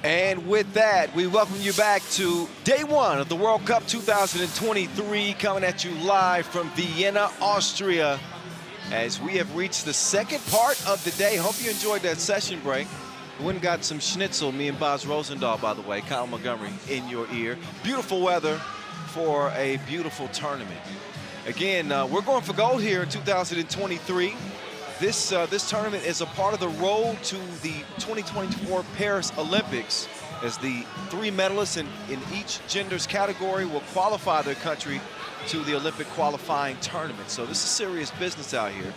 And with that, we welcome you back to day one of the World Cup 2023, coming at you live from Vienna, Austria, as we have reached the second part of the day. Hope you enjoyed that session break. We went and got some schnitzel, me and Boz Rosendahl, by the way, Kyle Montgomery in your ear. Beautiful weather for a beautiful tournament. Again, we're going for gold here in 2023. This tournament is a part of the road to the 2024 Paris Olympics, as the three medalists in each gender's category will qualify their country to the Olympic qualifying tournament. So this is serious business out here.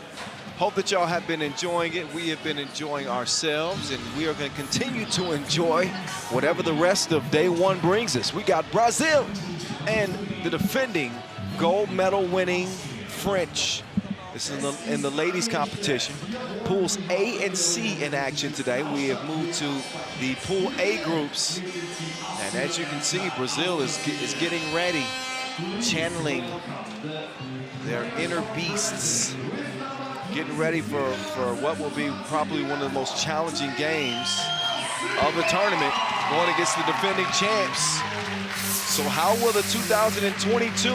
Hope that y'all have been enjoying it. We have been enjoying ourselves, and we are going to continue to enjoy whatever the rest of day one brings us. We got Brazil and the defending gold medal winning French. This is in the ladies competition. Pools A and C in action today. We have moved to the Pool A groups. And as you can see, Brazil is getting ready, channeling their inner beasts, getting ready for what will be probably one of the most challenging games of the tournament, going against the defending champs. So how will the 2022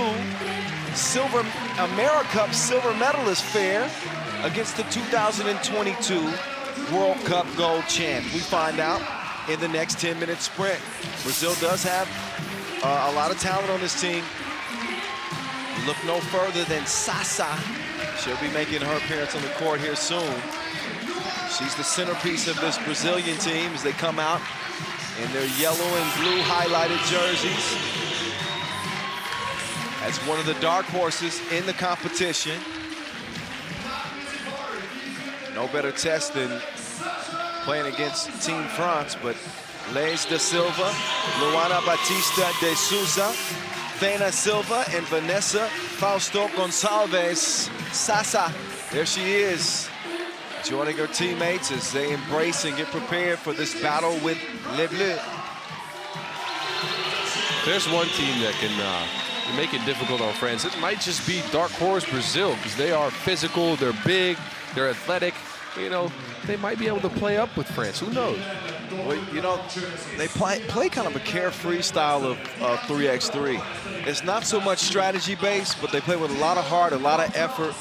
AmeriCup silver medalist fare against the 2022 World Cup gold champ? We find out in the next 10-minute sprint. Brazil does have a lot of talent on this team. We look no further than Sasa. She'll be making her appearance on the court here soon. She's the centerpiece of this Brazilian team as they come out in their yellow and blue highlighted jerseys. As one of the dark horses in the competition. No better test than playing against Team France, but Leis da Silva, Luana Batista de Souza, Thena Silva, and Vanessa Fausto Gonçalves. Sasa, there she is, joining her teammates as they embrace and get prepared for this battle with Les Bleus. There's one team that can make it difficult on France. It might just be dark horse Brazil, because they are physical, they're big, they're athletic. You know, they might be able to play up with France. Who knows? Well, you know, they play kind of a carefree style of 3x3. It's not so much strategy-based, but they play with a lot of heart, a lot of effort,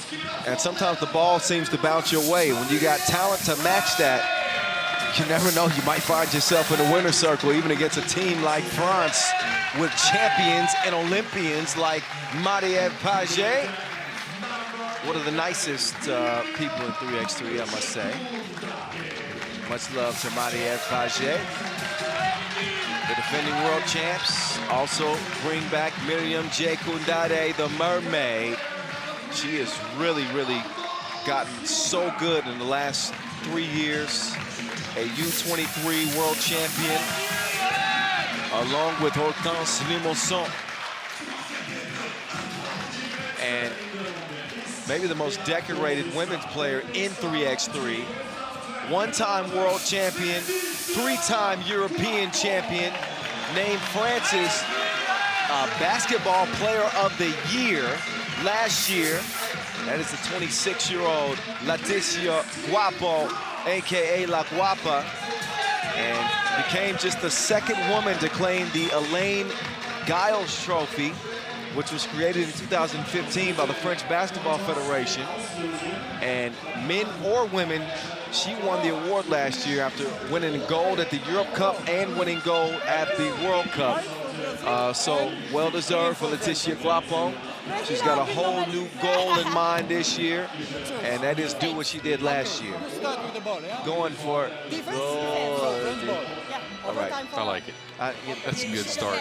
and sometimes the ball seems to bounce your way. When you got talent to match that, you never know, you might find yourself in a winner's circle, even against a team like France with champions and Olympians like Marie-Ève Paget. One of the nicest people in 3x3, I must say. Much love to Marie-Ève Paget. The defending world champs also bring back Miriam J. Koundade, the mermaid. She has really, really gotten so good in the last 3 years. A U23 world champion, along with Hortense Limonson. And maybe the most decorated women's player in 3x3. One-time world champion, 3-time European champion, named France's basketball player of the year last year. That is the 26-year-old Leticia Guapo, AKA La Guapa, and became just the second woman to claim the Elaine Giles Trophy, which was created in 2015 by the French Basketball Federation. And men or women, she won the award last year after winning gold at the Europe Cup and winning gold at the World Cup. So well-deserved for Leticia Guapo. She's got a whole new goal in mind this year, and that is do what she did last year. Going for goal. All right. I like it. That's a good start.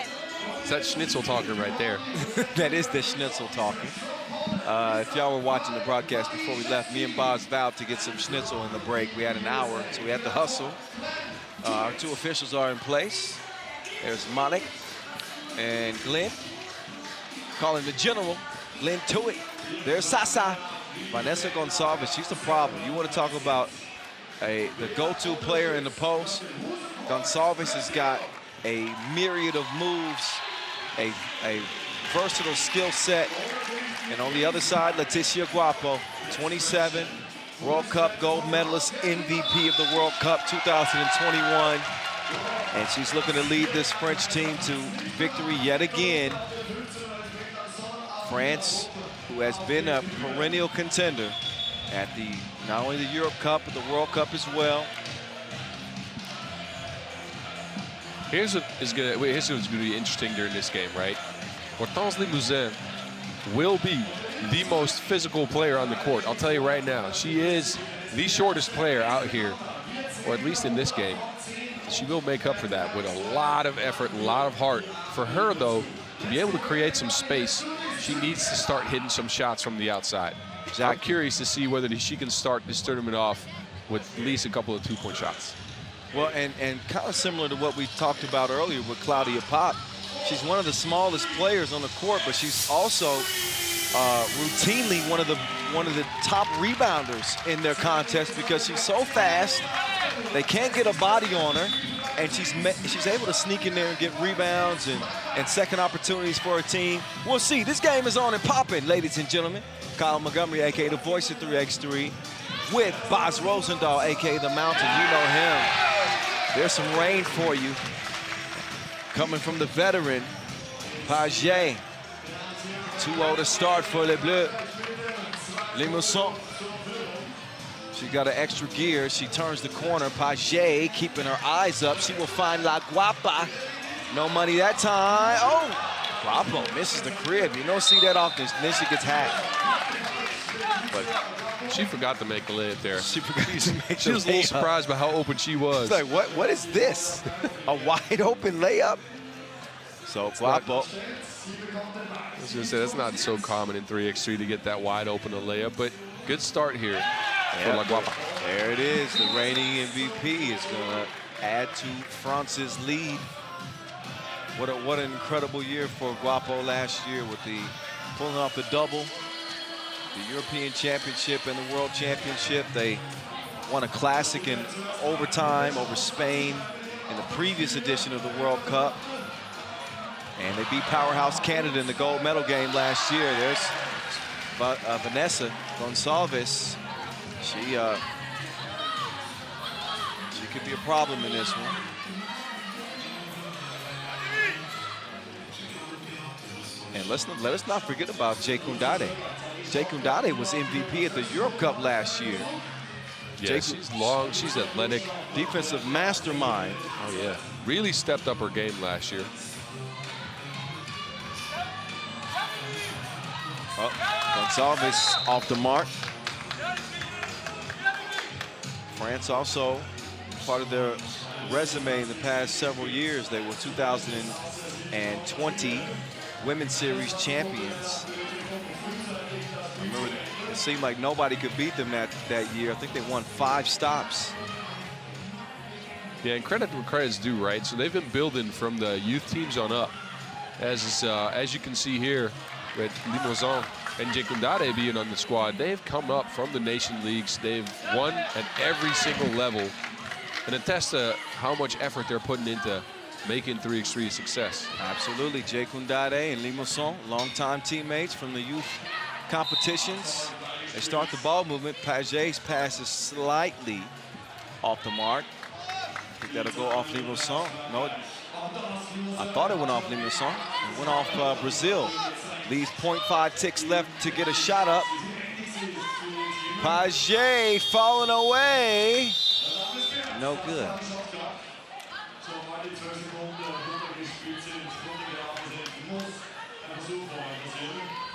It's that schnitzel talking right there. That is the schnitzel talking. If y'all were watching the broadcast before we left, me and Boz vowed to get some schnitzel in the break. We had an hour, so we had to hustle. Our two officials are in place. There's Monik and Glenn. Calling the general, Glenn Tuitt. There's Sasa. Vanessa Gonçalves, she's the problem. You want to talk about the go-to player in the post. Gonçalves has got a myriad of moves, a versatile skill set. And on the other side, Leticia Guapo, 27, World Cup gold medalist, MVP of the World Cup 2021. And she's looking to lead this French team to victory yet again. France, who has been a perennial contender at not only the Europe Cup, but the World Cup as well. Here's what's going to be interesting during this game, right? Hortense Limousin will be the most physical player on the court. I'll tell you right now, she is the shortest player out here, or at least in this game. She will make up for that with a lot of effort, a lot of heart. For her, though, to be able to create some space, she needs to start hitting some shots from the outside. So I'm curious to see whether she can start this tournament off with at least a couple of two-point shots. Well, and kind of similar to what we talked about earlier with Claudia Pop, she's one of the smallest players on the court, but she's also routinely one of the top rebounders in their contest because she's so fast. They can't get a body on her, and she's able to sneak in there and get rebounds and second opportunities for her team. We'll see. This game is on and popping, ladies and gentlemen. Kyle Montgomery, a.k.a. the voice of 3x3, with Boz Rosendahl, a.k.a. the Mountain. You know him. There's some rain for you. Coming from the veteran, Paget. 2-0 to start for Les Bleus. Limousin. She got an extra gear. She turns the corner. Paget keeping her eyes up. She will find La Guapa. No money that time. Oh, Guapo misses the crib. You don't see that often. Then she gets hacked. But she forgot to make the layup there. She forgot to make She was a little surprised by how open she was. She's like, what is this? A wide open layup? So Guapo. I was going to say, that's not so common in 3x3 to get that wide open a layup, but good start here for La Guapa. There it is. The reigning MVP is going to add to France's lead. What an incredible year for Guapo last year with the pulling off the double, the European Championship and the World Championship. They won a classic in overtime over Spain in the previous edition of the World Cup. And they beat powerhouse Canada in the gold medal game last year. There's Vanessa Gonçalves. She could be a problem in this one. And let us not forget about Jay Koundade. Jay Koundade was MVP at the Europe Cup last year. Yeah, she's long, she's athletic. Defensive mastermind. Oh, yeah. Really stepped up her game last year. Oh, Gonçalves off the mark. France also, part of their resume in the past several years, they were 2020 Women's Series champions. I remember it seemed like nobody could beat them that year. I think they won 5 stops. Yeah, and credit where credit's due, right? So they've been building from the youth teams on up. As you can see here, with Limousin and Jay Koundade being on the squad, they've come up from the nation leagues. They've won at every single level, and attest to how much effort they're putting into making 3x3 a success. Absolutely. Jay Koundade and Limousin, longtime teammates from the youth competitions. They start the ball movement. Paget's pass is slightly off the mark. I think that'll go off Limousin. No, I thought it went off Limousin. It went off Brazil. Leaves 0.5 ticks left to get a shot up. Paget falling away. No good.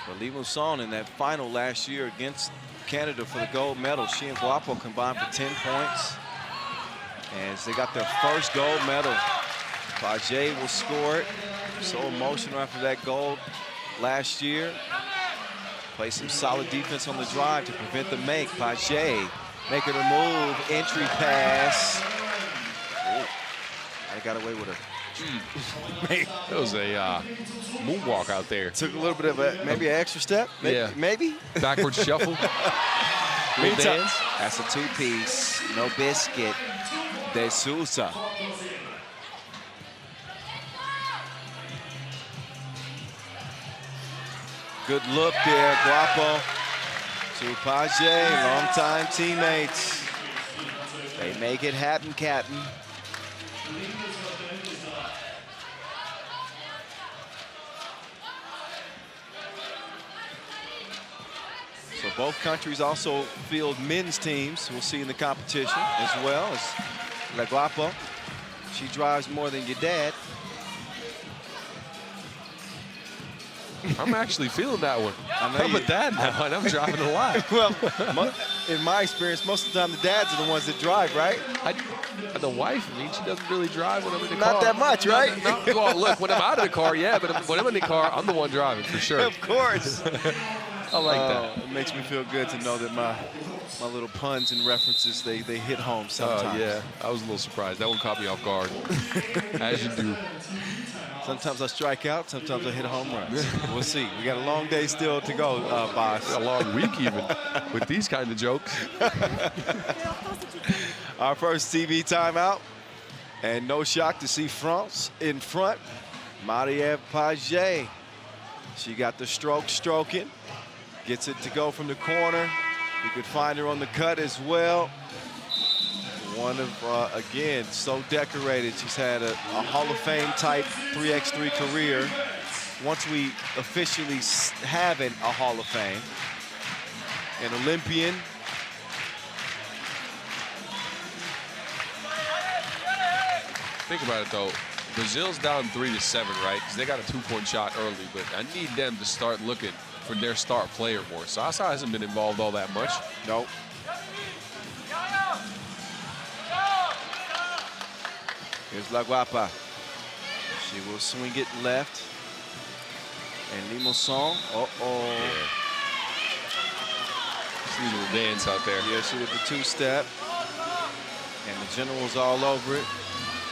But Limousin in that final last year against Canada for the gold medal, she and Guapo combined for 10 points. And they got their first gold medal. Paget will score it. So emotional after that gold last year. Play some solid defense on the drive to prevent the make. Paget making a move, entry pass. Ooh, they got away with it. That was a moonwalk out there. Took a little bit of maybe an extra step. Maybe, yeah. Maybe. Backwards shuffle. Dance. That's a 2-piece. No biscuit. De Sousa. Good look there, Guapo to Paget, longtime teammates. They make it happen, Captain. So both countries also field men's teams. We'll see in the competition as well as La Guapa. She drives more than your dad. I'm actually feeling that one. I'm a dad now, and I'm driving a lot. Well, in my experience, most of the time the dads are the ones that drive, right? The wife, I mean, she doesn't really drive when I'm in the car. Not that much, right? Well, look, when I'm out of the car, yeah, but when I'm in the car, I'm the one driving for sure. Of course. I like that. It makes me feel good to know that my little puns and references, they hit home sometimes. Yeah, I was a little surprised. That one caught me off guard, as you do. Sometimes I strike out, sometimes I hit home runs. We'll see. We got a long day still to go, boss. A long week even, with these kind of jokes. Our first TV timeout. And no shock to see France in front. Marie-Ève Paget. She got the stroking. Gets it to go from the corner. You could find her on the cut as well. One of, again, so decorated. She's had a Hall of Fame type 3x3 career. Once we officially have a Hall of Fame. An Olympian. Think about it, though. Brazil's down 3-7, right? Because they got a 2-point shot early, but I need them to start looking for their star player more. Sasa hasn't been involved all that much. Nope. Here's La Guapa. She will swing it left. And Limousin. Yeah. See a little dance out there. Yeah, she did the two-step. And the general's all over it.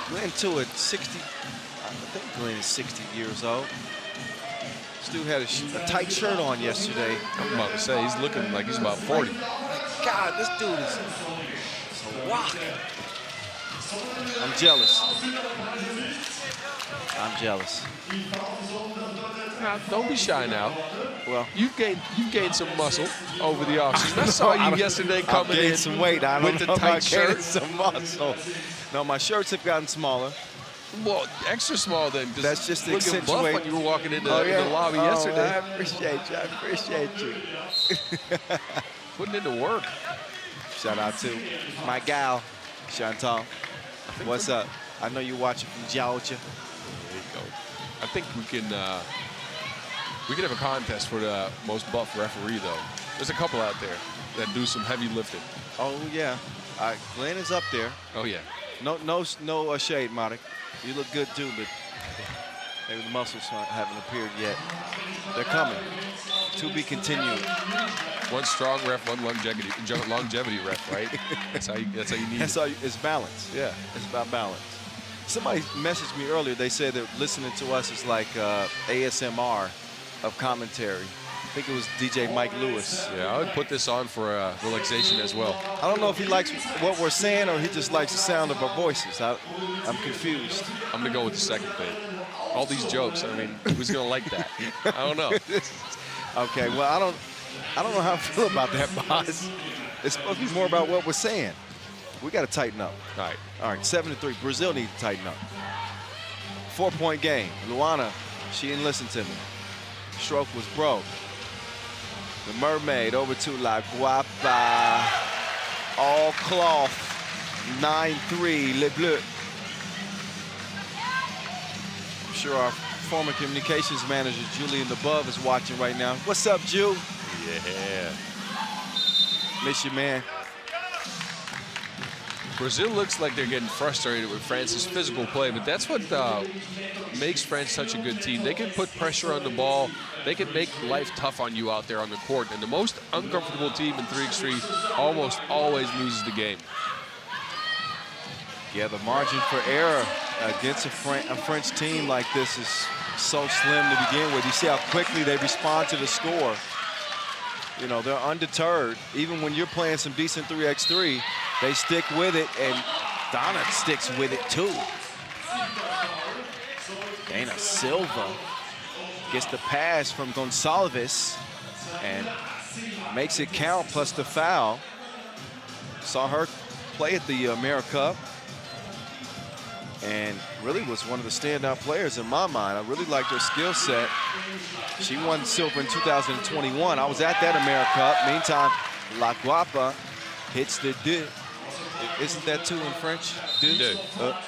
Glenn Tuitt, 60, I think Glenn is 60 years old. This dude had a tight shirt on yesterday. I'm about to say, he's looking like he's about 40. God, this dude is a rock. I'm jealous. I'm jealous. Now, don't be shy now. Well, you've gained some muscle over the offseason. I saw you yesterday coming in some weight. I don't with know the tight shirt. shirt. Some muscle. No, my shirts have gotten smaller. Well, extra small then. That's just to looking buff accentuate. when you were walking into the lobby yesterday. I appreciate you. I appreciate you. Putting in the work. Shout out to my gal, Chantal. What's up? I know you're watching from Georgia. There you go. I think we can have a contest for the most buff referee, though. There's a couple out there that do some heavy lifting. Oh yeah, Glenn is up there. Oh yeah. No shade, Marik. You look good too, but maybe the muscles haven't appeared yet. They're coming. To be continued. One strong ref, one longevity ref, right? That's how you need it. It's balance. Yeah, it's about balance. Somebody messaged me earlier. They said that listening to us is like ASMR of commentary. I think it was DJ Mike Lewis. Yeah, I would put this on for relaxation as well. I don't know if he likes what we're saying or he just likes the sound of our voices. I'm confused. I'm gonna go with the second thing. All these jokes. I mean, who's gonna like that? I don't know. Okay, well, I don't know how I feel about that, boss. It's supposed to be more about what we're saying. We got to tighten up. All right, 7-3. Brazil needs to tighten up. 4-point game. Luana, she didn't listen to me. Stroke was broke. The Mermaid over to La Guapa. All cloth. 9-3, Le Bleu. I'm sure our former communications manager, Julian Above, is watching right now. What's up, Ju? Yeah. Miss you, man. Brazil looks like they're getting frustrated with France's physical play, but that's what makes France such a good team. They can put pressure on the ball. They can make life tough on you out there on the court. And the most uncomfortable team in 3x3 almost always loses the game. Yeah, the margin for error against a French team like this is so slim to begin with. You see how quickly they respond to the score. You know, they're undeterred. Even when you're playing some decent 3x3, they stick with it, and Donna sticks with it too. Dana Silva gets the pass from Gonçalves and makes it count plus the foul. Saw her play at the AmeriCup. and really was one of the standout players in my mind. I really liked her skill set. She won silver in 2021. I was at that AmeriCup. Meantime, La Guapa hits the deux. Isn't that two in French? Deux.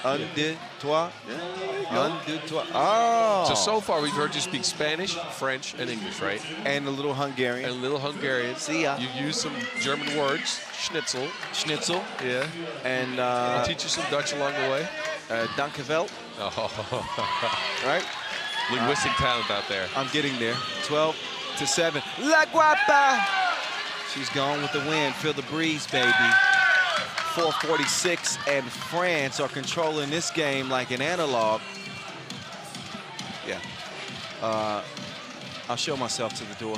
Un, deux, trois. Un, deux, trois. Oh. So far we've heard you speak Spanish, French, and English, right? And a little Hungarian. And a little Hungarian. See ya. You've used some German words. Schnitzel. Schnitzel. Yeah. And I'll teach you some Dutch along the way. Danke wel. Oh. Right? Linguistic talent out there. I'm getting there. 12-7. La Guapa. She's gone with the wind. Feel the breeze, baby. 4:46, and France are controlling this game like an analog. Yeah. I'll show myself to the door.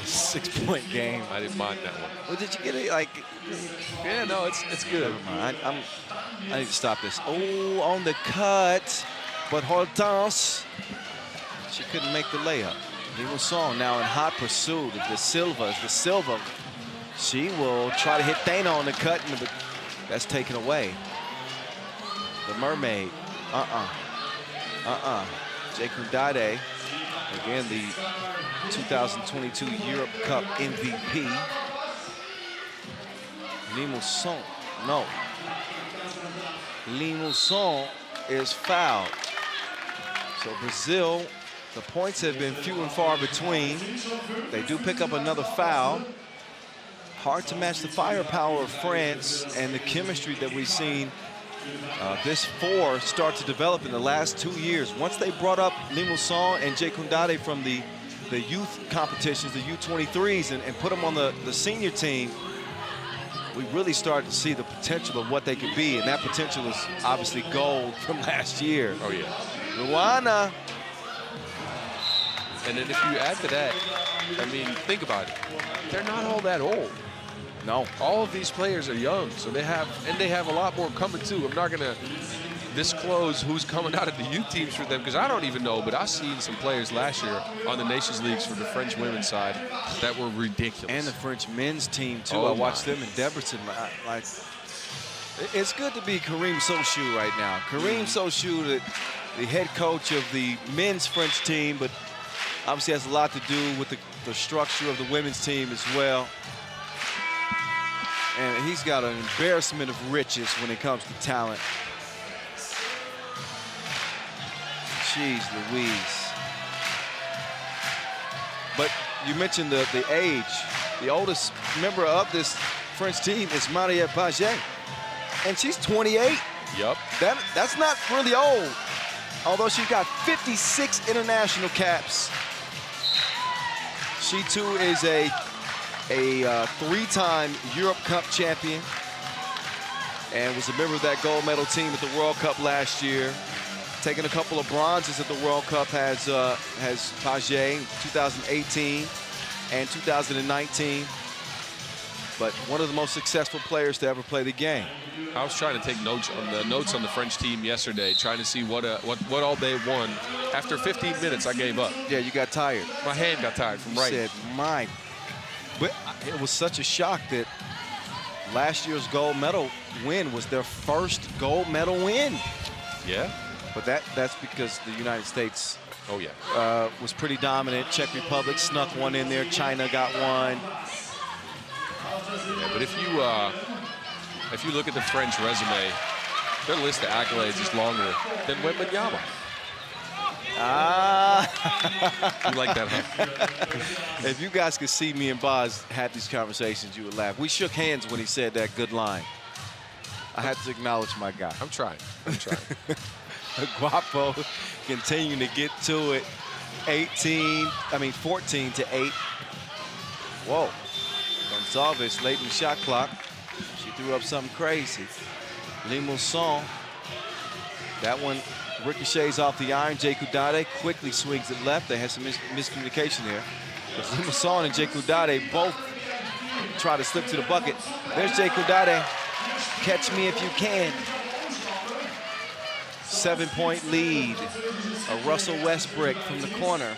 6-point game. I didn't mind that one. Well, did you get it? Like, yeah, no, it's good. I need to stop this. Oh, on the cut, but Hortense, she couldn't make the layup. Limusson now in hot pursuit of the Silva. She will try to hit Thana on the cut, and that's taken away. The Mermaid. Jekundade, again, the 2022 Europe Cup MVP. Limusson, no. Limusson is fouled. So Brazil, the points have been few and far between. They do pick up another foul. Hard to match the firepower of France and the chemistry that we've seen this four start to develop in the last 2 years. Once they brought up Limusson and Jekundade from the youth competitions, the U23s, and put them on the senior team, we really started to see the potential of what they could be, and that potential is obviously gold from last year. Oh, yeah. Luana. And then if you add to that, I mean, think about it. They're not all that old. No. All of these players are young, so they have a lot more coming too. I'm not gonna disclose who's coming out of the youth teams for them because I don't even know, but I've seen some players last year on the Nations Leagues for the French women's side that were ridiculous. And the French men's team too. Oh, I watched them in Debrecen. Like, it's good to be Karim Sochou right now. Karim Sochou, the head coach of the men's French team, but obviously has a lot to do with the structure of the women's team as well. And he's got an embarrassment of riches when it comes to talent. Jeez Louise. But you mentioned the age. The oldest member of this French team is Maria Paget. And she's 28. Yep. That's not really old. Although she's got 56 international caps. She too is a three-time Europe Cup champion and was a member of that gold medal team at the World Cup last year. Taking a couple of bronzes at the World Cup has Paget in 2018 and 2019. But one of the most successful players to ever play the game. I was trying to take notes on the French team yesterday, trying to see what all they won. After 15 minutes, I gave up. Yeah, you got tired. My hand got tired from writing. Said, my. But it was such a shock that last year's gold medal win was their first gold medal win. Yeah. But that's because the United States, oh yeah, was pretty dominant. Czech Republic snuck one in there. China got one. Yeah, but if you look at the French resume, their list of accolades is longer than Wembanyama. You like that, huh? If you guys could see me and Boz had these conversations, you would laugh. We shook hands when he said that good line. I had to acknowledge my guy. I'm trying. Guapo continuing to get to it. 14-8. Whoa. Gonzalez late in the shot clock. She threw up something crazy. Limusson. That one ricochets off the iron. Jekundade quickly swings it left. They had some miscommunication there. Limusson and Jekundade both try to slip to the bucket. There's Jekundade. Catch me if you can. 7-point lead. A Russell Westbrook from the corner.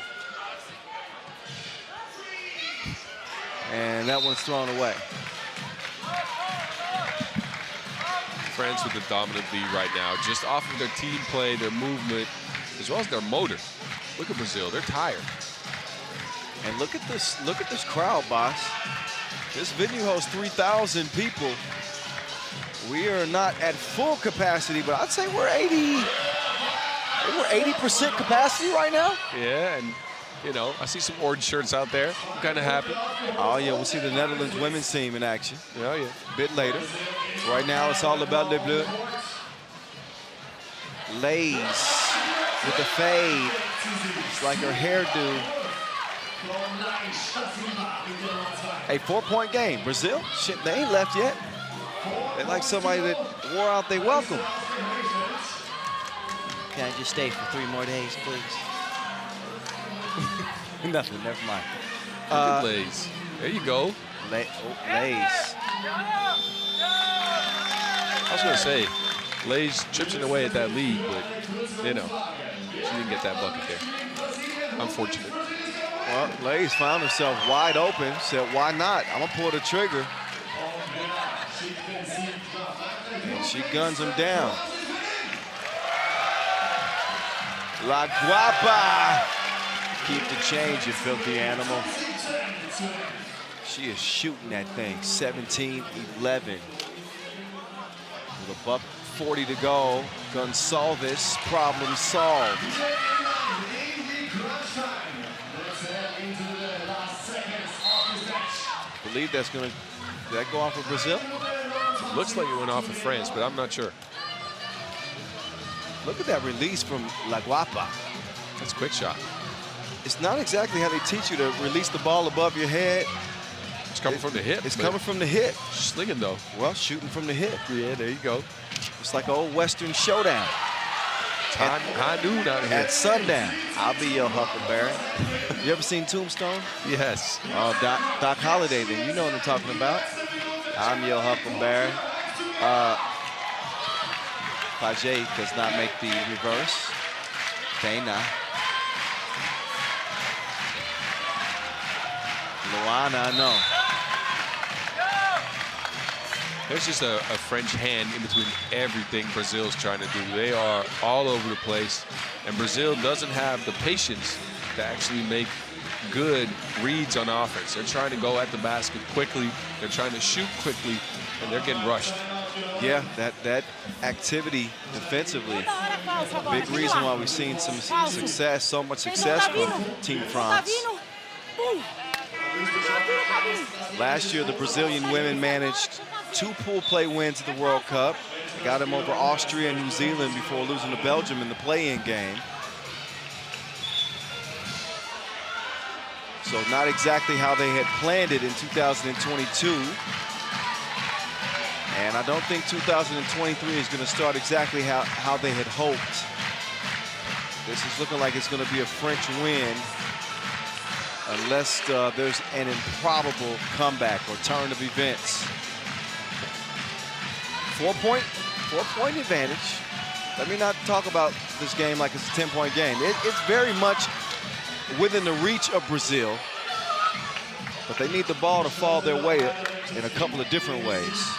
And that one's thrown away. France with the dominant lead right now, just off of their team play, their movement, as well as their motor. Look at Brazil, they're tired. And look at this crowd, boss. This venue hosts 3,000 people. We are not at full capacity, but I'd say we're 80% capacity right now. Yeah, and you know, I see some orange shirts out there. I'm kind of happy. Oh yeah, we'll see the Netherlands women's team in action. Oh yeah. A bit later. Right now, it's all about Les Bleus. Lays with the fade. It's like her hairdo. A 4-point game. Brazil, shit, they ain't left yet. They're like somebody that wore out their welcome. Can I just stay for 3 more days, please? Nothing, never mind. Look at Lays. There you go. Lays. I was going to say, Lays chips away at that lead, but, you know, she didn't get that bucket there. Unfortunate. Well, Lays found herself wide open, said, why not? I'm going to pull the trigger. And she guns him down. La Guapa. Keep the change, you filthy animal. She is shooting that thing, 17-11. With a $1:40 to go. Gonsalves, problem solved. I believe that's going to, did that go off for Brazil? Looks like it went off of France, but I'm not sure. Look at that release from La Guapa. That's a quick shot. It's not exactly how they teach you to release the ball above your head. It's coming from the hip. It's coming from the hip. Slinging, though. Well, shooting from the hip. Yeah, there you go. It's like an old Western showdown. High noon out here. At sundown. I'll be your Huckleberry. You ever seen Tombstone? Yes. Oh, Doc Holliday, then. You know what I'm talking about. I'm your Huckleberry. Page does not make the reverse. Pena. Luana, no. There's just a French hand in between everything Brazil's trying to do. They are all over the place, and Brazil doesn't have the patience to actually make good reads on offense. They're trying to go at the basket quickly. They're trying to shoot quickly, and they're getting rushed. Yeah, that activity defensively, a big reason why we've seen some success, so much success from Team France. Last year, the Brazilian women managed 2 pool play wins at the World Cup. They got them over Austria and New Zealand before losing to Belgium in the play-in game. So not exactly how they had planned it in 2022. And I don't think 2023 is going to start exactly how they had hoped. This is looking like it's going to be a French win unless there's an improbable comeback or turn of events. 4-point advantage. Let me not talk about this game like it's a 10-point game. It's very much within the reach of Brazil, but they need the ball to fall their way in a couple of different ways.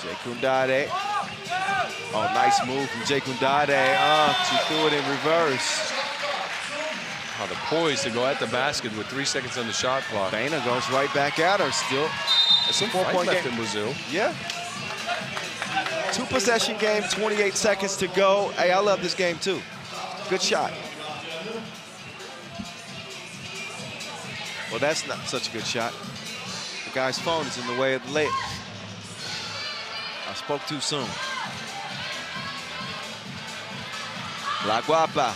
Jekundade. Oh, nice move from Jekundade. She threw it in reverse. Oh, the poise to go at the basket with 3 seconds on the shot clock. Baena goes right back at her still. It's a 4-point left game in Brazil. Yeah. 2-possession game, 28 seconds to go. Hey, I love this game too. Good shot. Well, that's not such a good shot. The guy's phone is in the way of the layup. I spoke too soon. La Guapa.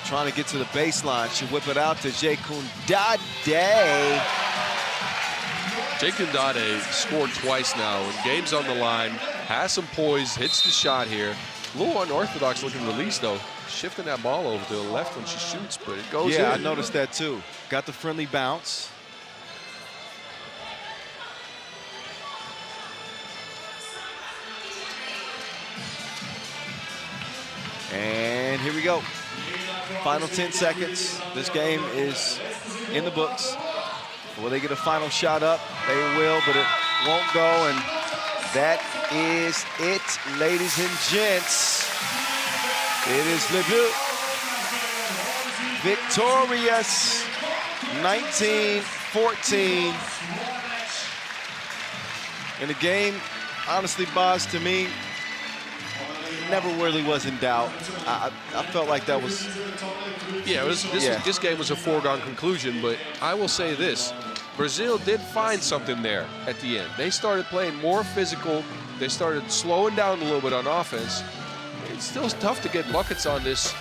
Trying to get to the baseline. She whip it out to Jekundade. Jekundade scored twice now. When game's on the line, has some poise, hits the shot here. A little unorthodox looking release though. Shifting that ball over to the left when she shoots, but it goes in. Yeah, I noticed that too. Got the friendly bounce. And here we go. Final 10 seconds. This game is in the books. Will they get a final shot up? They will, but it won't go. And that is it, ladies and gents. It is Le Bleu victorious, 19-14. In the game, honestly, Boz, to me, never really was in doubt. I felt like that was... Yeah, this game was a foregone conclusion, but I will say this. Brazil did find something there at the end. They started playing more physical. They started slowing down a little bit on offense. It's still tough to get buckets on this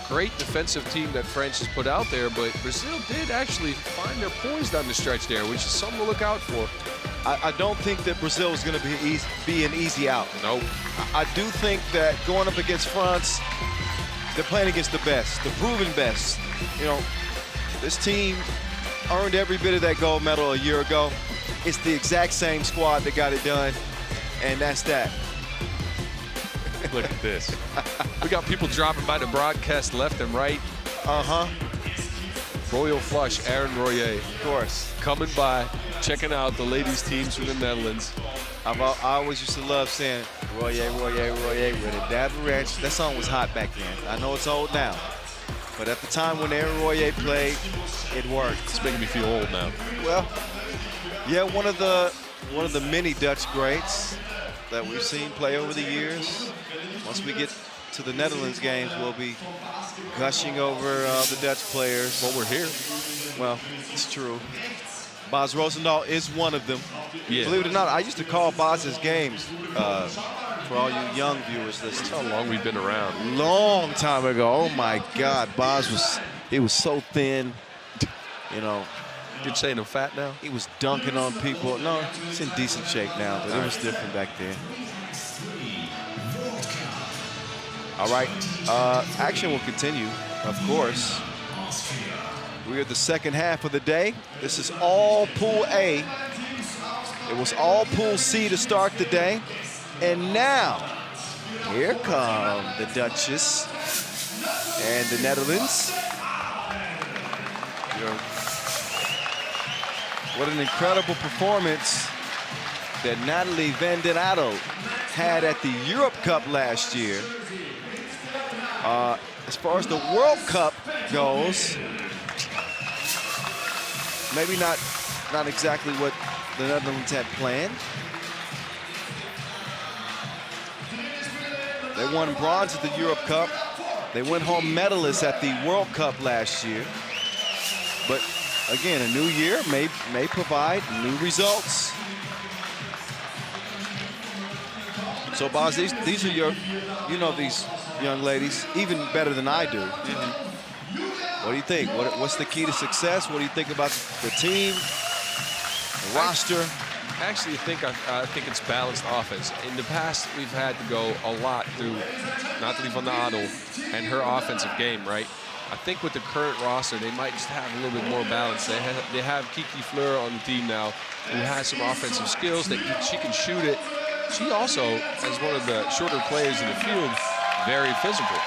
great defensive team that France has put out there, but Brazil did actually find their poise down the stretch there, which is something to look out for. I don't think that Brazil is going to be an easy out. No. I do think that going up against France, they're playing against the best, the proven best. You know, this team earned every bit of that gold medal a year ago. It's the exact same squad that got it done, and that's that. Look at this. We got people dropping by the broadcast left and right. Royal Flush, Aaron Royer. Of course. Coming by, checking out the ladies' teams from the Netherlands. I always used to love saying, Royer, Royer, Royer, with a dab of ranch. That song was hot back then. I know it's old now. But at the time when Aaron Royer played, it worked. It's making me feel old now. Well, yeah, one of the many Dutch greats that we've seen play over the years. Once we get to the Netherlands games, we'll be gushing over the Dutch players. Well, we're here. Well, it's true. Bas Rosendahl is one of them. Yeah. Believe it or not, I used to call Bas's games for all you young viewers listening. That's how long we've been around. Long time ago. Oh my God, Bas was so thin. You know. You're saying I'm fat now? He was dunking on people. No, he's in decent shape now, but it was different back then. All right, action will continue, of course. We are the second half of the day. This is all Pool A. It was all Pool C to start the day. And now, here come the Duchess and the Netherlands. What an incredible performance that Natalie van den Adel had at the Europe Cup last year. As far as the World Cup goes, maybe not exactly what the Netherlands had planned. They won bronze at the Europe Cup. They went home medalists at the World Cup last year. But again, a new year may provide new results. So, Boz, these are your, you know these young ladies even better than I do. What do you think? What's the key to success? What do you think about the team, the roster? I actually think it's balanced offense. In the past, we've had to go a lot through Natalie van den Adel and her offensive game, right? I think with the current roster, they might just have a little bit more balance. They have Kiki Fleur on the team now, who has some offensive skills. She can shoot it. She also, as one of the shorter players in the field, very physical.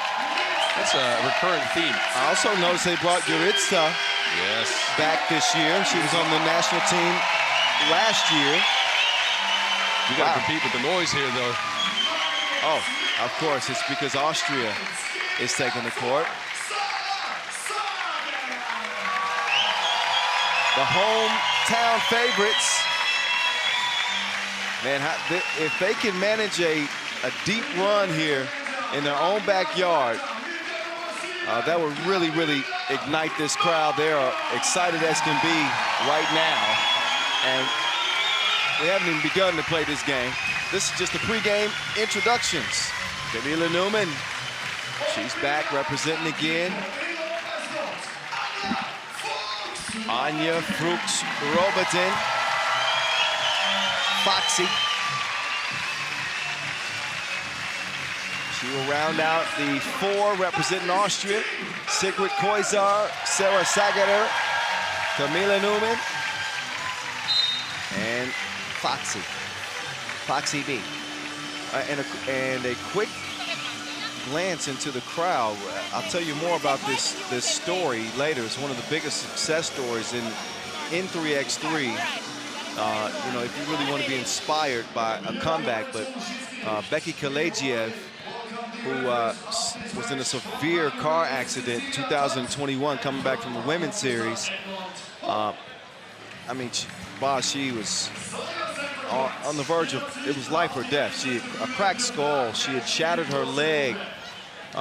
That's a recurring theme. I also noticed they brought Yuritsa back this year. She was on the national team last year. You got to compete with the noise here, though. Oh, of course. It's because Austria is taking the court. The hometown favorites. Man, if they can manage a deep run here in their own backyard, that would really, really ignite this crowd. They are excited as can be right now. And we haven't even begun to play this game. This is just the pregame introductions. Camilla Newman, she's back representing again. Anja Fuchs-Robertin. Foxy. She will round out the four representing Austria. Sigrid Koizar, Sarah Sagader, Camilla Newman, and Foxy B. And a quick glance into the crowd. I'll tell you more about this story later. It's one of the biggest success stories in in 3x3, you know, if you really want to be inspired by a comeback. But Becky Kalejiev, who was in a severe car accident in 2021, coming back from the women's series. I mean, she was on the verge of, it was life or death. She had a cracked skull. She had shattered her leg.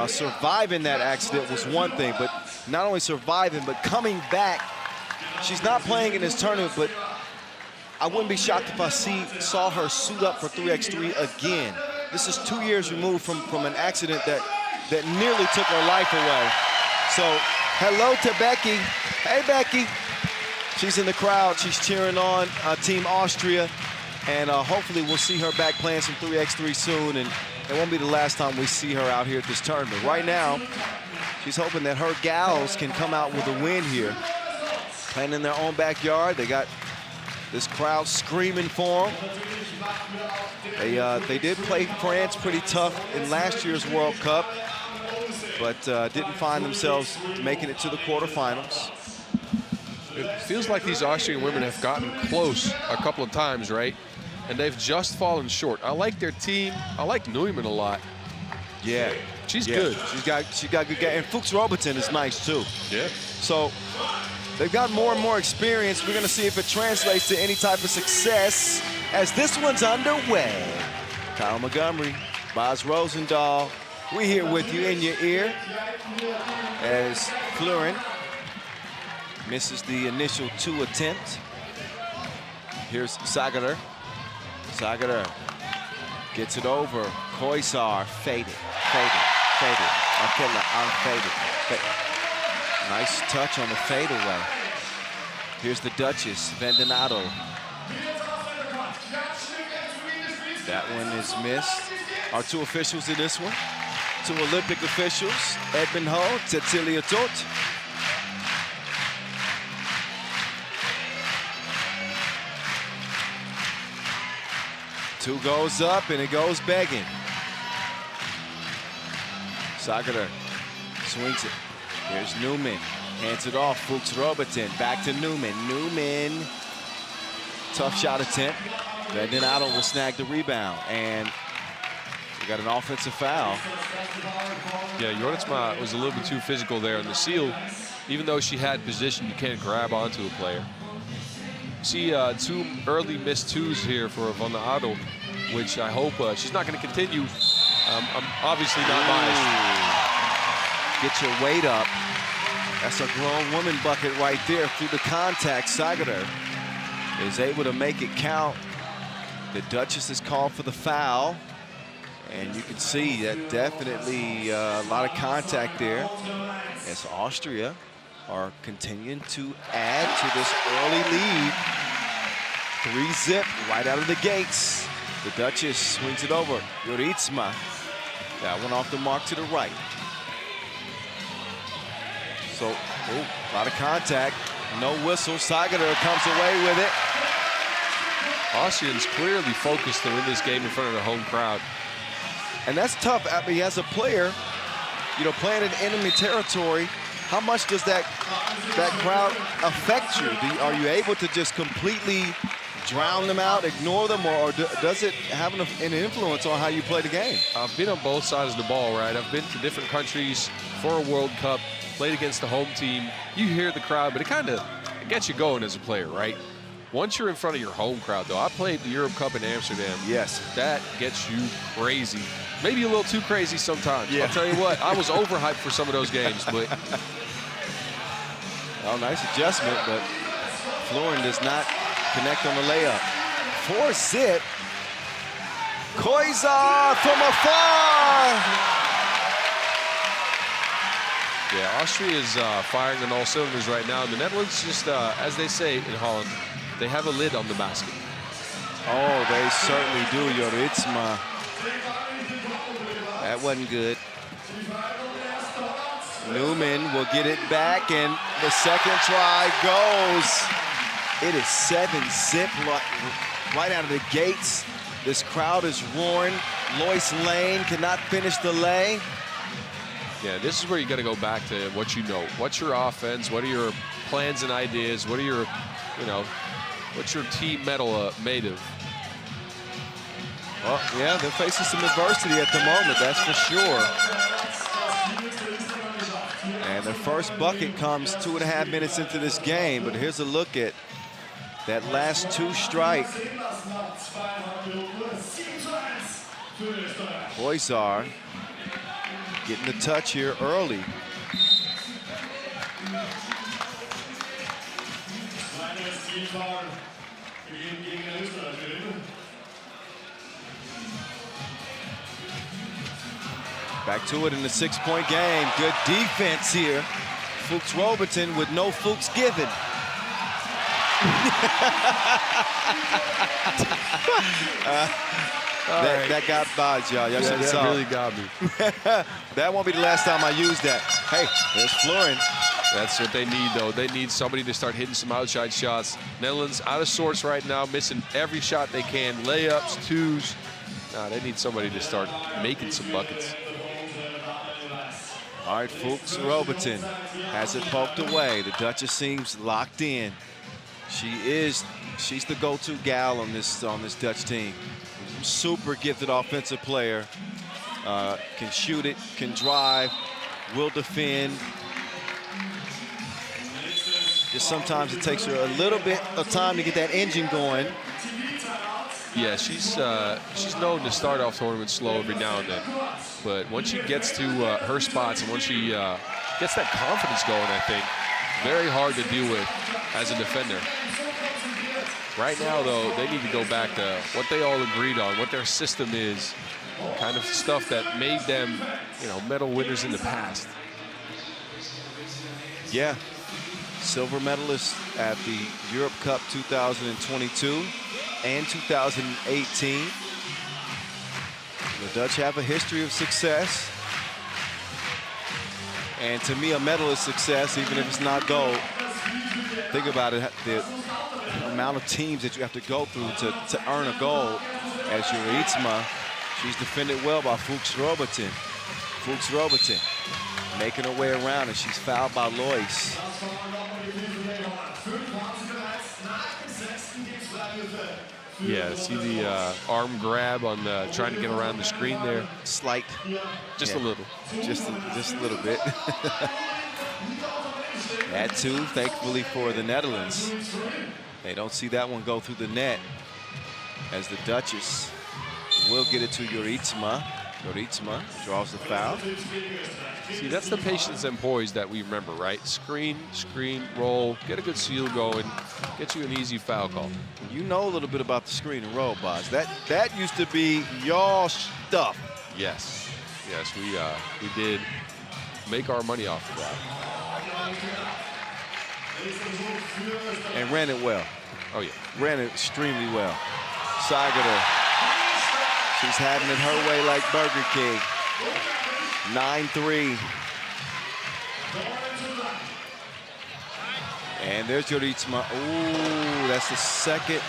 Surviving that accident was one thing, but not only surviving, but coming back. She's not playing in this tournament, but I wouldn't be shocked if I saw her suit up for 3x3 again. This is 2 years removed from an accident that nearly took her life away. So, hello to Becky. Hey, Becky. She's in the crowd. She's cheering on Team Austria. And hopefully we'll see her back playing some 3x3 soon. And it won't be the last time we see her out here at this tournament. Right now, she's hoping that her gals can come out with a win here. Playing in their own backyard. They got this crowd screaming for them. They did play France pretty tough in last year's World Cup, but didn't find themselves making it to the quarterfinals. It feels like these Austrian women have gotten close a couple of times, right? And they've just fallen short. I like their team. I like Neumann a lot. Yeah. She's good. She got good game. And Fuchs Robertson is nice too. Yeah. So they've got more and more experience. We're gonna see if it translates to any type of success as this one's underway. Kyle Montgomery, Boz Rosendahl, we here with you in your ear as Florin misses the initial 2 attempts. Here's Sagader. Sagader gets it over. Koisar faded. Arkela unfaded. Nice touch on the fadeaway. Here's the Duchess, Vendonato. That one is missed. Our 2 officials in this one. 2 Olympic officials, Edmund Ho, Cecilia Tot. Two goes up and it goes begging. Sagader swings it. Here's Neumann, hands it off, Fuchs Robertson, back to Neumann. Neumann, tough shot attempt. Vendonato will snag the rebound, and we got an offensive foul. Yeah, Joritsma was a little bit too physical there, and the seal, even though she had position, you can't grab onto a player. See 2 early missed 2s here for Vendonato, which I hope she's not going to continue. I'm obviously not biased. Get your weight up. That's a grown woman bucket right there through the contact. Sagader is able to make it count. The Duchess is called for the foul. And you can see that definitely a lot of contact there as Austria are continuing to add to this early lead. 3-zip right out of the gates. The Duchess swings it over. Joritsma. That one off the mark to the right. So, a lot of contact. No whistle. Sagader comes away with it. Austrians clearly focused to win this game in front of the home crowd. And that's tough. I mean, as a player, you know, playing in enemy territory, how much does that crowd affect you? Are you able to just completely drown them out, ignore them, or does it have an influence on how you play the game? I've been on both sides of the ball, right? I've been to different countries for a World Cup, played against the home team. You hear the crowd, but it gets you going as a player, right? Once you're in front of your home crowd, though, I played the Europe Cup in Amsterdam. Yes. That gets you crazy. Maybe a little too crazy sometimes. Yeah. I'll tell you what, I was overhyped for some of those games, but. Oh, nice adjustment, but Florin does not connect on the layup. 4-zip. Koisar from afar. Yeah, Austria is firing on all cylinders right now. The Netherlands just, as they say in Holland, they have a lid on the basket. Oh, they certainly do, Joritsma. That wasn't good. Neumann will get it back, and the second try goes. It is 7-zip right out of the gates. This crowd is roaring. Lois Lane cannot finish the lay. Yeah, this is where you got to go back to what you know. What's your offense? What are your plans and ideas? What are your you know, what's your team medal made of? Well, yeah, they're facing some adversity at the moment, that's for sure. And their first bucket comes 2.5 minutes into this game, but here's a look at that last two strike. Boysar getting the touch here early. Back to it in the 6-point game. Good defense here. Fuchs Robertson with no Fuchs given. That got by, y'all. Y'all should have saw. That really got me. That won't be the last time I use that. Hey, there's Florin. That's what they need, though. They need somebody to start hitting some outside shots. Netherlands out of sorts right now, missing every shot they can. Layups, twos. Nah, they need somebody to start making some buckets. All right, Fuchs Robertson has it poked away. The Duchess seems locked in. She's the go-to gal on this Dutch team. Super gifted offensive player. Can shoot it, can drive, will defend. Just sometimes it takes her a little bit of time to get that engine going. Yeah, she's known to start off tournaments slow every now and then. But once she gets to her spots and once she gets that confidence going, I think, very hard to deal with as a defender. Right now, though, they need to go back to what they all agreed on, what their system is, kind of stuff that made them, you know, medal winners in the past. Yeah. Silver medalist at the Europe Cup 2022 and 2018. The Dutch have a history of success. And to me, a medal is success, even if it's not gold. Think about it, the amount of teams that you have to go through to earn a gold. As Juritsma, she's defended well by Fuchs Robertson. Fuchs Robertson making her way around, and she's fouled by Lois. Yeah, see the arm grab on trying to get around the screen there. Slight. Just a little. Just a little bit. That two, thankfully for the Netherlands. They don't see that one go through the net, as the Duchess will get it to Juritsma. Juritsma draws the foul. See, that's the patience and poise that we remember, right? Screen, roll, get a good seal going, get you an easy foul call. You know a little bit about the screen and roll, Boz. That used to be y'all stuff. Yes, we did make our money off of that. And ran it well. Oh, yeah. Ran it extremely well. Sagada, she's having it her way like Burger King. 9-3. And there's Juritsma. Ooh, that's the second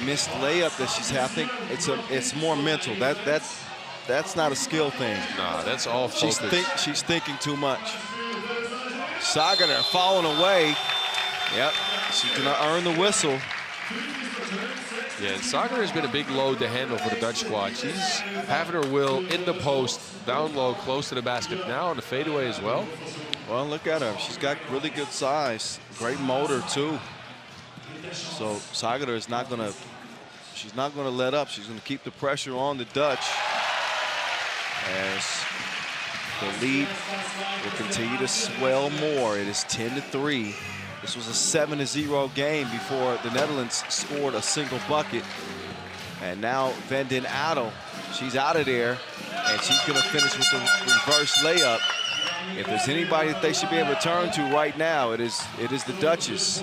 missed layup that she's had. I think it's more mental. That's not a skill thing. Nah, that's all focus. She's thinking too much. Sagada falling away. Yep, she's gonna earn the whistle. Yeah, and Sagada has been a big load to handle for the Dutch squad. She's having her will in the post, down low, close to the basket. Now on the fadeaway as well. Well, look at her. She's got really good size, great motor too. So Sagada is not gonna let up. She's gonna keep the pressure on the Dutch as the lead will continue to swell more. It is 10-3. This was a 7-0 game before the Netherlands scored a single bucket. And now Van den Adel, she's out of there, and she's gonna finish with the reverse layup. If there's anybody that they should be able to turn to right now, it is the Duchess.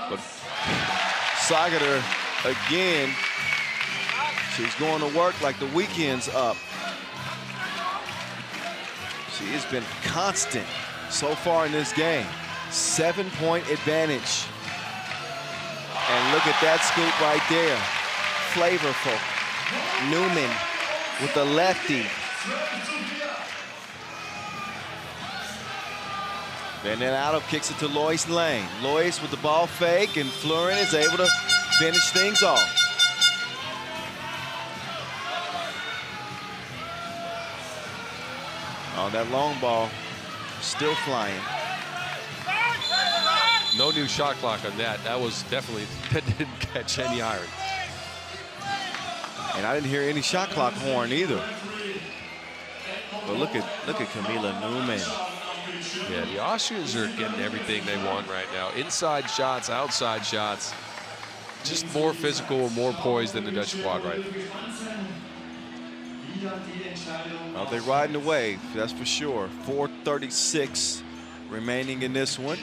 But Sagada again, she's going to work like the weekend's up. She has been constant so far in this game. 7-point advantage. And look at that scoop right there. Flavorful. Newman with the lefty. And then Aldo kicks it to Lois Lane. Lois with the ball fake, and Florin is able to finish things off. On that long ball, still flying. No new shot clock on that. That was definitely, that didn't catch any iron. And I didn't hear any shot clock horn either. But look at Camila Newman. Yeah, the Austrians are getting everything they want right now. Inside shots, outside shots. Just more physical, more poised than the Dutch squad right now. Well, they're riding the wave, that's for sure. 4:36 remaining in this one.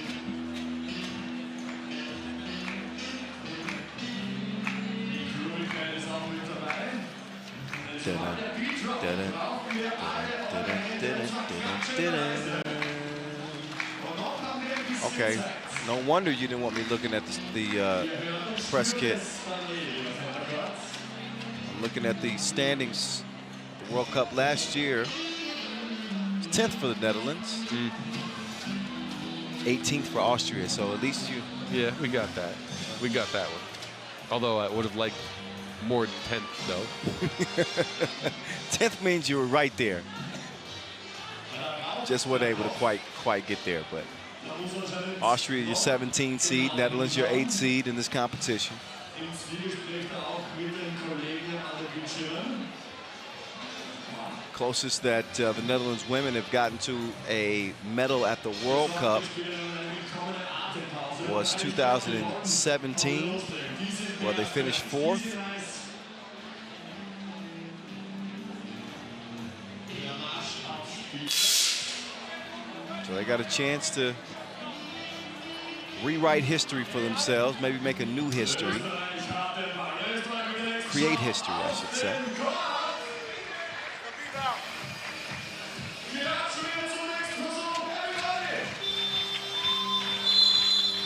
Okay, no wonder you didn't want me looking at the press kit. I'm looking at the standings. The World Cup last year, 10th for the Netherlands, 18th for Austria. So at least you. Yeah, we got that. We got that one. Although I would have liked more than 10th, though. 10th means you were right there. Just weren't able to quite get there, but Austria, your 17 seed, Netherlands, your 8 seed in this competition. Closest that the Netherlands women have gotten to a medal at the World Cup was 2017, where they finished 4th. So they got a chance to rewrite history for themselves, maybe make a new history. Create history, I should say.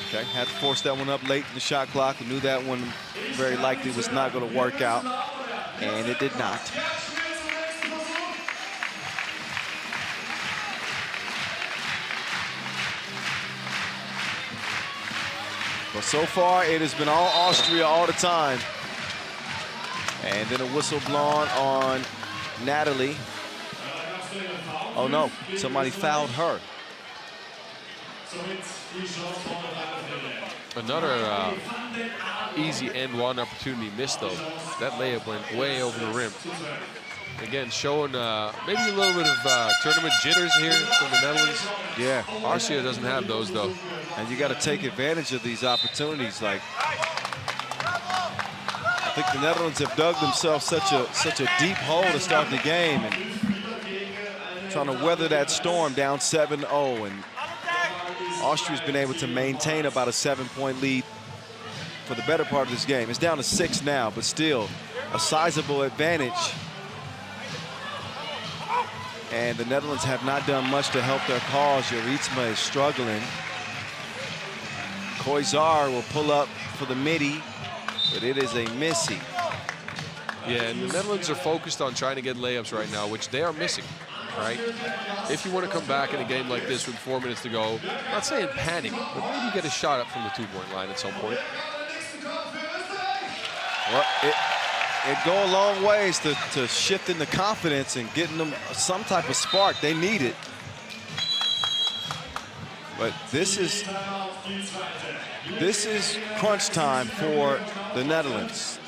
Okay, had to force that one up late in the shot clock. We knew that one very likely was not going to work out, and it did not. But so far, it has been all Austria all the time. And then a whistle blown on Natalie. Oh no, somebody fouled her. Another easy end one opportunity missed, though. That layup went way over the rim. Again, showing maybe a little bit of tournament jitters here from the Netherlands. Yeah. Austria doesn't have those, though. And you got to take advantage of these opportunities. Like, I think the Netherlands have dug themselves such a deep hole to start the game, and trying to weather that storm down 7-0. And Austria's been able to maintain about a 7-point lead for the better part of this game. It's down to 6 now, but still a sizable advantage. And the Netherlands have not done much to help their cause. Joritsma is struggling. Koizar will pull up for the midi, but it is a missy. Yeah, and the Netherlands are focused on trying to get layups right now, which they are missing, right? If you want to come back in a game like this with 4 minutes to go, I'm not saying panic, but maybe get a shot up from the 2-point line at some point. Well, it go a long ways to shifting the confidence and getting them some type of spark. They need it. But this is crunch time for the Netherlands.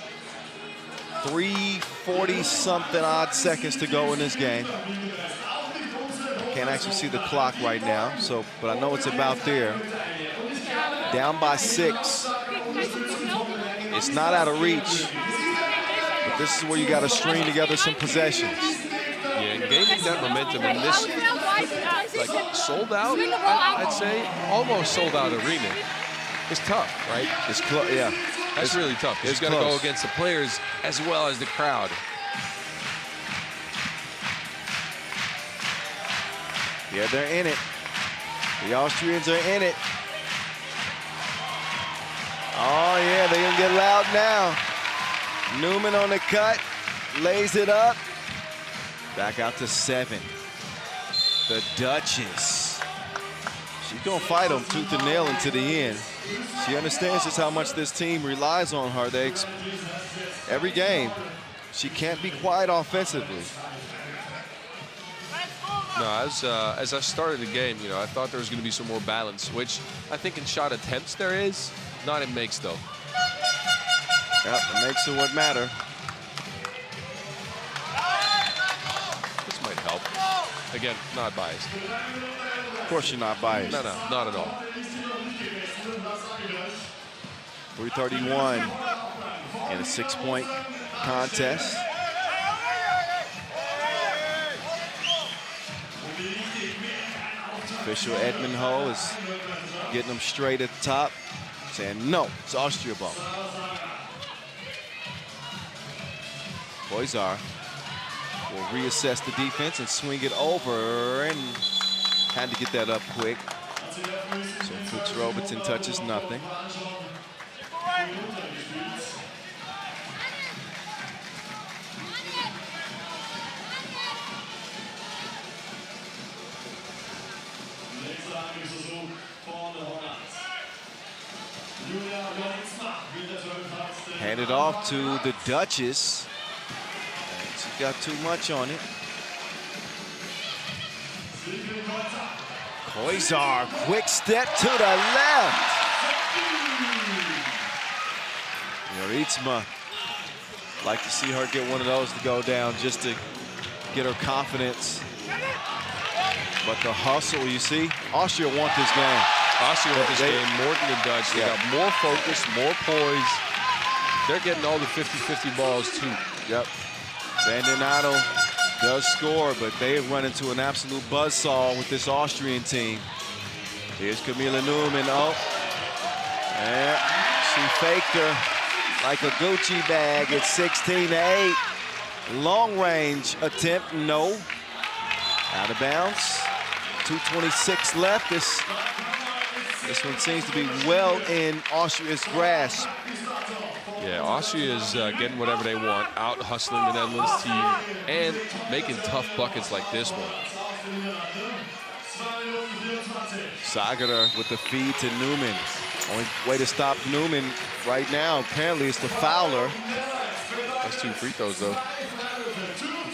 3:40-something odd seconds to go in this game. I can't actually see the clock right now, but I know it's about there. Down by 6. It's not out of reach. But this is where you got to string together some possessions. Yeah, and gaining that momentum in this, like, sold out, I'd say, almost sold out arena. It's tough, right? It's close, yeah. That's really tough. It's got to go against the players as well as the crowd. Yeah, they're in it. The Austrians are in it. Oh, yeah, they're going to get loud now. Newman on the cut, lays it up. Back out to 7. The Duchess. She's gonna fight them tooth and nail into the end. She understands just how much this team relies on her. Every game, she can't be quiet offensively. No, as I started the game, you know, I thought there was going to be some more balance, which I think in shot attempts there is, not in makes though. Yep, it makes it what matter. This might help. Again, not biased. Of course you're not biased. No, not at all. 3:31 in a 6-point contest. Official Edmund Ho is getting them straight at the top, saying no, it's Austria ball. Koizar will reassess the defense and swing it over, and had to get that up quick. So Fuchs Robertson touches nothing. Handed off to the Duchess. And she got too much on it. Koizar, quick step to the left. Joritsma, like to see her get one of those to go down just to get her confidence. But the hustle, you see, Austria want this game. Austria want this game more than the Dutch. They got more focus, more poise. They're getting all the 50-50 balls too. Yep. Bandinato does score, but they have run into an absolute buzzsaw with this Austrian team. Here's Camila Newman. Oh, yeah, she faked her like a Gucci bag at 16-8. Long range attempt, no. Out of bounds. 2:26 left. This one seems to be well in Austria's grasp. Yeah, Austria is getting whatever they want, out hustling the Netherlands team and making tough buckets like this one. Sagerer with the feed to Newman. Only way to stop Newman right now, apparently, is to foul her. That's 2 free throws, though.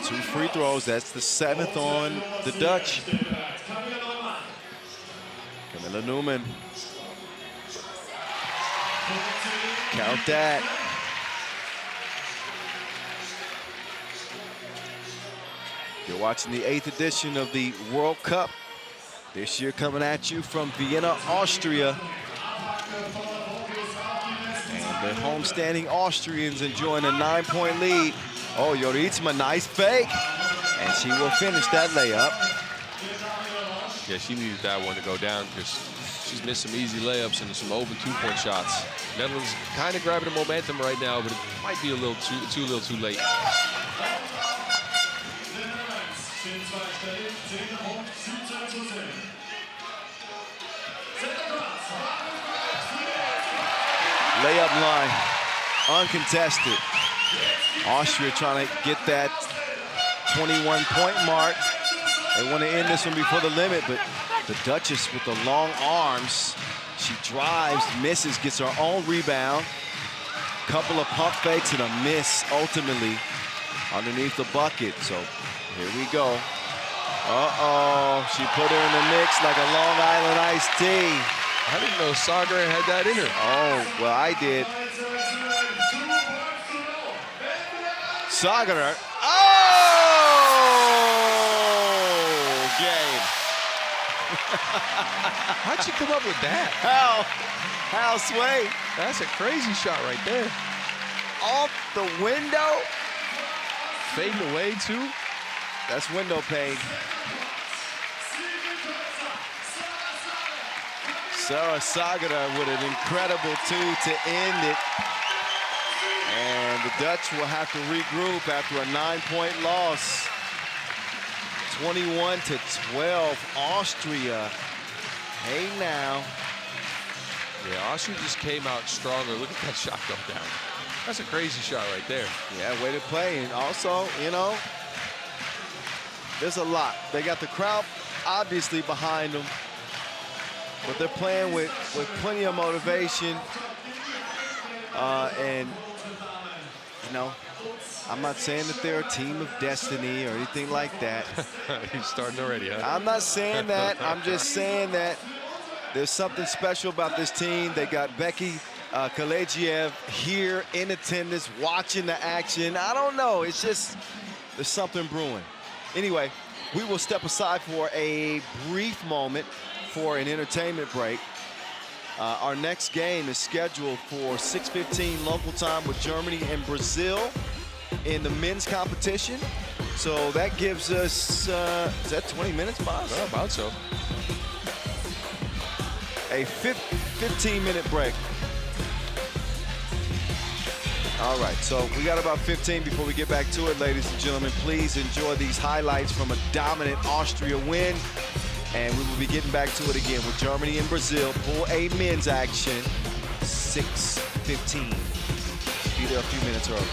2 free throws. That's the 7th on the Dutch. Camila Newman. Count that. You're watching the 8th edition of the World Cup. This year coming at you from Vienna, Austria. And the homestanding Austrians enjoying a 9-point lead. Oh, Joritsma, nice fake. And she will finish that layup. Yeah, she needed that one to go down because she's missed some easy layups and some open 2-point shots. Netherlands kind of grabbing the momentum right now, but it might be a little too late. Layup line, uncontested. Austria trying to get that 21-point mark. They want to end this one before the limit, but the Duchess with the long arms. She drives, misses, gets her own rebound. Couple of pump fakes and a miss ultimately underneath the bucket. So here we go. Uh-oh, she put her in the mix like a Long Island iced tea. I didn't know Sagerer had that in her. Oh, well, I did. Sagerer. Oh! Game. How'd you come up with that? Hal Sway. That's a crazy shot right there. Off the window. Fading away, too. That's window pane. Sarah Sagerer with an incredible 2 to end it. And the Dutch will have to regroup after a 9-point loss. 21-12, Austria. Hey now. Yeah, Austria just came out stronger. Look at that shot go down. That's a crazy shot right there. Yeah, way to play. And also, you know, there's a lot. They got the crowd obviously behind them. but they're playing with plenty of motivation. And, you know, I'm not saying that they're a team of destiny or anything like that. He's starting already, huh? I'm not saying that. I'm just saying that there's something special about this team. They got Becky Kalejiev here in attendance, watching the action. I don't know. It's just there's something brewing. Anyway, we will step aside for a brief moment for an entertainment break. Our next game is scheduled for 6:15 local time with Germany and Brazil in the men's competition. So that gives us, is that 20 minutes, boss? Well, about so. A 15-minute break. All right, so we got about 15 before we get back to it, ladies and gentlemen. Please enjoy these highlights from a dominant Austria win. And we will be getting back to it again with Germany and Brazil for a men's action, 6:15. Be there a few minutes early.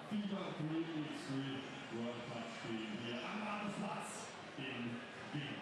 FIBA 3x3 World Cup Spiel hier am Marktplatz in Wien.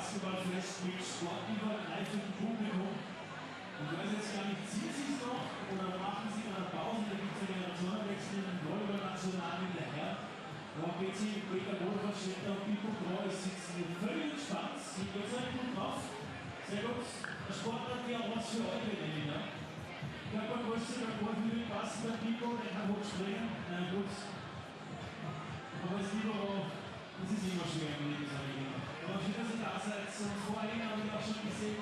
Basketballfest mit sportübergreifendem Publikum. Ich weiß jetzt gar nicht, ziehen Sie es noch oder machen Sie in einer Pause? Da gibt es einen Generationenwechsel im Volleyball-Nationalen der Herren. Da geht sie mit Peter Wohlfahrt, steht da und Pico Kreuz sitzen völlig entspannt. Sie geht sehr gut drauf. Sehr gut. Der Sportler, der auch was für euch nehmen. Ja? Körpergröße, der Rekord für den Pass bei Pico, der kann hoch springen. Na gut. Aber es ist immer schwer im Leben, sage ich immer. Aber schön, dass ihr da seid. Und vor allem habe ich auch schon gesehen,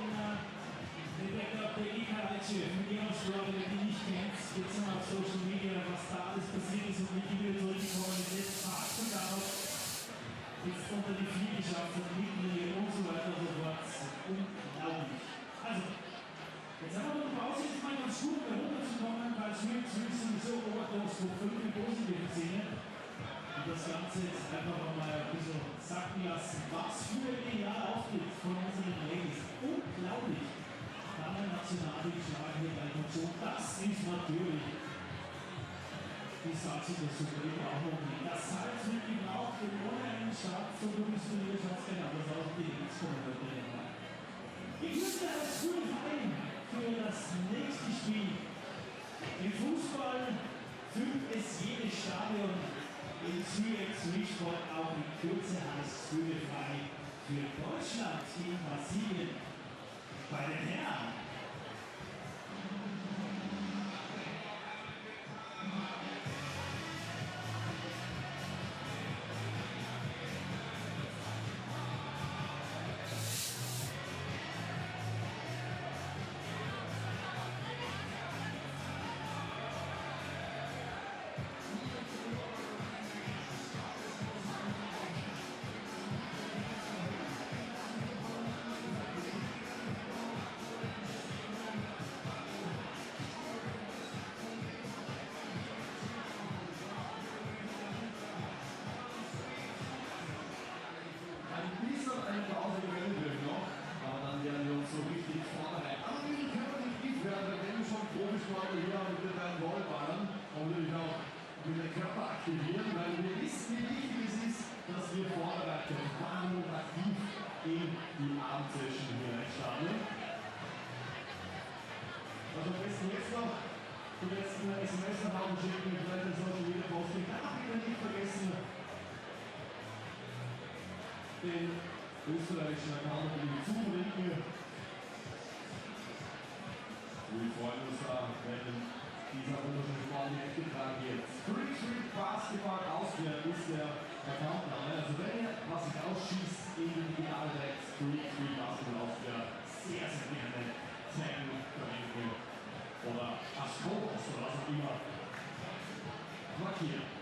Rebecca Peggy-Karatsche, mit ihrer Story, die ihr nicht kennt, jetzt mal auf Social Media, was da alles passiert ist und wie die wieder zurückgekommen ist. Jetzt fast sogar noch jetzt unter die Vier geschafft hat, mitten und so weiter und so fort. Unglaublich. Also, jetzt haben wir noch eine Pause, jetzt mal ganz gut, um runterzukommen, weil Swing sowieso orthodox hoch 5 in positiven Szene. Und das Ganze jetzt einfach mal ein bisschen sacken lassen. Was für ein genialer Auftritt von unseren Ladies. Unglaublich. Dann national schlagen hier bei Nation. Das ist natürlich die Salz und das Super auch noch nicht. Das Salz wird gebraucht und ohne einen Start zum Bundesturnier schaut es genau das aus, die jetzt kommen heute. Ich wünsche das Gefühl ein für das nächste Spiel. Im Fußball füllt es jedes Stadion. Im 3x3-Sport auch in Kürze heißt Bühne frei für Deutschland gegen Brasilien. Bei den Herren. Den österreichischen Account zubringen. Wir freuen uns da, wenn dieser wunderschöne Sport getragen wird. 3x3 Basketball Austria ist der Accountname. Also wenn ihr was rausschießt in den Finaltext 3x3 Basketball Austria, sehr, sehr gerne zeigen können oder Askobos oder was auch immer markieren.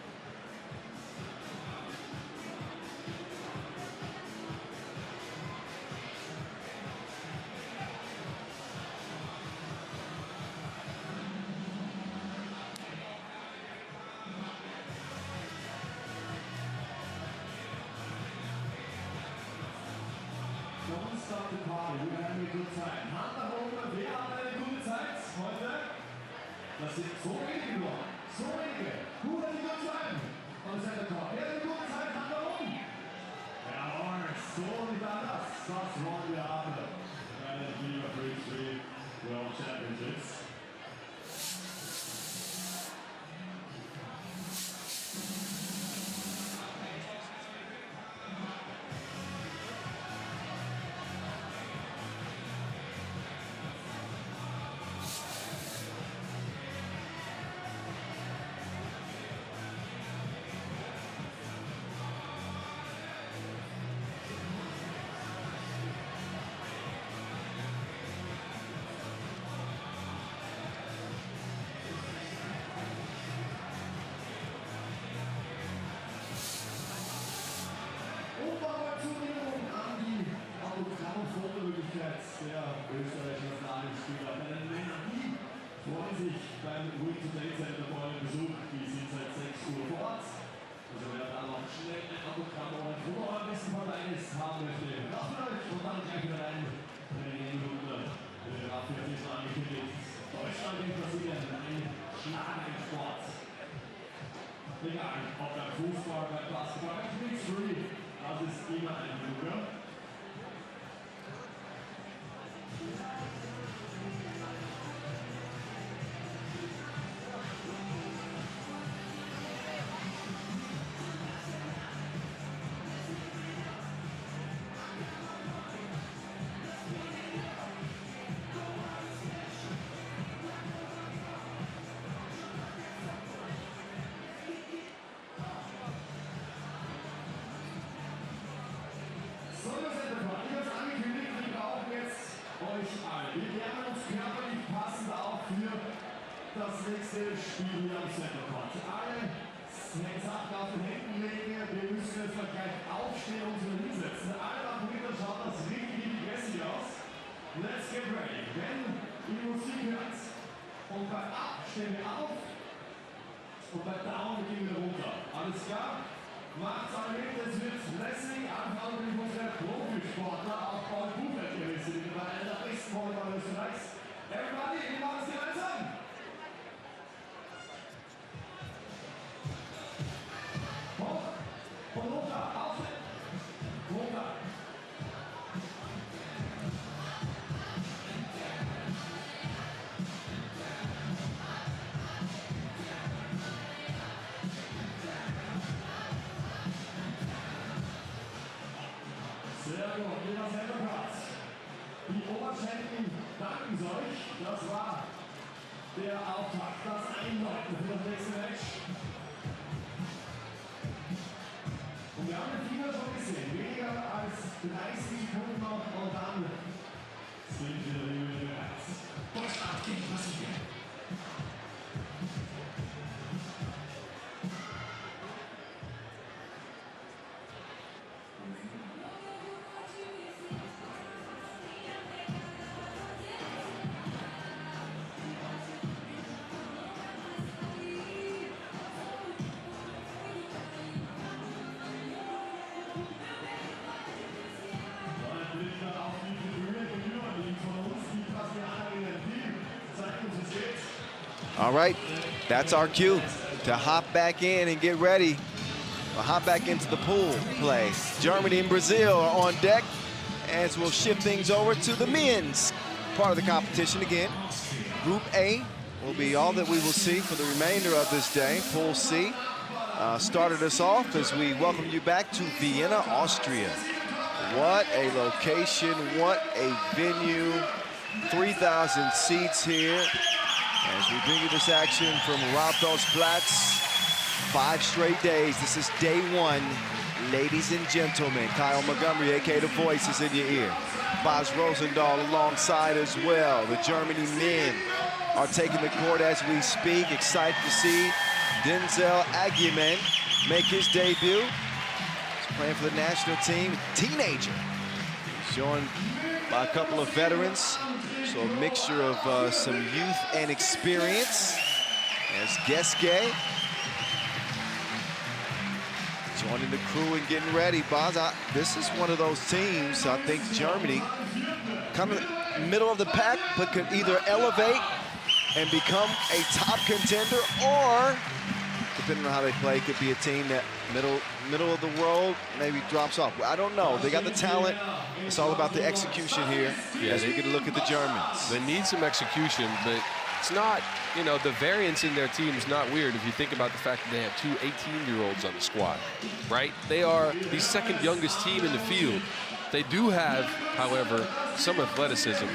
Wir haben eine gute Zeit. Hand nach oben, wir haben eine gute Zeit heute. Das sind so wenige nur. So wenige. Gut an die gute Zeit. Und es ist der Tor. Wer hat eine gute Zeit? Hand nach oben. Jawohl, so nicht anders. Das wollen wir haben. Bei den FIBA 3x3 World Championships. Der österreichische Nationalspieler bei den Männern, die freuen sich beim Win Today Center vor dem Besuch. Die sind seit 6 Uhr vor Ort. Also wer da noch schnell ein Autogramm oder ein Foto am besten von eines haben möchte, lasst euch und dann gleich wieder rein. Eine Runde. Der Raffi hat sich angekündigt. Deutschland gegen Brasilien, ein Schlagersport. Egal, ob beim Fußball, beim Basketball, beim Mix-Free, das ist immer ein Flügel. das nächste Spiel hier am Center Court. Alle Sachen auf den Händen legen. Wir müssen jetzt mal gleich aufstehen und uns hinsetzen. Alle nach dem Hinter schaut das richtig lässig aus. Let's get ready. Wenn die Musik hört und bei Up stehen wir auf und bei Down gehen wir runter. Alles klar? Macht's alle mit, es wird lässig. Anfangen mit unseren Profisportler auf Ball-Buchwelt gewesen, die bei einer der besten Volleyball Österreichs. Everybody, wie machen es gemeinsam? Hoch und runter, auf, runter. Sehr gut, jeder selber Platz. Die Oberschenkel danken euch. Das war der Auftakt, das Einläuten für das nächste Match. Und wir haben den Fieber schon gesehen. Weniger als 30 Sekunden noch und dann sind wir bereit. Was abgeht, was ich will. All right, that's our cue to hop back in and get ready. We'll hop back into the pool play. Germany and Brazil are on deck as we'll shift things over to the men's part of the competition again. Group A will be all that we will see for the remainder of this day. Pool C started us off as we welcome you back to Vienna, Austria. What a location, what a venue. 3,000 seats here as we bring you this action from Rathausplatz. 5 straight days. This is day 1. Ladies and gentlemen, Kyle Montgomery, aka The Voice, is in your ear. Bas Rosendahl alongside as well. The Germany men are taking the court as we speak. Excited to see Denzel Aguiman make his debut. He's playing for the national team, teenager. He's joined by a couple of veterans. So a mixture of some youth and experience. As Geske joining the crew and getting ready. Baz, this is one of those teams, I think Germany, kind of middle of the pack, but could either elevate and become a top contender, or, depending on how they play, could be a team that middle of the road maybe drops off. I don't know. They got the talent. It's all about the execution here as we get a look at the Germans. They need some execution, but it's not, you know, the variance in their team is not weird if you think about the fact that they have 2 18-year-olds on the squad, right? They are the second youngest team in the field. They do have, however, some athleticism,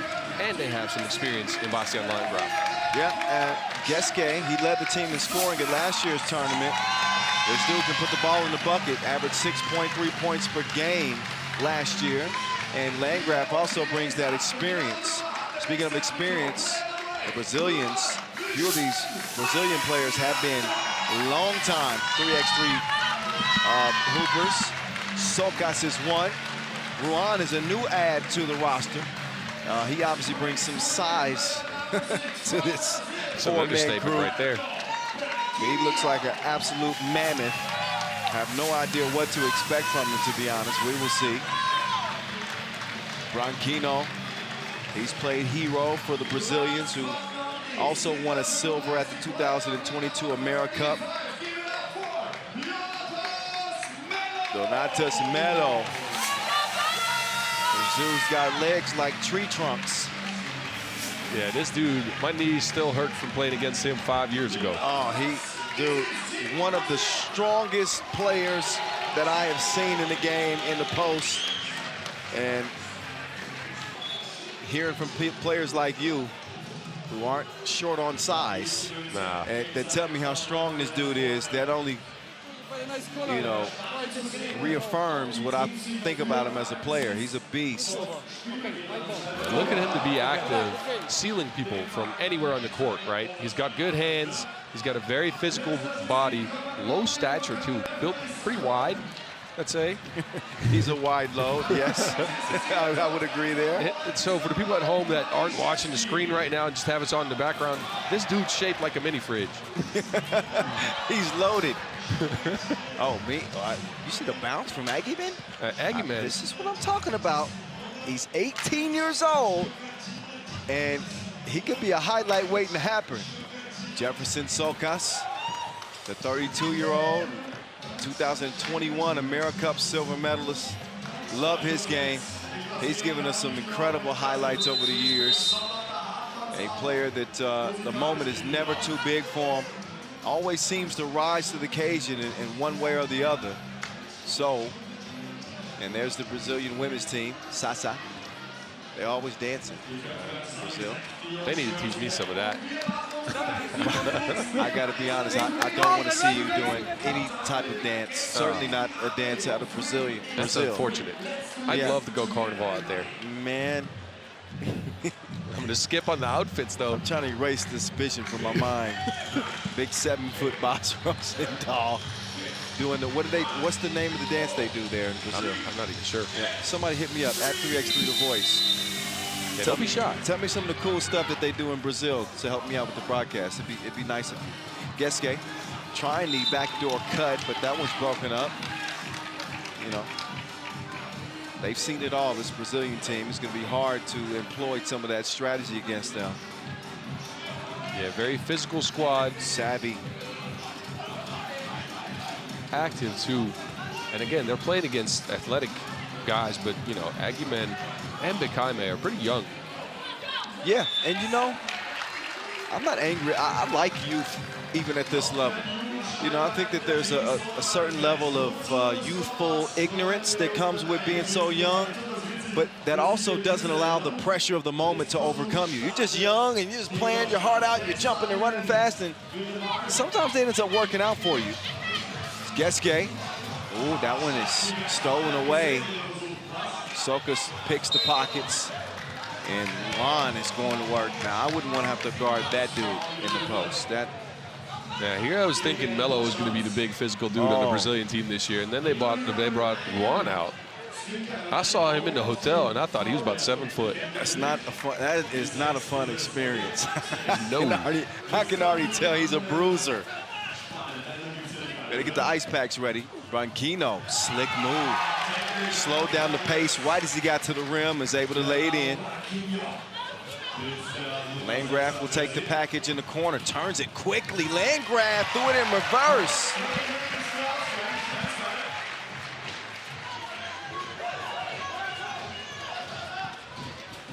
and they have some experience in Bastian Landgraf. Yeah, Geske, he led the team in scoring at last year's tournament. This dude can put the ball in the bucket, averaged 6.3 points per game last year. And Landgraf also brings that experience. Speaking of experience, the Brazilians, few of these Brazilian players have been long-time 3x3 hoopers. Socas is one. Ruan is a new add to the roster. He obviously brings some size to this four-man group. Right there. He looks like an absolute mammoth. I have no idea what to expect from him, to be honest. We will see. Branquinho, he's played hero for the Brazilians, who also won a silver at the 2022 AmeriCup. Donatas Melo. Brazil's got legs like tree trunks. Yeah, this dude, my knees still hurt from playing against him 5 years ago. Oh, dude, one of the strongest players that I have seen in the game in the post. And hearing from players like you who aren't short on size, nah, and that tell me how strong this dude is, that only, you know, reaffirms what I think about him as a player. He's a beast. And look at him to be active, sealing people from anywhere on the court, right? He's got good hands. He's got a very physical body, low stature too, built pretty wide, I'd say. He's a wide load, yes. I would agree there. So for the people at home that aren't watching the screen right now and just have us on in the background, this dude's shaped like a mini fridge. He's loaded. Oh, me? You see the bounce from Agiman? Agiman. This is what I'm talking about. He's 18 years old, and he could be a highlight waiting to happen. Jefferson Sokas, the 32-year-old, 2021 AmeriCup silver medalist. Love his game. He's given us some incredible highlights over the years. A player that the moment is never too big for him. Always seems to rise to the occasion in one way or the other. So, and there's the Brazilian women's team, Sasa. They're always dancing, Brazil. They need to teach me some of that. I gotta be honest, I don't want to see you doing any type of dance. Certainly not a dance out of Brazil. That's unfortunate. I'd love to go carnival out there. Man. I'm gonna skip on the outfits though. I'm trying to erase this vision from my mind. Big 7-foot box Rosendahl doing the, what's the name of the dance they do there in Brazil? I'm not even sure. Yeah. Somebody hit me up at 3x3 The Voice. Yeah, don't be shy. Tell me some of the cool stuff that they do in Brazil to help me out with the broadcast. It'd be nice of you. Geske trying the backdoor cut, but that one's broken up. You know, they've seen it all, this Brazilian team. It's going to be hard to employ some of that strategy against them. Yeah, very physical squad. Savvy. Active too. And again, they're playing against athletic guys, but you know, Agiman and Bekaime are pretty young. Yeah, and you know, I'm not angry. I like youth even at this level. You know, I think that there's a certain level of youthful ignorance that comes with being so young, but that also doesn't allow the pressure of the moment to overcome you. You're just young and you're just playing your heart out, you're jumping and running fast, and sometimes it ends up working out for you. Geske. Ooh, that one is stolen away. Sokas picks the pockets, and Lon is going to work. Now, I wouldn't want to have to guard that dude in the post. Yeah, here I was thinking Melo was going to be the big physical dude on the Brazilian team this year, and then they brought Juan out. I saw him in the hotel, and I thought he was about 7 foot. That is not a fun experience. No. I can already tell he's a bruiser. Better get the ice packs ready. Branquinho, slick move. Slowed down the pace right as he got to the rim, is able to lay it in. Landgraf will take the package in the corner, turns it quickly. Landgraf threw it in reverse.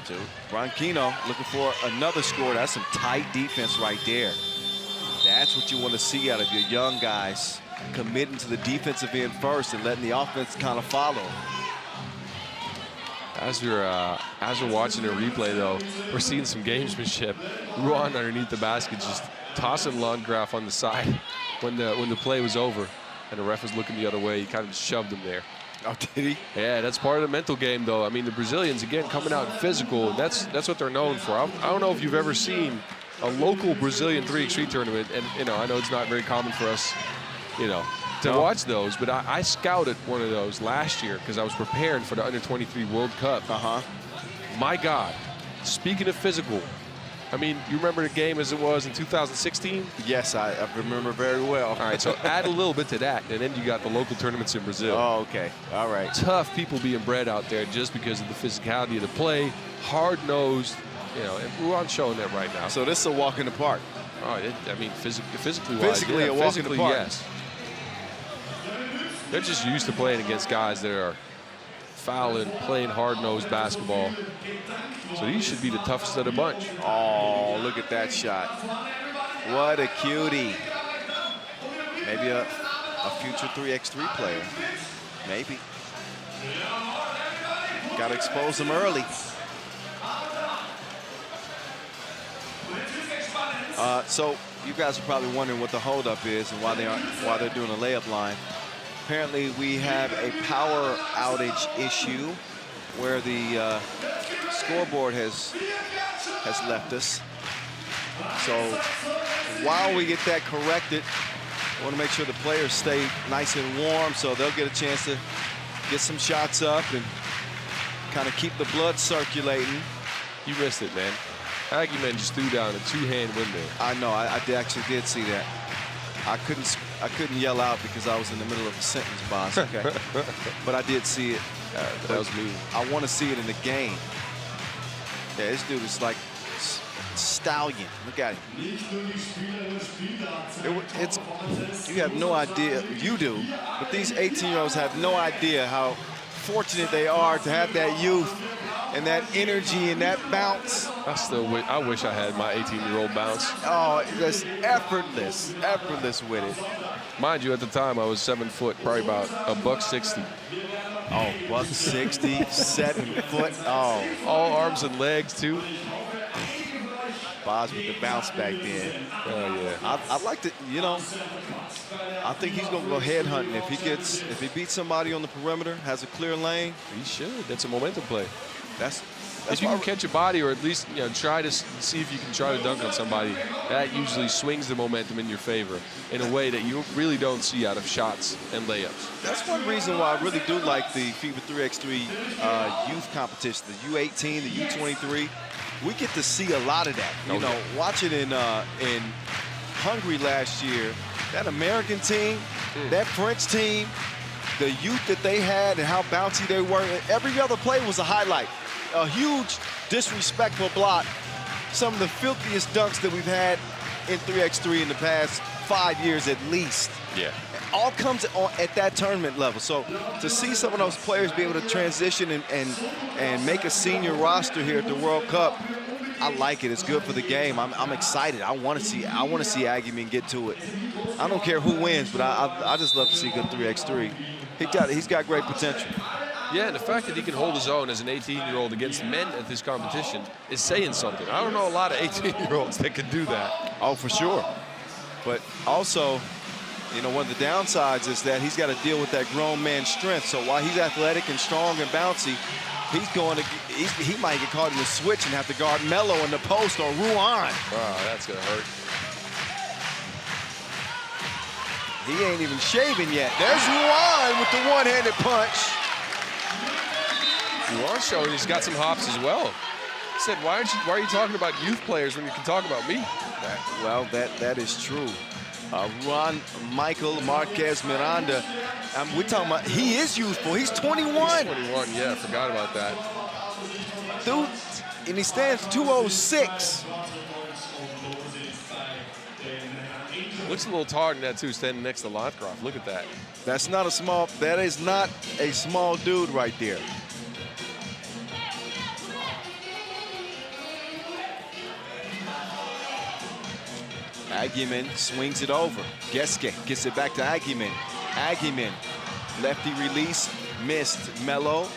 So Branquinho looking for another score. That's some tight defense right there. That's what you want to see out of your young guys, committing to the defensive end first and letting the offense kind of follow. As we're watching the replay, though, we're seeing some gamesmanship. Ruan underneath the basket, just tossing Landgraf on the side when the play was over, and the ref was looking the other way. He kind of just shoved him there. Oh, did he? Yeah, that's part of the mental game, though. I mean, the Brazilians, again, coming out physical. That's what they're known for. I don't know if you've ever seen a local Brazilian 3x3 tournament, and you know, I know it's not very common for us, you know, to watch those, but I scouted one of those last year because I was preparing for the Under-23 World Cup. My God, speaking of physical, I mean, you remember the game as it was in 2016? Yes, I remember very well. All right, so add a little bit to that, and then you got the local tournaments in Brazil. Oh, okay. All right. Tough people being bred out there just because of the physicality of the play, hard-nosed, you know, and Ruan's showing that right now. So this is a walk in the park. Oh, I mean, physically a walk in the park. Yes. They're just used to playing against guys that are fouling, playing hard-nosed basketball. So these should be the toughest of the bunch. Oh, look at that shot. What a cutie. Maybe a future 3x3 player. Maybe. Got to expose them early. So you guys are probably wondering what the holdup is and why they're doing a layup line. Apparently, we have a power outage issue where the scoreboard has left us. So while we get that corrected, I want to make sure the players stay nice and warm so they'll get a chance to get some shots up and kind of keep the blood circulating. You missed it, man. Aggie-Man just threw down a two-hand window. I know, I actually did see that. I couldn't yell out because I was in the middle of a sentence, boss. Okay, but I did see it. That was me. I want to see it in the game. Yeah, this dude is like stallion. Look at him. You have no idea. You do, but these 18-year-olds have no idea how fortunate they are to have that youth and that energy and that bounce. I wish I had my 18-year-old bounce. Oh, it's effortless with it. Mind you, at the time, I was 7 foot, probably about $160. Oh, 160, 7 foot. Oh, all arms and legs too. Boz with the bounce back then. Oh yeah. I'd like to, you know, I think he's gonna go head hunting if he beats somebody on the perimeter, has a clear lane. He should. That's a momentum play. That's if you can catch a body, or at least try to see if you can try to dunk on somebody, that usually swings the momentum in your favor in a way that you really don't see out of shots and layups. That's one reason why I really do like the FIBA 3x3 youth competition, the U18, the U23. We get to see a lot of that. You know, watching in Hungary last year, that American team, that French team, the youth that they had and how bouncy they were. Every other play was a highlight. A huge disrespectful block. Some of the filthiest dunks that we've had in 3x3 in the past 5 years at least. Yeah. All comes at that tournament level. So to see some of those players be able to transition and make a senior roster here at the World Cup, I like it. It's good for the game. I'm excited. I want to see Aggie-Man get to it. I don't care who wins, but I just love to see good 3x3. He's got great potential. Yeah, and the fact that he can hold his own as an 18-year-old against men at this competition is saying something. I don't know a lot of 18-year-olds that can do that. Oh, for sure. But also, you know, one of the downsides is that he's got to deal with that grown man strength. So while he's athletic and strong and bouncy, he might get caught in the switch and have to guard Melo in the post or Ruan. Wow, that's gonna hurt. He ain't even shaving yet. There's Ruan with the one-handed punch. Ruan's showing he's got some hops as well. He said, why are you talking about youth players when you can talk about me? Well, that is true. Ron Michael Marquez Miranda, we're talking about, he is youthful. He's 21. He's 21, yeah, I forgot about that. Dude, and he stands 206. Looks a little taller than that too, standing next to Landgraf. Look at that. That is not a small dude right there. Aggie-Man swings it over. Geske gets it back to Aggie-Man. Aggie-Man, lefty release, missed. Melo,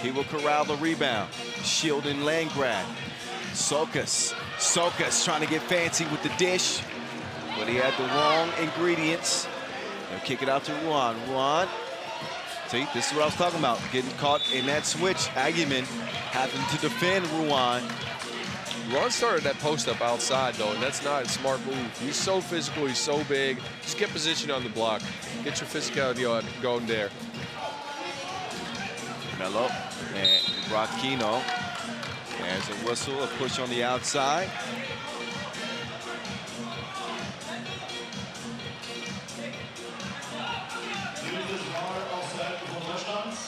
he will corral the rebound. Shielding land grab. Sokas trying to get fancy with the dish, but he had the wrong ingredients. They'll kick it out to Ruan. Ruan, see, this is what I was talking about. Getting caught in that switch. Aggie-Man having to defend Ruan. Ruan started that post up outside though, and that's not a smart move. He's so physical, he's so big. Just get position on the block. Get your physicality going there. Melo and Rakino. There's a whistle, a push on the outside.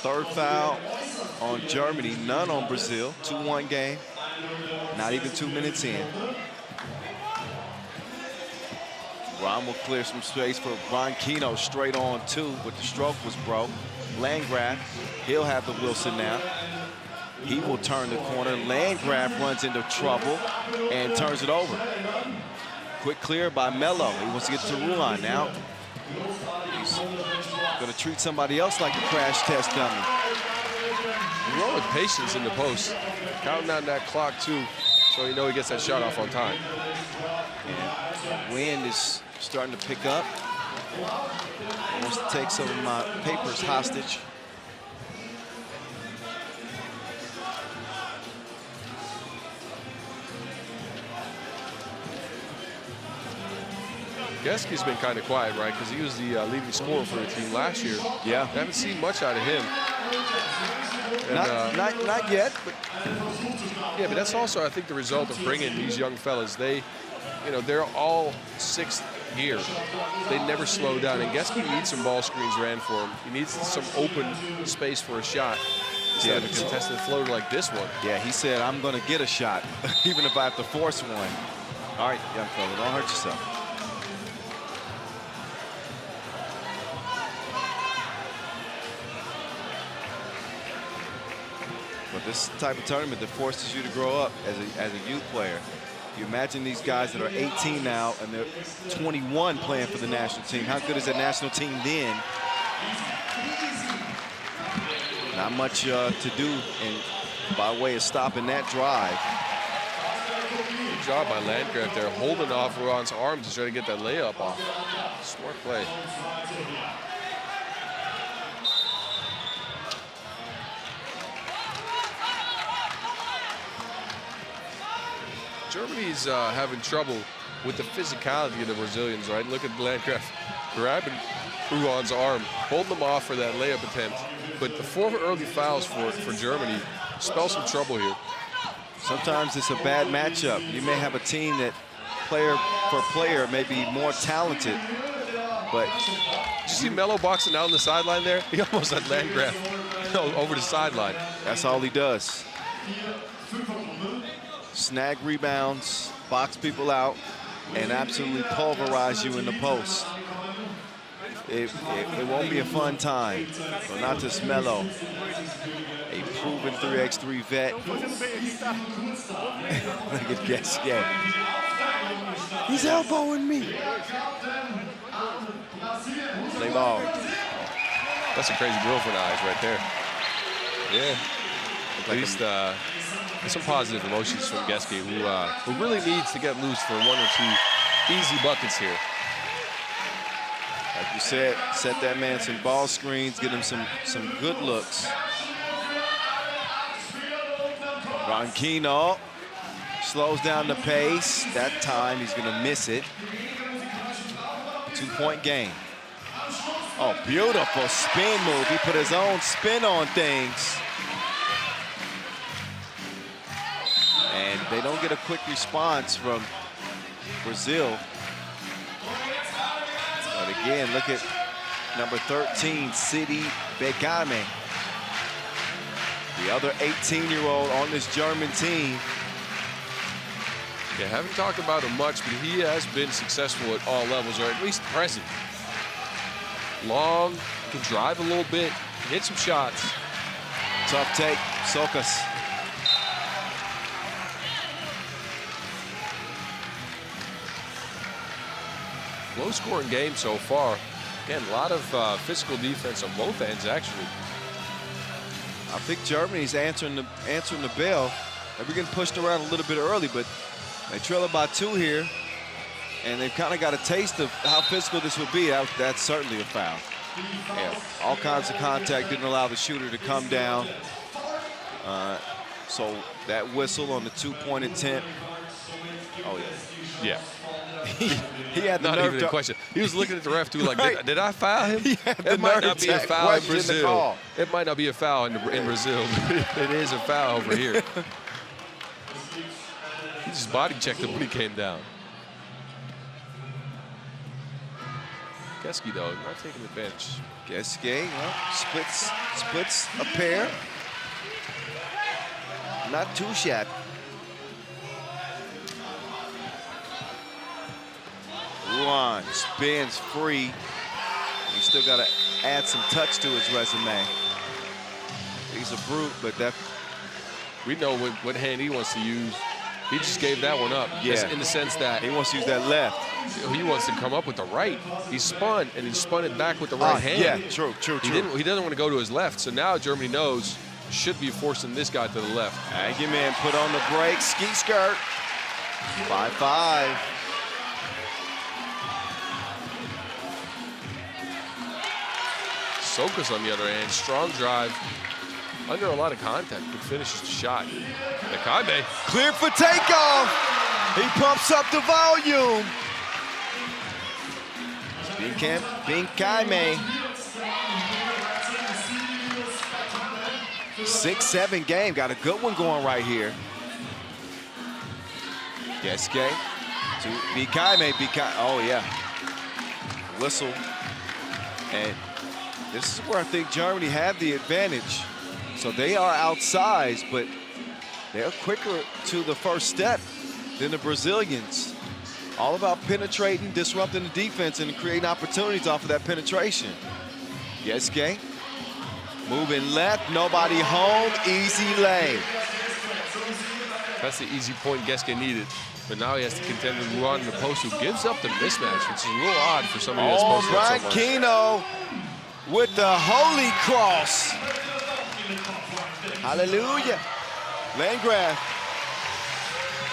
Third foul on Germany, none on Brazil. 2-1 game. Not even 2 minutes in. Ron will clear some space for Rakino straight on two, but the stroke was broke. Landgraf, he'll have the Wilson now. He will turn the corner. Landgraf runs into trouble and turns it over. Quick clear by Melo. He wants to get to Ruan now. He's going to treat somebody else like a crash test dummy. Ruan with patience in the post. Counting on that clock too, so you know he gets that shot off on time. And wind is starting to pick up. Wants to take some of my papers hostage. Geski's been kind of quiet, right? Because he was the leading scorer for the team last year. Yeah. Haven't seen much out of him. And, Not yet, but yeah, but that's also, I think, the result of bringing these young fellas. They, you know, they're all sixth year. They never slow down. And Geski needs some ball screens ran for him. He needs some open space for a shot instead of a contested floater like this one. yeah, he said, I'm going to get a shot, even if I have to force one. All right, young fella, don't hurt yourself. But this type of tournament that forces you to grow up as a youth player. You imagine these guys that are 18 now and they're 21 playing for the national team. How good is that national team then? Not much to do by way of stopping that drive. Good job by Landgraf there, holding off Ruan's arm to try to get that layup off. Smart play. Germany's having trouble with the physicality of the Brazilians, right? Look at Landgraf grabbing Ruan's arm, holding him off for that layup attempt. But the 4 early fouls for Germany spell some trouble here. Sometimes it's a bad matchup. You may have a team that player for player may be more talented, but Did you see Melo boxing out on the sideline there? He almost had Landgraf over the sideline. that's all he does. Snag rebounds, box people out, and absolutely pulverize you in the post. It won't be a fun time. But not to Melo, a proven 3x3 vet. Look at Gasquet. He's elbowing me. Play ball. That's a crazy girlfriend eyes right there. Yeah. At Like least some positive emotions from Geski, who really needs to get loose for 1 or 2 easy buckets here. Like you said, set that man some ball screens, get him some good looks. Ronquino slows down the pace. That time he's gonna miss it. 2-point game. Oh, beautiful spin move. He put his own spin on things. And they don't get a quick response from Brazil. But again, look at number 13, Sidi Begame. The other 18-year-old on this German team. Yeah, haven't talked about him much, but he has been successful at all levels, or at least present. Long, can drive a little bit, hit some shots. Tough take, Sokas. Low-scoring game so far. Again, a lot of physical defense on both ends, actually. I think Germany's answering the bell. They're getting pushed around a little bit early, but they trail it by 2 here, and they've kind of got a taste of how physical this would be. That's certainly a foul. Yeah, all kinds of contact didn't allow the shooter to come down. So that whistle on the 2-point attempt. Oh yeah. Yeah. He had the Not nerve even a question. He was looking at the ref too, like, Right. did I foul him? It might not be a foul in Brazil. The It might not be a foul in Brazil, but it is a foul over here. He just body checked him when he came down. Geski, though, not taking advantage. Gasquet, well, splits a pair. Not too shabby. Ruan spins free. He's still got to add some touch to his resume. He's a brute, but that. We know what hand he wants to use. He just gave that one up. Yeah. In the sense that He wants to use that left. he wants to come up with the right. He spun, and he spun it back with the right hand. Yeah, true. He doesn't want to go to his left, so now Germany knows should be forcing this guy to the left. Agyeman put on the brakes, ski skirt. 5-5. Sokas, on the other hand, strong drive, under a lot of contact, but finishes the shot. Bekaime. Cleared for takeoff. He pumps up the volume. Bekaime. 6-7 game. Got a good one going right here. Geske to Bekaime. Oh, yeah. Whistle. And this is where I think Germany have the advantage. So they are outsized, but they're quicker to the first step than the Brazilians. All about penetrating, disrupting the defense, and creating opportunities off of that penetration. Geske. Moving left, nobody home, easy lay. That's the easy point Geske needed. But now he has to contend with Ruan in the post, who gives up the mismatch, which is a little odd for somebody that's posted up so much. Kino with the holy cross. Hallelujah. Landgraf.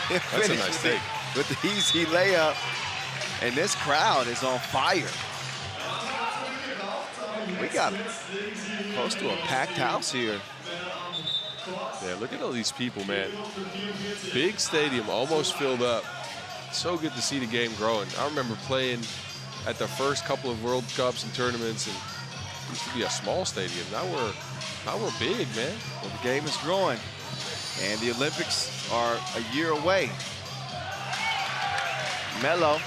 That's a nice take. With the easy layup. And this crowd is on fire. We got close to a packed house here. Yeah, look at all these people, man. Big stadium, almost filled up. So good to see the game growing. I remember playing at the first couple of World Cups and tournaments, and it used to be a small stadium. Now we're big, man. Well, the game is growing, and the Olympics are a year away. Melo.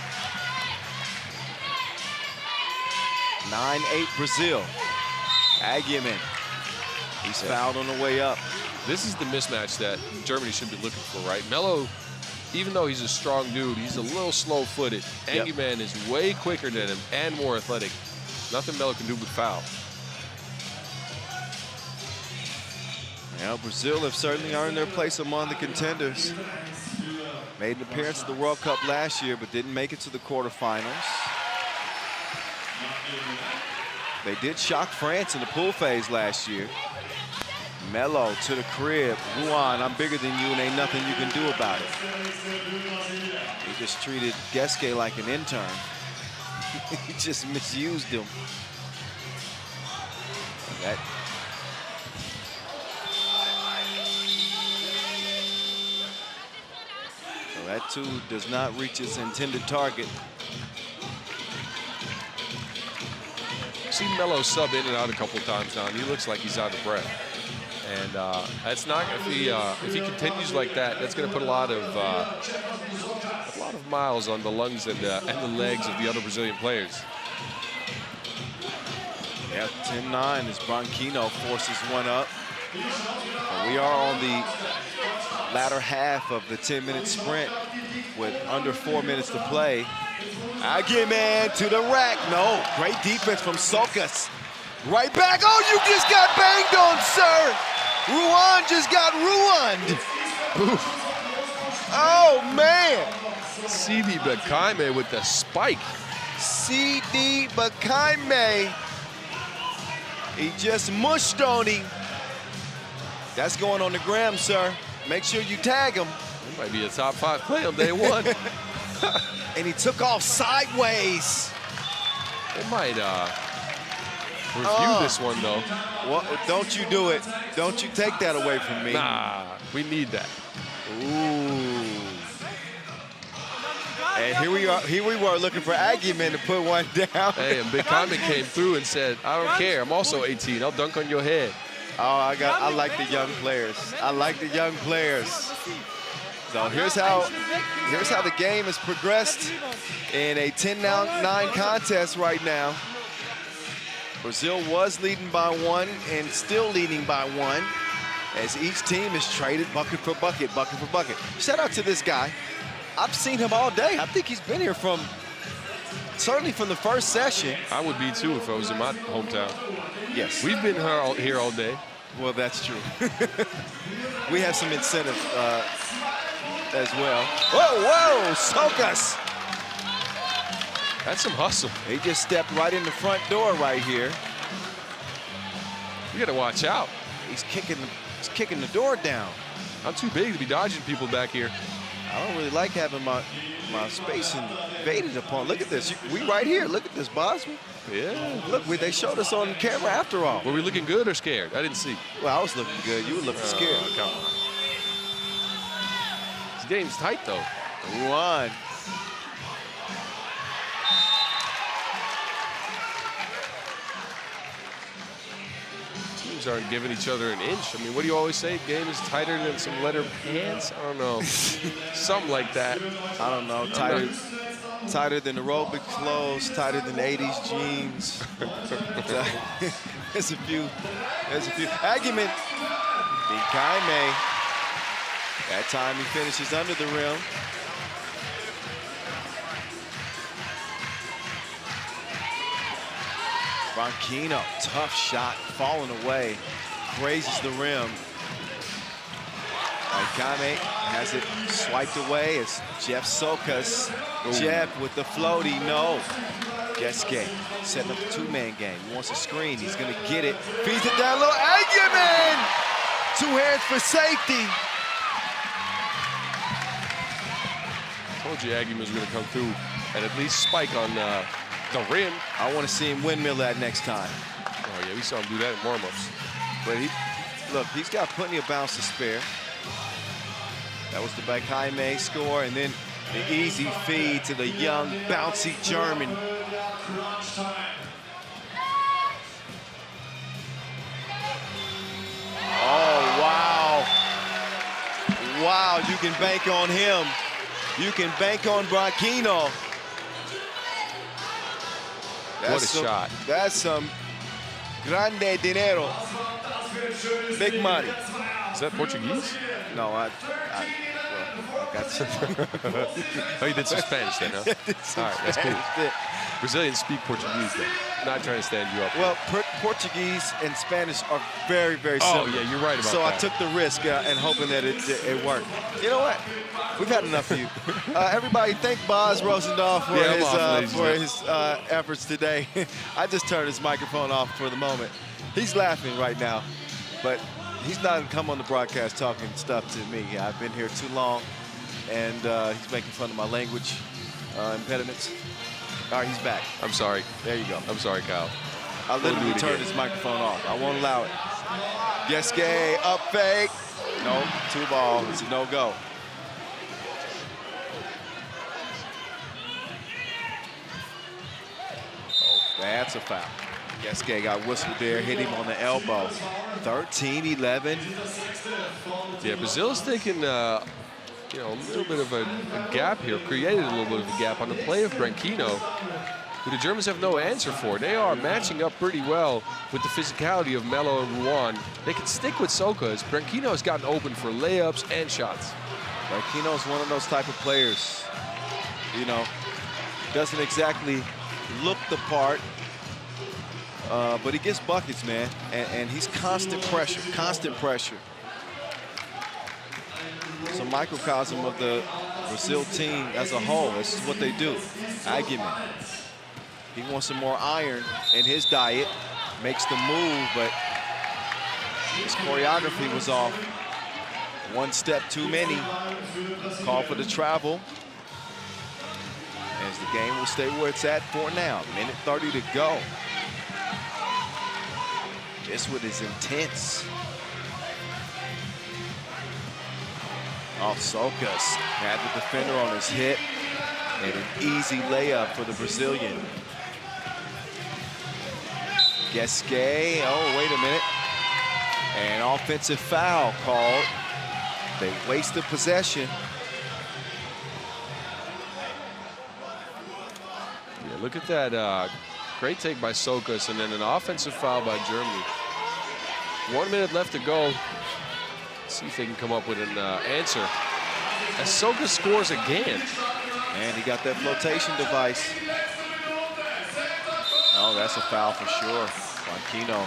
9-8 Brazil. Aguiman. He's fouled on the way up. This is the mismatch that Germany should be looking for, right? Melo, even though he's a strong dude, he's a little slow-footed. Yep. Aguiman is way quicker than him and more athletic. Nothing Melo can do but foul. Yeah, Brazil have certainly earned their place among the contenders. Made an appearance at the World Cup last year, but didn't make it to the quarterfinals. They did shock France in the pool phase last year. Melo to the crib. Ruan, I'm bigger than you and ain't nothing you can do about it. He just treated Geske like an intern. He just misused him. So that too does not reach its intended target. Seen Melo sub in and out a couple times now, and he looks like he's out of breath. And that's not, if he continues like that, that's going to put a lot of miles on the lungs and the legs of the other Brazilian players. Yeah, 10-9 as Branquinho forces one up. And we are on the latter half of the 10-minute sprint with under 4 minutes to play. Aguiman to the rack. No, great defense from Sokas. Right back. Oh, you just got banged on, sir. Ruan just got ruined. Oh, man. CD Bekaime with the spike. CD Bekaime. He just mushed on him. That's going on the gram, sir. Make sure you tag him. That might be a top 5 play on day one. And he took off sideways. They might review this one, though. Well, don't you do it. Don't you take that away from me. Nah, we need that. Ooh. And here we were looking for Aguiman to put one down. Hey, and Bekaime came through and said, I don't care. I'm also 18. I'll dunk on your head. Oh, I like the young players. I like the young players. So here's how the game has progressed in a 10-9 contest right now. Brazil was leading by 1 and still leading by 1 as each team is traded bucket for bucket, bucket for bucket. Shout out to this guy. I've seen him all day. I think he's been here certainly from the first session. I would be too if I was in my hometown. Yes. We've been here all day. Well, that's true. We have some incentive as well. Whoa, Sokas. That's some hustle. He just stepped right in the front door right here. You got to watch out. He's kicking the door down. I'm too big to be dodging people back here. I don't really like having my space invaded. invaded upon. Look at this. We right here. Look at this, Bosman. Yeah. Look, they showed us on camera after all. Were we looking good or scared? I didn't see. Well, I was looking good. You were looking scared. Come on. This game's tight, though. 1. Teams aren't giving each other an inch. I mean, what do you always say? Game is tighter than some leather pants? I don't know. Something like that. I don't know. Tighter than aerobic clothes, tighter than 80s jeans. There's a few. Argument. Bikaime. That time he finishes under the rim. Branquinho, tough shot, falling away, grazes the rim. Bikaime has it swiped away. It's Jeff Sokas. Jeff with the floaty, no. Geske setting up a two-man game. He wants a screen, he's gonna get it. Feeds it down low, Argument! 2 hands for safety. Told you Aggie was going to come through and at least spike on the rim. I want to see him windmill that next time. Oh, yeah, we saw him do that in warm-ups. But he's got plenty of bounce to spare. That was the Bikaime score, and then the easy feed to the young, bouncy German. Oh, wow. Wow, you can bank on him. You can bank on Branquinho. What a shot. That's some grande dinero. Big money. Is that Portuguese? No, I got some. Oh, you did some Spanish then, huh? All right, that's cool. Brazilians speak Portuguese, though. Not trying to stand you up. Well, Portuguese and Spanish are very, very similar. Oh, yeah, you're right about so that. I took the risk and hoping that it worked. You know what? We've had enough of you. Everybody, thank Boz Rosendahl for his efforts today. I just turned his microphone off for the moment. He's laughing right now, but he's not come on the broadcast talking stuff to me. I've been here too long, and he's making fun of my language impediments. All right, he's back. I'm sorry. There you go. I'm sorry, Kyle. I literally turned his microphone off. I won't allow it. Geske, up fake. No, 2 ball. It's a no-go. Oh, that's a foul. Geske got whistled there, hit him on the elbow. 13-11. Yeah, Brazil's taking a little bit of a gap here, created a little bit of a gap on the play of Branquinho, who the Germans have no answer for. They are matching up pretty well with the physicality of Melo and Ruan. They can stick with Sokas. Branquinho has gotten open for layups and shots. Branquinho is one of those type of players, doesn't exactly look the part, but he gets buckets, man, and he's constant pressure. It's a microcosm of the Brazil team as a whole. This is what they do. Argument. He wants some more iron in his diet. Makes the move, but his choreography was off. 1 step too many. Call for the travel. As the game will stay where it's at for now. 1:30 to go. This one is intense. Oh, Sokas had the defender on his hip, and an easy layup for the Brazilian. Geske, oh, wait a minute. An offensive foul called. They wasted possession. Yeah, look at that great take by Sokas, and then an offensive foul by Germany. 1 minute left to go. See if they can come up with an answer. As Sokas scores again. And he got that flotation device. Oh, that's a foul for sure. Branquinho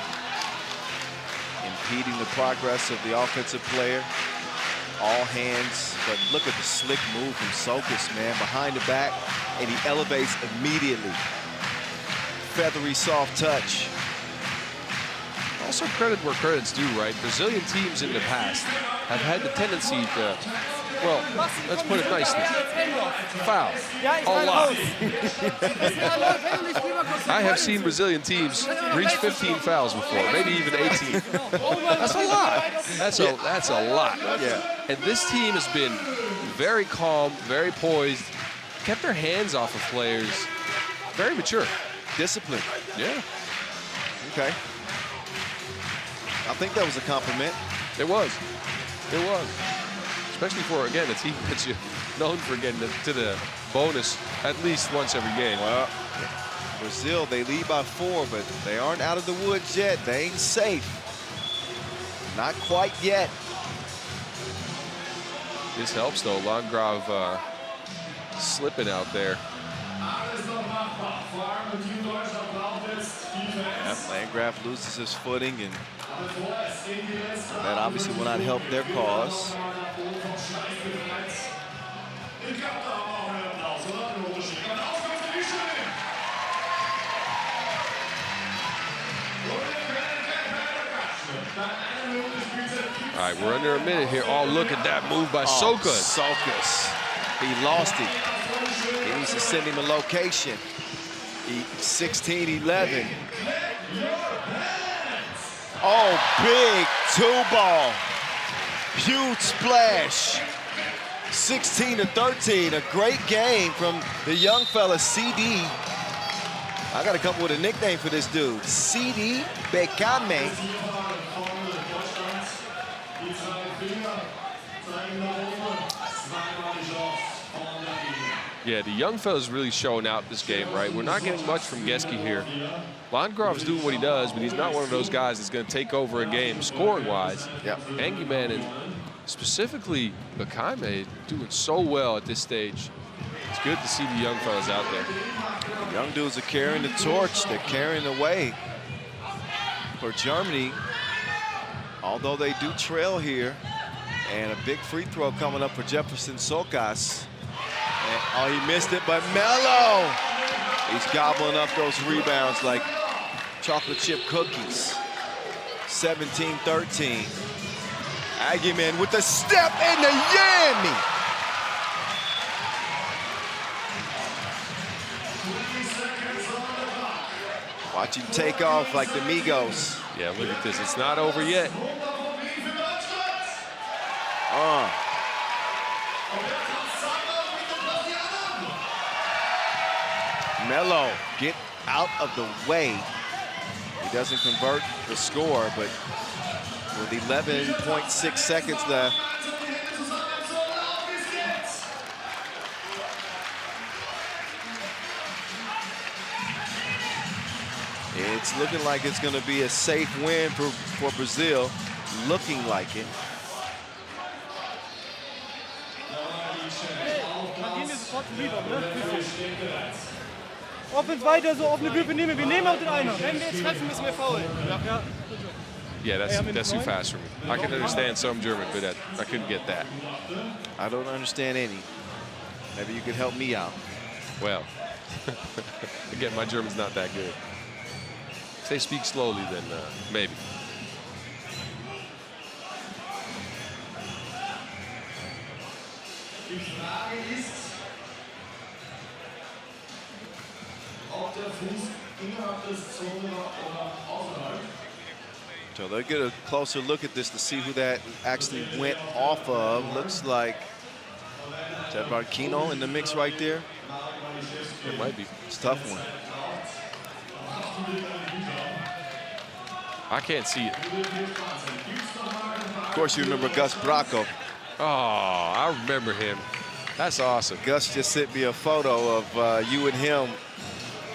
impeding the progress of the offensive player. All hands, but look at the slick move from Sokas, man, behind the back, and he elevates immediately. Feathery, soft touch. Also credit where credit's due, right? Brazilian teams in the past have had the tendency to Well, let's put it nicely. Foul. A lot. I have seen Brazilian teams reach 15 fouls before, maybe even 18. That's a lot. That's a lot. Yeah. And this team has been very calm, very poised, kept their hands off of players, very mature. Discipline. Yeah, Okay. I think that was a compliment. it was. It was. Especially for, again, a team that's known for getting to the bonus at least once every game. Well, Brazil, they lead by 4, but they aren't out of the woods yet. They ain't safe. Not quite yet. This helps, though. Landgraf slipping out there. Yep, Landgraf loses his footing, and that obviously will not help their cause. All right, we're under a minute here. Oh, look at that move by Sokas. Sokas. He lost it. He needs to send him a location. 16-11. Oh, big 2-ball. Huge splash. 16-13. A great game from the young fella, CD. I got to come up with a nickname for this dude. CD Bekame. Yeah, the young fella's really showing out this game, right? We're not getting much from Geske here. Landgraf's doing what he does, but he's not one of those guys that's going to take over a game scoring-wise. Yep. Engelmann and specifically Bekame doing so well at this stage. It's good to see the young fellas out there. Young dudes are carrying the torch. They're carrying the way for Germany, although they do trail here. And a big free throw coming up for Jefferson Sokas. And, oh, he missed it, but Melo! He's gobbling up those rebounds like chocolate chip cookies. 17-13. Aguiman with the step and the yammy. Watch him take off like the Migos. Yeah, look at this. It's not over yet. Melo, get out of the way. He doesn't convert the score, but with 11.6 seconds left. It's looking like it's going to be a safe win for Brazil. Looking like it. Offense weiter, so offene Würfe nehmen. Wir nehmen auch den Einer. Wenn wir jetzt treffen, müssen wir faulen. Ja. Yeah, that's too fast for me. I can understand some German, but I couldn't get that. I don't understand any. Maybe you could help me out. Well, again, my German's not that good. If they speak slowly, then maybe. So they'll get a closer look at this to see who that actually went off of. Looks like, is that Marquinhos in the mix right there? It might be. It's a tough one. I can't see it. Of course, you remember Gus Bracco. Oh, I remember him. That's awesome. Gus just sent me a photo of you and him.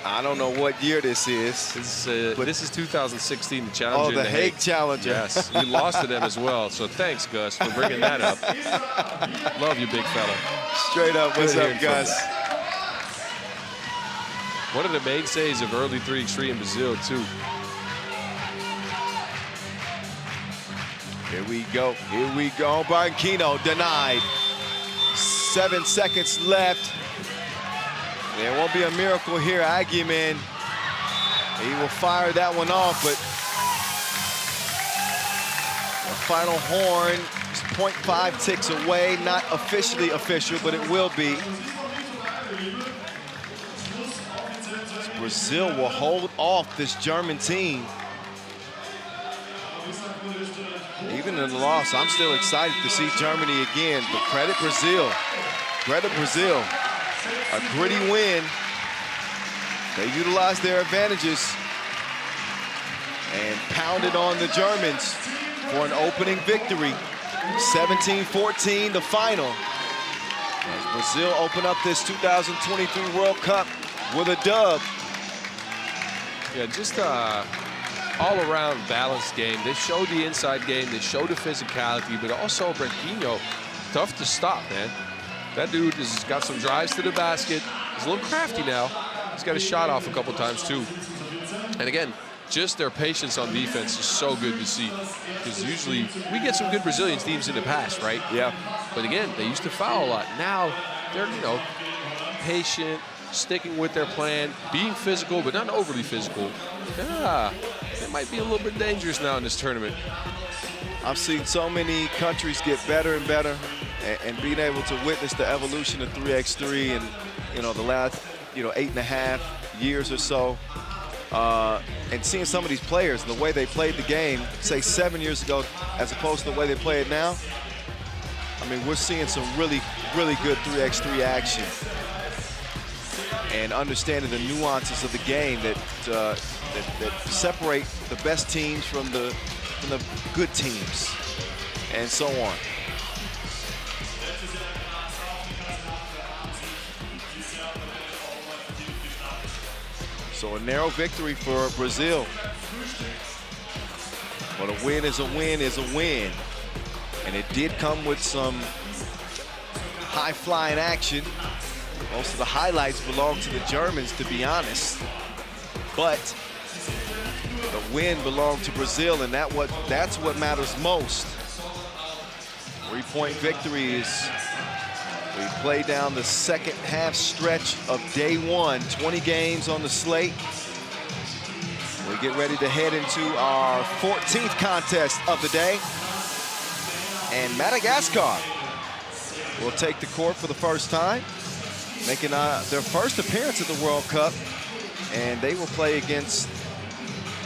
I don't know what year this is. This is 2016, the Challenger. Oh, in the Hague Challenger. Yes, we lost to them as well. So thanks, Gus, for bringing that up. Love you, big fella. Straight up, what's up, Gus? One of the mainstays of early 3x3 in Brazil, too. Here we go. Here we go. Marquinhos denied. 7 seconds left. There won't be a miracle here. Aguiman, he will fire that one off, but final horn is 0.5 ticks away. Not officially official, but it will be. Brazil will hold off this German team. Even in the loss, I'm still excited to see Germany again, but credit Brazil. Credit Brazil. A gritty win. They utilized their advantages and pounded on the Germans for an opening victory. 17-14, the final. As Brazil open up this 2023 World Cup with a dub. Yeah, just all-around balanced game. They showed the inside game, they showed the physicality, but also Branquinho, tough to stop, man. That dude has got some drives to the basket. He's a little crafty now. He's got a shot off a couple times too. And again, just their patience on defense is so good to see. Because usually we get some good Brazilian teams in the past, right? Yeah. But again, they used to foul a lot. Now they're, you know, patient, sticking with their plan, being physical, but not overly physical. Yeah, it might be a little bit dangerous now in this tournament. I've seen so many countries get better and better, and being able to witness the evolution of 3x3 and, you know, the last, 8.5 years or so, and seeing some of these players and the way they played the game, say 7 years ago, as opposed to the way they play it now. I mean, we're seeing some really, really good 3x3 action, and understanding the nuances of the game that separate the best teams from the good teams, and so on. So a narrow victory for Brazil. But a win is a win is a win. And it did come with some high-flying action. Most of the highlights belong to the Germans, to be honest. But the win belonged to Brazil, and that's what matters most. 3-point victories. We play down the second half stretch of day one, 20 games on the slate. We get ready to head into our 14th contest of the day. And Madagascar will take the court for the first time, making their first appearance at the World Cup. And they will play against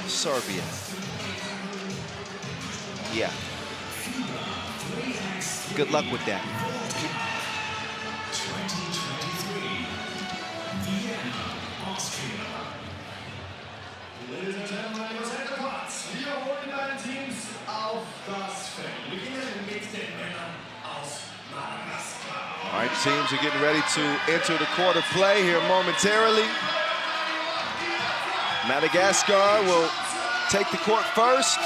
Serbia. Yeah. Good luck with that. 2023 Vienna, Austria. Ladies and gentlemen, take the Platz. Wir holen deine Teams auf das Feld. Wir beginnen mit den Männern aus Madagascar. All right, teams are getting ready to enter the court of play here momentarily. Madagascar will take the court first.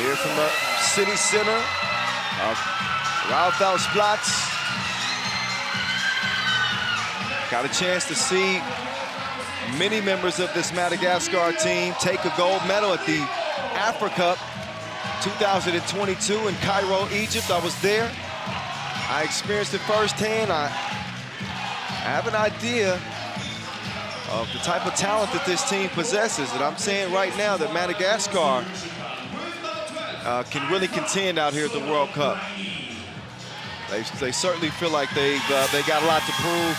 Here from the city center of Rauthusplatz. Got a chance to see many members of this Madagascar team take a gold medal at the Africa Cup 2022 in Cairo, Egypt. I was there. I experienced it firsthand. I have an idea of the type of talent that this team possesses. And I'm saying right now that Madagascar can really contend out here at the World Cup. They certainly feel like they got a lot to prove.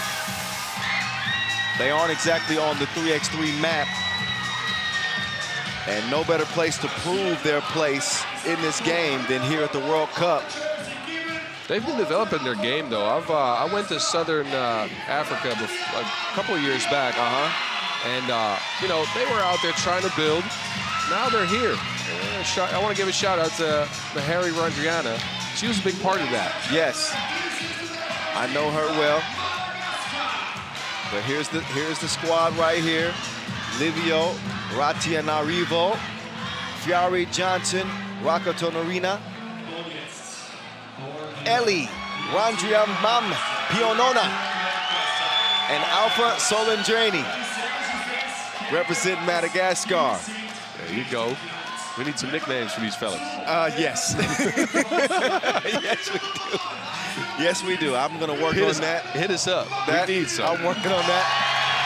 They aren't exactly on the 3x3 map. And no better place to prove their place in this game than here at the World Cup. They've been developing their game, though. I went to Southern Africa a couple of years back, and they were out there trying to build. Now they're here. I want to give a shout out to Mahari Randriana. She was a big part of that. Yes, I know her well. But here's the squad right here: Livio Ratianarivo, Fiari Johnson, Rakatonarina, Eli Randriamam Pionona, and Alpha Solendrani represent Madagascar. There you go. We need some nicknames for these fellas. Yes. Yes, we do. I'm going to work on that. Hit us up. We need some. I'm working on that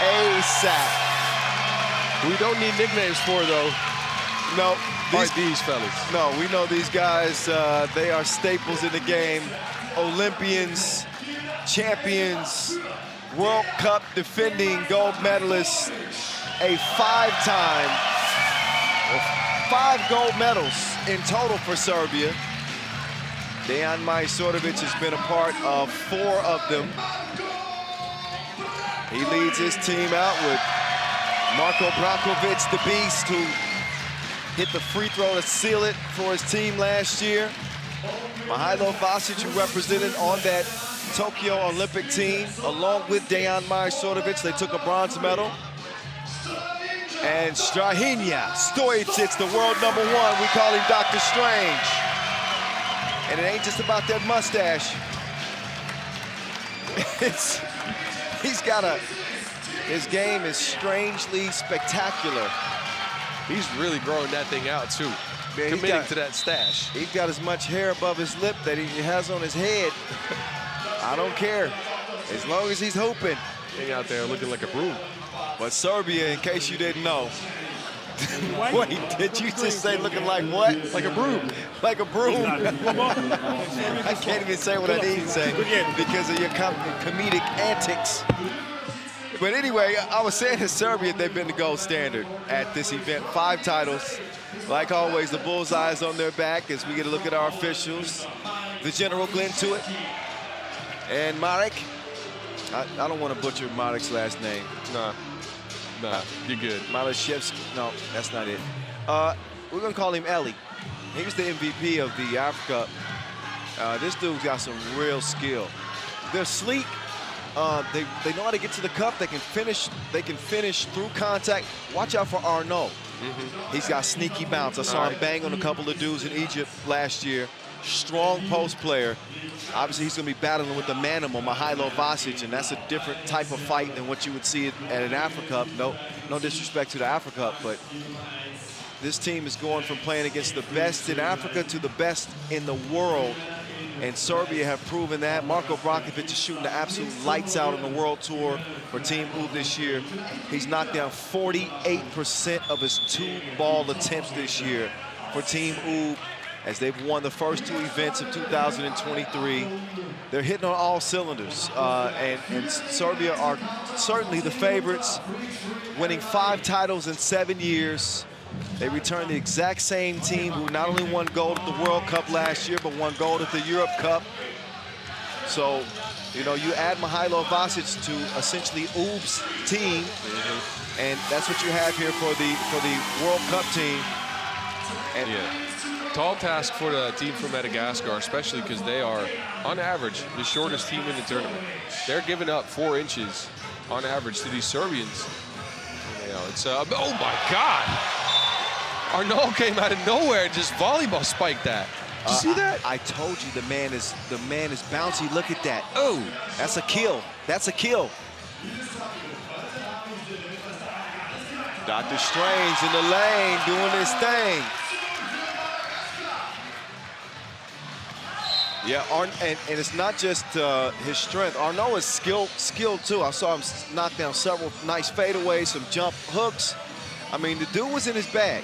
ASAP. We don't need nicknames for, though. No, These fellas. no, we know these guys. They are staples in the game. Olympians, champions, World Cup defending gold medalists, a 5-time, 5 gold medals in total for Serbia. Dejan Majstorovic has been a part of 4 of them. He leads his team out with Marko Brankovic, the beast, who hit the free throw to seal it for his team last year. Mihailo Vasic, who represented on that Tokyo Olympic team, along with Dejan Majstorovic. They took a bronze medal. And Strahinja Stojic, the world #1. We call him Dr. Strange. And it ain't just about that mustache. His game is strangely spectacular. He's really growing that thing out, too. Man, committing to that stash. He's got as much hair above his lip that he has on his head. I don't care, as long as he's hooping. Hang out there looking like a broom. But Serbia, in case you didn't know, wait, did you just say looking like what? Like a broom. Like a broom. I can't even say what I need to say because of your comedic antics. But anyway, I was saying in Serbia, they've been the gold standard at this event. 5 titles. Like always, the bullseye is on their back as we get a look at our officials. The General Glenn Tuitt and Marek. I don't want to butcher Marek's last name. Nah, you're good. Malashevsky. No, that's not it. We're going to call him Eli. He was the MVP of the Africa Cup. This dude's got some real skill. They're sleek. They know how to get to the cup. They can finish through contact. Watch out for Arnaud. He's got sneaky bounce. I saw him bang on a couple of dudes in Egypt last year. Strong post player. Obviously, he's going to be battling with the manimal, Mihailo Vasic, and that's a different type of fight than what you would see at an Africa Cup. No disrespect to the Africa Cup, but this team is going from playing against the best in Africa to the best in the world. And Serbia have proven that. Marko Brankovic is shooting the absolute lights out on the World Tour for Team UB this year. He's knocked down 48% of his 2-ball attempts this year for Team UB as they've won the first 2 events of 2023. They're hitting on all cylinders. And Serbia are certainly the favorites, winning 5 titles in 7 years. They return the exact same team who not only won gold at the World Cup last year, but won gold at the Europe Cup. So, you know, you add Mihailo Vasic to essentially UB's team, and that's what you have here for the World Cup team. And Tall task for the team from Madagascar, especially because they are, on average, the shortest team in the tournament. They're giving up 4 inches on average to these Serbians. You know, it's oh my God! Arnaud came out of nowhere and just volleyball spiked that. Did you see that? I told you the man is bouncy. Look at that. Oh, that's a kill. That's a kill. Dr. Strange in the lane doing his thing. Yeah, and it's not just his strength. Arnaud is skilled too. I saw him knock down several nice fadeaways, some jump hooks. I mean, the dude was in his bag.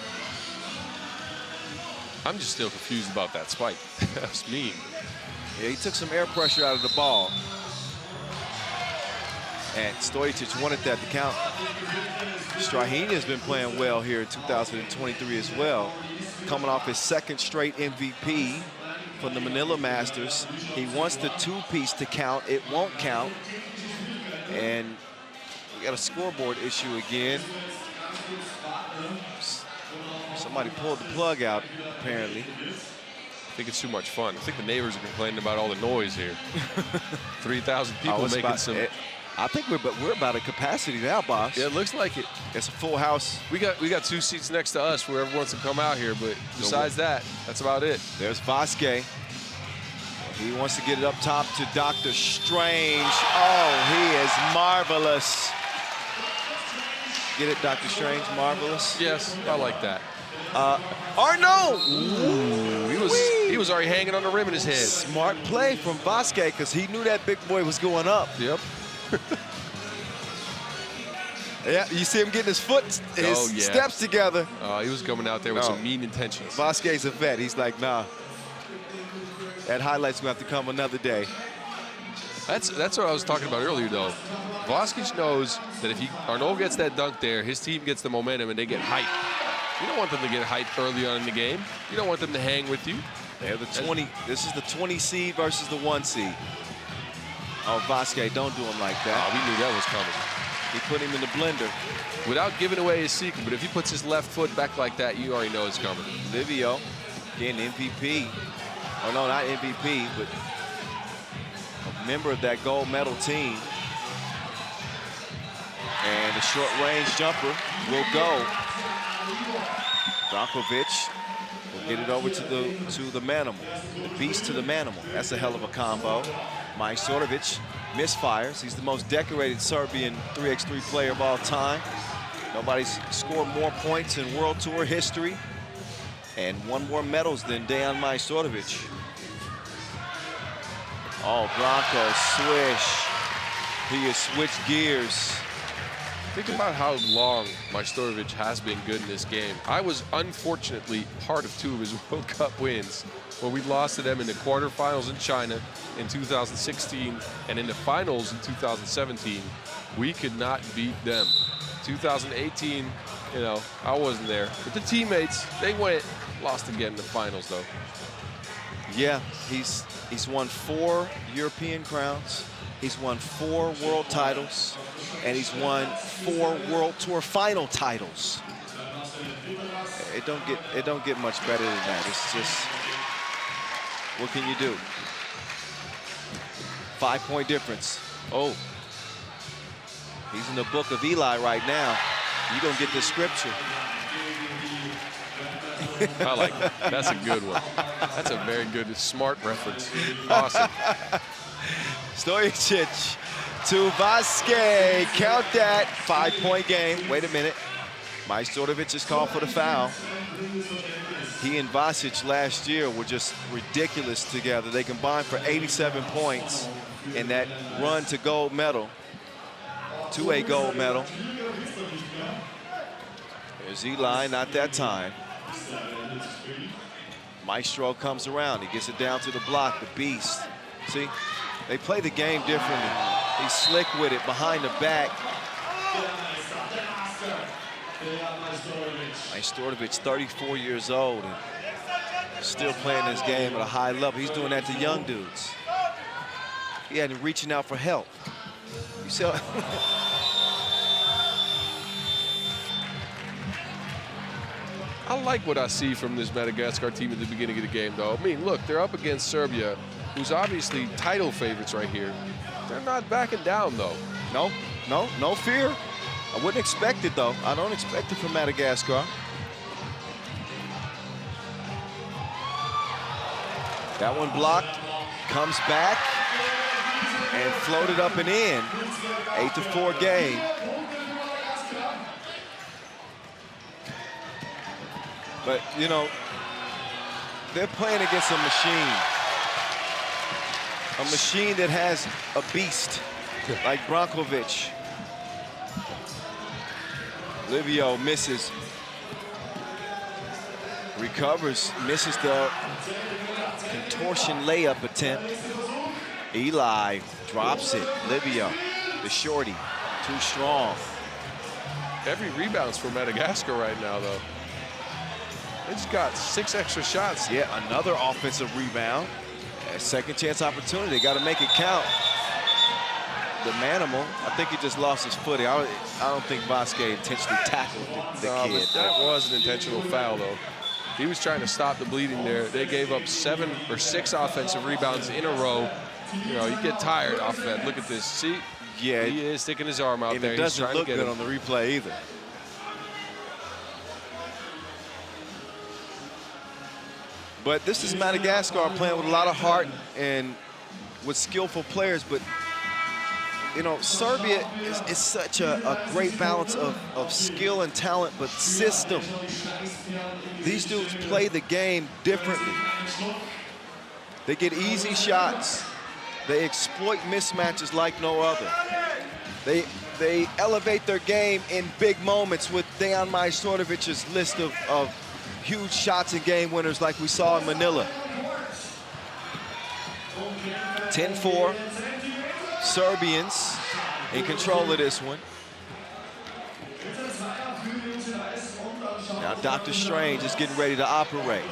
I'm just still confused about that spike. That's mean. Yeah, he took some air pressure out of the ball. And Stojic wanted that to count. Strahinja has been playing well here in 2023 as well. Coming off his 2nd straight MVP from the Manila Masters. He wants the 2-piece to count. It won't count. And we got a scoreboard issue again. Somebody pulled the plug out, apparently. I think it's too much fun. I think the neighbors are complaining about all the noise here. 3,000 people making some. I think we're about at capacity now, boss. Yeah, it looks like it. It's a full house. We got 2 seats next to us where everyone wants to come out here, but besides that, that's about it. There's Vasquez. He wants to get it up top to Dr. Strange. Oh, he is marvelous. Get it, Dr. Strange, marvelous? Yes, I like that. Arnaud! Ooh, he was already hanging on the rim in his head. Smart play from Vasquez because he knew that big boy was going up. Yep. Yeah, you see him getting his steps together. He was coming out there with some mean intentions. Vasquez's a vet. He's like, nah. That highlight's gonna have to come another day. That's what I was talking about earlier, though. Vasquez knows that if Arnaud gets that dunk there, his team gets the momentum and they get hyped. You don't want them to get hyped early on in the game. You don't want them to hang with you. They're the 20. This is the 20 seed versus the 1 seed. Oh, Vasquez, don't do him like that. Oh, we knew that was coming. He put him in the blender. Without giving away his secret, but if he puts his left foot back like that, you already know it's coming. Livio, again, MVP. Oh, no, not MVP, but a member of that gold medal team. And the short-range jumper will go. Brankovic will get it over to the Manimal. The beast to the Manimal. That's a hell of a combo. Majstorovic misfires. He's the most decorated Serbian 3x3 player of all time. Nobody's scored more points in World Tour history and won more medals than Dejan Majstorovic. Oh, Branko, swish. He has switched gears. Think about how long Majstorovic has been good in this game. I was unfortunately part of 2 of his World Cup wins, where we lost to them in the quarterfinals in China in 2016 and in the finals in 2017. We could not beat them. 2018, you know, I wasn't there. But the teammates, they went, lost again in the finals, though. Yeah, he's won 4 European crowns. He's won 4 world titles, and he's won 4 World Tour final titles. It don't get much better than that. It's just, what can you do? 5-point difference. Oh, he's in the book of Eli right now. You don't get the scripture. I like it. That's a good one. That's a very good, smart reference. Awesome. Stojicic to Vasquez. Count that. 5-point game. Wait a minute. Majstorovic is called for the foul. He and Vasic last year were just ridiculous together. They combined for 87 points in that run to gold medal, to a gold medal. There's Eli, not that time. Maestro comes around. He gets it down to the block, the beast. See, they play the game differently. He's slick with it behind the back. Majstorovic, 34 years old, and still playing this game at a high level. He's doing that to young dudes. He had him reaching out for help. You see I like what I see from this Madagascar team at the beginning of the game, though. I mean, look, they're up against Serbia, who's obviously title favorites right here. They're not backing down, though. No fear. I wouldn't expect it, though. I don't expect it from Madagascar. That one blocked, comes back, and floated up and in. 8-4 game. But, you know, they're playing against a machine. A machine that has a beast like Brankovic. Livio misses. Recovers, misses the contortion layup attempt. Eli drops it. Livio, the shorty, too strong. Every rebound's for Madagascar right now, though. They just got 6 extra shots. Yeah, another offensive rebound. A second chance opportunity. They got to make it count. The Manimal, I think he just lost his footing. I don't think Vasquez intentionally tackled the kid. But that was an intentional foul, though. He was trying to stop the bleeding there. They gave up 7 or 6 offensive rebounds in a row. You know, you get tired off of that. Look at this. See? Yeah. He is sticking his arm out there. It doesn't look good on the replay either. But this is Madagascar playing with a lot of heart and with skillful players. But, you know, Serbia is such a great balance of skill and talent, but system. These dudes play the game differently. They get easy shots. They exploit mismatches like no other. They they elevate their game in big moments with Dejan Majstorović's list of huge shots and game winners like we saw in Manila. 10-4, Serbians in control of this one. Now Dr. Strange is getting ready to operate.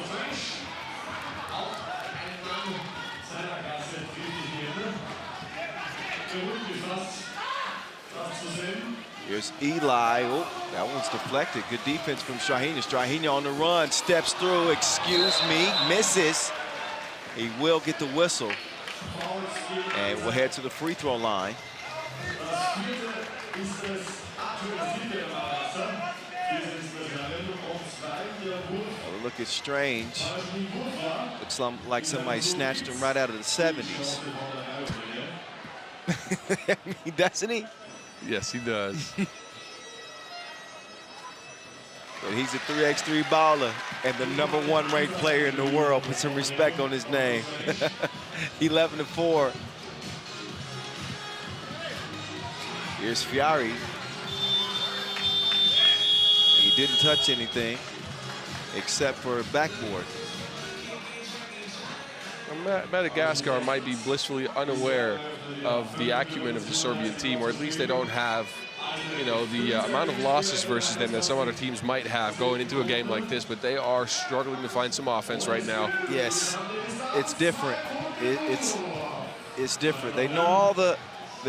Here's Eli. Oh, that one's deflected. Good defense from Strahinja. Strahinja on the run, steps through, excuse me, misses. He will get the whistle. And we'll head to the free throw line. Well, look at Strange. Looks like somebody snatched him right out of the 70s. Doesn't he? Yes, he does. But he's a 3x3 baller and the #1 ranked player in the world. Put some respect on his name. 11-4. Here's Fiari. He didn't touch anything except for a backboard. Madagascar might be blissfully unaware of the acumen of the Serbian team, or at least they don't have, you know, the amount of losses versus them that some other teams might have going into a game like this, but they are struggling to find some offense right now. Yes, it's different. It's different. They know all the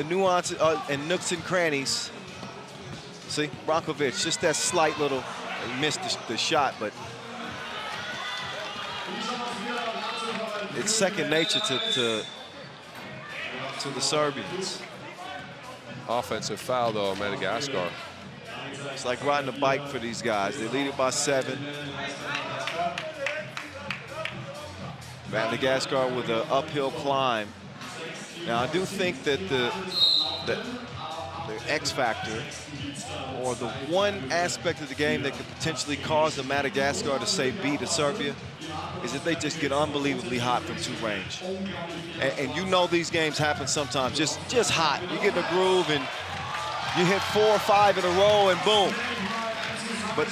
nuances and nooks and crannies. See, Brankovic, just that slight little, he missed the shot, but it's second nature to the Serbians. Offensive foul, though, Madagascar. It's like riding a bike for these guys. They lead it by 7. Madagascar with an uphill climb. Now, I do think that the X factor, or the one aspect of the game that could potentially cause the Madagascar to say beat Serbia, is that they just get unbelievably hot from 2 range. And you know these games happen sometimes, just hot. You get in a groove and you hit 4 or 5 in a row and boom. But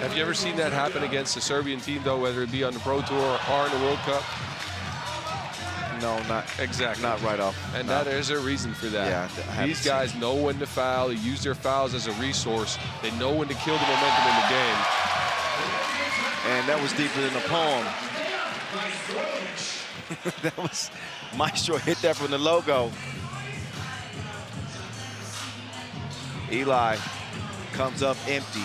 have you ever seen that happen against a Serbian team, though, whether it be on the Pro Tour or in the World Cup? no, not exactly. Not right off. And no. there's a reason for that. Yeah, these guys know when to foul. They use their fouls as a resource. They know when to kill the momentum in the game. And that was deeper than a poem. That was, Maestro hit that from the logo. Eli comes up empty.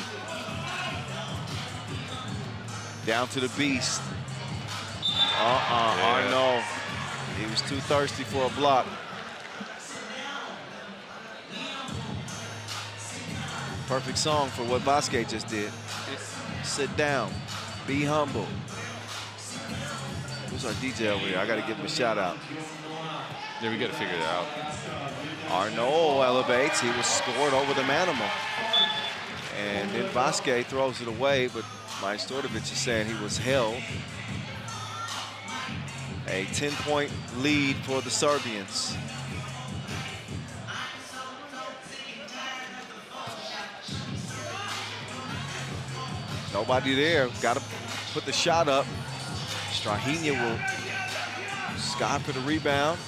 Down to the beast. Yeah. Arnaud. He was too thirsty for a block. Perfect song for what Vasquez just did. Sit down. Be humble. Who's our DJ over here? I got to give him a shout out. Yeah, we got to figure that out. Arnaud elevates. He was scored over the Manimal. And then Vasquez throws it away, but Majstorović is saying he was held. A 10-point lead for the Serbians. Nobody there. Got to put the shot up. Strahinja will sky for the rebound.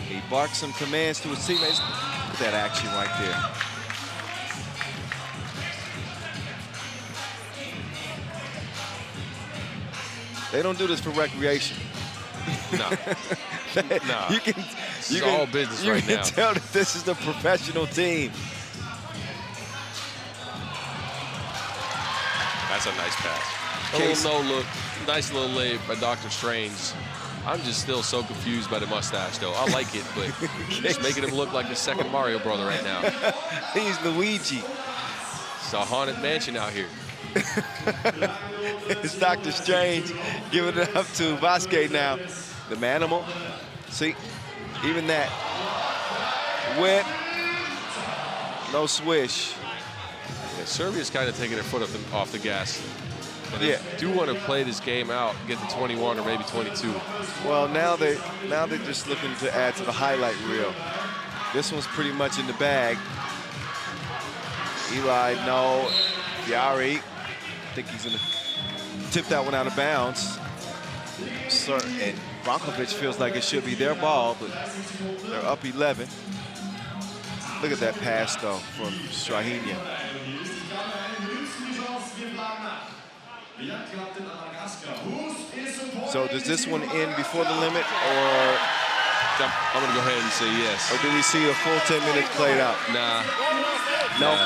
He barks some commands to his teammates. Look at that action right there. They don't do this for recreation. No. No. You can all business right now. You can tell that this is a professional team. That's a nice pass. A Case. little no-look, nice little lay by Dr. Strange. I'm just still so confused by the mustache, though. I like it, but it's making him look like the second Mario brother right now. He's Luigi. It's a haunted mansion out here. It's Dr. Strange giving it up to Vasquez now. The Manimal. See, even that. Whip. No swish. Yeah, Serbia's kind of taking their foot off the gas. And they Yeah. do want to play this game out, get to 21 or maybe 22. Well, now they're just looking to add to the highlight reel. This one's pretty much in the bag. Eli, no. Yari, I think he's gonna tip that one out of bounds. And Brankovic feels like it should be their ball, but they're up 11. Look at that pass, though, from Strahinja. So does this one end before the limit, or? I'm gonna go ahead and say yes. Or do we see a full 10 minutes played out? Nah. No.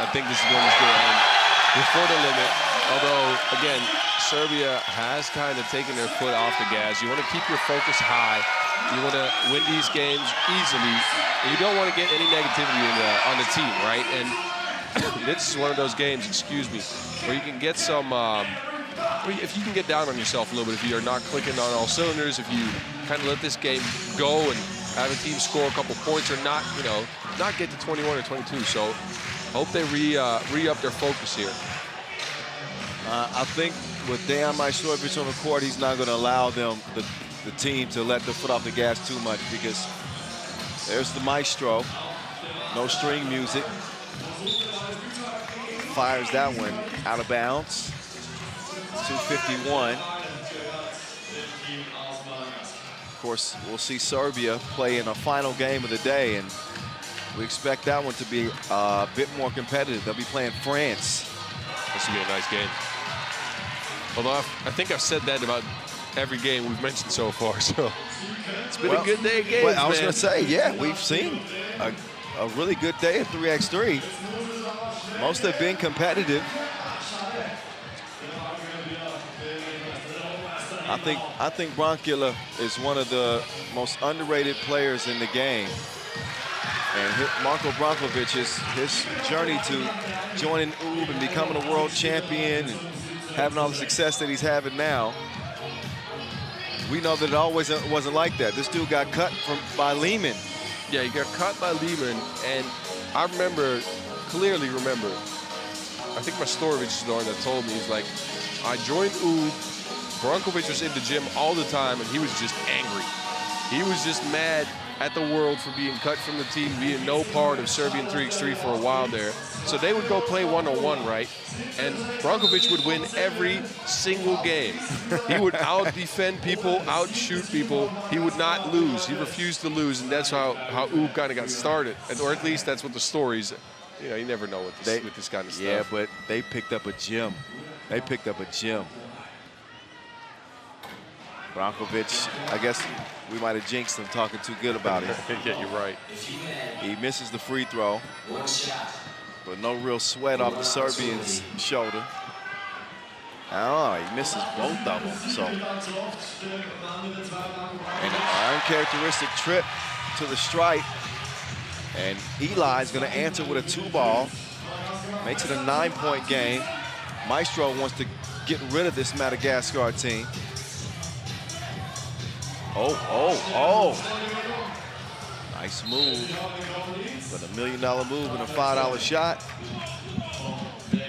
I think this is going to end before the limit. Although, again, Serbia has kind of taken their foot off the gas. You want to keep your focus high. You want to win these games easily. And you don't want to get any negativity on the team, right? And this is one of those games, excuse me, where you can get some, if you can get down on yourself a little bit, if you're not clicking on all cylinders, if you kind of let this game go and have a team score a couple points or not, not get to 21 or 22. So hope they re-up their focus here. I think with Dejan Majstorovic on the court, he's not going to allow the team to let their foot off the gas too much, because there's the maestro. No string music. Fires that one out of bounds. 2:51. Of course, we'll see Serbia play in a final game of the day, and we expect that one to be a bit more competitive. They'll be playing France. This will be a nice game. Although I think I've said that about every game we've mentioned so far, so it's been a good day of games, I was going to say, yeah, we've seen a really good day at 3x3. Most have been competitive. I think Brankila is one of the most underrated players in the game. And Marko Brankovic, his journey to joining UB and becoming a world champion and having all the success that he's having now, we know that it always wasn't like that. This dude got cut by Lehman. Yeah, he got cut by Lehman, and I clearly remember, I think Majstorovic is the one that told me, he's like, I joined UB, Brankovic was in the gym all the time, and he was just angry. He was just mad at the world for being cut from the team, being no part of Serbian 3x3 for a while there. So they would go play one-on-one, right? And Brankovic would win every single game. He would out-defend people, out-shoot people. He would not lose. He refused to lose, and that's how UB kind of got started. Or at least that's what the stories, you never know with this kind of stuff. Yeah, but they picked up a gym. They picked up a gym. Brankovic, I guess we might have jinxed him talking too good about him. Yeah, you're right. He misses the free throw, but no real sweat off the Serbian's shoulder. Oh, he misses both of them. So, an uncharacteristic trip to the stripe, and Eli's going to answer with a 2-ball. Makes it a 9-point game. Maestro wants to get rid of this Madagascar team. Oh. Nice move. But $1 million move and a $5 shot.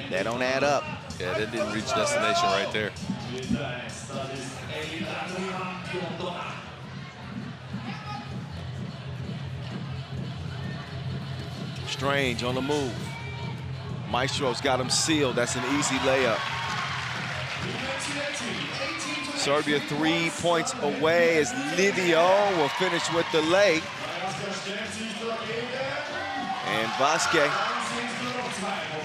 That don't add up. Yeah, that didn't reach destination right there. Strange on the move. Maestro's got him sealed. That's an easy layup. Serbia 3 points away as Livio will finish with the lay. And Vasquez,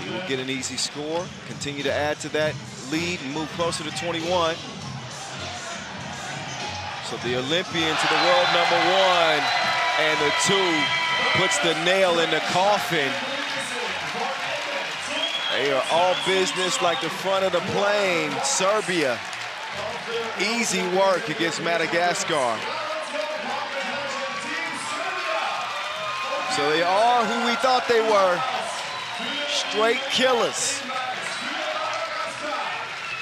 he will get an easy score, continue to add to that lead and move closer to 21. So the Olympian to the world #1, and the 2 puts the nail in the coffin. They are all business like the front of the plane. Serbia, easy work against Madagascar. So they are who we thought they were. Straight killers.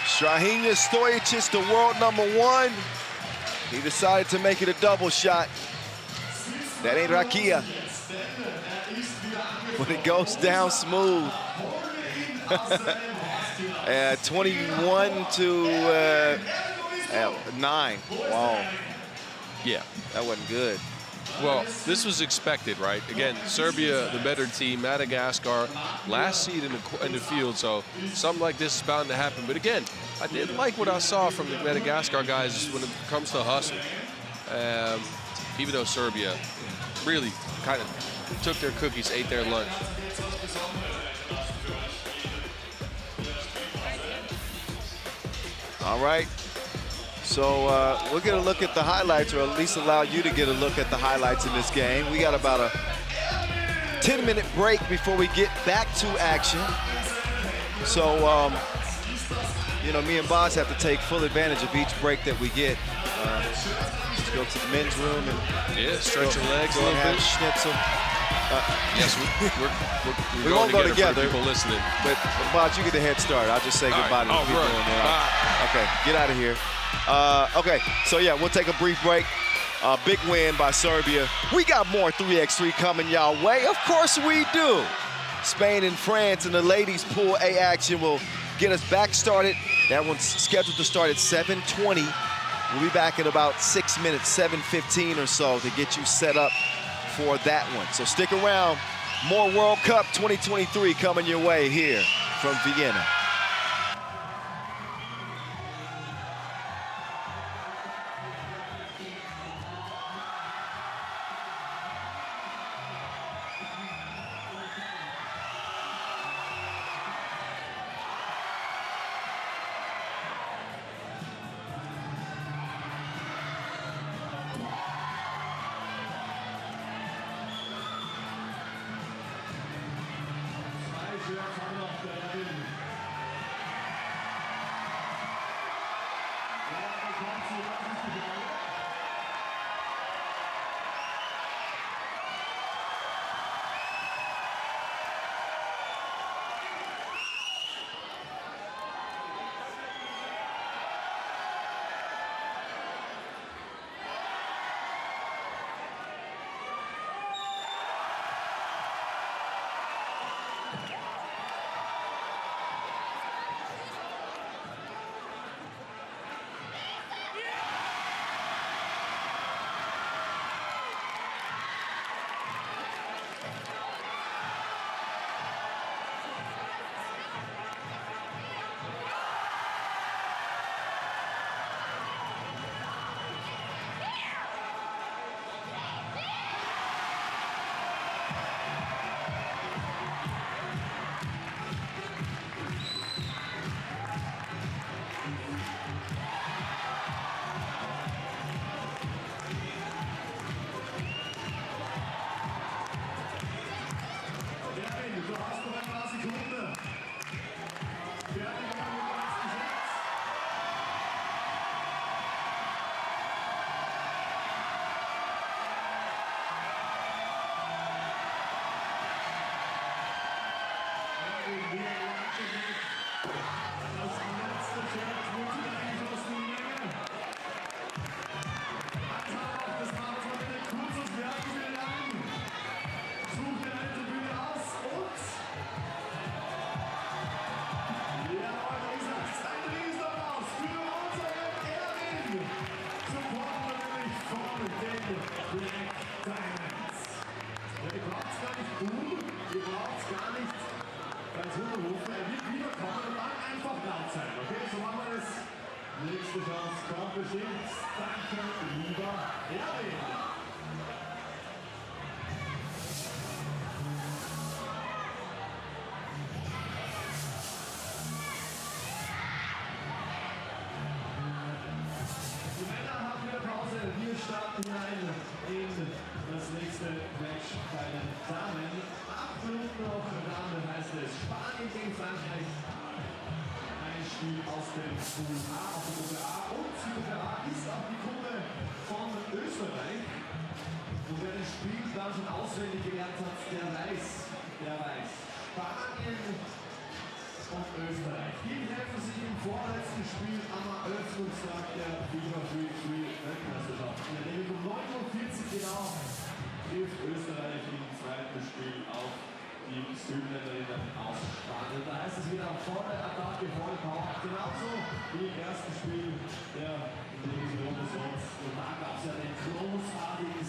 Strahinja Stojic, the world #1. He decided to make it a double shot. That ain't Rakia. But it goes down smooth. 21 to 9. Wow. Yeah. That wasn't good. Well, this was expected, right? Again, Serbia, the better team, Madagascar, last seed in the field, so something like this is bound to happen. But again, I did like what I saw from the Madagascar guys when it comes to hustle. Even though Serbia really kind of took their cookies, ate their lunch. All right. So we'll get a look at the highlights, or at least allow you to get a look at the highlights in this game. We got about a 10-minute break before we get back to action. So, you know, me and Boz have to take full advantage of each break that we get. Let's go to the men's room and stretch your legs a little bit. Schnitzel. Yes, we won't go together. People listening, but Boz, you get the head start. I'll just say goodbye to the people. Okay, get out of here. Okay, so yeah, we'll take a brief break. Big win by Serbia. We got more 3x3 coming y'all way. Of course we do. Spain and France in the ladies pool A action will get us back started. That one's scheduled to start at 7:20. We'll be back in about 6 minutes, 7:15 or so, to get you set up for that one. So stick around. More World Cup 2023 coming your way here from Vienna.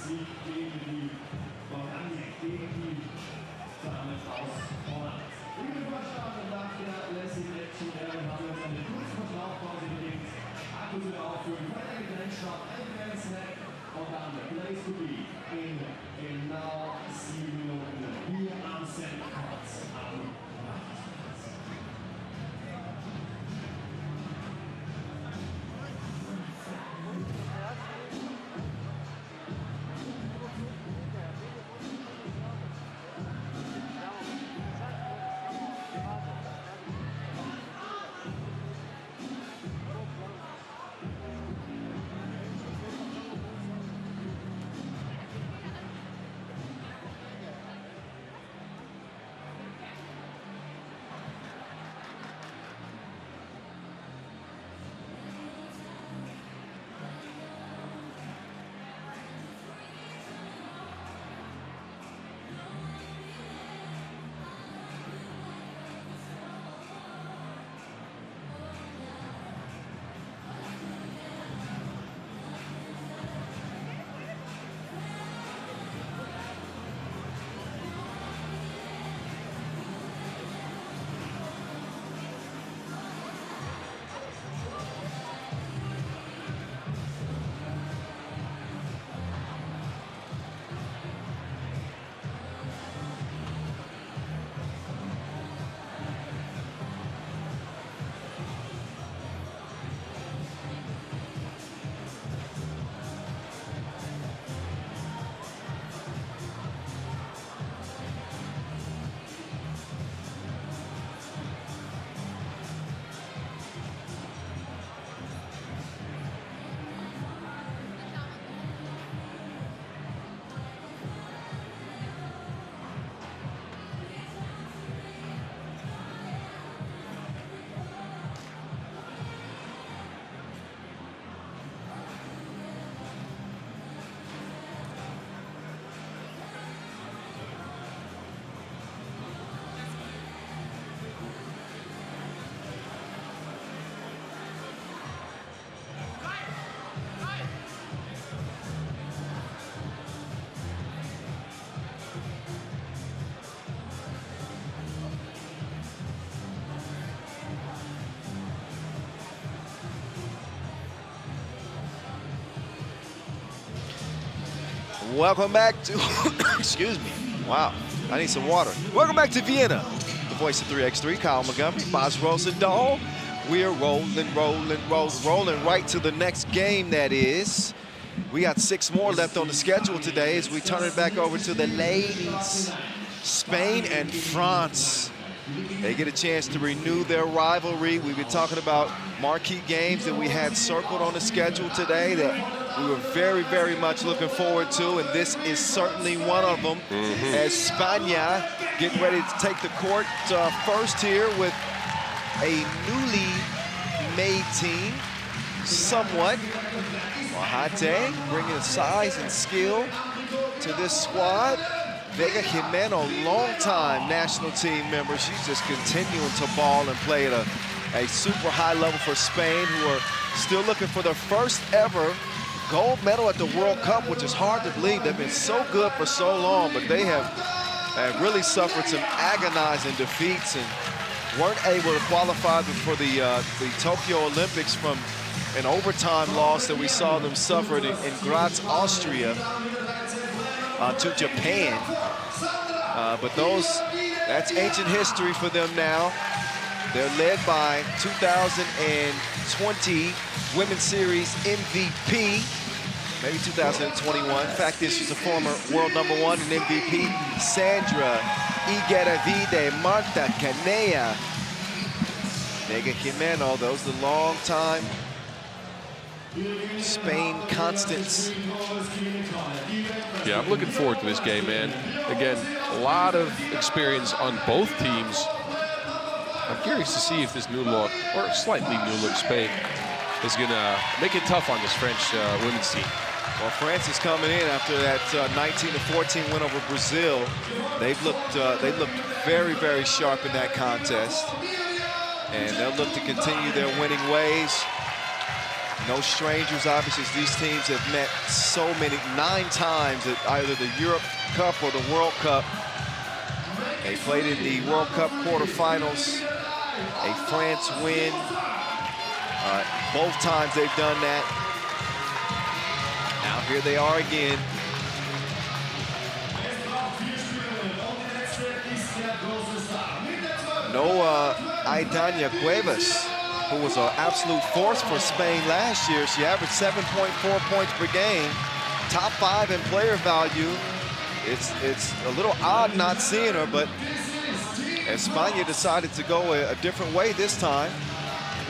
Sieg gegen Welcome back to, excuse me, wow, I need some water. Welcome back to Vienna. The voice of 3x3, Kyle Montgomery, Boz Rosendahl. We're rolling right to the next game, that is. We got 6 more left on the schedule today as we turn it back over to the ladies. Spain and France. They get a chance to renew their rivalry. We've been talking about marquee games that we had circled on the schedule today that we were very, very much looking forward to, and this is certainly one of them. As Spania get ready to take the court first here with a newly made team, somewhat. Mahate bringing size and skill to this squad. Vega Jimeno, longtime national team member. She's just continuing to ball and play at a super high level for Spain, who are still looking for their first ever gold medal at the World Cup, which is hard to believe. They've been so good for so long, but they have really suffered some agonizing defeats and weren't able to qualify for the Tokyo Olympics from an overtime loss that we saw them suffer in Graz, Austria, to Japan. But that's ancient history for them now. They're led by 2020 Women's Series MVP, maybe 2021. Fact is, she's a former world #1 and MVP, Sandra Igueravide, Marta Canea, Vega Jimeno. Those are the long-time Spain constants. Yeah, I'm looking forward to this game, man. Again, a lot of experience on both teams. I'm curious to see if this new look, or slightly new look Spain, is gonna make it tough on this French women's team. Well, France is coming in after that 19-14 win over Brazil. They looked very, very sharp in that contest, and they'll look to continue their winning ways. No strangers, obviously, as these teams have met so many, 9 times at either the Europe Cup or the World Cup. They played in the World Cup quarterfinals, a France win. Both times they've done that. Now here they are again. No Aidana Cuevas, who was an absolute force for Spain last year. She averaged 7.4 points per game, top 5 in player value. It's a little odd not seeing her, but España decided to go a different way this time,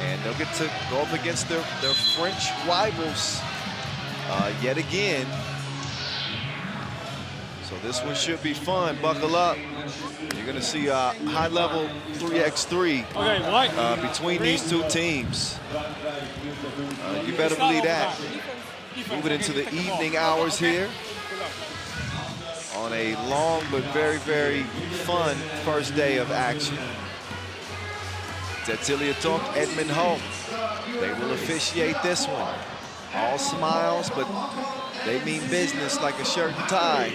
and they'll get to go up against their French rivals yet again. So this one should be fun. Buckle up. You're going to see a high-level 3x3 between these two teams. You better believe that. Moving into the evening hours here on a long but very, very fun first day of action. Cecilia Talk, Edmund Ho. They will officiate this one. All smiles, but they mean business like a shirt and tie.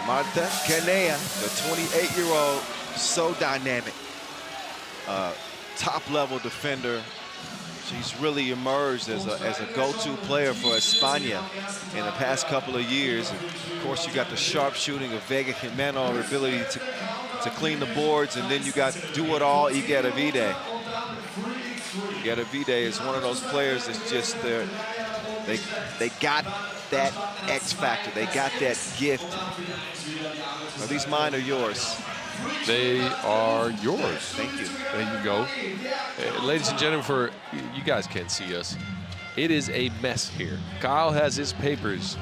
Marta Canea, the 28-year-old, so dynamic. Top-level defender. She's really emerged as a go-to player for España in the past couple of years. And of course, you got the sharp shooting of Vega Jimeno, her ability to clean the boards, and then you got do-it-all Igueravide. Igueravide is one of those players that's just there. They got that X factor. They got that gift. Are these mine or yours? They are yours. Thank you. There you go. Ladies and gentlemen, you guys can't see us. It is a mess here. Kyle has his papers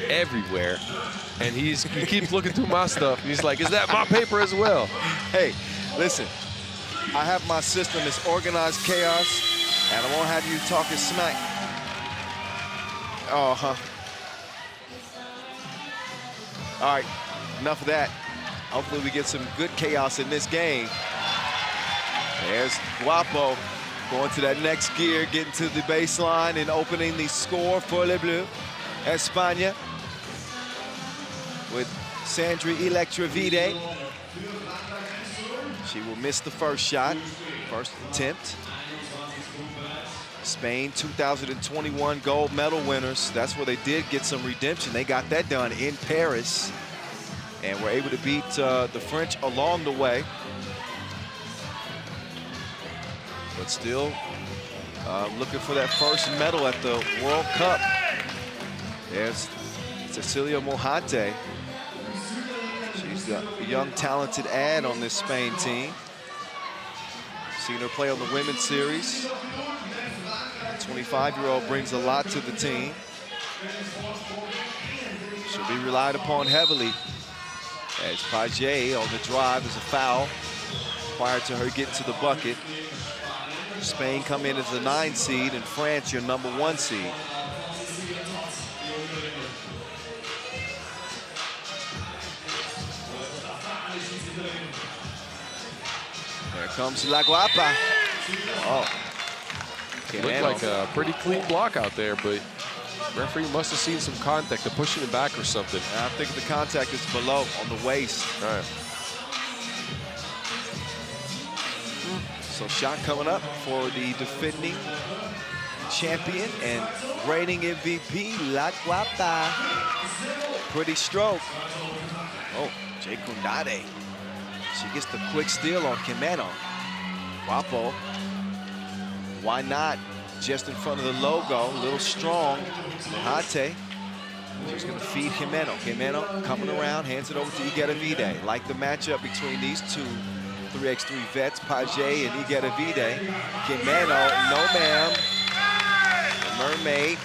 everywhere, and he keeps looking through my stuff. And he's like, is that my paper as well? Hey, listen. I have my system. It's organized chaos, and I won't have you talking smack. All right, enough of that. Hopefully we get some good chaos in this game. There's Guapo going to that next gear, getting to the baseline and opening the score for Les Bleus. España with Sandra Igueravide. She will miss the first shot, first attempt. Spain 2021 gold medal winners. That's where they did get some redemption. They got that done in Paris and were able to beat the French along the way. But still looking for that first medal at the World Cup. There's Cecilia Mojante. She's a young, talented add on this Spain team. Seen her play on the women's series. The 25-year-old brings a lot to the team. She'll be relied upon heavily as Page on the drive is a foul prior to her getting to the bucket. Spain come in as the 9 seed and France your number 1 seed. There comes La Guapa. Oh. It looked like a pretty clean block out there, but referee must have seen some contact, they're pushing it back or something. I think the contact is below on the waist. All right. So shot coming up for the defending champion and reigning MVP, La Guapa. Pretty stroke. Oh, Jay Kundade. She gets the quick steal on Jimeno. Guapo. Why not? Just in front of the logo, a little strong. Mojante. She's going to feed Jimeno. Jimeno coming around, hands it over to Igueravide. Like the matchup between these two 3x3 vets, Page and Igueravide. Jimeno, no ma'am. The mermaid,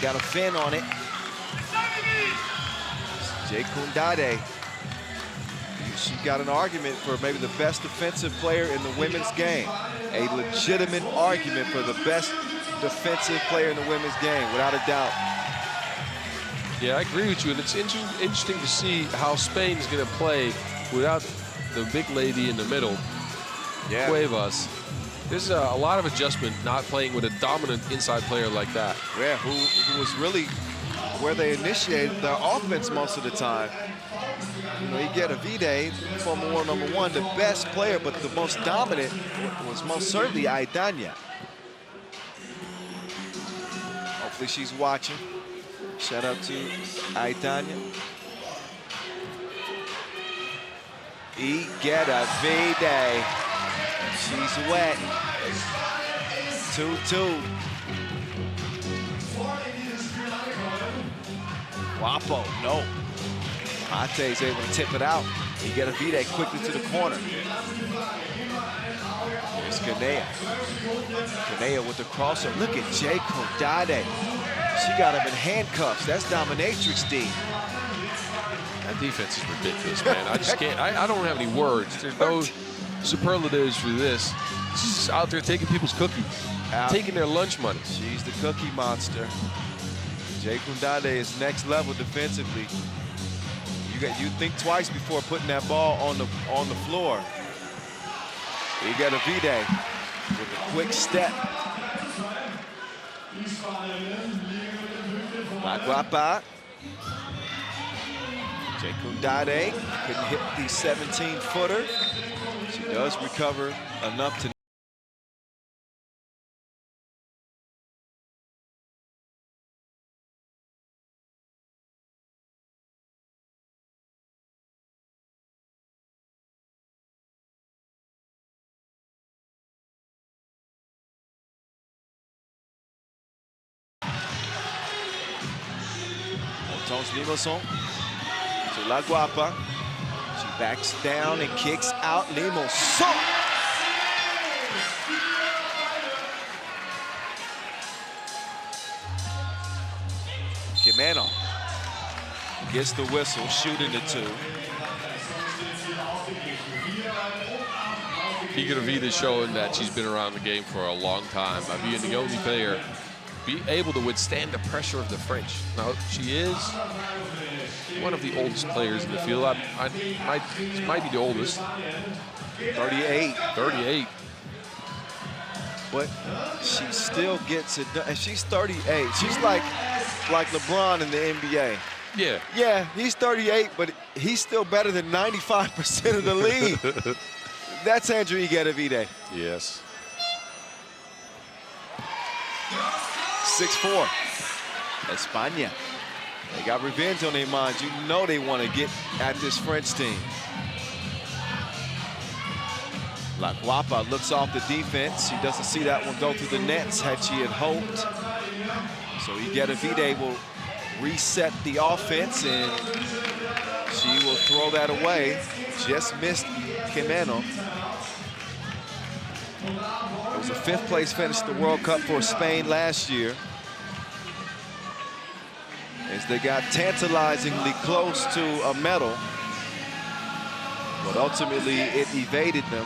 got a fin on it. Jay Kundade. She got an argument for maybe the best defensive player in the women's game. A legitimate argument for the best defensive player in the women's game, without a doubt. Yeah, I agree with you, and it's interesting to see how Spain is going to play without the big lady in the middle, Cuevas. There's a lot of adjustment not playing with a dominant inside player like that. Yeah, who was really where they initiated their offense most of the time. You know, Igueravide, former world number 1, the best player, but the most dominant was most certainly Aitana. Hopefully she's watching. Shout out to Aitana. Igueravide. She's wet. 2-2. Guapo, no. Mate's able to tip it out. Igueravide quickly to the corner. There's Canea. Canea with the crossover. Look at Jay Kundade. She got him in handcuffs. That's dominatrix D. That defense is ridiculous, man. I just can't, I don't have any words. There's no superlatives for this. She's just out there taking people's cookies, taking their lunch money. She's the cookie monster. Jay Kundade is next level defensively. You think twice before putting that ball on the floor. Igueravide with a quick step. La Guapa. Jay Kundade couldn't hit the 17-footer. She does recover enough to Limason to La Guapa. She backs down and kicks out. Limason. Jimeno gets the whistle, shooting the 2. Igueravide showing that she's been around the game for a long time by being the only player be able to withstand the pressure of the French. Now, she is one of the oldest players in the field. Might be the oldest. 38. 38. But she still gets it done. And she's 38. She's like LeBron in the NBA. Yeah. Yeah, he's 38, but he's still better than 95% of the league. That's Andrew Igueravide. Yes. 6-4. España. They got revenge on their minds. You know they want to get at this French team. La Guapa looks off the defense. He doesn't see that one go through the nets had she had hoped. So Igueravide will reset the offense, and she will throw that away. Just missed Jimeno. It was a 5th place finish at the World Cup for Spain last year, as they got tantalizingly close to a medal, but ultimately it evaded them.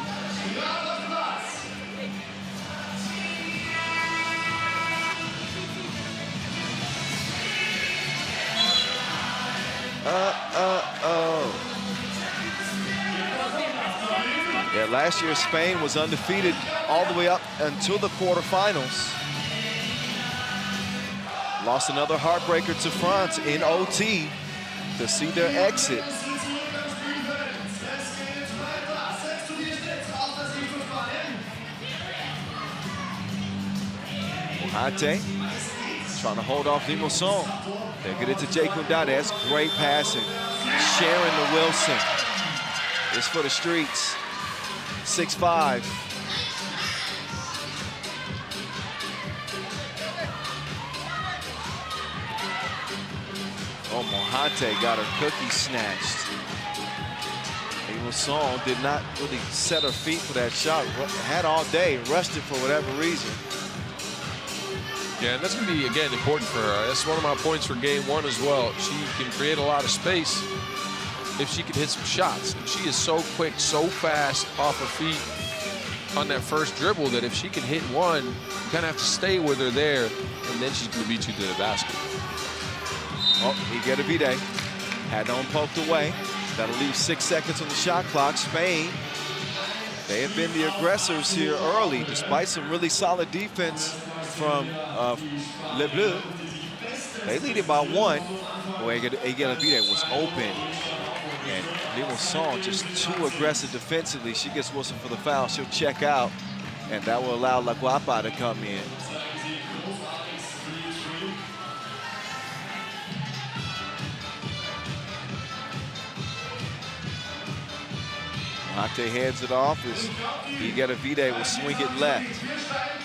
Yeah, last year Spain was undefeated all the way up until the quarterfinals. Lost another heartbreaker to France in OT to see their exit. Ate trying to hold off Limonson. They get it to Jay Kundade. That's great passing. Sharon to Wilson. It's for the streets. 6-5. Oh, Mohate got her cookie snatched. Limonson did not really set her feet for that shot. Had all day, rushed it for whatever reason. Yeah, and that's going to be, again, important for her. That's one of my points for game 1 as well. She can create a lot of space if she can hit some shots. And she is so quick, so fast off her feet on that first dribble that if she can hit one, you kind of have to stay with her there, and then she's going to beat you to the basket. Oh, Igueravide had on poked away. That'll leave 6 seconds on the shot clock. Spain, they have been the aggressors here early, despite some really solid defense from Le Bleu. They lead it by 1. Boy, Igueravide was open. And Limonson just too aggressive defensively. She gets Wilson for the foul. She'll check out, and that will allow La Guapa to come in. Mahate heads it off as Igueravide will swing it left.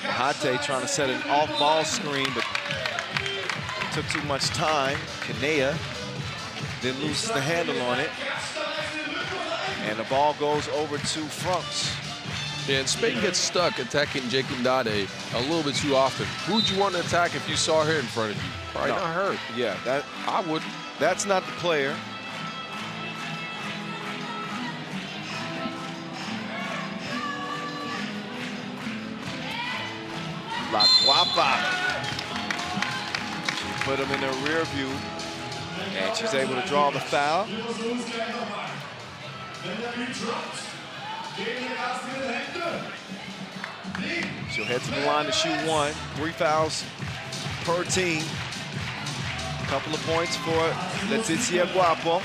Mahate trying to set an off-ball screen, but took too much time. Kanea then loses the handle on it. And the ball goes over to France. Yeah, and Spain gets stuck attacking Jay Kundade a little bit too often. Who'd you want to attack if you saw her in front of you? Probably not her. Yeah, that I wouldn't. That's not the player. La Guapa. She put him in the rear view, and she's able to draw the foul. She'll head to the line to shoot 1. 3 fouls per team. A couple of points for Leticia Guapo.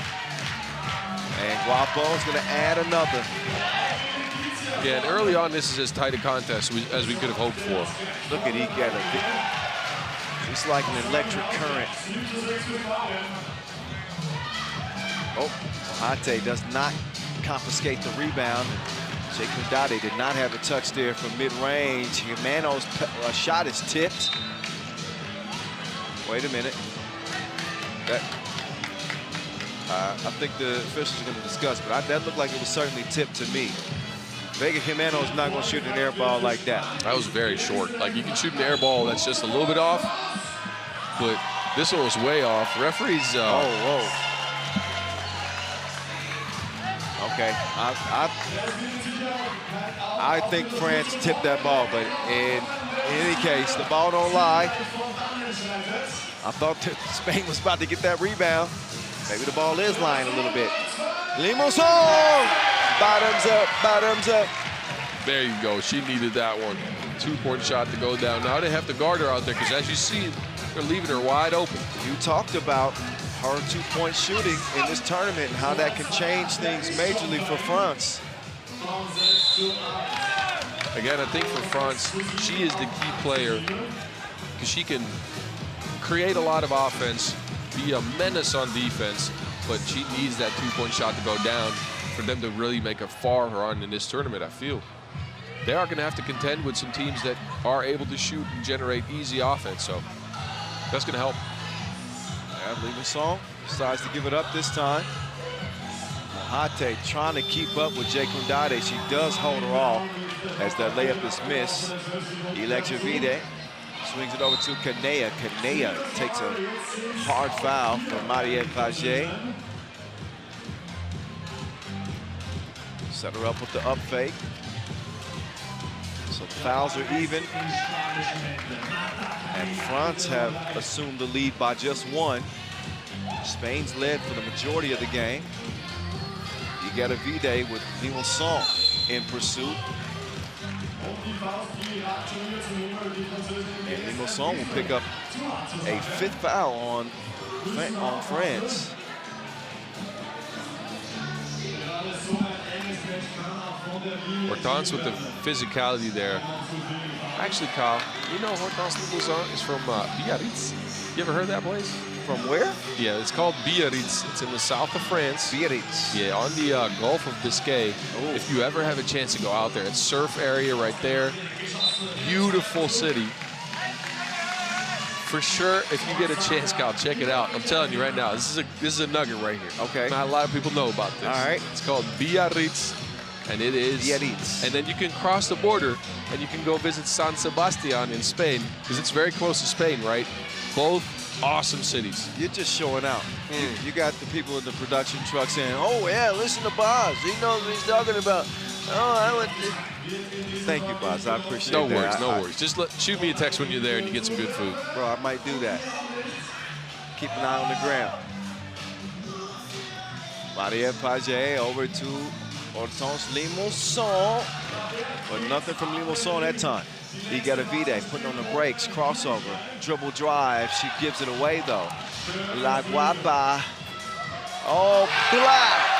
And Guapo is going to add another. Yeah, and early on, this is as tight a contest as we could have hoped for. Look at Igueravide. It's like an electric current. Oh, Mahate does not confiscate the rebound. Jay Kundade did not have a touch there from mid-range. Jimeno's shot is tipped. Wait a minute. I think the officials are going to discuss, but that looked like it was certainly tipped to me. Vega Jimeno is not going to shoot an air ball like that. That was very short. Like, you can shoot an air ball that's just a little bit off, but this one was way off. Referees. Whoa. Okay, I think France tipped that ball, but in any case, the ball don't lie. I thought that Spain was about to get that rebound. Maybe the ball is lying a little bit. Limonson! Bottoms up. There you go. She needed that one. 2-point shot to go down. Now they have to guard her out there because, as you see, they're leaving her wide open. You talked about her 2-point shooting in this tournament and how that can change things majorly for France. Again, I think for France, she is the key player because she can create a lot of offense, be a menace on defense, but she needs that two-point shot to go down for them to really make a far run in this tournament, I feel. They are going to have to contend with some teams that are able to shoot and generate easy offense, so that's going to help. Yeah, Limassol decides to give it up this time. Mohate trying to keep up with Jekundade. She does hold her off as that layup is missed. Electravide swings it over to Kanea. Kanea takes a hard foul for Mariette Page. Set her up with the up fake. So the fouls are even. And France have assumed the lead by just one. Spain's led for the majority of the game. Electravide with Limassol in pursuit. And Limassol will pick up a fifth foul on France. Hortense with the physicality there. Actually, Kyle, you know Hortense Limassol is from Biarritz. You ever heard that place? From where? Yeah, it's called Biarritz. It's in the south of France. Biarritz. Yeah, on the Gulf of Biscay. Ooh. If you ever have a chance to go out there, it's surf area right there. Beautiful city. For sure, if you get a chance, Kyle, check it out. I'm telling you right now, this is a nugget right here. Okay. Not a lot of people know about this. All right. It's called Biarritz, and it is. Biarritz. And then you can cross the border, and you can go visit San Sebastian in Spain, because it's very close to Spain, right? Both awesome cities. You're just showing out. You got the people in the production truck saying, "Oh yeah, listen to Boz. He knows what he's talking about." Oh, I would. Thank you, Boz. I appreciate that. No worries, no worries. Just shoot me a text when you're there and you get some good food. Bro, I might do that. Keep an eye on the ground. Mariette Page over to Hortense Limassol. But nothing from Limassol that time. Electravide putting on the brakes, crossover, dribble drive. She gives it away though. La Guapa. Oh, block.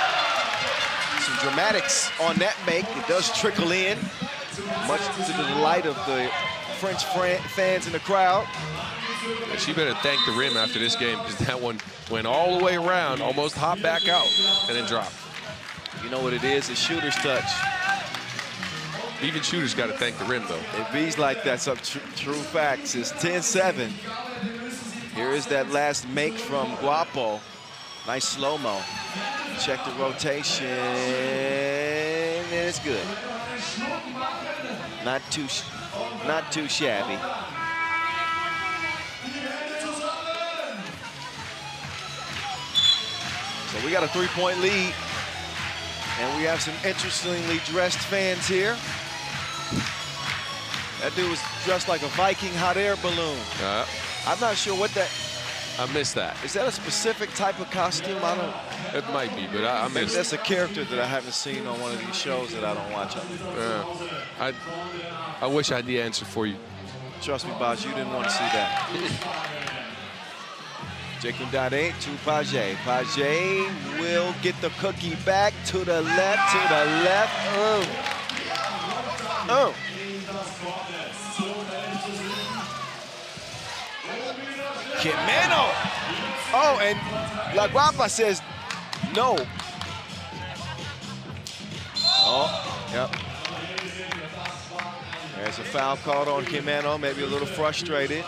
Some dramatics on that make. It does trickle in, much to the delight of the French fans in the crowd. Yeah, she better thank the rim after this game, because that one went all the way around, almost hopped back out, and then dropped. You know what it is? It's shooter's touch. Even shooters got to thank the rim, though. It bees like that. Some true facts. It's 10-7. Here is that last make from Guapo. Nice slow-mo. Check the rotation, and it's good. Not too shabby. So we got a three-point lead, and we have some interestingly dressed fans here. That dude was dressed like a Viking hot air balloon. I'm not sure what that. I missed that. Is that a specific type of costume? I don't. It might be, but I Maybe missed. that's a character that I haven't seen on one of these shows that I don't watch. I wish I had the answer for you. Trust me, Boz, you didn't want to see that. Jekundade to Page. Page will get the cookie back to the left, Oh. Quimeno. Oh, and La Guapa says no. Oh, yep. There's a foul called on Quimeno, maybe a little frustrated.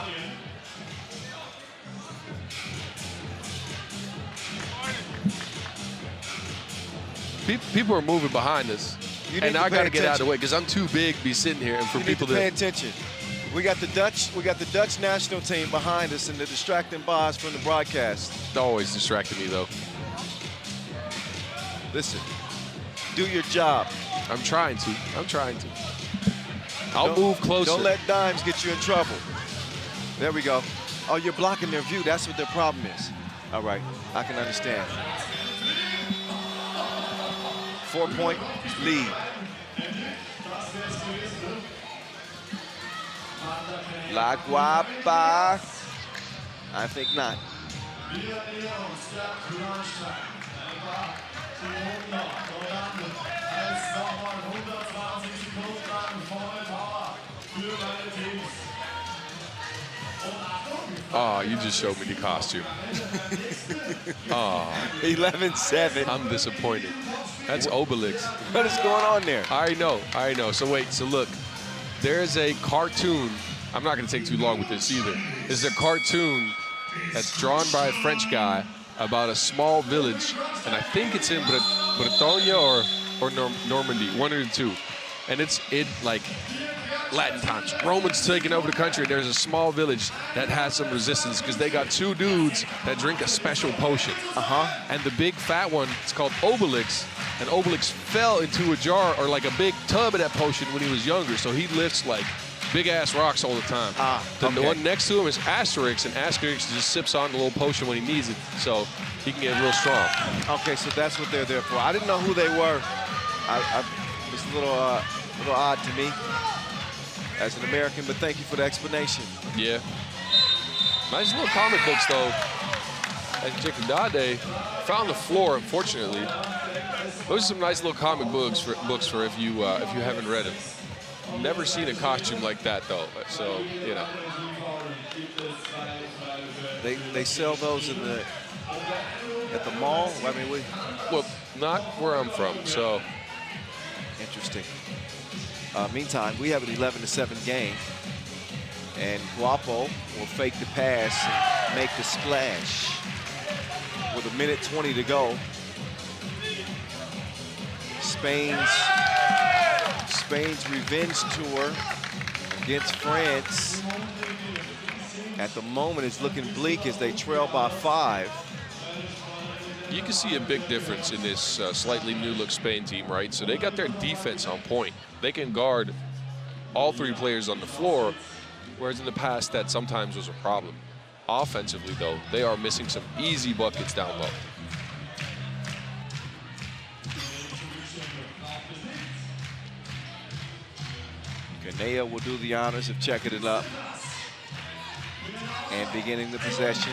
People are moving behind us, and I got to get out of the way because I'm too big to be sitting here. And for people to pay attention. We got the Dutch national team behind us, and they're distracting Boz from the broadcast. Always distracting me though. Listen, do your job. I'm trying to. I'll move closer. Don't let dimes get you in trouble. There we go. Oh, you're blocking their view. That's what their problem is. All right, I can understand. 4-point lead. La Guapa. I think not. Oh, you just showed me the costume. 11-7. I'm disappointed. That's Obelix. What is going on there? I know. So wait, so look, there's a cartoon. I'm not gonna take too long with this either. There's a cartoon that's drawn by a French guy about a small village, and I think it's in Bretagne or Normandy, one of the two. And it's in like Latin times. Romans taking over the country. There's a small village that has some resistance because they got two dudes that drink a special potion. And the big fat one, it's called Obelix, and Obelix fell into a jar or like a big tub of that potion when he was younger, so he lifts like big-ass rocks all the time. The one next to him is Asterix, and Asterix just sips on the little potion when he needs it, so he can get real strong. Okay, so that's what they're there for. I didn't know who they were. It's a little odd to me as an American, but thank you for the explanation. Yeah. Nice little comic books, though. As Jekundade found the floor, unfortunately. Those are some nice little comic books for if you haven't read them. Never seen a costume like that, though, so, you know. They sell those at the mall? I mean, well, not where I'm from, so. Interesting. Meantime, we have an 11-7 game, and Guapo will fake the pass and make the splash with 1:20 to go. Spain's revenge tour against France at the moment is looking bleak as they trail by 5. You can see a big difference in this slightly new-look Spain team, right? So they got their defense on point. They can guard all 3 players on the floor, whereas in the past that sometimes was a problem. Offensively, though, they are missing some easy buckets down low. Canea will do the honors of checking it up and beginning the possession.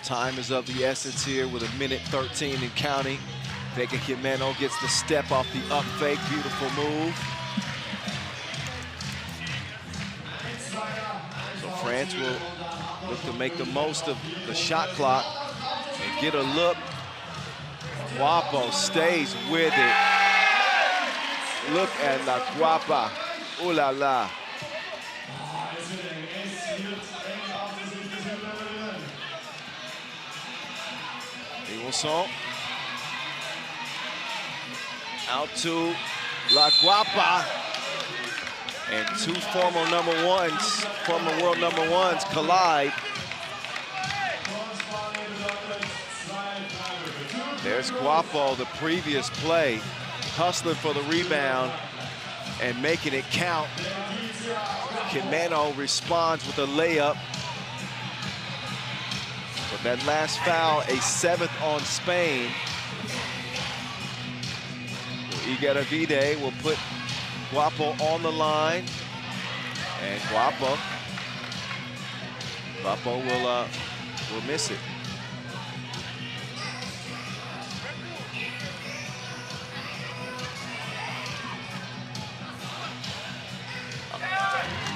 Time is of the essence here with 1:13 and counting. Vega Jimeno gets the step off the up fake. Beautiful move. So France will look to make the most of the shot clock and get a look. Guapo stays with it. Look at La Guapa. Ooh la la. Wilson. Out to La Guapa. And 2 former world number ones collide. There's Guapo, the previous play, hustling for the rebound and making it count. Jimeno responds with a layup. But that last foul, a 7th on Spain. Igueravide will put Guapo on the line. And Guapo will miss it.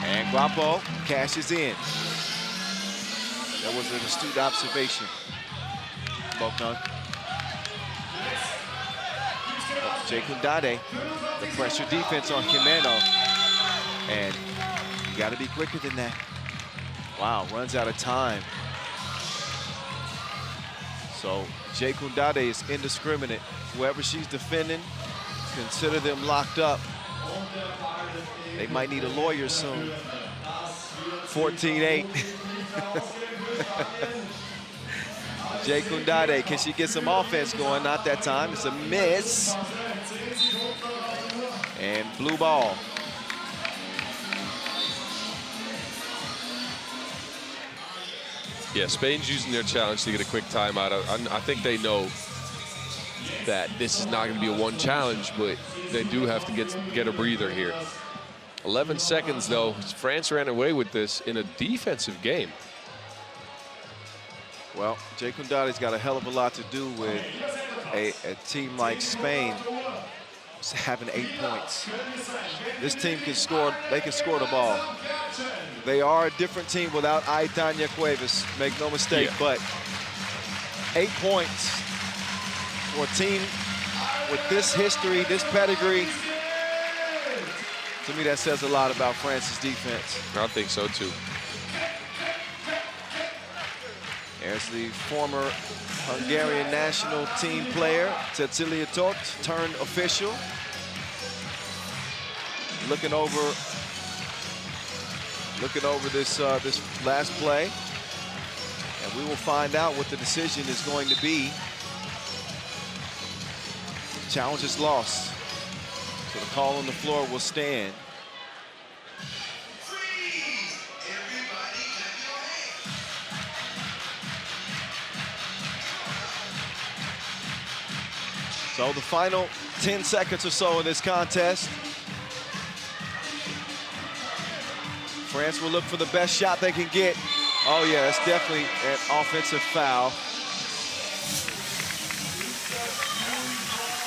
And Guapo cashes in. That was an astute observation. Bogdan. Jekundade, the pressure defense on Jimeno. And you gotta be quicker than that. Wow, runs out of time. So Jekundade is indiscriminate. Whoever she's defending, consider them locked up. They might need a lawyer soon. 14-8. Jekundade, can she get some offense going? Not that time. It's a miss. And blue ball. Yeah, Spain's using their challenge to get a quick timeout. I think they know that this is not going to be a one challenge, but they do have to get a breather here. 11 seconds, though. France ran away with this in a defensive game. Well, Jekundade's got a hell of a lot to do with a team like Spain. having 8 points. This team can score, they can score the ball. They are a different team without Aitana Cuevas, make no mistake, but 8 points for a team with this history, this pedigree, to me that says a lot about France's defense. I think so too. There's the former Hungarian national team player, Cecilia Tot, turned official. Looking over this last play. And we will find out what the decision is going to be. Challenge is lost. So the call on the floor will stand. So the final 10 seconds or so in this contest. France will look for the best shot they can get. Oh yeah, that's definitely an offensive foul.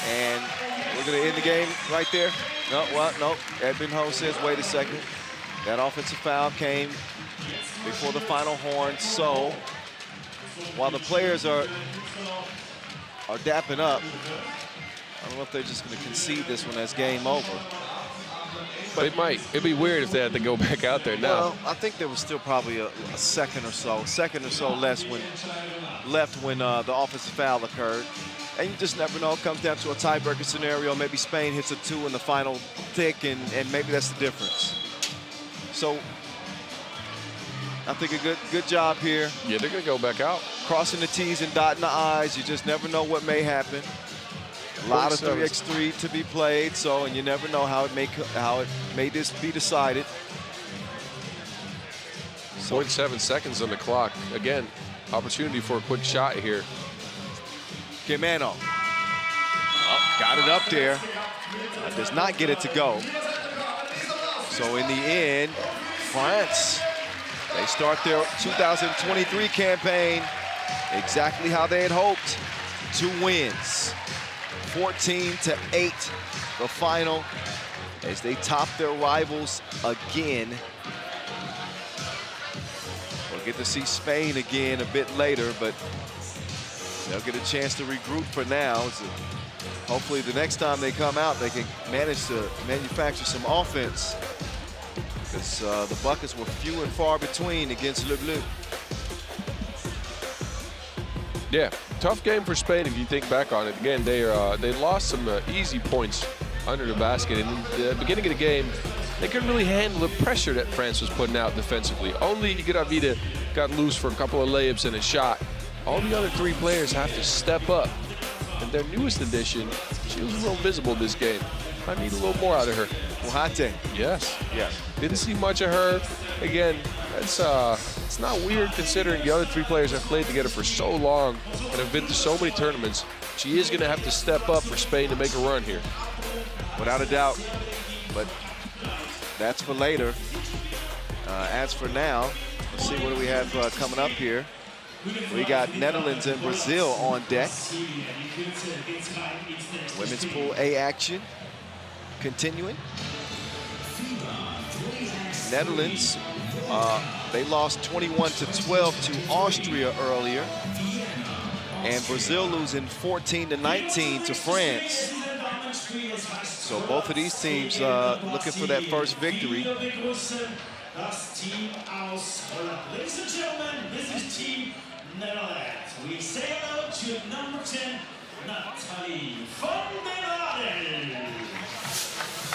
And we're gonna end the game right there. No, well, no, Edmund Ho says, wait a second. That offensive foul came before the final horn. So while the players are dapping up, I don't know if they're just going to concede this one as game over. But it might. It'd be weird if they had to go back out there now. Well, I think there was still probably a second or so left when the offensive foul occurred. And you just never know. It comes down to a tiebreaker scenario. Maybe Spain hits a 2 in the final tick, and maybe that's the difference. So I think a good job here. Yeah, they're going to go back out. Crossing the T's and dotting the I's. You just never know what may happen. A lot of 3x3 to be played, so, and you never know how it may be decided. 0.7 seconds on the clock. Again, opportunity for a quick shot here. Gimeno. Oh, got it up there. Does not get it to go. So in the end, France, they start their 2023 campaign exactly how they had hoped. 2 wins. 14-8, the final, as they top their rivals again. We'll get to see Spain again a bit later, but they'll get a chance to regroup for now. So hopefully the next time they come out, they can manage to manufacture some offense, because the buckets were few and far between against Le Bleu. Yeah, tough game for Spain if you think back on it. Again, they lost some easy points under the basket. And in the beginning of the game, they couldn't really handle the pressure that France was putting out defensively. Only Igravida got loose for a couple of layups and a shot. All the other 3 players have to step up. And their newest addition, she was real visible this game. I need a little more out of her. Mohate. Yes. Yeah. Didn't see much of her. Again, that's it's not weird considering the other 3 players have played together for so long and have been to so many tournaments. She is going to have to step up for Spain to make a run here. Without a doubt. But that's for later. As for now, let's see what do we have coming up here. We got Netherlands and Brazil on deck. Women's Pool A action continuing. Netherlands, they lost 21-12 to Austria earlier. And Brazil losing 14-19 to France. So both of these teams looking for that first victory. Das Team aus Holland. Ladies and gentlemen, this is Team Netherlands. We say hello to number 10, Nathalie van den Adel.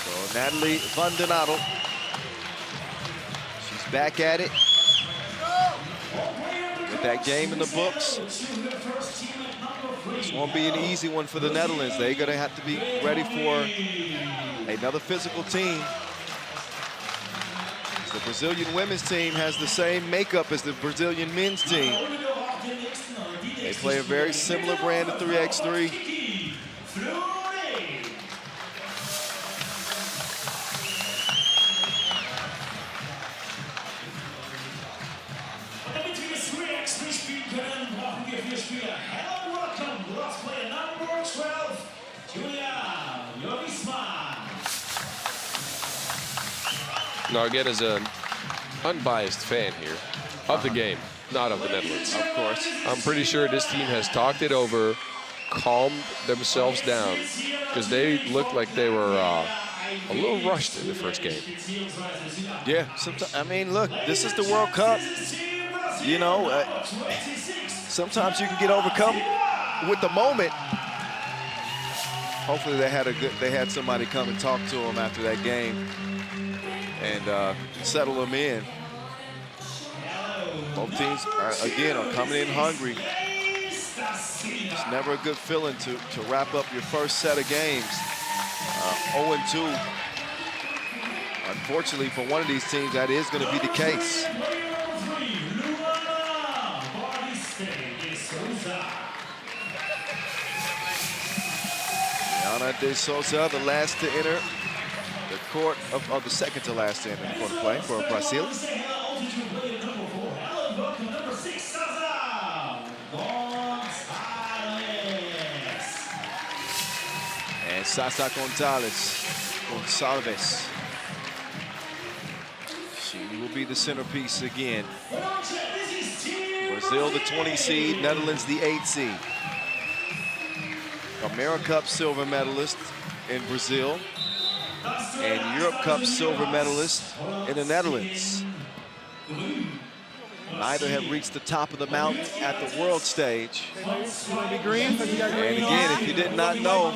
So Nathalie van den Adel, she's back at it. With that game in the books. This won't be an easy one for the Netherlands. They're gonna have to be ready for another physical team. The Brazilian women's team has the same makeup as the Brazilian men's team. They play a very similar brand of 3x3. Damit wir 3x3 spielen können, brauchen wir 4 Spieler. Hello, welcome. Last player number 12, Julia Jorisma. Now, again, as an unbiased fan here of the game, not of the Netherlands. Of course. I'm pretty sure this team has talked it over, calmed themselves down, because they looked like they were a little rushed in the first game. Yeah, I mean, look, this is the World Cup. You know, sometimes you can get overcome with the moment. Hopefully they had somebody come and talk to them after that game and settle them in. Both teams, again, are coming in hungry. It's never a good feeling to wrap up your first set of games 0-2. Unfortunately, for one of these teams, that is going to be the case. Yana de Souza, the last to enter the court of the second to last to enter the court of play for Brazil. And Sasa Gonzalez. She will be the centerpiece again. Brazil, the 20 seed, Netherlands, the 8 seed. America Cup silver medalist in Brazil and Europe Cup silver medalist in the Netherlands. Neither have reached the top of the mountain at the world stage. And again, if you did not know,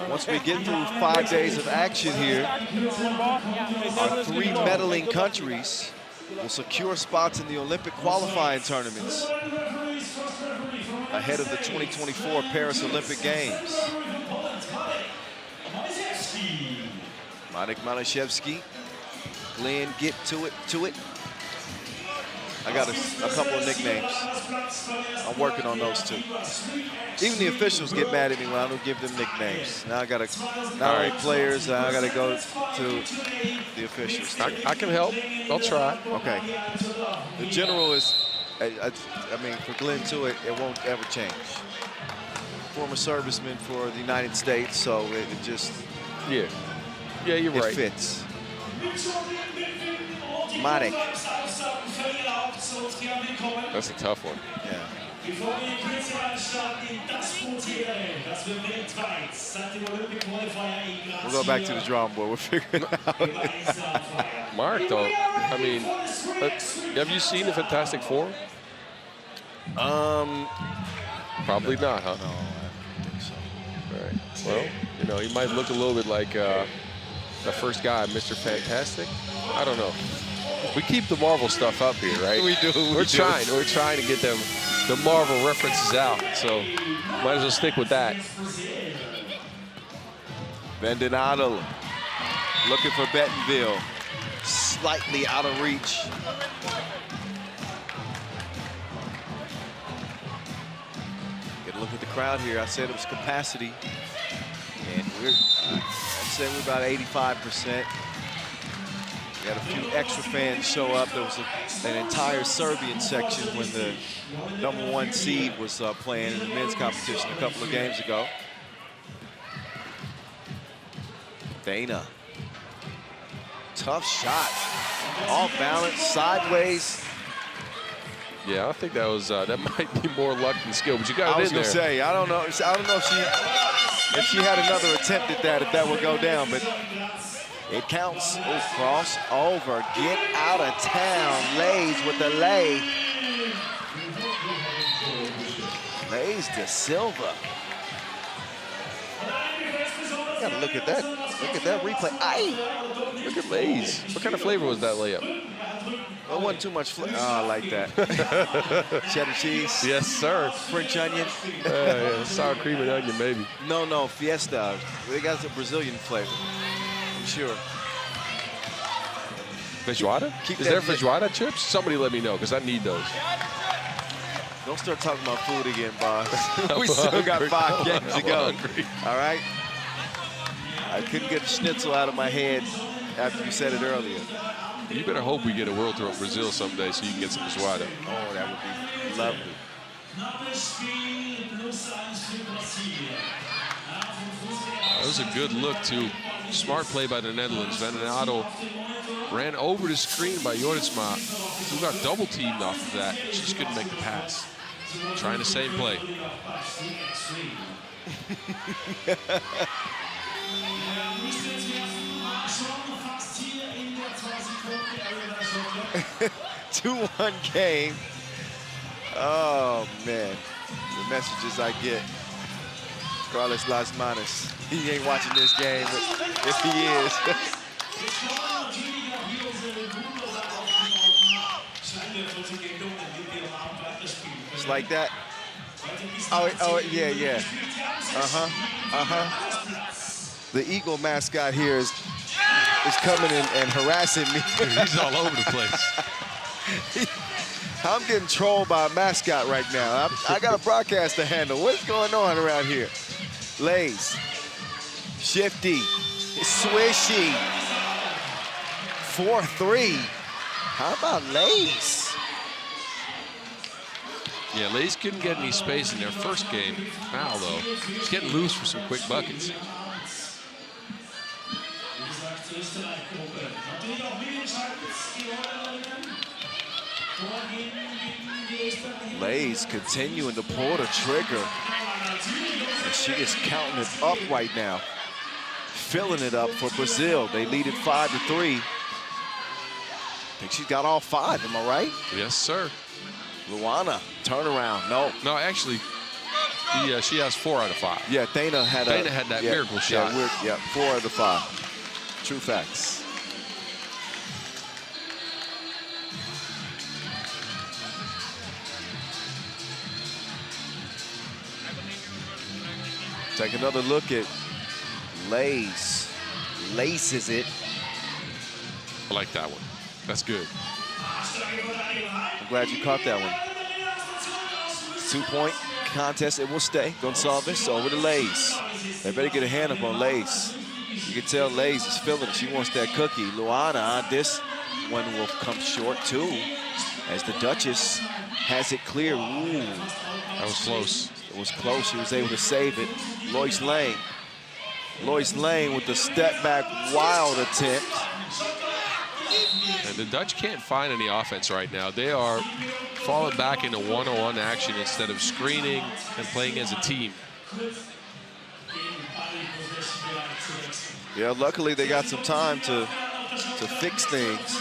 once we get through 5 days of action here, our 3 medaling countries will secure spots in the Olympic qualifying tournaments ahead of the 2024 Paris Olympic Games. Marek Malashevsky, Glenn, get to it. I got a couple of nicknames. I'm working on those too. Even the officials get mad at me when I don't give them nicknames. Now I got to, not only players, I got to go to the officials. I can help. I'll try. Okay. The general is, I mean, for Glenn too, it won't ever change. Former serviceman for the United States, so it just, yeah, you're right. It fits. Marek. That's a tough one. Yeah. We'll go back to the drawing board. We'll figure it out. Mark, though, I mean, have you seen the Fantastic Four? Probably not, huh? No, I don't think so. All right. Well, you know, he might look a little bit like the first guy, Mr. Fantastic. I don't know. We keep the Marvel stuff up here, right? We do. We're trying to get them the Marvel references out. So might as well stick with that. Vanden Adel looking for Bettenville. Slightly out of reach. Get a look at the crowd here. I said it was capacity. And I'd say we're about 85%. We had a few extra fans show up. There was an entire Serbian section when the #1 seed was playing in the men's competition a couple of games ago. Dana. Tough shot. Off balance, sideways. Yeah, I think that was that might be more luck than skill, but you got it in there. I was gonna say, I don't know if she had another attempt at that, if that would go down, but it counts. Oh, cross over, get out of town. Lays with the lay. Lays de Silva. Gotta look at that. Look at that replay. Aye. Look at Lays. What kind of flavor was that layup? Well, it wasn't too much flavor. Oh, I like that. Cheddar cheese. Yes, sir. French onion. Yeah, sour cream and onion, maybe. No, Fiesta. They got some Brazilian flavor. I'm sure. Feijoada? Is there feijoada chips? Somebody let me know, because I need those. Don't start talking about food again, boss. We still got 5 games to go. All right? I couldn't get a schnitzel out of my head after you said it earlier. You better hope we get a World Tour of Brazil someday so you can get some feijoada. Oh, that would be lovely. That was a good look, too. Smart play by the Netherlands. Van den Adel ran over the screen by Joritsma, who got double teamed off of that. She just couldn't make the pass. Trying the same play. 2-1 game. Oh, man. The messages I get. Carlos Las Manos. He ain't watching this game, but if he is. It's like that. Oh, yeah. The Eagle mascot here is coming in and harassing me. He's all over the place. I'm getting trolled by a mascot right now. I got a broadcast to handle. What's going on around here? Lays, shifty, swishy, 4-3. How about Lays? Yeah, Lays couldn't get any space in their first game. Now, though, he's getting loose for some quick buckets. Lays continuing to pull the trigger. And she is counting it up right now. Filling it up for Brazil. They lead it 5-3. I think she's got all 5, am I right? Yes, sir. Luana, turnaround, no. No, actually, she has 4 out of 5. Yeah, Dana had that miracle shot. Yeah, 4 out of 5. True facts. Take another look at Lays. Laces it. I like that one. That's good. I'm glad you caught that one. 2-point contest, it will stay. Gonçalves over to Lays. They better get a hand up on Lays. You can tell Lays is feeling it. She wants that cookie. Luana, this one will come short too, as the Duchess has it clear. Ooh. That was close. It was close. She was able to save it. Lois Lane. Lois Lane with the step back wild attempt. And the Dutch can't find any offense right now. They are falling back into one-on-one action instead of screening and playing as a team. Yeah, luckily they got some time to fix things.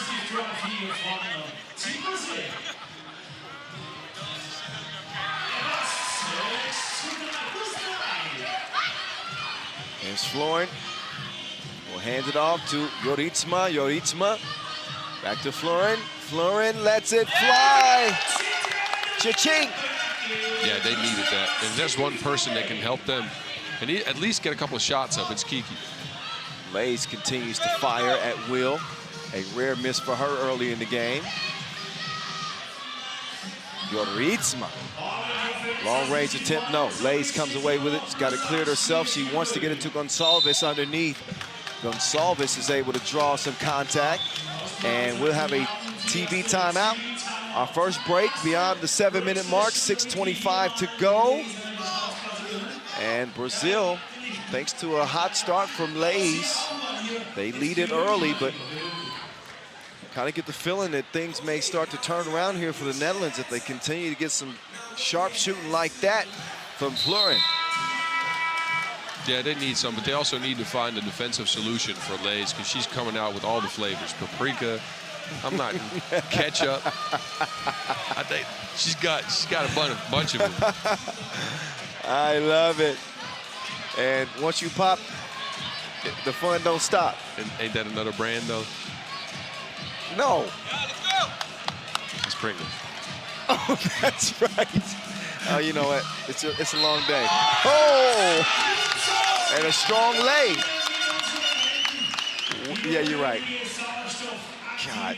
There's Florin. We'll hand it off to Joritsma. Joritsma. Back to Florin. Florin lets it fly. Cha-ching. Yeah, they needed that. And there's one person that can help them and at least get a couple of shots up. It's Kiki. Lays continues to fire at will. A rare miss for her early in the game. Joritsma. Long range attempt, no. Lays comes away with it. She's got it cleared herself. She wants to get into Gonçalves underneath. Gonçalves is able to draw some contact. And we'll have a TV timeout. Our first break beyond the 7-minute mark, 6:25 to go. And Brazil, thanks to a hot start from Lays, they lead it early, but kind of get the feeling that things may start to turn around here for the Netherlands if they continue to get some sharp shooting like that from Florin. Yeah, they need some, but they also need to find a defensive solution for Lays because she's coming out with all the flavors. Paprika, I'm not ketchup. I think she's got a bunch of them. I love it. And once you pop, the fun don't stop. And ain't that another brand though? No. It's Pringles. Oh, that's right. Oh, you know what? It's a long day. Oh! And a strong lay. Yeah, you're right. God.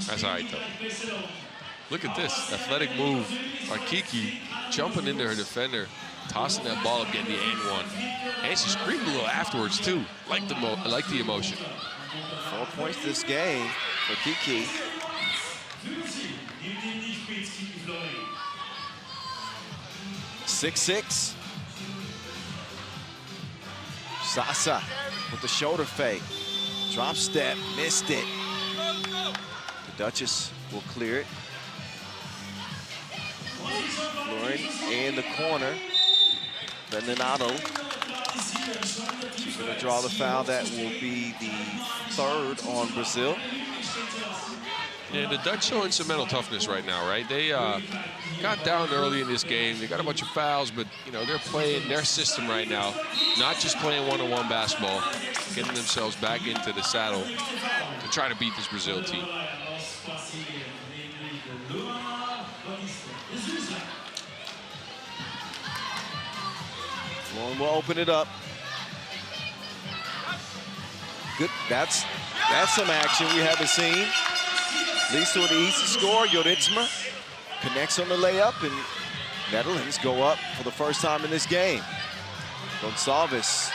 That's all right, though. Look at this athletic move by Kiki, jumping into her defender, tossing that ball up, getting the and one. And she screamed a little afterwards, too. I like the emotion. 4 points this game for Kiki. 6-6. Sasa with the shoulder fake. Drop step, missed it. The Duchess will clear it. Florin in the corner. Bendinato. She's going to draw the foul. That will be the 3rd on Brazil. Yeah, the Dutch showing some mental toughness right now, right? They got down early in this game. They got a bunch of fouls, but, you know, they're playing their system right now. Not just playing one-on-one basketball, getting themselves back into the saddle to try to beat this Brazil team. Florin will open it up. Good. That's some action we haven't seen. Leads to an easy score. Joritsma connects on the layup, and Netherlands go up for the first time in this game. Gonçalves,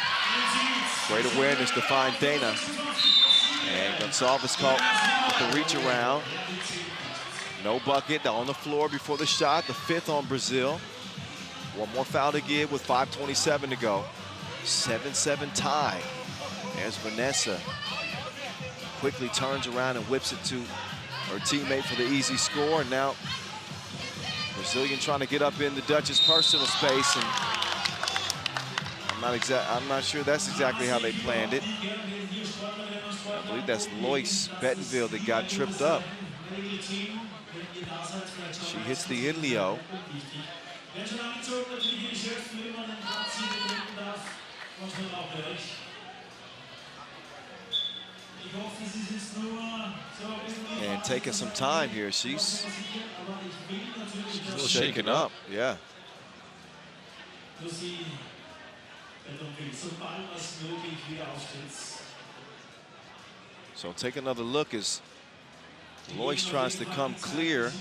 great awareness to find Dana. And Gonçalves caught with the reach around. No bucket on the floor before the shot, the 5th on Brazil. One more foul to give with 5:27 to go. 7-7 tie. There's Vanessa. Quickly turns around and whips it to her teammate for the easy score. And now Brazilian trying to get up in the Dutch's personal space, and I'm not sure that's exactly how they planned it. I believe that's Lois Bettenville that got tripped up. She hits the Inleo. And taking some time here. She's a little shaken up. Yeah. So take another look as Lois tries to come clear.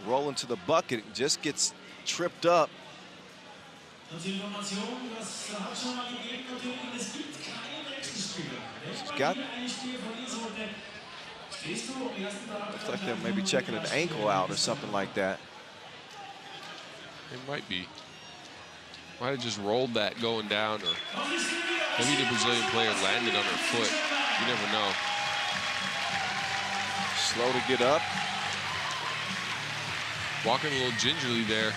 Roll into the bucket, just gets tripped up. She's got, looks like they're maybe checking an ankle out or something like that. It might be. Might have just rolled that going down, or maybe the Brazilian player landed on her foot. You never know. Slow to get up. Walking a little gingerly there.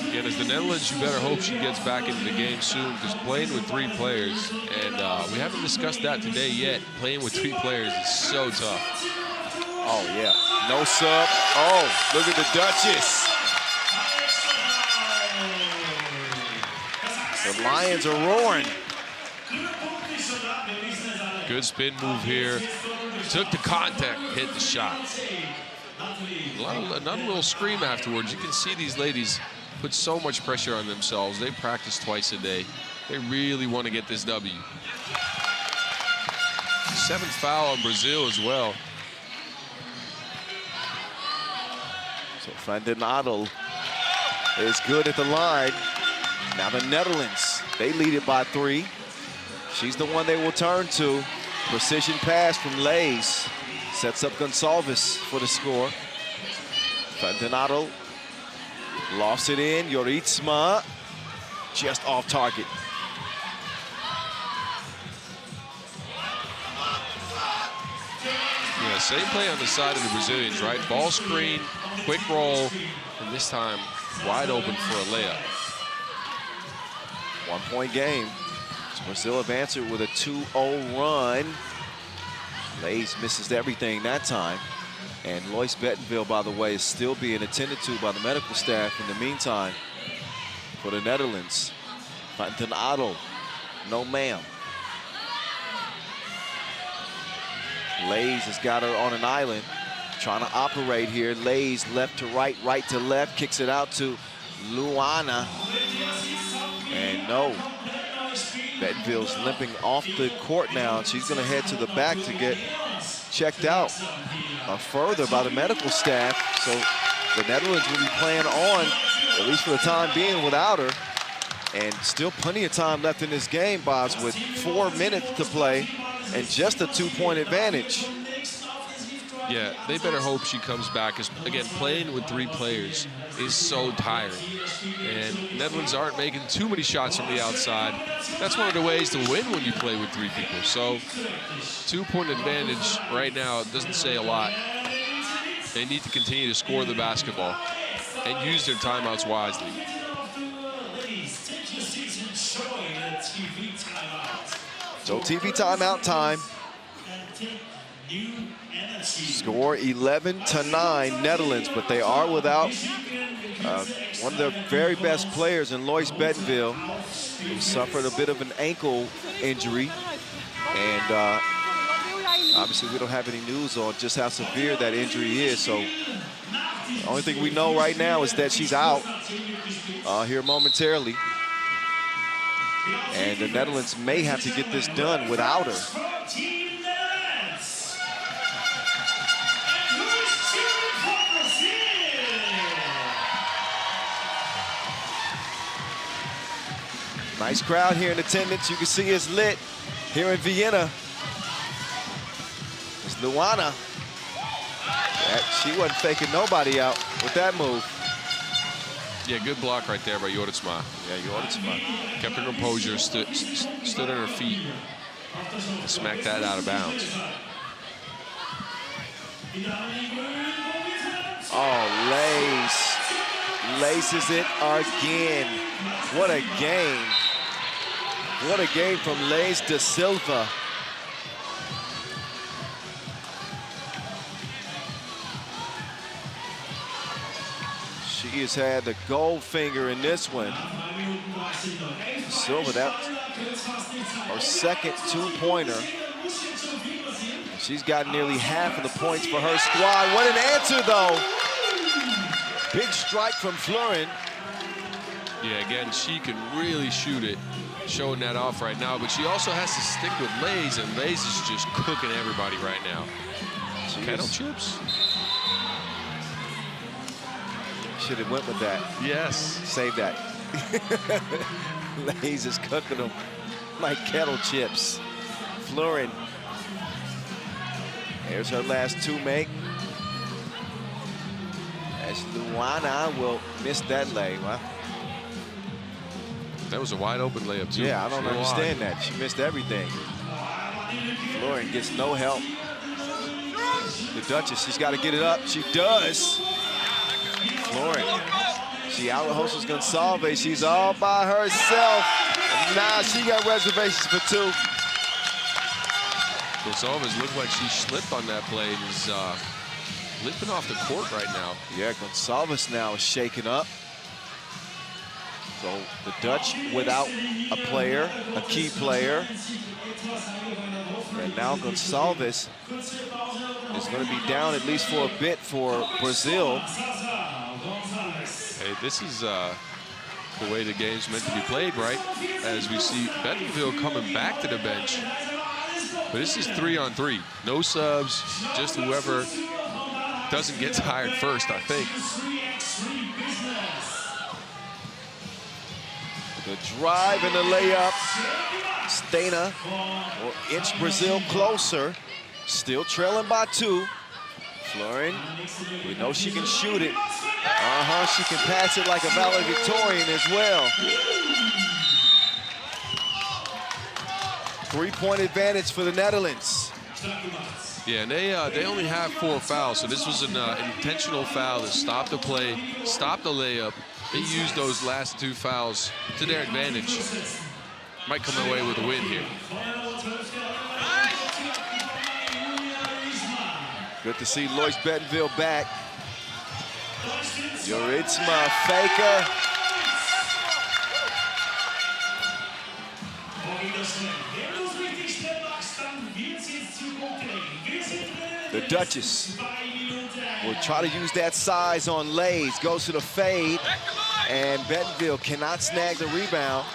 Again, as the Netherlands, you better hope she gets back into the game soon, because playing with 3 players, and we haven't discussed that today yet, playing with 3 players is so tough. Oh, yeah. No sub. Oh, look at the Duchess. The Lions are roaring. Good spin move here. Took the contact, hit the shot. Another little scream afterwards. You can see these ladies put so much pressure on themselves. They practice twice a day. They really want to get this W. 7th foul on Brazil as well. So Bendinato is good at the line. Now the Netherlands, they lead it by 3. She's the one they will turn to. Precision pass from Leys. Sets up Gonçalves for the score. Bendinato lofts it in. Joritsma just off target. Yeah, same play on the side of the Brazilians, right? Ball screen, quick roll, and this time wide open for a layup. 1-point game. So Brazil have answered with a 2-0 run. Leys misses everything that time. And Lois Bettenville, by the way, is still being attended to by the medical staff in the meantime for the Netherlands. Bendinato, no ma'am. Leys has got her on an island, trying to operate here. Leys left to right, right to left, kicks it out to Luana. And no, Bettenville's limping off the court now, and she's going to head to the back to get checked out further by the medical staff. So the Netherlands will be playing on, at least for the time being, without her. And still plenty of time left in this game, Bobs, with 4 minutes to play and just a 2-point advantage. Yeah, they better hope she comes back. Because, again, playing with 3 players is so tiring. And Netherlands aren't making too many shots from the outside. That's one of the ways to win when you play with 3 people. So, 2-point advantage right now doesn't say a lot. They need to continue to score the basketball and use their timeouts wisely. So TV timeout time. Score 11-9 Netherlands, but they are without one of their very best players in Lois Bettenville, who suffered a bit of an ankle injury. And obviously we don't have any news on just how severe that injury is. So the only thing we know right now is that she's out here momentarily. And the Netherlands may have to get this done without her. Nice crowd here in attendance. You can see it's lit here in Vienna. It's Luana. She wasn't faking nobody out with that move. Yeah, good block right there by Joritsma. Yeah, Joritsma. Kept her composure, stood on her feet, smacked that out of bounds. Oh, Lace. Laces it again. What a game. What a game from Lace da Silva. She has had the gold finger in this one. Silva, that's her second 2-pointer. She's got nearly half of the points for her squad. What an answer, though. Big strike from Florin. Yeah, again, she can really shoot it, showing that off right now, but she also has to stick with Lays, and Lays is just cooking everybody right now. Kettle chips. Should have went with that. Yes. Save that. Lays is cooking them like kettle chips. Florin. Here's her last 2 make. As Luana will miss that lay. Well, that was a wide open layup, too. yeah, I don't understand that. She missed everything. Florin gets no help. The Duchess, she's got to get it up. She does. Florin. She out-hustles Gonçalves. She's all by herself. And now she got reservations for 2. Gonçalves looked like she slipped on that play and is limping off the court right now. Yeah, Gonçalves now is shaken up. So the Dutch without a player, a key player. And now Gonçalves is going to be down at least for a bit for Brazil. Hey, this is the way the game's meant to be played, right? As we see Bettenville coming back to the bench. But this is 3-on-3. No subs, just whoever doesn't get tired first, I think. The drive and the layup. Stena will inch Brazil closer. Still trailing by 2. Florin, we know she can shoot it. She can pass it like a valedictorian as well. 3-point advantage for the Netherlands. Yeah, and they only have 4 fouls, so this was an intentional foul to stop the play, stop the layup. They used those last 2 fouls to their advantage. Might come away with a win here. Good to see Lois Bettenville back. Joritsma, faker. The Duchess will try to use that size on Lays. Goes to the fade, and Bettenville cannot snag the rebound.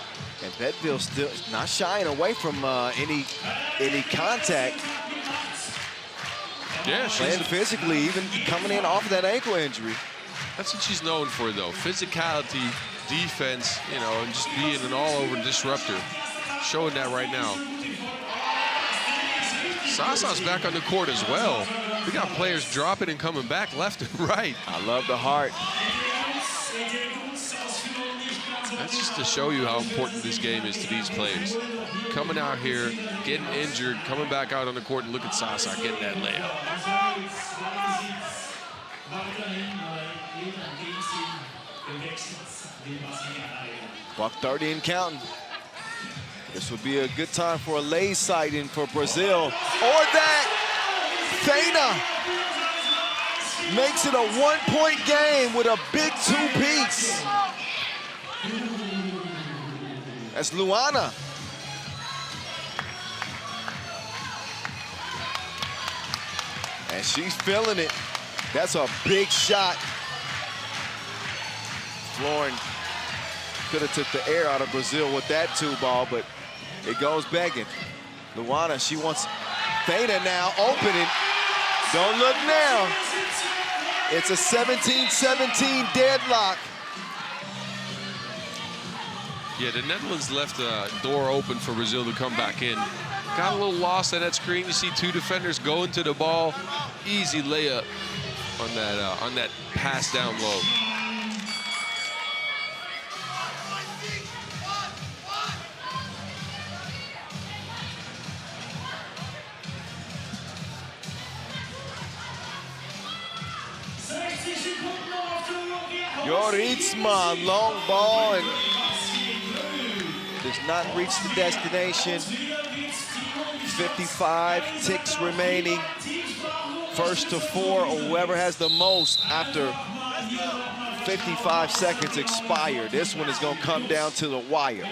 And Bettenville still not shying away from any contact. Yeah, playing physically, even coming in off of that ankle injury. That's what she's known for, though. Physicality, defense, you know, and just being an all-over disruptor. Showing that right now. Sasa's back on the court as well. We got players dropping and coming back left and right. I love the heart. That's just to show you how important this game is to these players. Coming out here, getting injured, coming back out on the court, and look at Sasa getting that layup. Buck 30 and counting. This would be a good time for a lay sighting for Brazil. Or that, Feina makes it a one-point game with a big two-piece. That's Luana. And she's feeling it. That's a big shot. Florin could have took the air out of Brazil with that two ball, but it goes begging. Luana, she wants Feina now opening. Don't look now. It's a 17-17 deadlock. Yeah, the Netherlands left a door open for Brazil to come back in. Got a little lost on that screen. You see two defenders going to the ball. Easy layup on that pass down low. Joritsma, long ball, and does not reach the destination. 55 ticks remaining. First to 4, or whoever has the most after 55 seconds expire. This one is going to come down to the wire.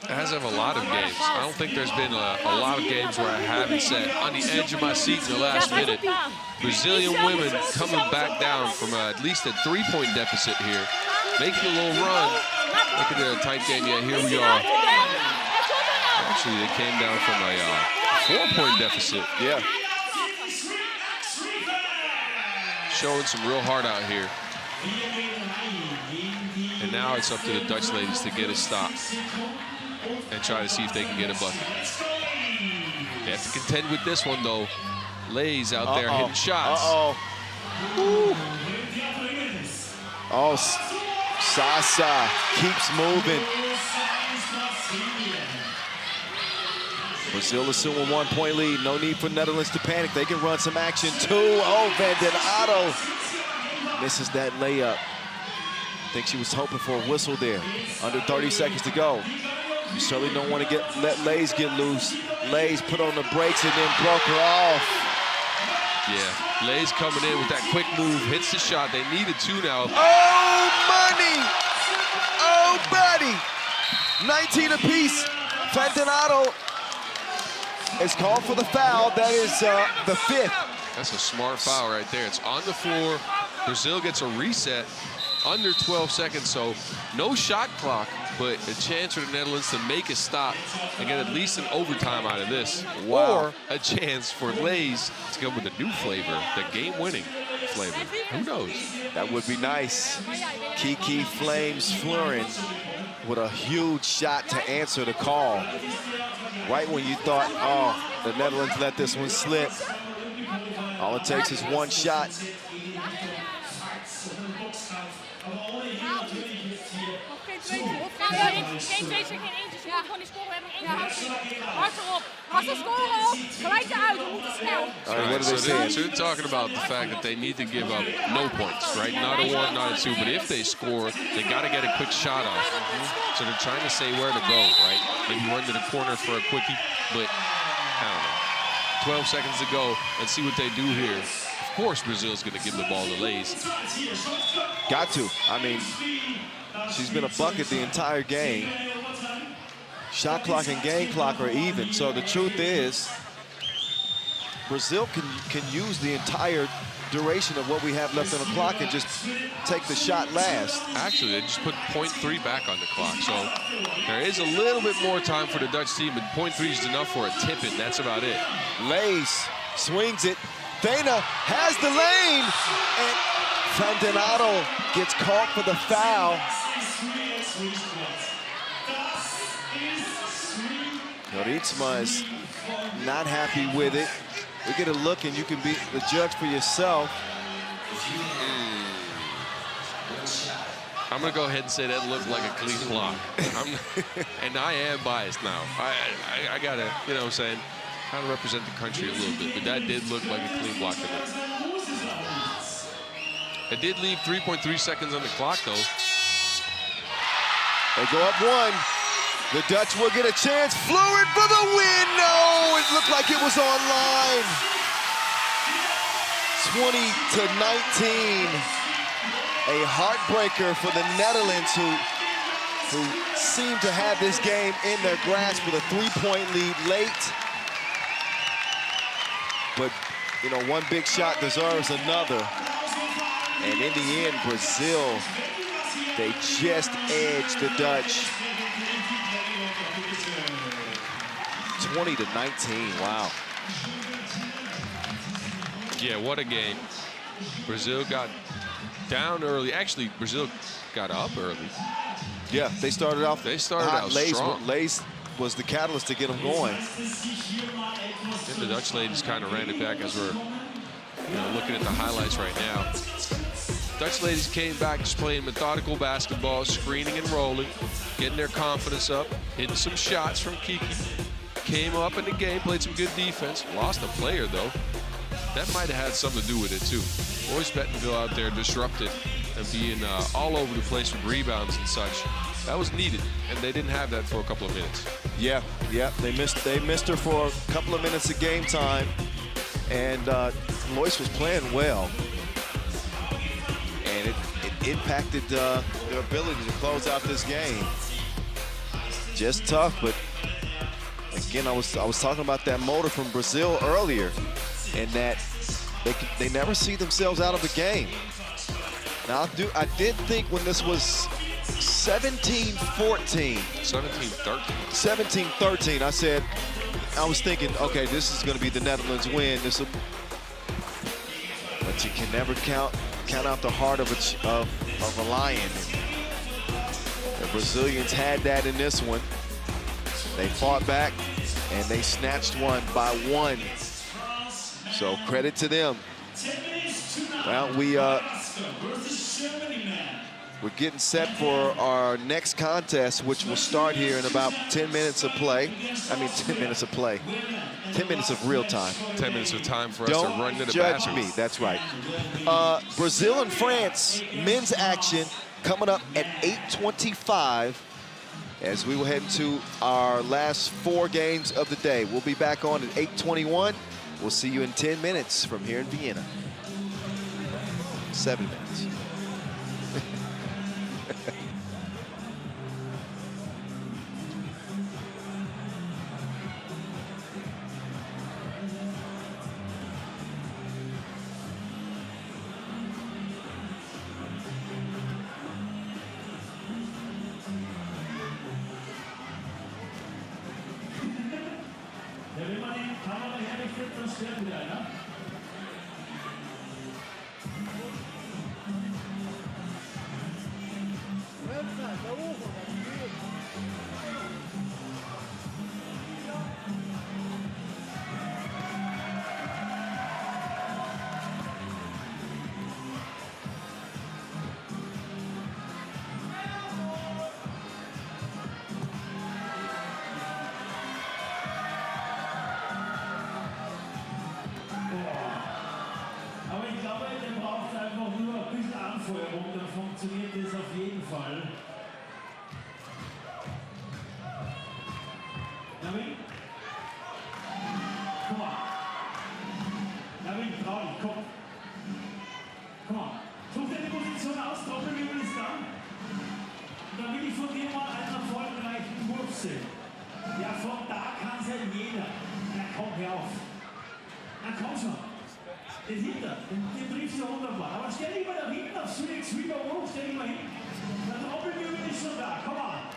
As of a lot of games, I don't think there's been a lot of games where I haven't sat on the edge of my seat in the last minute. Brazilian women coming back down from at least a 3-point deficit here, making a little run. Look at the tight game. Yeah, here we are. Actually, they came down from a 4-point deficit. Yeah. Showing some real heart out here. And now it's up to the Dutch ladies to get a stop and try to see if they can get a bucket. They have to contend with this one, though. Lays out there hitting shots. Oh, Sasa keeps moving. Brazil assuming 1-point lead. No need for Netherlands to panic. They can run some action too. Oh, Vandenado misses that layup. I think she was hoping for a whistle there. Under 30 seconds to go. You certainly don't want to let Lays get loose. Lays put on the brakes and then broke her off. Yeah, Lays coming in with that quick move, hits the shot. They needed two now. Oh, money! Oh, buddy! 19 apiece. Vandenado is called for the foul. That is the 5th. That's a smart foul right there. It's on the floor. Brazil gets a reset. Under 12 seconds, so no shot clock, but a chance for the Netherlands to make a stop and get at least an overtime out of this. Wow. Or a chance for Lays to come with a new flavor, the game-winning flavor. Who knows? That would be nice. Kiki Flames Florin with a huge shot to answer the call. Right when you thought, oh, the Netherlands let this one slip. All it takes is one shot. Geen twee, geen eentje. Ze moeten gewoon die scoren hebben. Hard erop. Als ze scoren op, gelijk eruit. We moeten snel. What are they saying? So they're talking about the fact that they need to give up no points, right? Not a 1, not a 2, but if they score, they got to get a quick shot off. So they're trying to say where to go, right? Maybe run to the corner for a quickie, but I don't know. 12 seconds to go. Let's see what they do here. Of course, Brazil's going to give the ball to Lays. Got to. I mean, she's been a bucket the entire game. Shot clock and game clock are even. So the truth is, Brazil can use the entire duration of what we have left on the clock and just take the shot last. Actually, they just put 0.3 back on the clock. So there is a little bit more time for the Dutch team, but 0.3 is enough for a tip-in. That's about it. Lays swings it. Feina has the lane. And Vandenado gets caught for the foul. Joritsma is not happy with it. We get a look, and you can be the judge for yourself. I'm going to go ahead and say that looked like a clean block. And I am biased now. I got to, you know what I'm saying, kind of represent the country a little bit. But that did look like a clean block to me. It did leave 3.3 seconds on the clock, though. They go up one. The Dutch will get a chance. Fluid for the win. No, it looked like it was online. 20-19. A heartbreaker for the Netherlands, who seem to have this game in their grasp with a 3-point lead late. But, you know, one big shot deserves another. And in the end, Brazil, they just edged the Dutch. 20-19, wow. Yeah, what a game. Brazil got down early. Actually, Brazil got up early. Yeah, they started out. They started out strong. Lace was the catalyst to get them going. And the Dutch ladies kind of ran it back as we're looking at the highlights right now. Dutch ladies came back just playing methodical basketball, screening and rolling, getting their confidence up, hitting some shots from Kiki. Came up in the game, played some good defense. Lost a player, though. That might have had something to do with it, too. Royce Bettenville out there disrupted and being all over the place with rebounds and such. That was needed, and they didn't have that for a couple of minutes. Yeah, they missed her for a couple of minutes of game time, and Royce was playing well, and it impacted their ability to close out this game. Just tough, but again, I was talking about that motor from Brazil earlier, and that they never see themselves out of a game. Now I did think when this was 17-14, 17-13, I was thinking, okay, this is going to be the Netherlands win. But you can never count out the heart of a lion. The Brazilians had that in this one. They fought back, and they snatched one by one. So credit to them. Well, we're getting set for our next contest, which will start here in about 10 minutes of play. 10 minutes of play. 10 minutes of real time. 10 minutes of time for us Don't to run to the judge bathroom. me, that's right. Brazil and France, men's action coming up at 8:25 as we will head into our last 4 games of the day. We'll be back on at 8:21. We'll see you in 10 minutes from here in Vienna. 7 minutes. Wenn man den Kamera herrichtet, dann stirbt wieder, ne? Aber ich glaube, der braucht einfach nur ein bisschen Anfeuerung, dann funktioniert das auf jeden Fall. David? Komm mal. David, trau dich, komm. Komm mal. Such dir die Position aus, Doppelwürfel ist dann. Und dann will ich von dir mal einen erfolgreichen Wurf sehen. Ja, von da kann es ja jeder. Na komm, hör auf. Na komm schon. Den hinter, den triffst du wunderbar. Aber stell dich mal da hinten aufs FIBA hoch, stell dich mal hin. Der Doppelwürfel ist schon da, komm on.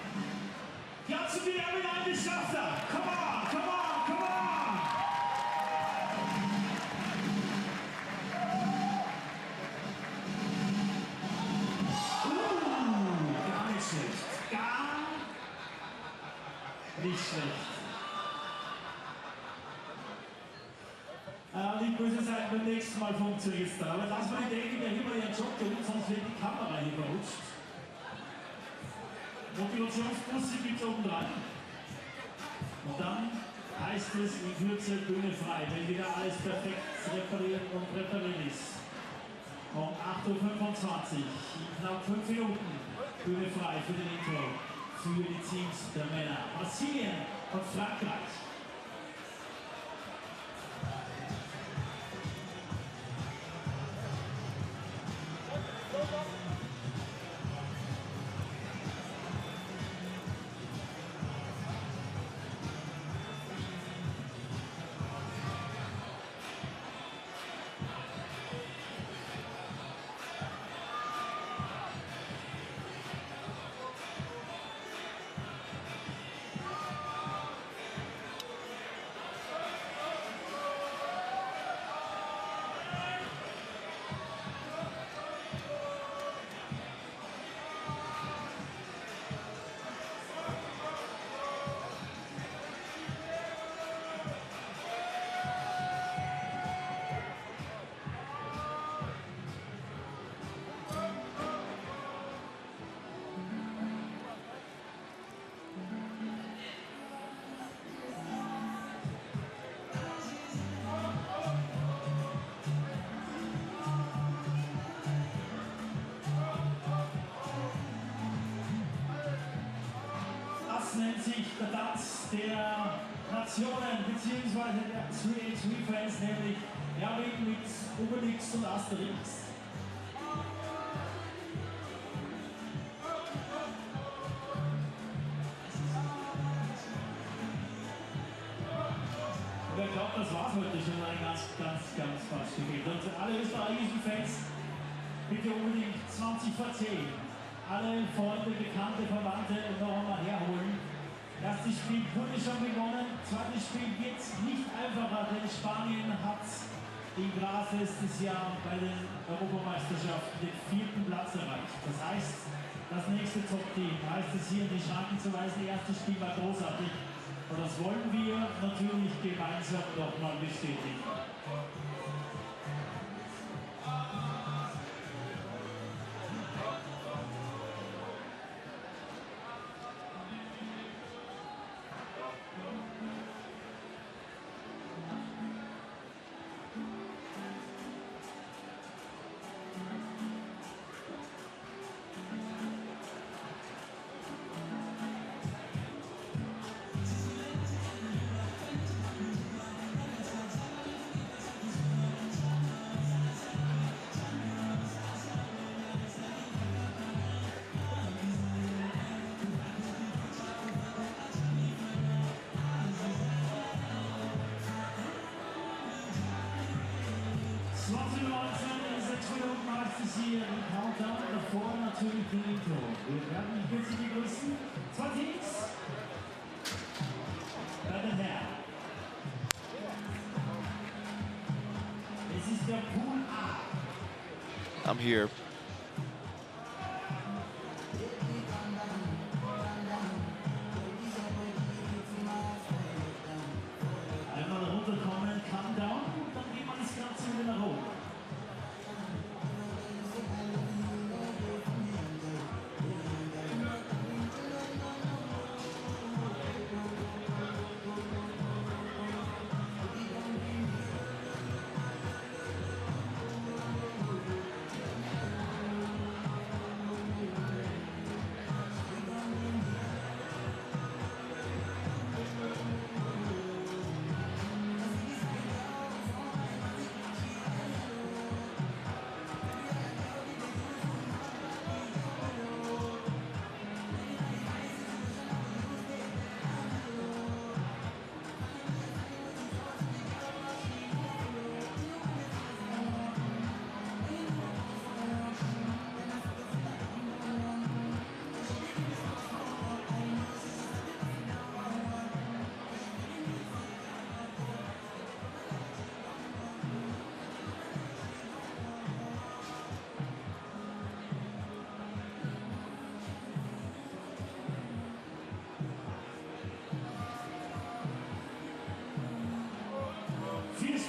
Klatschen die Ärmel an, das schafft er. Come on, come on, come on. Gar nicht schlecht. Gar nicht schlecht. Nicht böse sein, beim nächsten Mal funktioniert es da. Aber lass mal die Techniker hier mal ihren Job tun, sonst wird die Kamera hier verrutscht. Motivationsbusse gibt es oben dran. Und dann heißt es in Kürze Bühne frei, wenn wieder alles perfekt repariert und präpariert ist. Um 8:25 Uhr, in knapp 5 Minuten, Bühne frei für den Intro, für die Teams der Männer. Brasilien und Frankreich. Das nennt sich der Tanz der Nationen bzw. der 3x3-Fans, nämlich Obelix, Obelix und Asterix. Und wer glaubt, das war's heute schon, ein ganz falsch gewählt. Und alle österreichischen Fans, bitte unbedingt 20 vor 10. Alle Freunde, Bekannte, Verwandte noch einmal herholen. Erstes Spiel wurde schon begonnen, zweites Spiel geht nicht einfacher, denn Spanien hat im Gras letztes Jahr bei den Europameisterschaften den 4. Platz erreicht. Das heißt, das nächste Top-Team heißt es hier in die Schranken zu weisen. Das erste Spiel war großartig und das wollen wir natürlich gemeinsam nochmal bestätigen. In 6 Minuten heißt es hier im Countdown, davor natürlich den Intro. Wir werden die Kürze begrüßen. 2 Teams. Bei den Herren. Es ist der Pool A. I'm here. Einmal runterkommen, Countdown und dann geht man das Ganze wieder nach oben.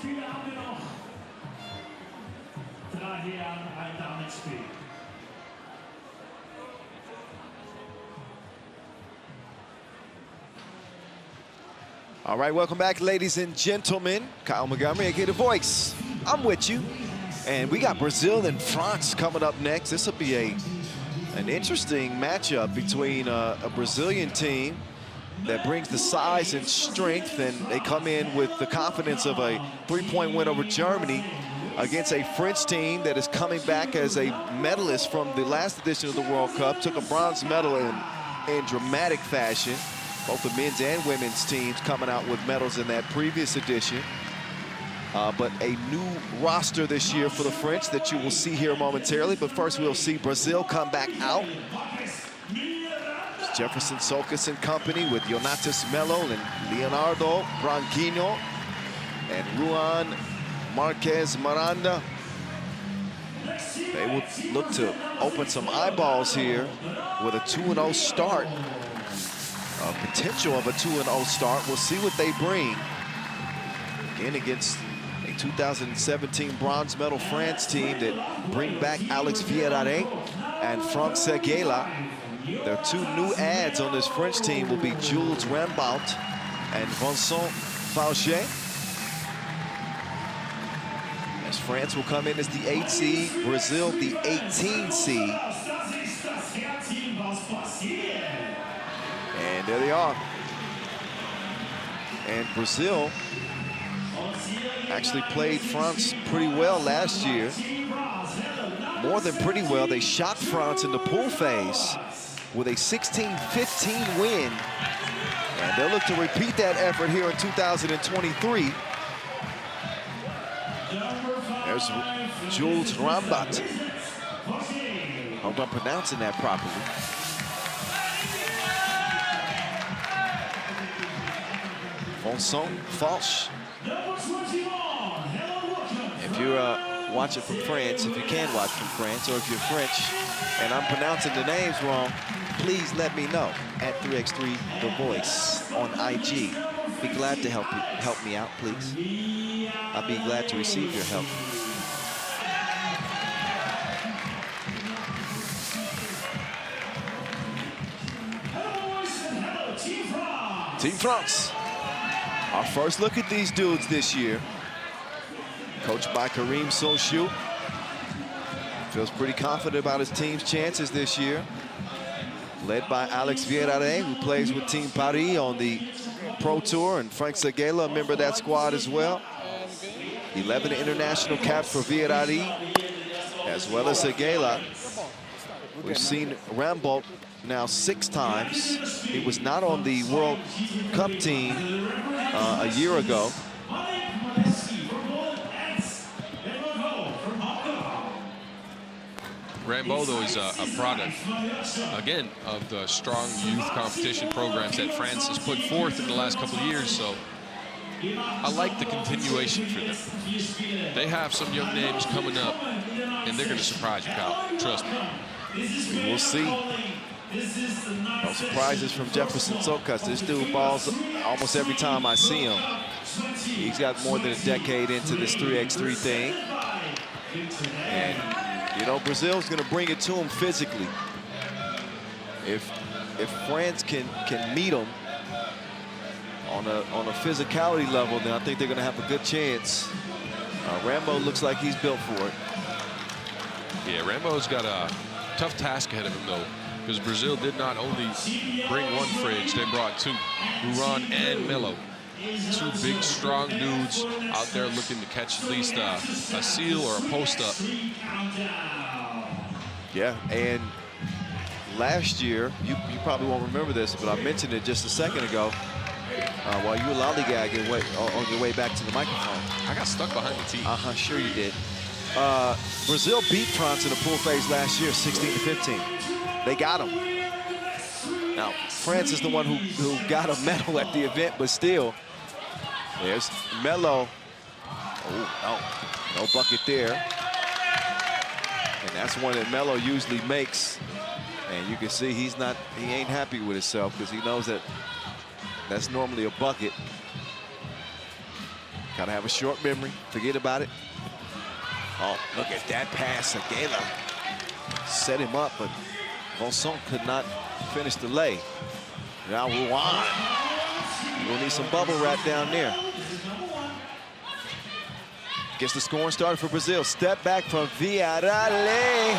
Spiele haben wir noch. 3 Herren, ein Damenspiel. All right, welcome back, ladies and gentlemen. Kyle Montgomery, aka The Voice. I'm with you. And we got Brazil and France coming up next. This will be an interesting matchup between a Brazilian team that brings the size and strength, and they come in with the confidence of a 3-point win over Germany against a French team that is coming back as a medalist from the last edition of the World Cup, took a bronze medal in dramatic fashion. Both the men's and women's teams coming out with medals in that previous edition. But a new roster this year for the French that you will see here momentarily. But first we'll see Brazil come back out. It's Jefferson Soares and company with Jonatas Melo and Leonardo Branquinho and Ruan Marquez Miranda. They will look to open some eyeballs here with a 2-0 start. Potential of a 2-0 start. We'll see what they bring. Again, against a 2017 bronze medal France team that bring back Alex Vierare and Franck Seguela. Their 2 new adds on this French team will be Jules Rambaut and Vincent Fauché. As France will come in as the 8 seed, Brazil the 18 seed. And there they are. And Brazil actually played France pretty well last year. More than pretty well. They shocked France in the pool phase with a 16-15 win. And they'll look to repeat that effort here in 2023. There's Jules Rambaut. Hope I'm pronouncing that properly. Vincent Fauché. If you're watching from France, if you can watch from France, or if you're French and I'm pronouncing the names wrong, please let me know at 3x3 The Voice on IG. Be glad to help me out, please. I'll be glad to receive your help. Team France. Our first look at these dudes this year. Coached by Karim Sochou. Feels pretty confident about his team's chances this year. Led by Alex Vierare, who plays with Team Paris on the Pro Tour, and Franck Seguela, a member of that squad as well. 11 international caps for Vierare, as well as Seguela. We've seen Rambaut now 6 times. He was not on the World Cup team a year ago. Rambaut, though, is a product, again, of the strong youth competition programs that France has put forth in the last couple of years. So I like the continuation for them. They have some young names coming up, and they're going to surprise you, Kyle. Trust me. We will see. No surprises from Jefferson Soares. This dude balls almost every time I see him. He's got more than a decade into this 3x3 thing. And, you know, Brazil's going to bring it to him physically. If France can meet him on a physicality level, then I think they're going to have a good chance. Rambaut looks like he's built for it. Yeah, Rambaut's got a tough task ahead of him, though, because Brazil did not only bring 1 fridge, they brought 2, Ruan and Melo. 2 big, strong dudes out there looking to catch at least a seal or a post-up. Yeah, and last year, you probably won't remember this, but I mentioned it just a second ago, while you were lollygagging on your way back to the microphone. I got stuck behind the tee. Sure you did. Brazil beat France in the pool phase last year, 16-15. They got them. Now, France is the one who got a medal at the event, but still, there's Melo. Oh, no bucket there. And that's one that Melo usually makes. And you can see he ain't happy with himself because he knows that that's normally a bucket. Gotta have a short memory. Forget about it. Oh, look at that pass. Agela set him up, but Vincent could not finish the lay. Now Ruan. You're gonna need some bubble wrap down there. Gets the scoring started for Brazil. Step back from Villarreal.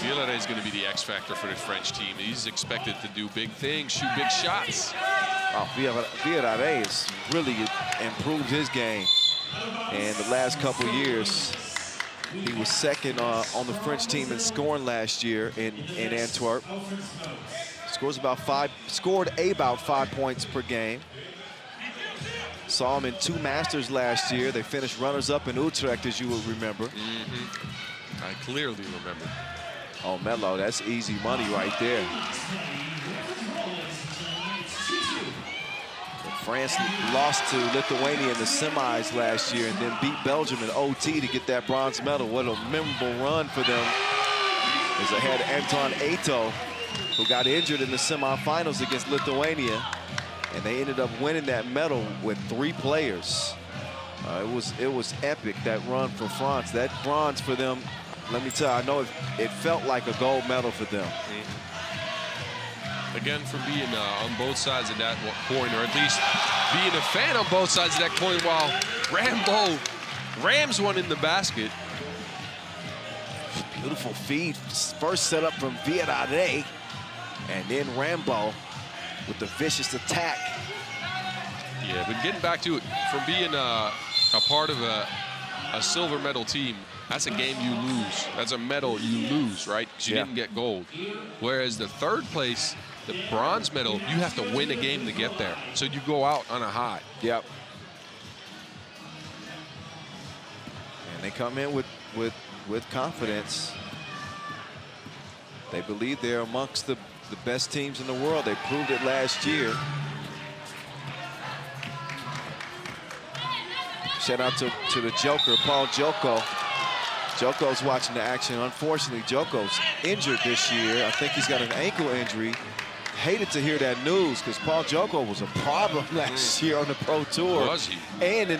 Villarreal is going to be the X factor for the French team. He's expected to do big things, shoot big shots. Oh, Villarreal has really improved his game in the last couple years. He was second on the French team in scoring last year in Antwerp. Scored about 5 points per game. Saw him in 2 Masters last year. They finished runners-up in Utrecht, as you will remember. I clearly remember. Oh, Melo, that's easy money right there. France lost to Lithuania in the semis last year and then beat Belgium in OT to get that bronze medal. What a memorable run for them. As they had Anton Ato, who got injured in the semifinals against Lithuania, and they ended up winning that medal with 3 players. It was epic, that run for France. That bronze for them, let me tell you, I know it felt like a gold medal for them. Again, from being on both sides of that coin, or at least being a fan on both sides of that coin, while Rambo rams one in the basket. Beautiful feed. First setup from Villarreal, and then Rambo with the vicious attack. Yeah, but getting back to it, from being a part of a silver medal team, that's a game you lose. That's a medal you lose, right? Because you didn't get gold. Whereas the third place, the bronze medal, you have to win a game to get there. So you go out on a high. Yep. And they come in with confidence. They believe they're amongst the best teams in the world. They proved it last year. Shout out to the Joker, Paul Joko. Joko's watching the action. Unfortunately, Joko's injured this year. I think he's got an ankle injury. Hated to hear that news because Paul Joko was a problem last year on the Pro Tour. Was he? And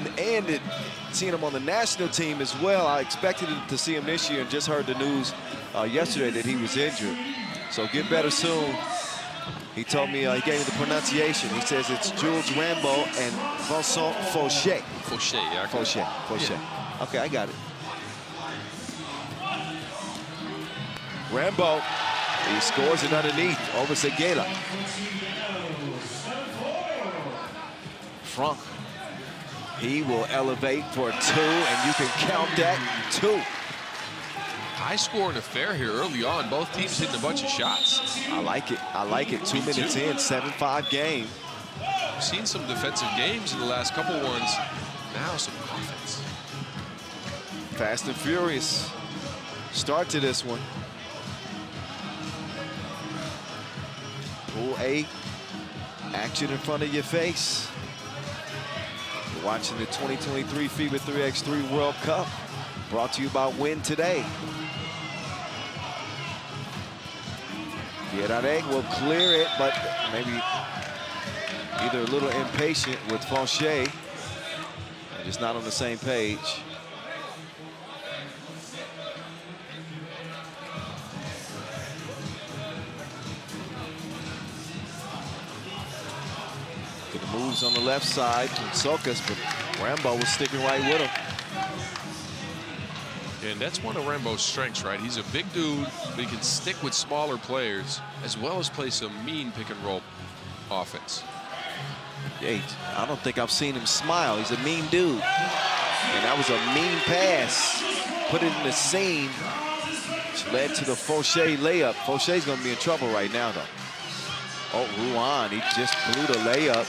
seeing him on the national team as well. I expected to see him this year and just heard the news yesterday that he was injured. So get better soon. He told me, he gave me the pronunciation. He says it's Jules Rambo and Vincent Fauché. Fauché, yeah. Fauché. Yeah. Okay, I got it. Rambo, he scores it underneath over Segela. Franck, he will elevate for 2, and you can count that 2. High scoring affair here early on. Both teams hitting a bunch of shots. I like it. I like it. 2 minutes in, 7-5 game. We've seen some defensive games in the last couple ones. Now some offense. Fast and furious start to this one. Pool A, action in front of your face. You're watching the 2023 FIBA 3x3 World Cup, brought to you by Win Today. Villarreal will clear it, but maybe either a little impatient with Fauché and just not on the same page. Good moves on the left side from Sokas, but Rambo was sticking right with him. And that's one of Rambo's strengths, right? He's a big dude, but he can stick with smaller players as well as play some mean pick and roll offense. Yeah, I don't think I've seen him smile. He's a mean dude. And that was a mean pass. Put it in the seam, which led to the Fauché layup. Fauché's gonna be in trouble right now, though. Oh, Ruan, he just blew the layup.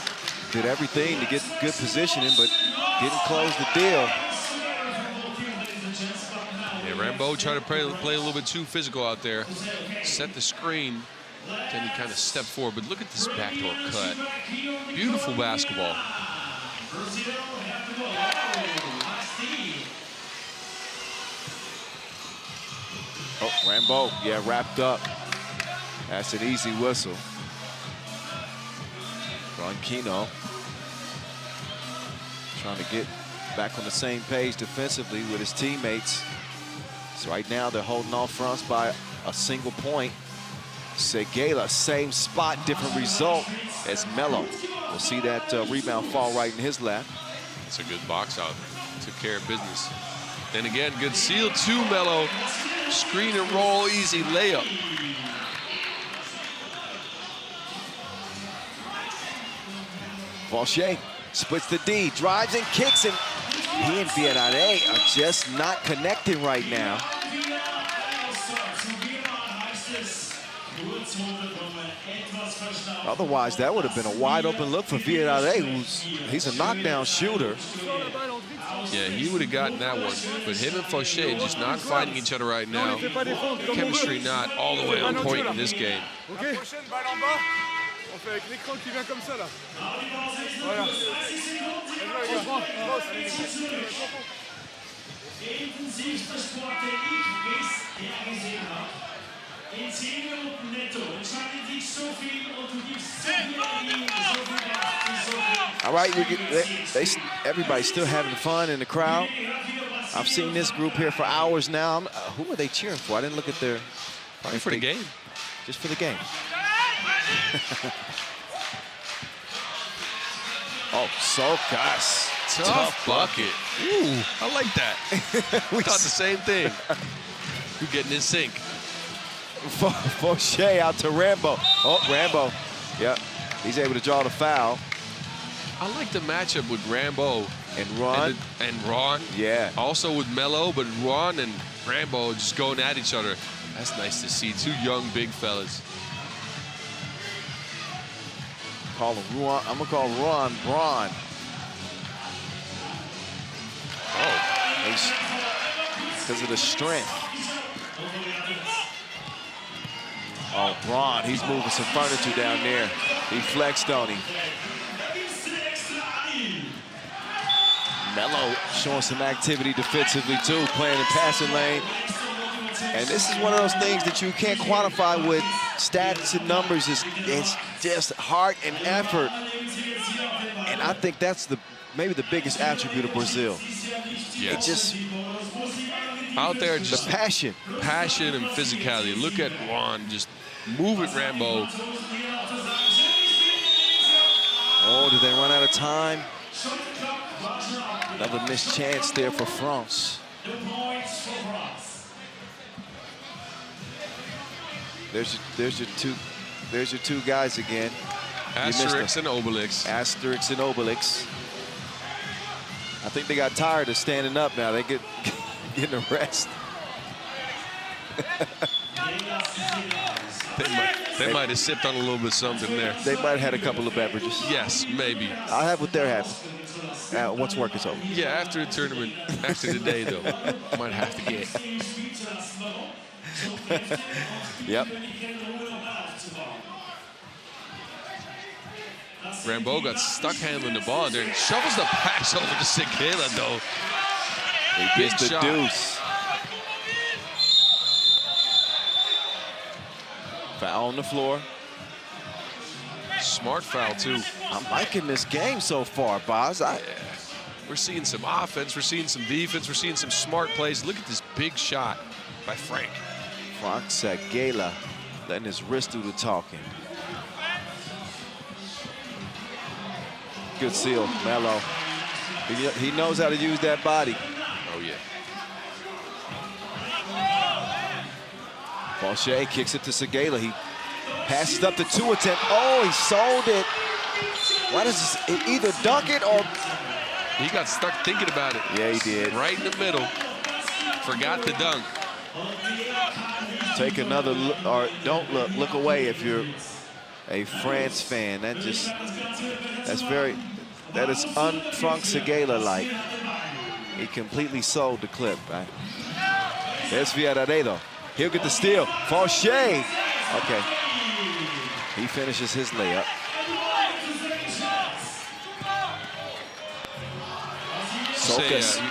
Did everything to get good positioning, but didn't close the deal. Yeah, Rambo tried to play a little bit too physical out there. Set the screen, then he kind of stepped forward. But look at this backdoor cut. Beautiful basketball. Oh, Rambo, yeah, wrapped up. That's an easy whistle. Ronquino trying to get back on the same page defensively with his teammates. So right now they're holding off France by a single point. Seguela, same spot, different result as Melo. We'll see that rebound fall right in his lap. It's a good box out. Took care of business. And again, good seal to Melo. Screen and roll, easy layup. Fauché splits the D, drives and kicks, and he and Vienna are just not connecting right now. Otherwise, that would have been a wide open look for Vienna. He's a knockdown shooter. Yeah, he would have gotten that one. But him and Fauché just not finding each other right now. Chemistry not all the way on point in this game. On fait avec l'écran qui vient comme ça là. Voilà. All right, everybody's still having fun in the crowd. I've seen this group here for hours now. Who are they cheering for? I didn't look at their... Probably for the game. Just for the game. Oh, Sokas. Tough bucket. Ooh, I like that. We thought the same thing. We're getting in sync. Fauché out to Rambo. Oh, Rambo. Yep, he's able to draw the foul. I like the matchup with Rambo. And Ron. And Ron. Yeah. Also with Melo, but Ron and Rambo just going at each other. That's nice to see. Two young, big fellas. Call him Ron. I'm gonna call Ron Braun. Oh, because of the strength. Oh, Braun, he's moving some furniture down there. He flexed on him. Melo showing some activity defensively too, playing in passing lane. And this is one of those things that you can't quantify with stats and numbers. It's just heart and effort. And I think that's maybe the biggest attribute of Brazil. Yes. It just out there, just the passion. Passion and physicality. Look at Ron just moving Rambo. Oh, did they run out of time? Another missed chance there for France. There's your two guys again. Asterix and Obelix. Asterix and Obelix. I think they got tired of standing up now. They getting a rest. They might have sipped on a little bit of something there. They might have had a couple of beverages. Yes, maybe. I'll have what they're having once work is over. Yeah, after the tournament, after the day though, might have to get. Yep. Rambo got stuck handling the ball there and shovels the pass over to Seguela though. He gets the deuce. Foul on the floor. Smart foul too. I'm liking this game so far, Boz. We're seeing some offense, we're seeing some defense, we're seeing some smart plays. Look at this big shot by Frank. Frank Seguela letting his wrist do the talking. Good seal, Melo. He knows how to use that body. Oh, yeah. Fauché kicks it to Seguela. He passes up the 2 attempt. Oh, he sold it. Why does this either dunk it or... He got stuck thinking about it. Yeah, he did. Right in the middle. Forgot the dunk. Take another look, or don't look. Look away if you're a France fan. That is un-Frank Seguela-like. He completely sold the clip. Right? There's Villarreal. He'll get the steal. Fauché. Okay. He finishes his layup.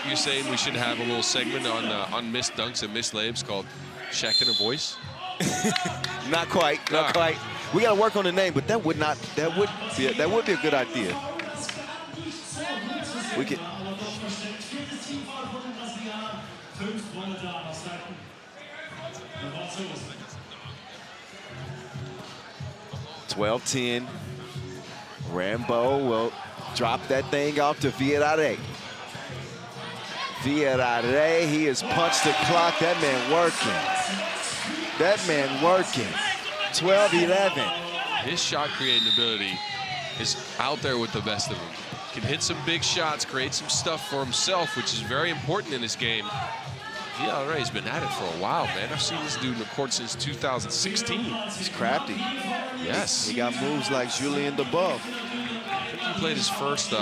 You're saying we should have a little segment on missed dunks and missed layups called Shaq in a Voice? Not quite. Not quite. We got to work on the name, but that would be a good idea. We can. 12-10. Rambo will drop that thing off to Villarreal. Villarreal, he has punched the clock. That man working. That man working. 12-11. His shot creating ability is out there with the best of them. Can hit some big shots, create some stuff for himself, which is very important in this game. Villarreal's been at it for a while, man. I've seen this dude in the court since 2016. He's crafty. Yes. He got moves like Julien Deboeuf. I think he played his first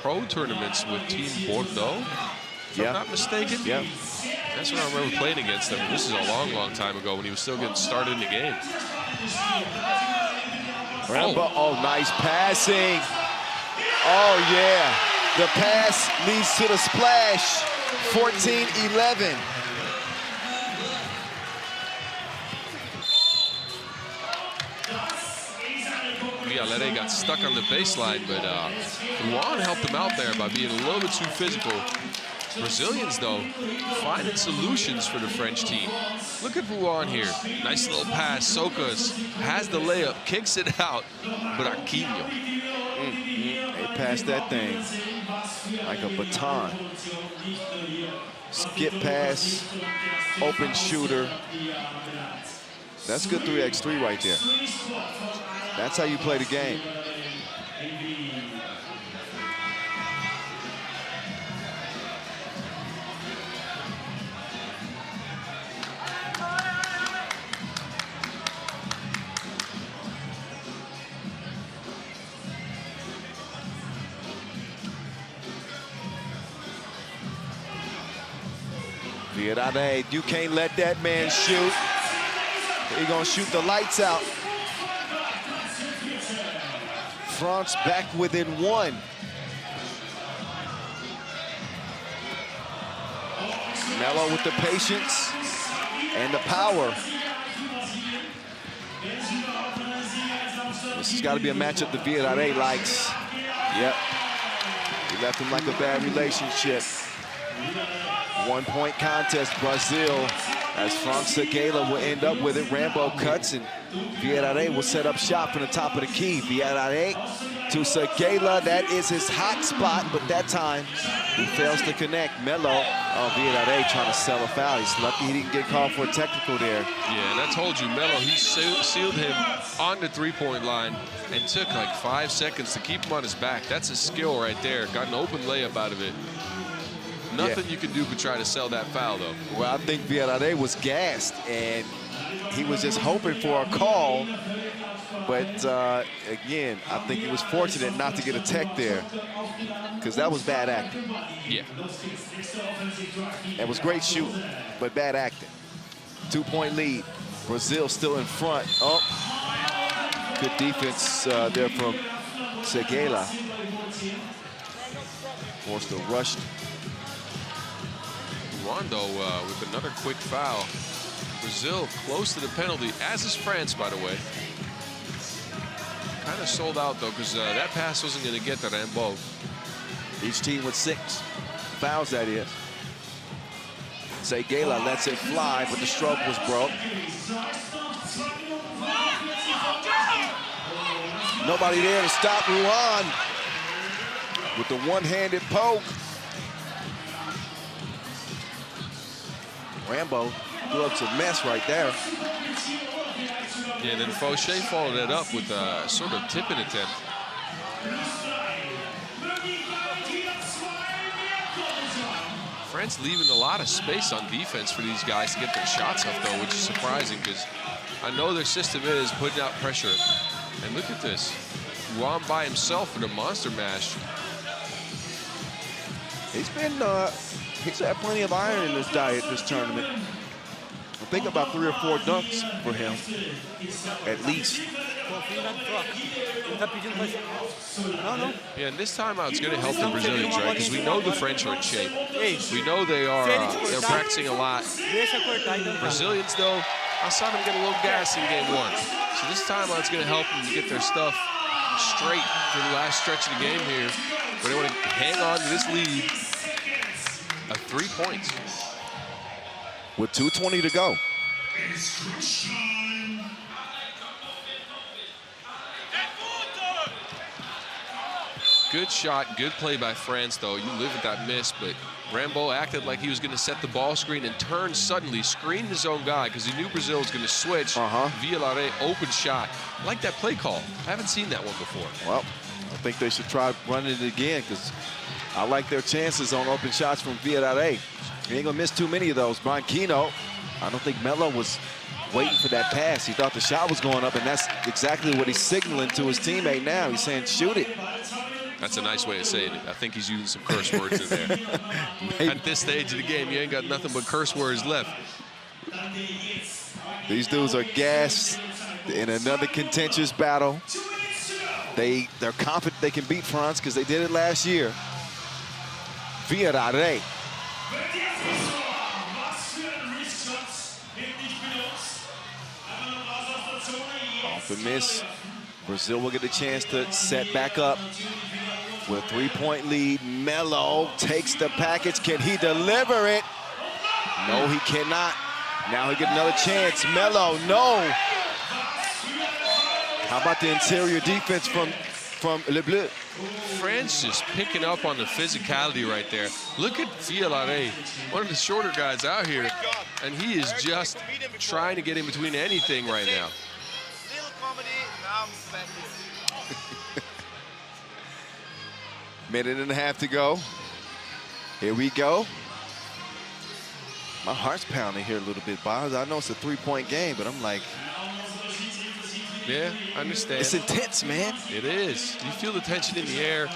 pro tournaments with Team Bordeaux, if I'm not mistaken. Yeah. That's when I remember playing against him. This is a long, long time ago when he was still getting started in the game. Rambo, oh, nice passing. Oh, yeah. The pass leads to the splash. 14-11. Villarreal got stuck on the baseline, but Juan helped him out there by being a little bit too physical. Brazilians, though, finding solutions for the French team. Look at Juan here. Nice little pass. Socas has the layup, kicks it out, but Aquino. They passed that thing like a baton. Skip pass, open shooter. That's good 3x3 right there. That's how you play the game. Villarreal, you can't let that man shoot. He's gonna shoot the lights out. France back within one. Melo with the patience and the power. This has got to be a matchup that Villarreal likes. Yep. He left him like a bad relationship. 1-point contest, Brazil, as Frank Seguela will end up with it. Rambo cuts, and Villarreal will set up shop from the top of the key. Villarreal to Seguela. That is his hot spot, but that time he fails to connect. Melo, oh, Villarreal trying to sell a foul. He's lucky he didn't get called for a technical there. Yeah, and I told you, Melo, he sealed him on the three-point line and took like 5 seconds to keep him on his back. That's a skill right there. Got an open layup out of it. Nothing you can do but try to sell that foul, though. Well, I think Villarreal was gassed, and he was just hoping for a call. But, again, I think he was fortunate not to get a tech there, because that was bad acting. Yeah. It was great shooting, but bad acting. 2-point lead. Brazil still in front. Oh, good defense there from Seguela. Forced a rush. Rondo with another quick foul. Brazil close to the penalty, as is France, by the way. Kind of sold out, though, because that pass wasn't going to get to Rambo. Each team with 6 fouls, that is. Seguela lets it fly, but the stroke was broke. Nobody there to stop Juan with the one-handed poke. Rambo threw up some mess right there. Yeah, and then Fauché followed that up with a sort of tipping attempt. France leaving a lot of space on defense for these guys to get their shots up, though, which is surprising because I know their system is putting out pressure. And look at this. Juan by himself with a monster mash. He's had plenty of iron in this diet this tournament. I think about 3 or 4 dunks for him, at least. Yeah, and this timeout's going to help the Brazilians, right? Because we know the French are in shape. We know they're practicing a lot. Brazilians, though, I saw them get a little gas in game 1. So this timeout's going to help them get their stuff straight for the last stretch of the game here. But they want to hang on to this lead of 3 points. With 2:20 to go. Good shot, good play by France, though. You live with that miss, but Rambo acted like he was going to set the ball screen and turned suddenly, screened his own guy because he knew Brazil was going to switch. Villare, open shot. I like that play call. I haven't seen that one before. Well, I think they should try running it again because I like their chances on open shots from Villare. He ain't going to miss too many of those. Branquinho, I don't think Melo was waiting for that pass. He thought the shot was going up, and that's exactly what he's signaling to his teammate now. He's saying, shoot it. That's a nice way of saying it. I think he's using some curse words in there. At this stage of the game, you ain't got nothing but curse words left. These dudes are gassed in another contentious battle. They're confident they can beat France because they did it last year. Villare. Off the miss. Brazil will get a chance to set back up with a 3-point lead. Melo takes the package. Can he deliver it? No, he cannot. Now he get another chance. Melo, no. How about the interior defense from Le Bleu? France just picking up on the physicality right there. Look at Villare, one of the shorter guys out here, and he is just trying to get in between anything right now. Minute and a half to go. Here we go. My heart's pounding here a little bit, Bob. I know it's a 3-point game, but I'm like, yeah, I understand. it's intense, man. It is. You feel the tension in the air.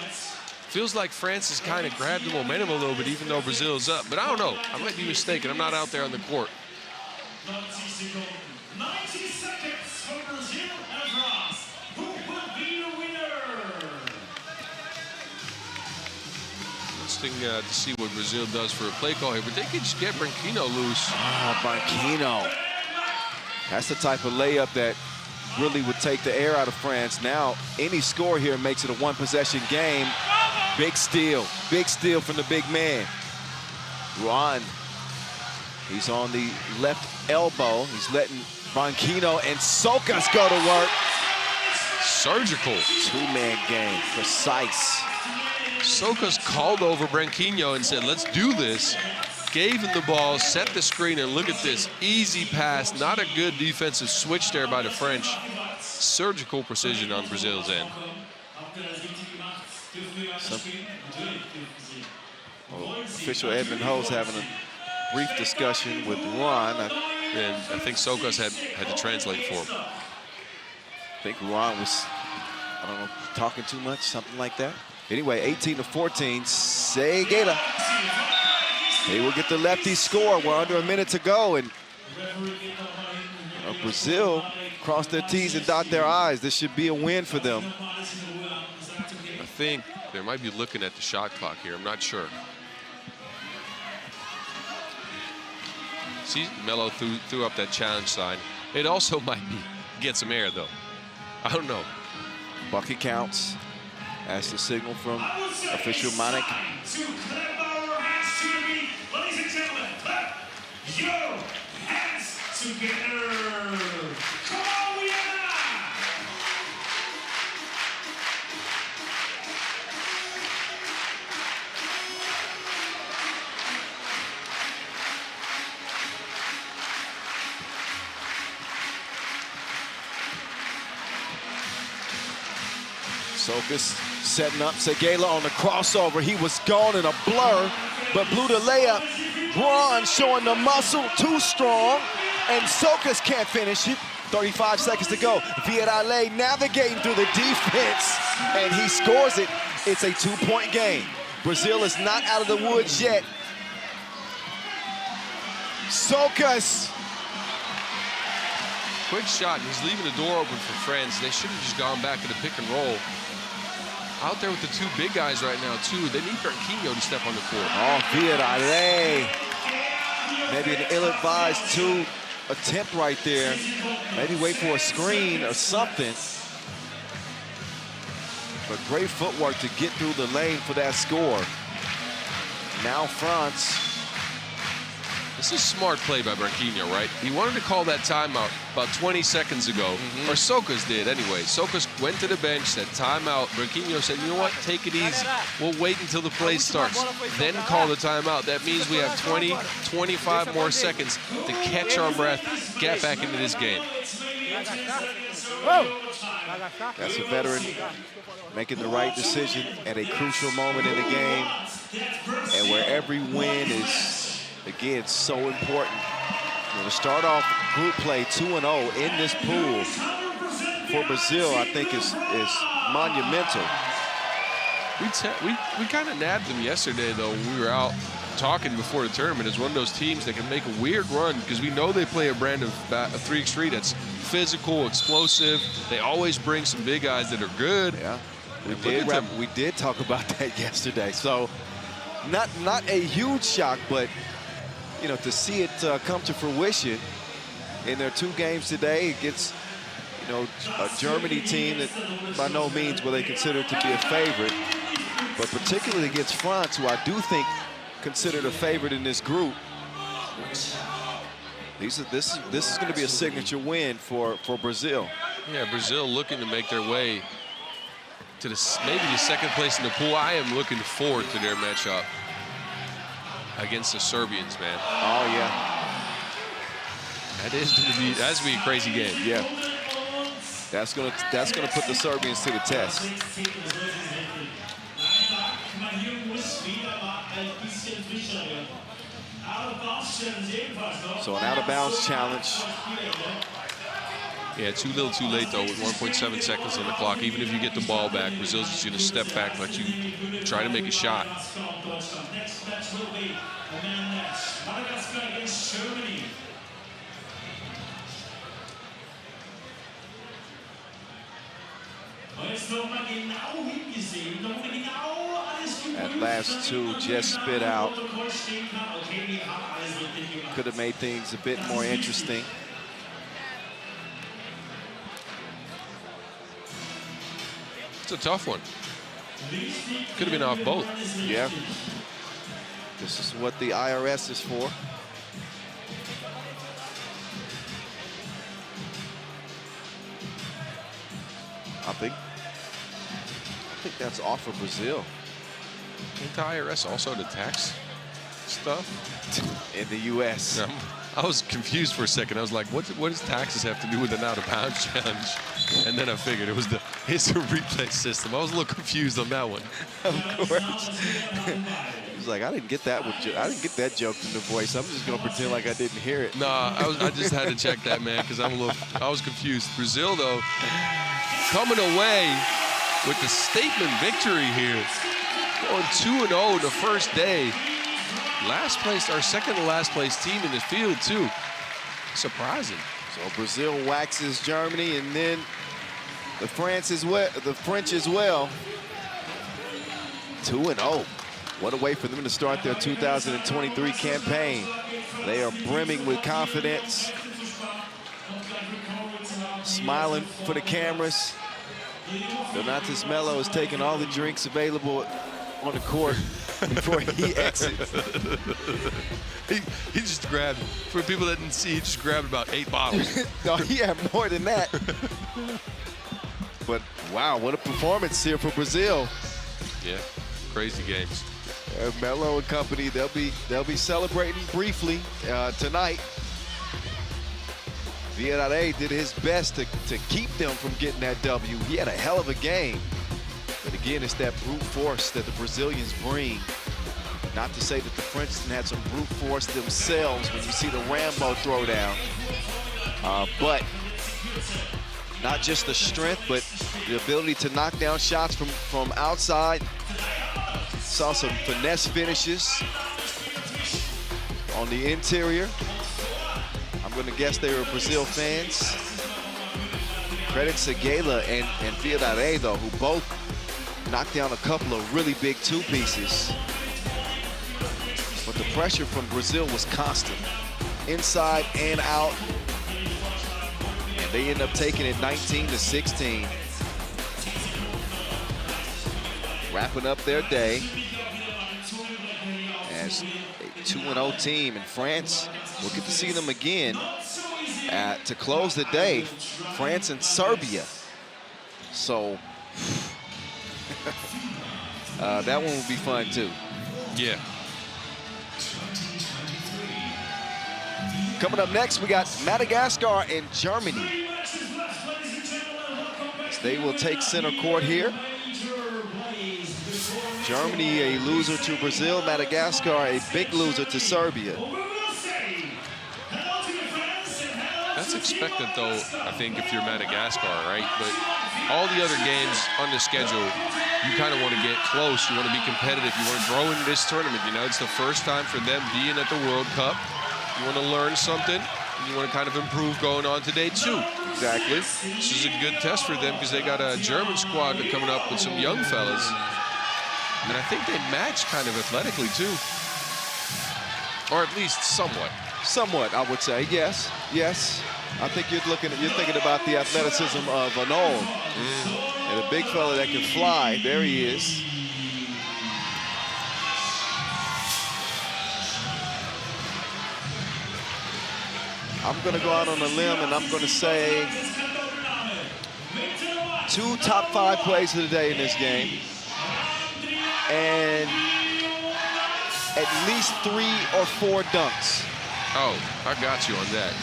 Feels like France has kind of grabbed the momentum a little bit, even though Brazil's up. But I don't know. I might be mistaken. I'm not out there on the court. 90 seconds for Brazil and France. Who will be the winner? Interesting to see what Brazil does for a play call here, but they could just get Branquinho loose. Oh, Branquinho. That's the type of layup that really would take the air out of France. Now, any score here makes it a one-possession game. Big steal from the big man. Ron, he's on the left elbow. He's letting Branquinho and Sokas go to work. Surgical. Two-man game, precise. Sokas called over Branquinho and said, let's do this. Gave him the ball, set the screen, and look at this. Easy pass, not a good defensive switch there by the French. Surgical precision on Brazil's end. Official Edmund Ho's having a brief discussion with Ron. And I think Sokas had to translate for him. I think Ron was, I don't know, talking too much, something like that. Anyway, 18-14, Seguela. They will get the lefty score. We're under a minute to go, and Brazil cross their T's and dot their I's. This should be a win for them. I think they might be looking at the shot clock here. I'm not sure. See, Melo threw up that challenge sign. It also might be get some air, though. I don't know. Bucket counts. That's the signal from official Manek. Ladies and gentlemen, clap your hands together. Come on, Vienna! Sokas setting up Seguela on the crossover. He was gone in a blur, but blew the layup. Braun showing the muscle, too strong, and Sokas can't finish it. 35 seconds to go. Villare navigating through the defense, and he scores it. It's a 2-point game. Brazil is not out of the woods yet. Sokas. Quick shot, he's leaving the door open for France. They should have just gone back to the pick and roll. Out there with the two big guys right now, too. They need Branquinho to step on the court. Oh, Villare. Maybe an ill-advised two attempt right there. Maybe wait for a screen or something. But great footwork to get through the lane for that score. Now France. This is smart play by Branquinho, right? He wanted to call that timeout about 20 seconds ago, or Sokas did anyway. Sokas went to the bench, said timeout. Branquinho said, you know what, take it easy. We'll wait until the play starts, then call the timeout. That means we have 20, 25 more seconds to catch our breath, get back into this game. That's a veteran making the right decision at a crucial moment in the game, and where every win is, again, so important. To start off group play 2-0 in this pool for Brazil, I think is monumental. We kind of nabbed them yesterday, though, when we were out talking before the tournament. As one of those teams that can make a weird run, because we know they play a brand of 3x3 that's physical, explosive. They always bring some big guys that are good. Yeah, we did talk about that yesterday. So not a huge shock, but you know, to see it come to fruition in their 2 games today against, you know, a Germany team that by no means will they consider to be a favorite, but particularly against France, who I do think considered a favorite in this group. This is going to be a signature win for Brazil. Yeah, Brazil looking to make their way to maybe the 2nd place in the pool. I am looking forward to their matchup against the Serbians, man. Oh yeah, that's gonna be a crazy game. Yeah, that's gonna put the Serbians to the test. So an out-of-bounds challenge. Yeah, too little, too late, though, with 1.7 seconds on the clock. Even if you get the ball back, Brazil's just going to step back, let you try to make a shot. Next match will be Madagascar against Germany. That last 2 just spit out. Could have made things a bit more interesting. It's a tough one. Could have been off both. Yeah. This is what the IRS is for. I think that's off for Brazil. Ain't the IRS also the tax stuff? In the U.S. I was confused for a second. I was like, what does taxes have to do with an out-of-bounds challenge? And then I figured it's a replay system. I was a little confused on that one. Of course. He's like, I didn't get that joke from the voice. I'm just gonna pretend like I didn't hear it. Nah, I just had to check that, man, because I was confused. Brazil, though, coming away with the statement victory here. Going 2-0 the first day. Last place, our second to last place team in the field, too. Surprising. So Brazil waxes Germany, and then the French as well. 2-0. What a way for them to start their 2023 campaign. They are brimming with confidence, smiling for the cameras. Donatas Melo is taking all the drinks available on the court before he exits. He just grabbed, for people that didn't see, he just grabbed about 8 bottles. No, he had more than that. But wow, what a performance here for Brazil. Yeah, crazy games. Melo and company, they'll be celebrating briefly tonight. Vienna did his best to keep them from getting that W. He had a hell of a game. But again, it's that brute force that the Brazilians bring. Not to say that the Frenchmen had some brute force themselves when you see the Rambo throwdown. But not just the strength, but the ability to knock down shots from outside. Saw some finesse finishes on the interior. I'm going to guess they were Brazil fans. Credit Seguela and Viadare, though, who both knocked down a couple of really big 2-pieces. But the pressure from Brazil was constant, inside and out. And they end up taking it 19-16. wrapping up their day as a 2-0 team. And France, we'll get to see them again to close the day. France and Serbia. So that one will be fun too. Yeah. Coming up next, we got Madagascar and Germany. They will take center court here. Germany a loser to Brazil, Madagascar a big loser to Serbia. That's expected though, I think, if you're Madagascar, right? But all the other games on the schedule, you kind of want to get close. You want to be competitive. You want to grow in this tournament. You know, it's the first time for them being at the World Cup. You want to learn something, and you want to kind of improve going on to day 2. Exactly. This is a good test for them because they got a German squad coming up with some young fellas. And I think they match kind of athletically too. Or at least somewhat. Somewhat, I would say, yes. Yes. I think you're thinking about the athleticism of Arnold. And a big fella that can fly. There he is. I'm going to go out on a limb, and I'm going to say 2 top 5 plays of the day in this game. And at least 3 or 4 dunks. Oh, I got you on that.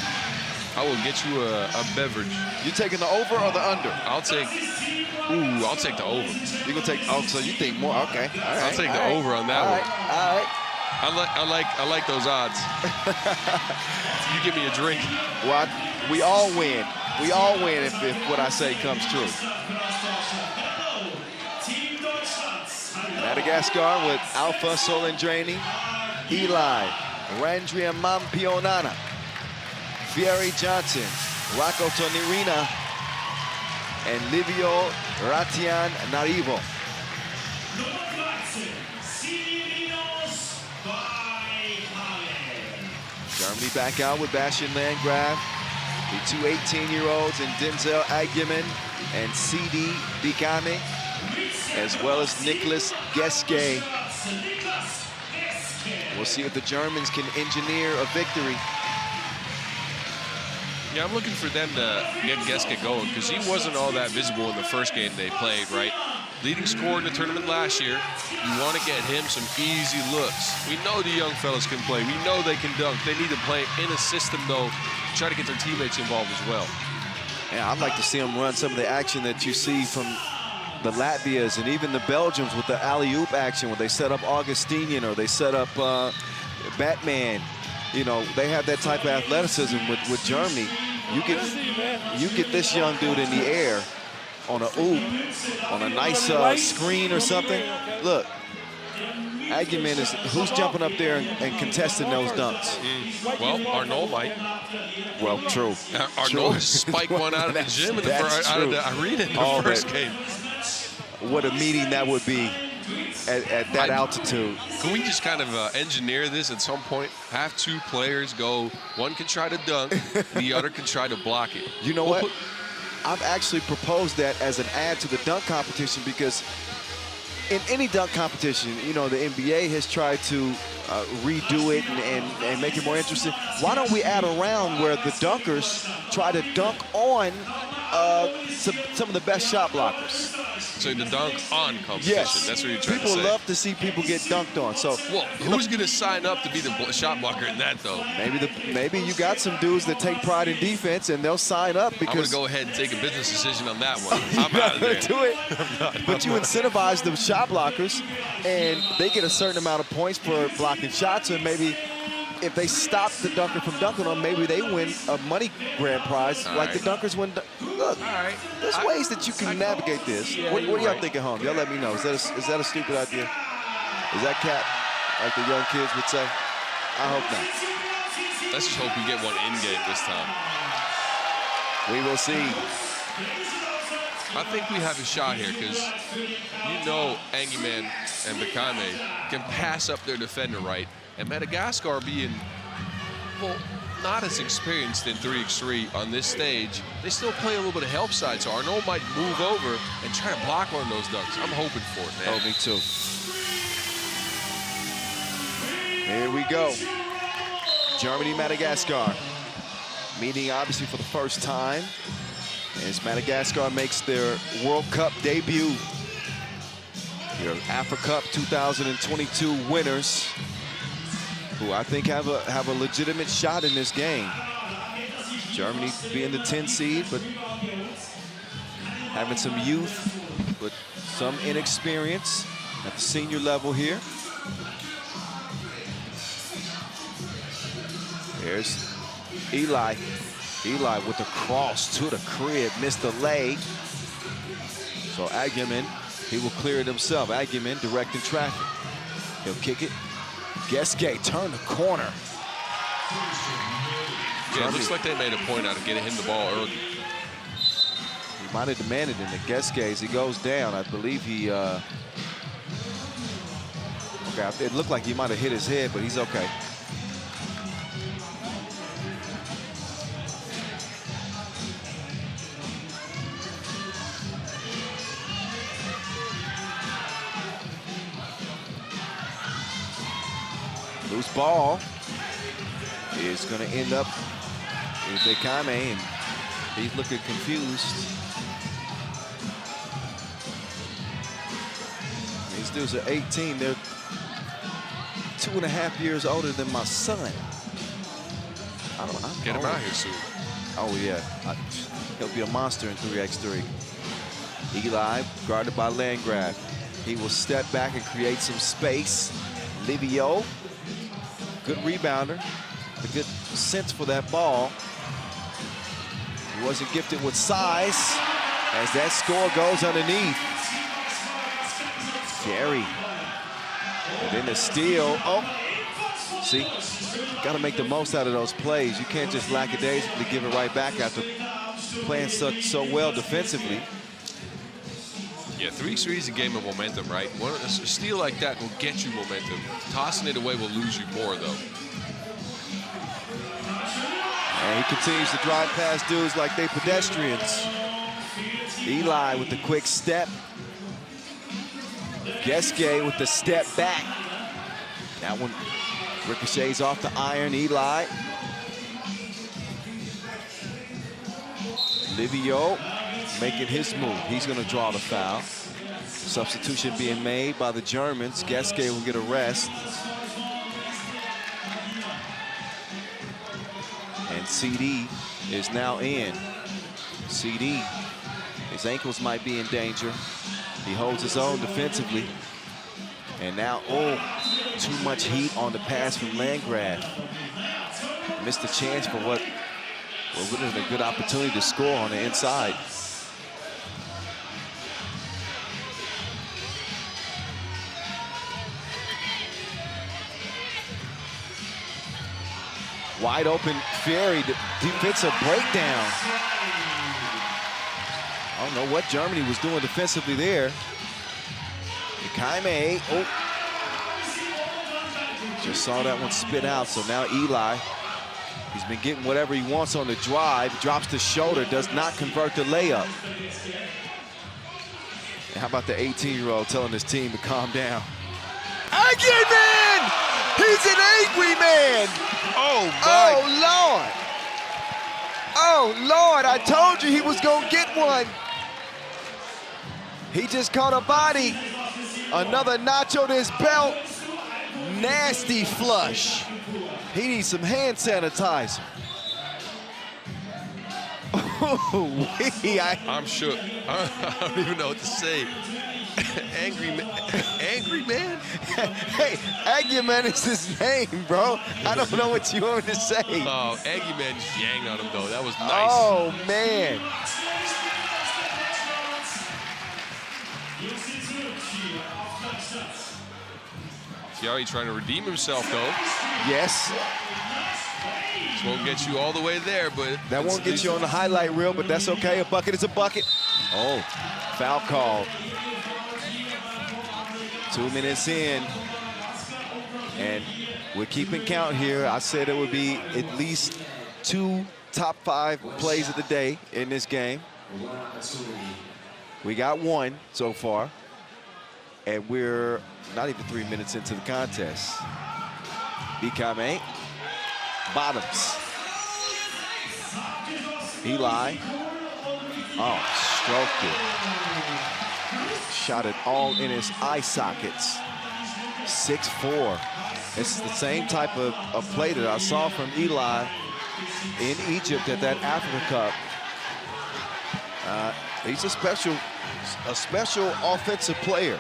I will get you a beverage. You taking the over or the under? I'll take the over. You're going to take, oh, so you think more, okay. All right, I'll take the over on that one. All right. I like those odds. You give me a drink. Well, we all win. We all win if what I say comes true. Madagascar with Alpha Solendraini, Eli, Randria Mampionana, Fieri Johnson, Rocco Tonirina, and Livio Ratian Narivo. Germany back out with Bastian Landgraf, the 2 18-year-olds, and Denzel Aguiman and CD Bikame, as well as Nicholas Geske. We'll see if the Germans can engineer a victory. Yeah, I'm looking for them to get Geske going because he wasn't all that visible in the first game they played, right? Leading scorer in the tournament last year. You want to get him some easy looks. We know the young fellas can play. We know they can dunk. They need to play in a system, though, to try to get their teammates involved as well. Yeah, I'd like to see them run some of the action that you see from the Latvias and even the Belgians with the alley-oop action when they set up Augustinian or they set up Batman. You know, they have that type of athleticism with Germany. You get this young dude in the air on a oop, on a nice screen or something. Look, Aguiman is who's jumping up there and contesting those dunks. Well, Arnold might. Well, true. Arnold spiked one out of the gym out of the arena in the first game. What a meeting that would be at that altitude. Can we just kind of engineer this at some point? Have 2 players go, one can try to dunk, the other can try to block it. You know what? I've actually proposed that as an add to the dunk competition because in any dunk competition, you know, the NBA has tried to redo it and make it more interesting. Why don't we add a round where the dunkers try to dunk on some of the best shot blockers? So the dunk on competition, yes. That's what you're trying to say. People love to see people get dunked on. So, well, who's going to sign up to be the shot blocker in that, though? Maybe you got some dudes that take pride in defense, and they'll sign up because... I'm going to go ahead and take a business decision on that one. I'm out of there. Do it. But you incentivize the shot blockers, and they get a certain amount of points for blocking shots, and maybe if they stop the dunker from dunking on, maybe they win a money grand prize the dunkers win. Look, there's ways that you can navigate this. What do y'all think at home? Y'all let me know. Is that a stupid idea? Is that cap, like the young kids would say? I hope not. Let's just hope we get one in-game this time. We will see. I think we have a shot here because you know Aguiman and Bikame can pass up their defender right. And Madagascar being, well, not as experienced in 3x3 on this stage. They still play a little bit of help side, so Arnaud might move over and try to block one of those dunks. I'm hoping for it, man. Oh, me too. Here we go. Germany, Madagascar. Meeting obviously for the first time as Madagascar makes their World Cup debut. Your Africa Cup 2022 winners, who I think have a legitimate shot in this game. Germany being the 10 seed, but having some youth, but some inexperience at the senior level here. There's Eli. Eli with the cross to the crib, missed the lay. So Aguiman, he will clear it himself. Aguiman directing traffic. He'll kick it. Geske turn the corner. Yeah, it looks like they made a point out of getting him the ball early. He might have demanded it to Geske as he goes down. I believe he, okay, it looked like he might have hit his head, but he's okay. Loose ball is going to end up with Bekame, and he's looking confused. These dudes are 18. They're 2.5 years older than my son. Get him out here soon. Oh, yeah. He'll be a monster in 3x3. Eli, guarded by Landgraf. He will step back and create some space. Livio. Good rebounder, a good sense for that ball. He wasn't gifted with size as that score goes underneath. Jerry, and then the steal. Oh, see, got to make the most out of those plays. You can't just lackadaisically give it right back after playing so well defensively. Yeah, 3x3 is a game of momentum, right? A steal like that will get you momentum. Tossing it away will lose you more, though. And he continues to drive past dudes like they pedestrians. Eli with the quick step. Geske with the step back. That one ricochets off the iron. Eli. Livio making his move. He's going to draw the foul. Substitution being made by the Germans. Geske will get a rest. And CD is now in. CD, his ankles might be in danger. He holds his own defensively. And now, oh, too much heat on the pass from Landgraf. Missed a chance for what would have been a good opportunity to score on the inside. Wide open Fieri, defensive breakdown. I don't know what Germany was doing defensively there. Kaime, oh. Just saw that one spit out, so now Eli, he's been getting whatever he wants on the drive, drops the shoulder, does not convert the layup. And how about the 18-year-old telling his team to calm down? Angry man! He's an angry man! Oh, Lord! Oh, Lord, I told you he was gonna get one. He just caught a body. Another nacho to his belt. Nasty flush. He needs some hand sanitizer. I'm shook. I don't even know what to say. Angry man. Angry man? Hey, Aguiman is his name, bro. I don't know what you want me to say. Oh, Aggie man just yanged on him, though. That was nice. Oh, man. Fieri trying to redeem himself, though. Yes. This won't get you all the way there, but... That won't get you on the highlight reel, but that's okay. A bucket is a bucket. Oh, foul call. 2 minutes in. And we're keeping count here. I said it would be at least 2 top 5 plays of the day in this game. We got 1 so far, and we're not even 3 minutes into the contest. Bikame, bottoms. Eli, oh, stroked it. Shot it all in his eye sockets. 6'4". This is the same type of play that I saw from Eli in Egypt at that Africa Cup. He's a special offensive player.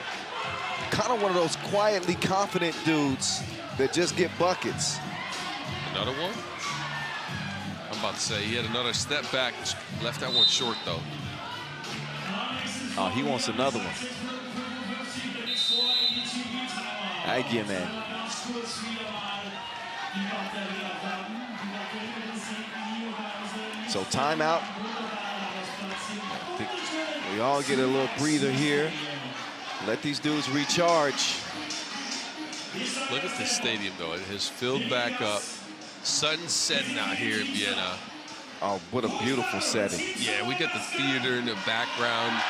Kind of one of those quietly confident dudes that just get buckets. Another one? I'm about to say he had another step back, left that one short though. Oh, he wants another one. Aggie, man. So timeout. We all get a little breather here. Let these dudes recharge. Look at this stadium though. It has filled back up. Sun's setting out here in Vienna. Oh, what a beautiful setting. Yeah, we got the theater in the background.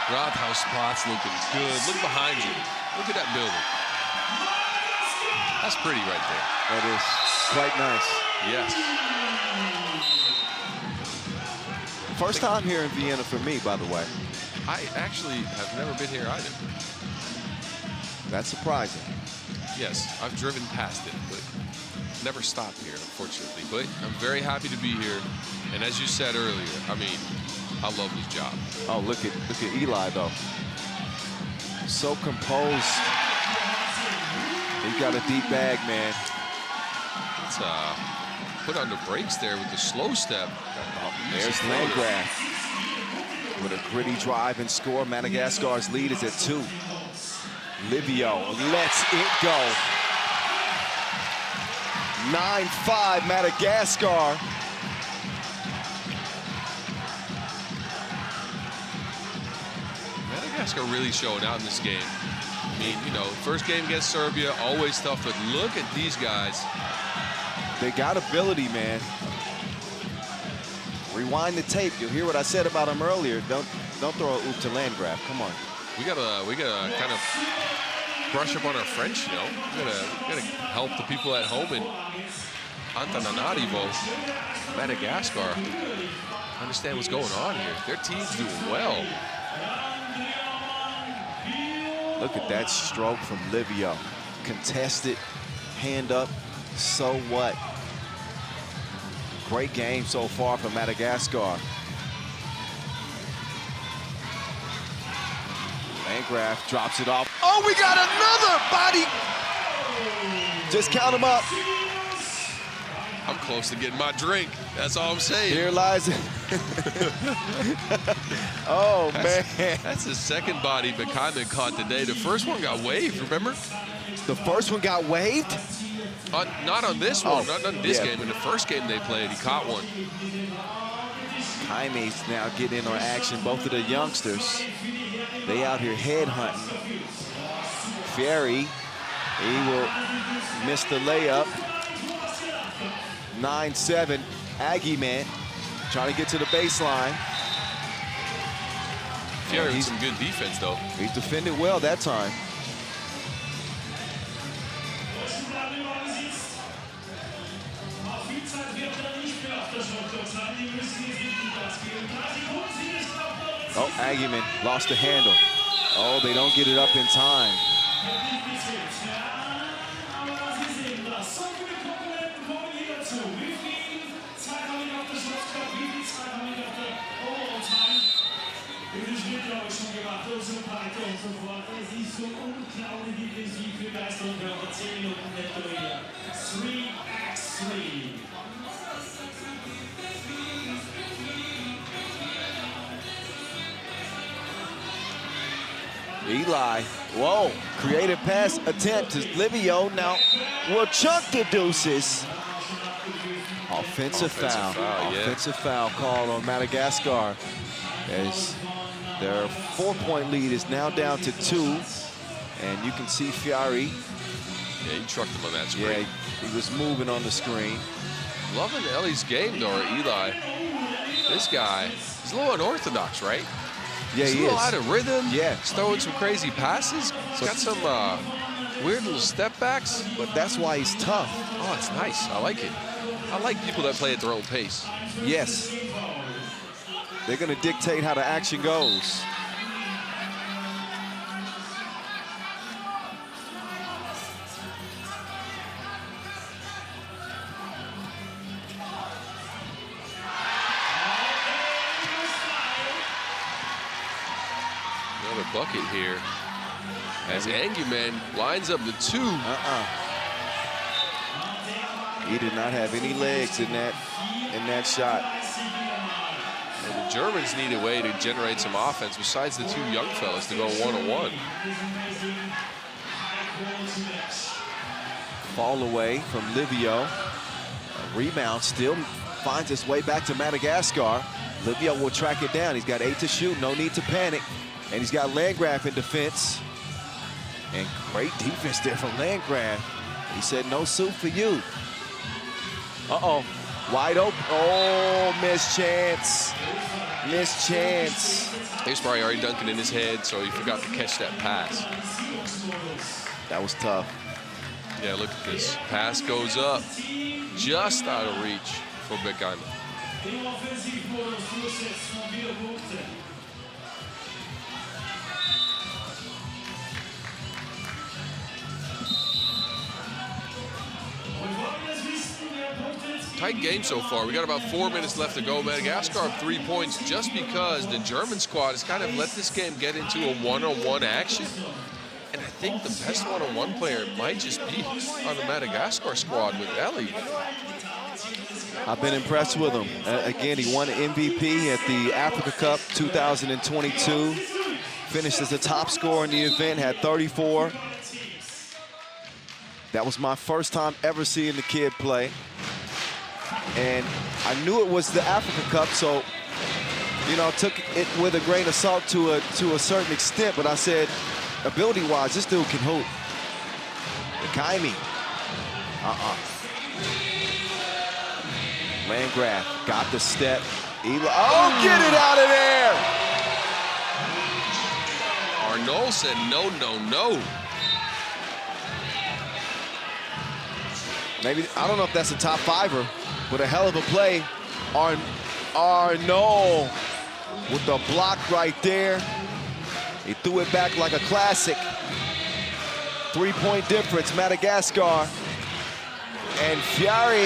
Rathaus spots looking good. Look behind you. Look at that building. That's pretty right there. That is quite nice. Yes. First time here in Vienna for me, by the way. I actually have never been here either. That's surprising. Yes, I've driven past it, but never stopped here, unfortunately. But I'm very happy to be here. And as you said earlier, I mean, I love this job. Oh, look at Eli though. So composed. He got a deep bag, man. Let's put on the brakes there with the slow step. There's Landgraf with a gritty drive and score. Madagascar's lead is at 2. Livio lets it go. 9-5 Madagascar. Madagascar really showing out in this game. I mean, you know, first game against Serbia, always tough, but look at these guys. They got ability, man. Rewind the tape. You'll hear what I said about him earlier. Don't throw a oop to Landgraf. Come on. We gotta kind of brush up on our French, you know. We gotta help the people at home in Antananarivo, Madagascar, understand what's going on here. Their team's doing well. Look at that stroke from Livio. Contested, hand up, so what? Great game so far for Madagascar. Landgraf drops it off. Oh, we got another body. Just count them up. I'm close to getting my drink. That's all I'm saying. Here lies it. Oh, man. That's the second body Bakaman caught today. The first one got waved, remember? The first one got waved? Not on this one, Oh, not on this yeah. game. In the first game they played, he caught one. Jaime's now getting in on action. Both of the youngsters, they out here head hunting. Fieri, he will miss the layup. 9-7, Aggie man, trying to get to the baseline. Fieri with some good defense, though. He's defended well that time. Oh, Aggieman lost the handle. Oh, they don't get it up in time. Eli, whoa, creative pass attempt to Livio. Now will chunk the deuces. Offensive foul. Yeah. Offensive foul called on Madagascar as their 4-point lead is now down to 2. And you can see Fieri. Yeah, he trucked him on that screen. Yeah, he was moving on the screen. Loving Ellie's game, though, or Eli. This guy, he's a little unorthodox, right? Yeah, he's he a little is. out of rhythm. Yeah. He's throwing some crazy passes. He's got some weird little step backs. But that's why he's tough. Oh, it's nice. I like it. I like people that play at their own pace. Yes. They're going to dictate how the action goes. Another bucket here. As Anguman lines up the 2. He did not have any legs in that shot. And the Germans need a way to generate some offense besides the 2 young fellas to go one-on-one. Fall away from Livio. A rebound still finds its way back to Madagascar. Livio will track it down. He's got 8 to shoot, no need to panic. And he's got Landgraf in defense. And great defense there from Landgraf. He said, no suit for you. Uh-oh, wide open. Oh, missed chance. Missed chance. He was probably already dunking in his head, so he forgot to catch that pass. That was tough. Yeah, look at this. Pass goes up, just out of reach for Bekane. Im Offensivmodus durchsetzen und wieder Punkte. Tight game so far. We got about 4 minutes left to go. Madagascar up 3 points just because the German squad has kind of let this game get into a one-on-one action. And I think the best one-on-one player might just be on the Madagascar squad with Ellie. I've been impressed with him. Again, he won MVP at the Africa Cup 2022. Finished as the top scorer in the event, had 34. That was my first time ever seeing the kid play. And I knew it was the Africa Cup, so, you know, I took it with a grain of salt to a certain extent, but I said, ability-wise, this dude can hoop. Bekane. Landgraf got the step. Eli, oh, get it out of there! Arnault said no, no, no. Maybe, I don't know if that's a top fiver, but a hell of a play. Arnault with the block right there. He threw it back like a classic. 3-point difference, Madagascar. And Fiari,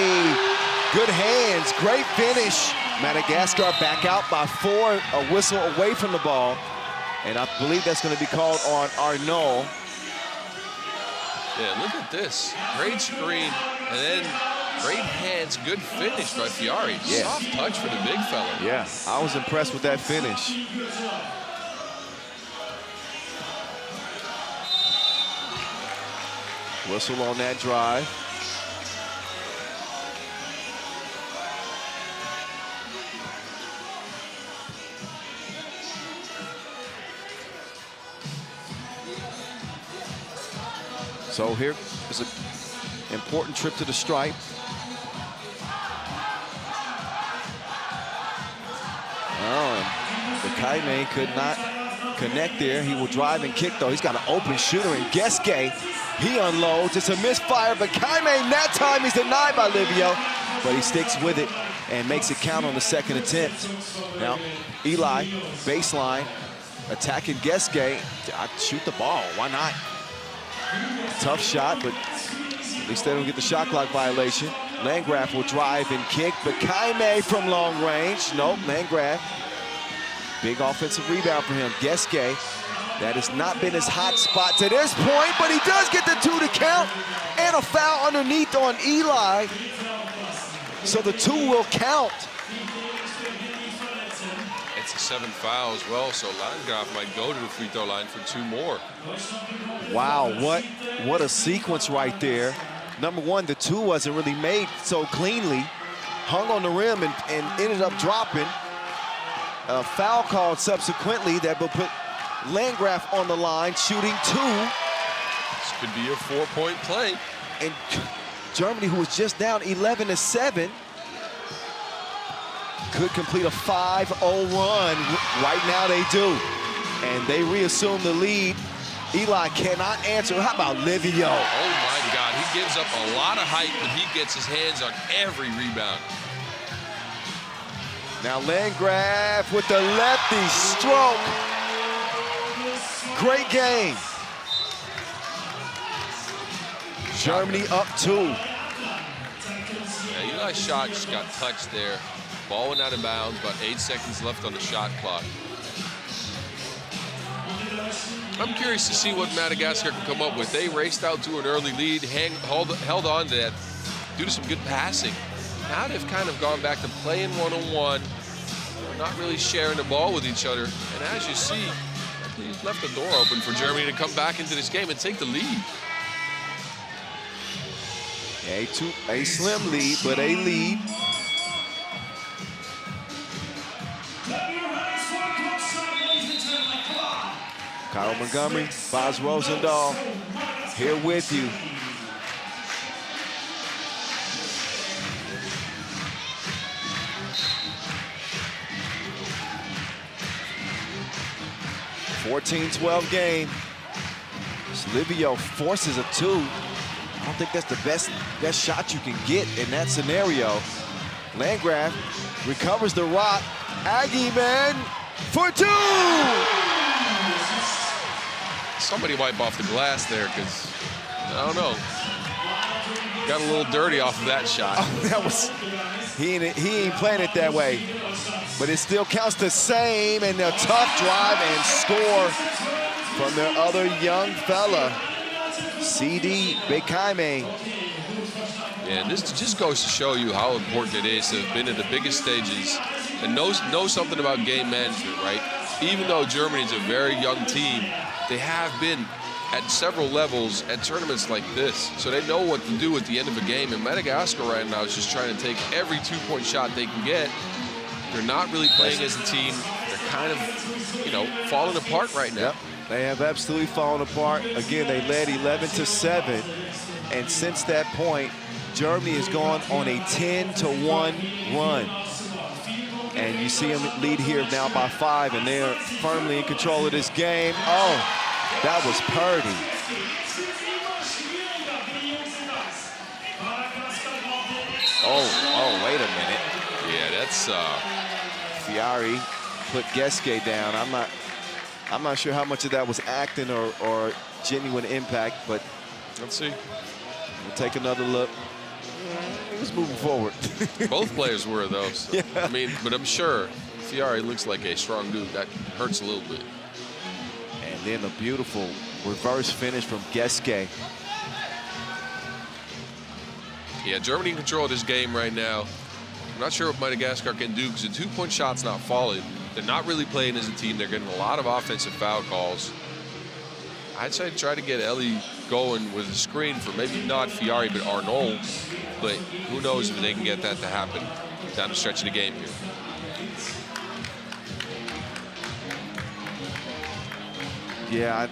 good hands, great finish. Madagascar back out by 4, a whistle away from the ball. And I believe that's going to be called on Arnault. Yeah, look at this. Great screen, and then great hands, good finish by Fiari. Yeah. Soft touch for the big fella. Yeah, I was impressed with that finish. Whistle on that drive. So here is an important trip to the stripe. Oh, and Bekane could not connect there. He will drive and kick, though. He's got an open shooter, and Geske, he unloads. It's a misfire. Bekane, that time he's denied by Livio, but he sticks with it and makes it count on the second attempt. Now, Eli, baseline, attacking Geske. I'd shoot the ball. Why not? Tough shot, but at least they don't get the shot clock violation. Landgraf will drive and kick. Bekane from long range. Nope, Landgraf. Big offensive rebound for him. Geske, that has not been his hot spot to this point, but he does get the 2 to count. And a foul underneath on Eli. So the 2 will count. It's a 7 foul as well, so Landgraf might go to the free throw line for 2 more. Wow, what a sequence right there. Number one, the 2 wasn't really made so cleanly. Hung on the rim and ended up dropping. A foul called subsequently that will put Landgraf on the line, shooting 2. This could be a 4-point play. And Germany, who was just down 11-7, could complete a 5-0 run. Right now they do. And they reassume the lead. Eli cannot answer. How about Livio? Oh my God, he gives up a lot of height, but he gets his hands on every rebound. Now Landgraf with the lefty stroke. Great game. Germany up 2. Yeah, Eli's shot just got touched there. Ball went out of bounds, about 8 seconds left on the shot clock. I'm curious to see what Madagascar can come up with. They raced out to an early lead, held on to that due to some good passing. Now they've kind of gone back to playing one-on-one, not really sharing the ball with each other. And as you see, he's left the door open for Germany to come back into this game and take the lead. A slim lead, but a lead. Kyle Montgomery, Boz Rosendahl, here with you. (14-12) game. Livio forces a 2. I don't think that's the best shot you can get in that scenario. Landgraf recovers the rock. Aggie man for 2. Somebody wipe off the glass there, because I don't know. Got a little dirty off of that shot. Oh, that was he ain't playing it that way, but it still counts the same. And a tough drive and score from their other young fella, CD Bekaime. Yeah, and this just goes to show you how important it is to have been at the biggest stages and know something about game management, right? Even though Germany's a very young team, they have been at several levels at tournaments like this, so they know what to do at the end of a game. And Madagascar right now is just trying to take every 2-point shot they can get. They're not really playing as a team. They're kind of, you know, falling apart right now. Yep. They have absolutely fallen apart. Again, they led 11-7, and since that point, Germany has gone on a 10-1 run. And you see them lead here now by 5, and they're firmly in control of this game. Oh, that was Purdy. Oh, wait a minute. Yeah, that's Fiari put Geske down. I'm not sure how much of that was acting or genuine impact, but let's see. We'll take another look. He was moving forward. Both players were, though. So, yeah. I mean, but I'm sure Fiari looks like a strong dude. That hurts a little bit. And then a beautiful reverse finish from Geske. Yeah, Germany in control of this game right now. I'm not sure what Madagascar can do, because the 2-point shot's not falling. They're not really playing as a team. They're getting a lot of offensive foul calls. I'd say try to get Ellie going with a screen for maybe not Fiari, but Arnold. But who knows if they can get that to happen down the stretch of the game here. Yeah,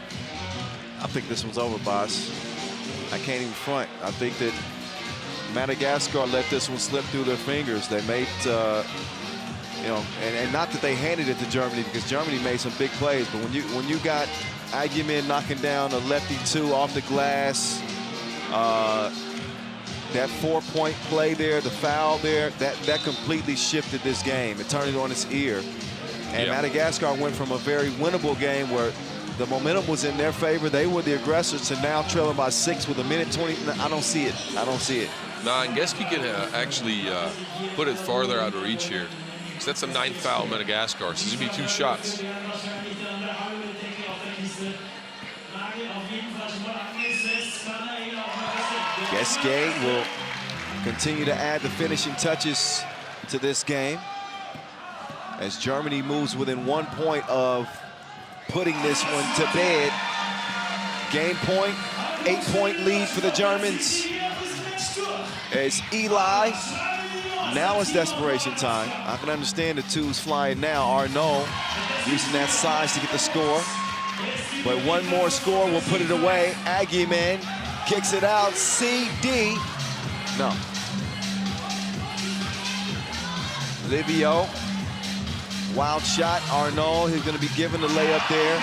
I think this one's over, boss. I can't even front. I think that Madagascar let this one slip through their fingers. They made, you know, and not that they handed it to Germany, because Germany made some big plays. But when you got Aguiman knocking down a lefty 2 off the glass, that 4-point play there, the foul there, that completely shifted this game. It turned it on its ear. And Madagascar went from a very winnable game where the momentum was in their favor. They were the aggressors, to now trailing by 6 with 1:20. I don't see it. I don't see it. Nah, and Geske can actually put it farther out of reach here. So that's a 9th foul Madagascar. So it's going to be 2 shots. Geske will continue to add the finishing touches to this game as Germany moves within 1 point of putting this one to bed. Game point, 8-point lead for the Germans. As Eli, now it's desperation time. I can understand the 2's flying now. Arnaud using that size to get the score. But one more score will put it away. Aguiman kicks it out. CD. No. Livio. Wild shot. Arnaud, he's going to be given the layup there.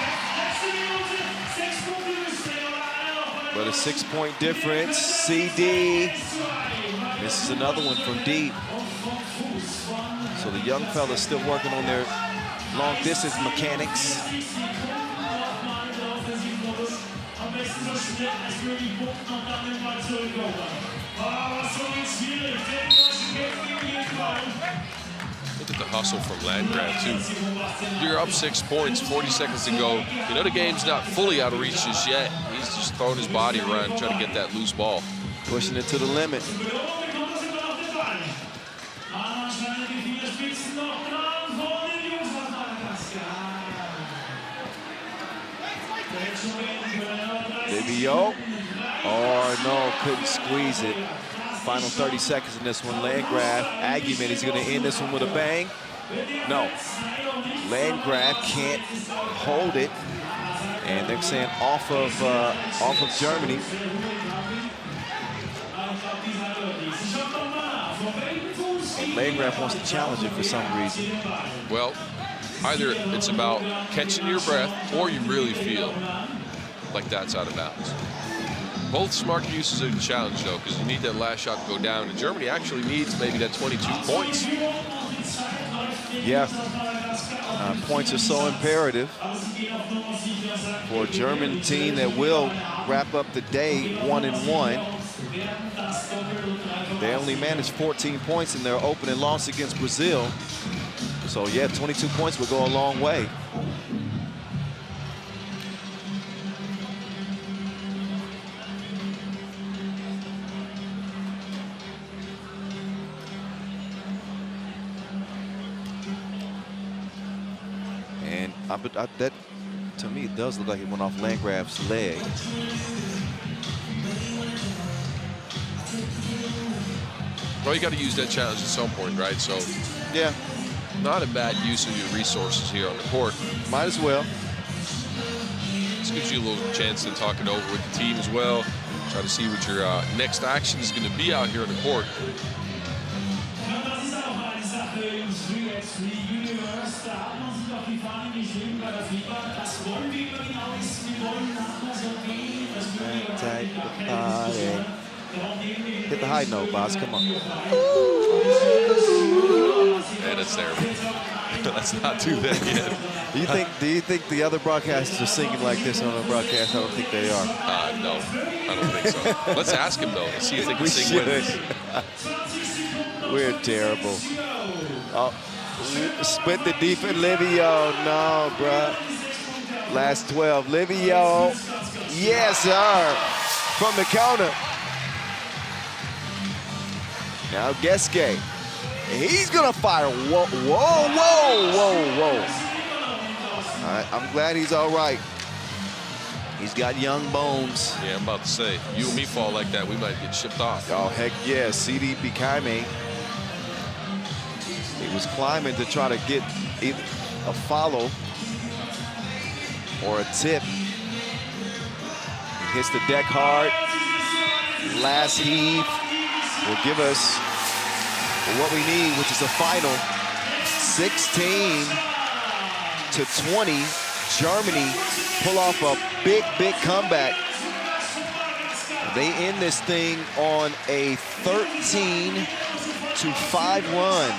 But a 6-point difference. CD. This is another one from deep. So the young fellas still working on their long distance mechanics. Look at the hustle from Landgraf, too. You're up 6 points, 40 seconds to go. You know the game's not fully out of reach just yet. He's just throwing his body around, trying to get that loose ball. Pushing it to the limit. Livio. Oh, no, couldn't squeeze it. Final 30 seconds in this one. Landgraf, argument, he's going to end this one with a bang. No. Landgraf can't hold it. And they're saying off of Germany. And Landgraf wants to challenge it for some reason. Well, either it's about catching your breath or you really feel like that's out of bounds. Both smart uses of the challenge, though, because you need that last shot to go down. And Germany actually needs maybe that 22 points. Yeah. Points are so imperative for a German team that will wrap up the day 1-1. They only managed 14 points in their opening loss against Brazil. So, yeah, 22 points would go a long way. That, to me, it does look like it went off Landgraf's leg. Well, you got to use that challenge at some point, right? So, yeah, not a bad use of your resources here on the court. Might as well. This gives you a little chance to talk it over with the team as well. Try to see what your next action is going to be out here on the court. Hit the high note, boss. Come on. Man, that's terrible. Let's not do that again. Do you think the other broadcasters are singing like this on the broadcast? I don't think they are. No, I don't think so. Let's ask him, though, and see if they can sing with us. We're terrible. Oh, split the defense. Livio, no, bruh. Last 12. Livio, yes, sir. From the counter. Now Geske. He's gonna fire. Whoa, whoa, whoa, whoa, whoa. All right, I'm glad he's all right. He's got young bones. Yeah, I'm about to say, you and me fall like that, we might get shipped off. Oh, heck yeah, CD Bikaime. He was climbing to try to get either a follow or a tip. He hits the deck hard. Last heave will give us what we need, which is a final 16-20. Germany pull off a big, big comeback. They end this thing on a 13-5 run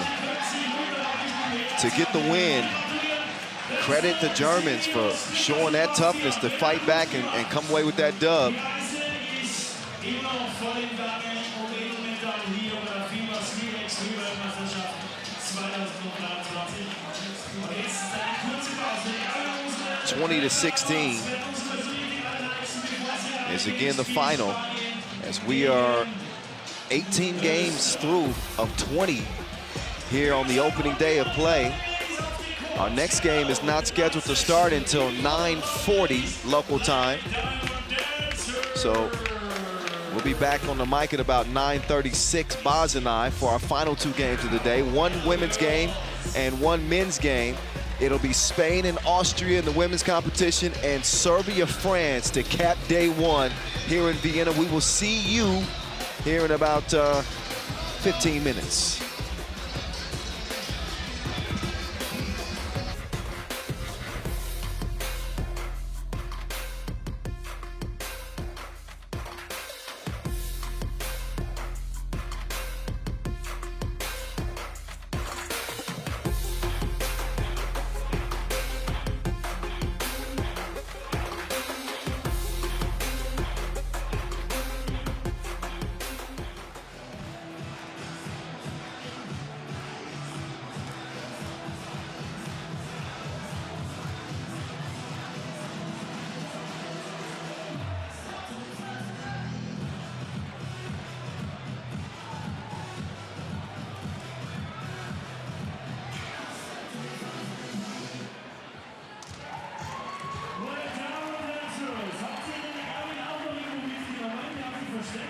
to get the win. Credit the Germans for showing that toughness to fight back and come away with that dub. (20-16) is again the final, as we are 18 games through of 20 here on the opening day of play. Our next game is not scheduled to start until 9:40 local time. So we'll be back on the mic at about 9:36, Boz and I, for our final two games of the day. One women's game and one men's game. It'll be Spain and Austria in the women's competition, and Serbia, France to cap day one here in Vienna. We will see you here in about 15 minutes.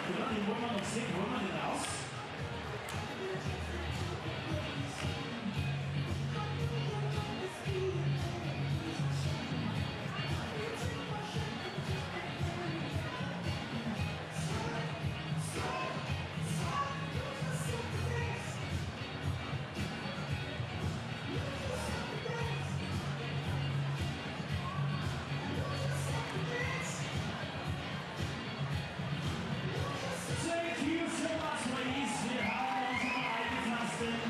Den wollen wir noch sehen. Holen wir den raus? Thank you so much, ladies. Wir haben uns mal eingetastet.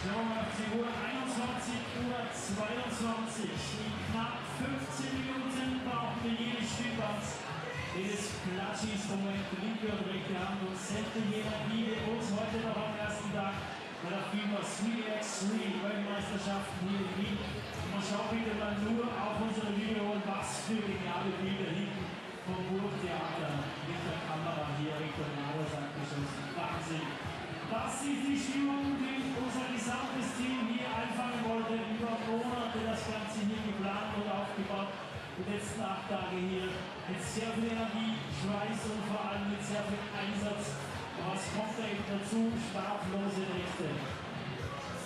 So, auf die Uhr 21:22. In knapp 15 Minuten brauchen wir jedes Spielband, jedes Klatschinstrument, linke und rechte Hand und sämtliche Energie, die uns heute noch am ersten Tag bei der FIBA 3x3 Weltmeisterschaften hier in Wien. Man schaut bitte mal nur auf unsere Video und was für geniale Bilder hinten vom Burgtheater mit der Kamera hier Richtung Madagascar geschossen. Wahnsinn! Das ist die Stimmung, die unser gesamtes Team hier einfangen wollte. Über Monate das Ganze hier geplant und aufgebaut. Die letzten 8 Tage hier mit sehr viel Energie, Schweiß und vor allem mit sehr viel Einsatz. Was kommt da eben dazu? Straflose Rechte.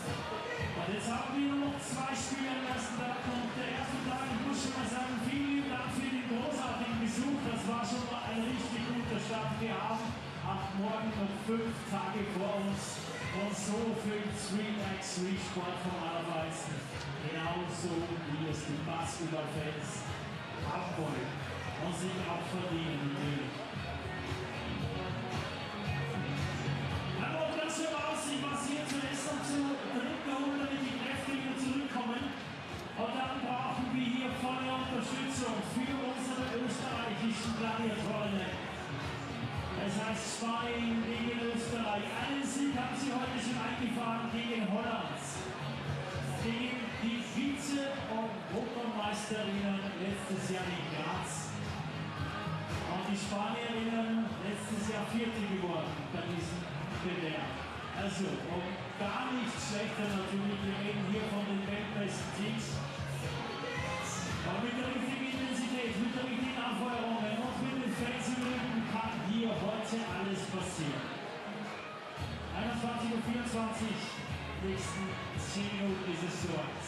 Und jetzt haben wir nur noch 2 Spiele am ersten Tag und der erste Tag, ich muss schon mal sagen, vielen lieben Dank für den großartigen Besuch. Das war schon mal ein richtig guter Start. Wir haben ab morgen noch 5 Tage vor uns und so viel 3x3 Sport vom Allerfeinsten. Genauso wie es die Basketballfans haben wollen und sich auch verdienen natürlich. Ich massiere zuerst noch zur dritten Runde, damit die Kräfte wieder zurückkommen. Und dann brauchen wir hier volle Unterstützung für unsere österreichischen Gladiatoren. Das heißt Spanien gegen Österreich. Einen Sieg haben sie heute schon eingefahren gegen Holland. Gegen die Vize-Europameisterinnen letztes Jahr in Graz. Und die Spanierinnen letztes Jahr Vierte geworden bei diesem Bewerb. Also, und gar nicht schlechter natürlich, wir reden hier von den weltbesten Teams. Aber mit der richtigen Intensität, mit der richtigen Anfeuerung und mit den Fans im Rücken kann hier heute alles passieren. 21:24 Uhr, nächsten 10 Minuten ist es soweit.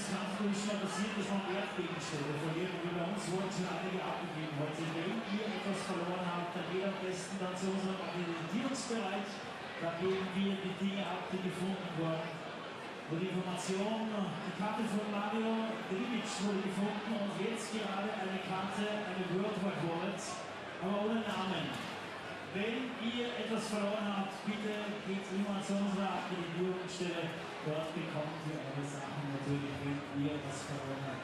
Kampfdurchschnitt passiert, dass man Wertgegenstände verliert. Und bei uns wurden schon einige abgegeben heute. Wenn ihr etwas verloren habt, dann geht am besten dann zu unserem Akkreditierungsbereich. Da geben wir die Dinge ab, die gefunden wurden. Und die Information, die Karte von Mario Grimic wurde gefunden und jetzt gerade eine Karte, eine Worldwide Wallet, aber ohne Namen. Wenn ihr etwas verloren habt, bitte geht immer zu unserer Akkreditierungsstelle. Dort bekommt ihr eure Sachen natürlich, wenn ihr etwas verloren habt.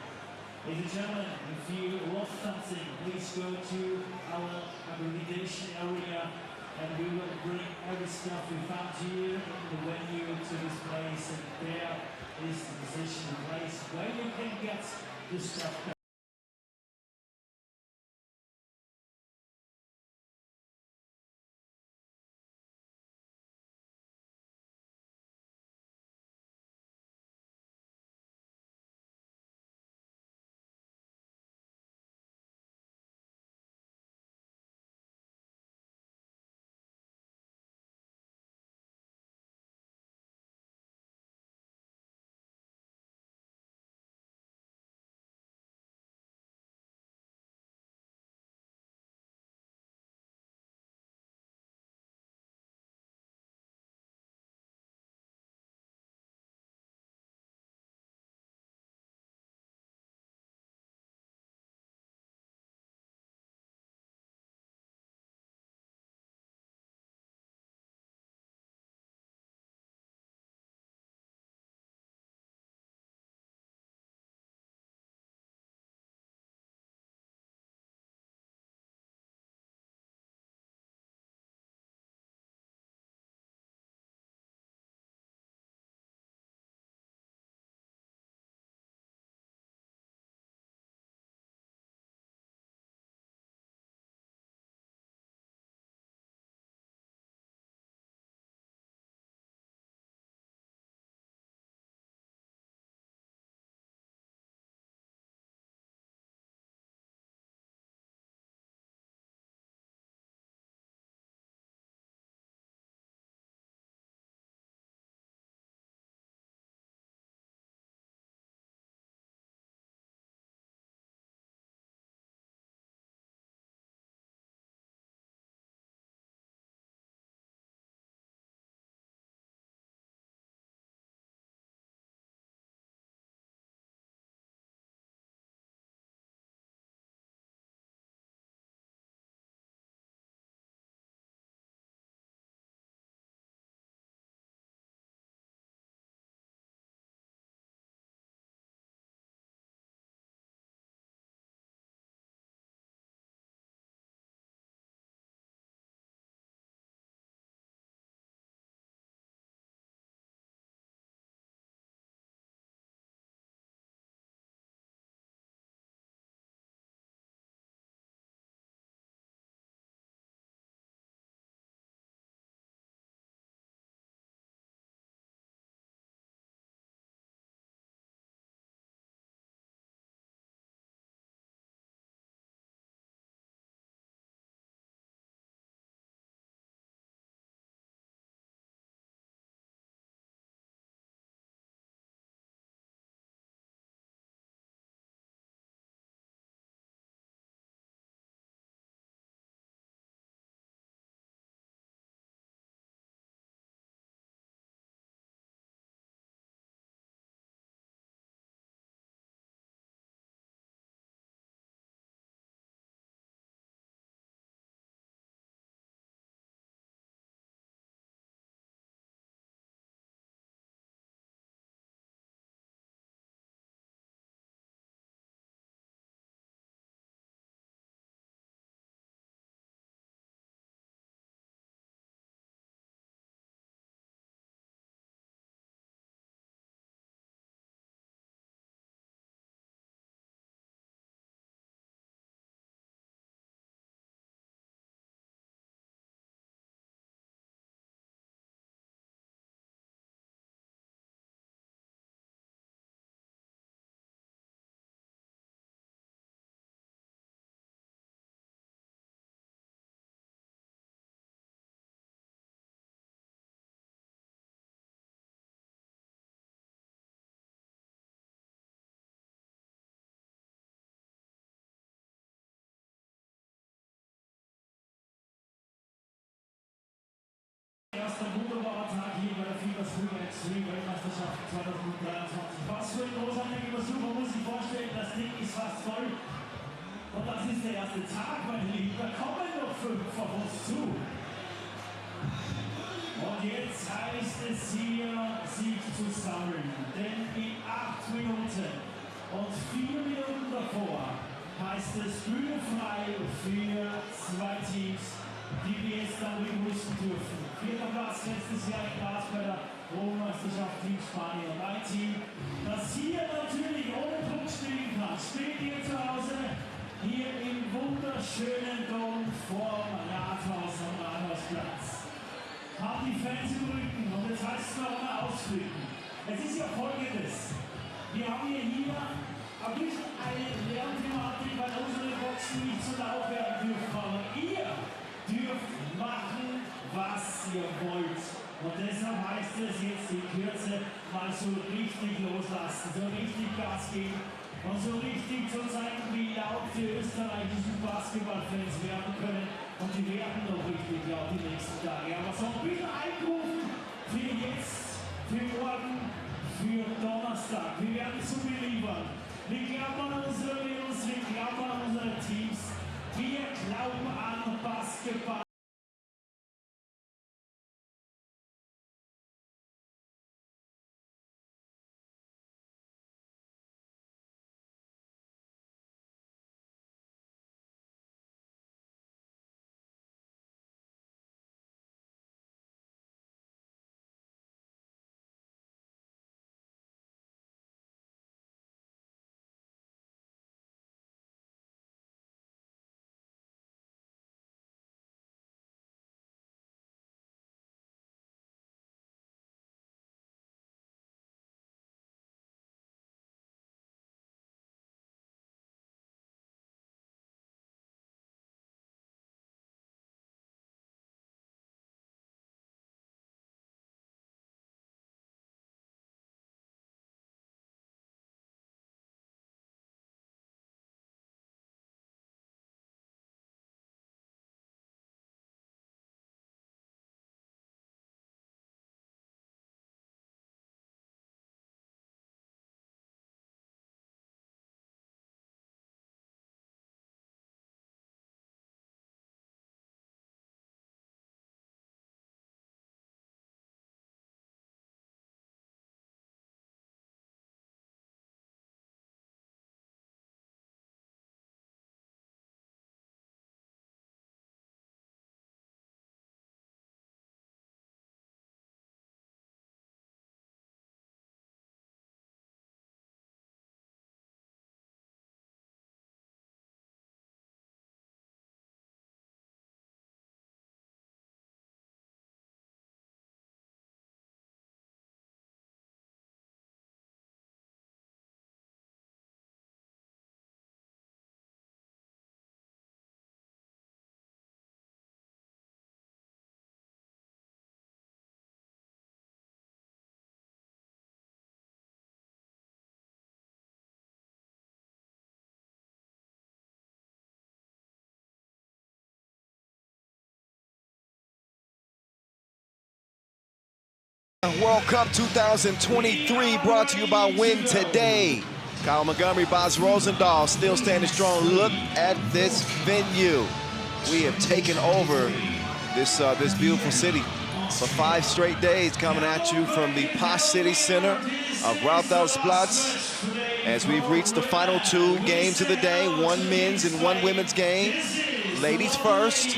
Ladies and gentlemen, if you lost something, please go to our accreditation area and we will bring every stuff we found here in the venue to this place, and there is the position, the place where you can get the stuff back. fast ein wunderbarer Tag hier bei der FIBA 3x3 Weltmeisterschaft 2023. Was für ein großartiger Besuch, man muss sich vorstellen, das Ding ist fast voll. Und das ist der erste Tag, meine Lieben. Da kommen noch 5 auf uns zu. Und jetzt heißt es hier, sich zu sammeln. Denn in 8 Minuten und 4 Minuten davor heißt es Bühne frei für 2 Teams, die wir jetzt dann begrüßen dürfen. 4. Platz letztes Jahr in Graz bei der Europameisterschaft Team Spanien. Und ein Team, das hier natürlich ohne Druck spielen kann, steht hier zu Hause, hier im wunderschönen Dom vorm Rathaus am Rathausplatz. Haben die Fans im Rücken und jetzt heißt es noch mal ausfliegen. Es ist ja Folgendes. Wir haben hier ein bisschen eine Lernthematik, weil unsere Boxen nicht so laut werden dürfen, aber ihr dürft machen, was ihr wollt. Und deshalb heißt es jetzt in Kürze mal so richtig loslassen, so richtig Gas geben und so richtig zu zeigen, wie laut die österreichischen Basketballfans werden können. Und die werden noch richtig laut die nächsten Tage. Aber so ein bisschen einrufen für jetzt, für morgen, für Donnerstag. Wir werden zu beliefern. Wir glauben an unsere Jungs, wir glauben an unsere Teams. Wir glauben an Basketball. World Cup 2023 brought to you by Win Today. Kyle Montgomery, Boz Rosendahl still standing strong. Look at this venue. We have taken over this beautiful city for 5 straight days, coming at you from the Posh City Center of Rathausplatz as we've reached the final 2 games of the day, 1 men's and 1 women's game. Ladies first.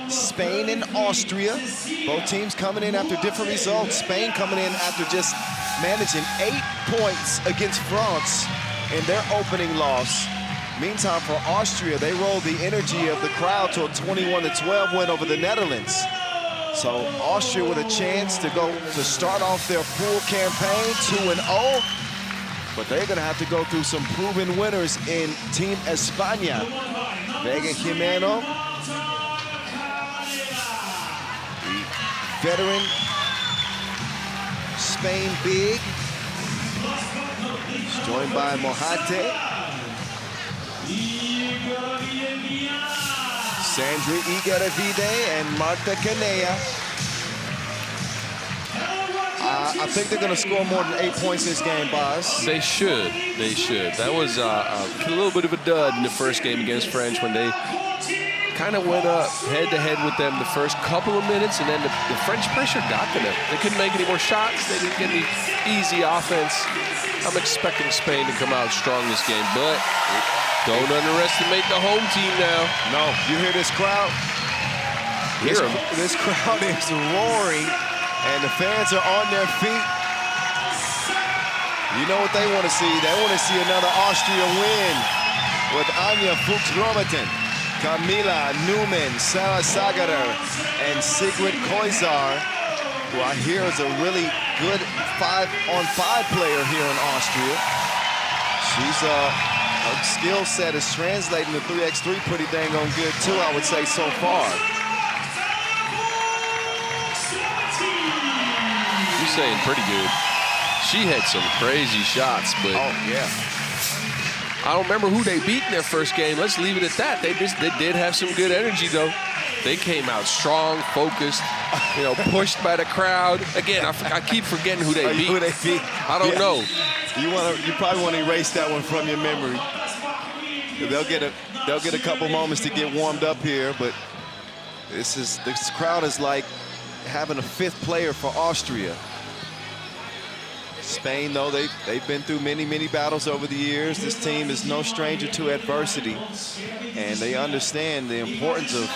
Spain and Austria, both teams coming in after different results. Spain coming in after just managing 8 points against France in their opening loss. Meantime, for Austria, they rolled the energy of the crowd to a 21-12 win over the Netherlands. So Austria with a chance to start off their pool campaign 2-0, but they're gonna have to go through some proven winners in Team España. Vega Jimeno, veteran Spain big. He's joined by Mojate, Sandra Igueravide, and Marta Canea. I think they're going to score more than 8 points this game, Boz. They should. They should. That was a little bit of a dud in the first game against French when they kind of went up head-to-head with them the first couple of minutes, and then the French pressure got to them. They couldn't make any more shots. They didn't get any easy offense. I'm expecting Spain to come out strong this game, but don't underestimate the home team now. No, you hear this crowd? This crowd is roaring, and the fans are on their feet. You know what they want to see? They want to see another Austria win with Anja Fuchs-Robertson, Camila Newman, Sarah Sagader, and Sigrid Koizar, who I hear is a really good 5-on-5 player here in Austria. Her skill set is translating to 3x3 pretty dang on good too, I would say so far. You're saying pretty good. She had some crazy shots, but oh yeah. I don't remember who they beat in their first game. Let's leave it at that. They did have some good energy, though. They came out strong, focused, pushed by the crowd. Again, I keep forgetting who they beat. Who they beat? I don't know. You probably want to erase that one from your memory. They'll get a couple moments to get warmed up here, but this crowd is like having a fifth player for Austria. Spain, though, they've been through many battles over the years. This team is no stranger to adversity, and they understand the importance of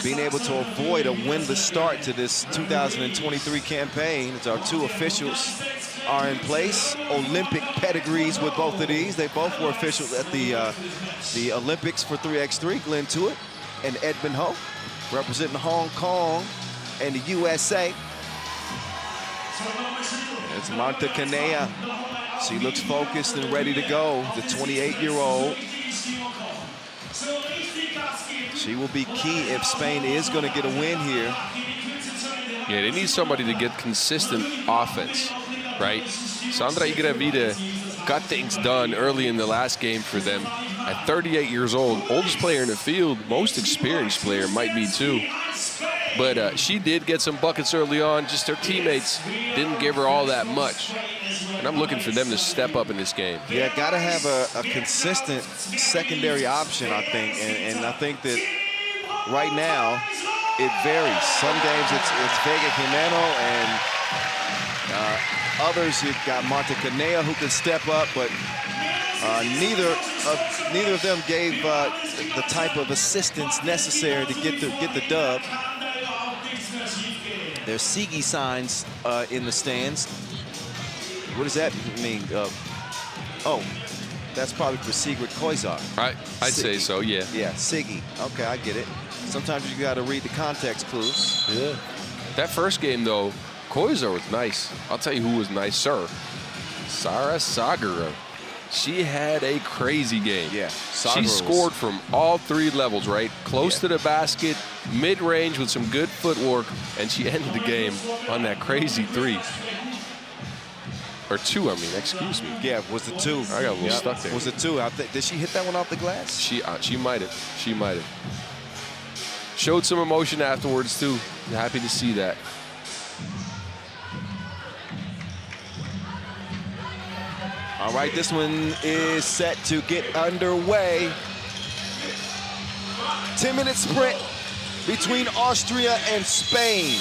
being able to avoid a winless start to this 2023 campaign. As our two officials are in place, Olympic pedigrees with both of these. They both were officials at the Olympics for 3x3. Glenn Tuitt and Edmund Ho, representing Hong Kong and the USA. It's Marta Canea. She looks focused and ready to go, the 28-year-old. She will be key if Spain is going to get a win here. Yeah, they need somebody to get consistent offense, right? Sandra Igravide got things done early in the last game for them. At 38 years old, oldest player in the field, most experienced player might be too. But she did get some buckets early on. Just her teammates didn't give her all that much. And I'm looking for them to step up in this game. Yeah, got to have a consistent secondary option, I think. And I think that right now, it varies. Some games it's Vega Jimeno, and others you've got Marta Canea who can step up, but neither of them gave the type of assistance necessary to get the dub. There's Sigi signs in the stands. What does that mean? Oh, that's probably for Sigrid Koizar. I'd say so, yeah. Yeah, Sigi. Okay, I get it. Sometimes you got to read the context clues. Yeah. That first game, though, Koizar was nice. I'll tell you who was nicer. Sarah Sagader. She had a crazy game. Yeah. She scored from all three levels, right? Close to the basket, mid-range with some good footwork, and she ended the game on that crazy three. Or two, I mean, excuse me. Yeah, it was the two. I got a little stuck there. Was it two? Did she hit that one off the glass? She might have. She might have. Showed some emotion afterwards, too. Happy to see that. All right, this one is set to get underway. 10-minute sprint between Austria and Spain.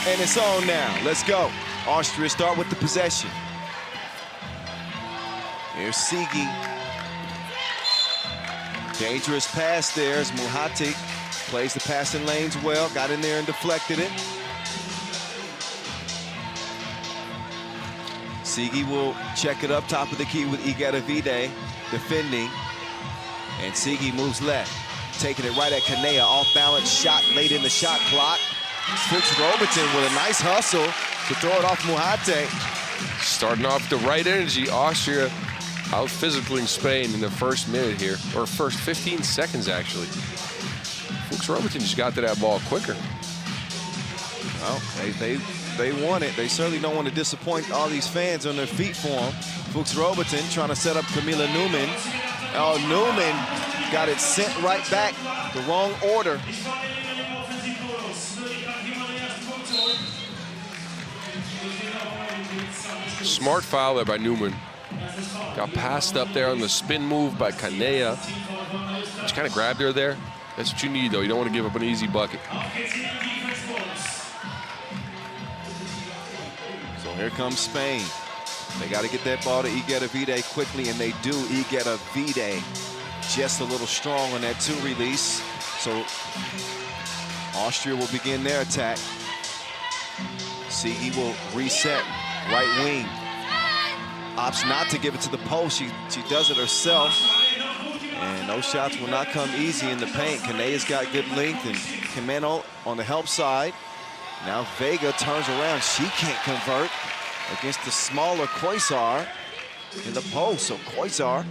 And it's on now. Let's go. Austria start with the possession. Here's Sigi. Dangerous pass there as Muhati plays the passing lanes well. Got in there and deflected it. Sigi will check it up top of the key with Igravide defending. And Sigi moves left, taking it right at Canea. Off balance shot late in the shot clock. Fuchs-Robertson with a nice hustle to throw it off Muhate. Starting off the right energy, Austria out physicaling Spain in the first minute here, or first 15 seconds actually. Fuchs-Robertson just got to that ball quicker. Well, they want it. They certainly don't want to disappoint all these fans on their feet for them. Fuchs-Robertson trying to set up Camila Newman. Oh, Newman got it sent right back. The wrong order. Smart foul there by Newman. Got passed up there on the spin move by Kanea. Just kind of grabbed her there. That's what you need, though. You don't want to give up an easy bucket. So here comes Spain. They got to get that ball to Igedavide quickly, and they do. Igedavide just a little strong on that 2 release. So Austria will begin their attack. Sigi will reset right wing. Opts not to give it to the post. She does it herself. And those shots will not come easy in the paint. Kanea's got good length, and Jimeno on the help side. Now Vega turns around. She can't convert against the smaller Koisar in the post. So Koisar,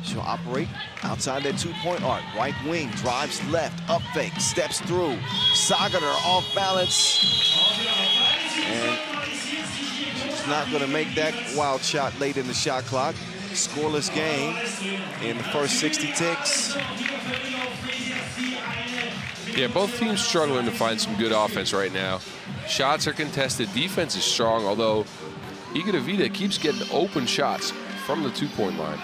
she'll operate outside that 2-point arc. Right wing, drives left, up fake, steps through. Sageder off balance. And she's not going to make that wild shot late in the shot clock. Scoreless game in the first 60 ticks. Yeah, both teams struggling to find some good offense right now. Shots are contested. Defense is strong, although Igedavide keeps getting open shots from the 2-point line.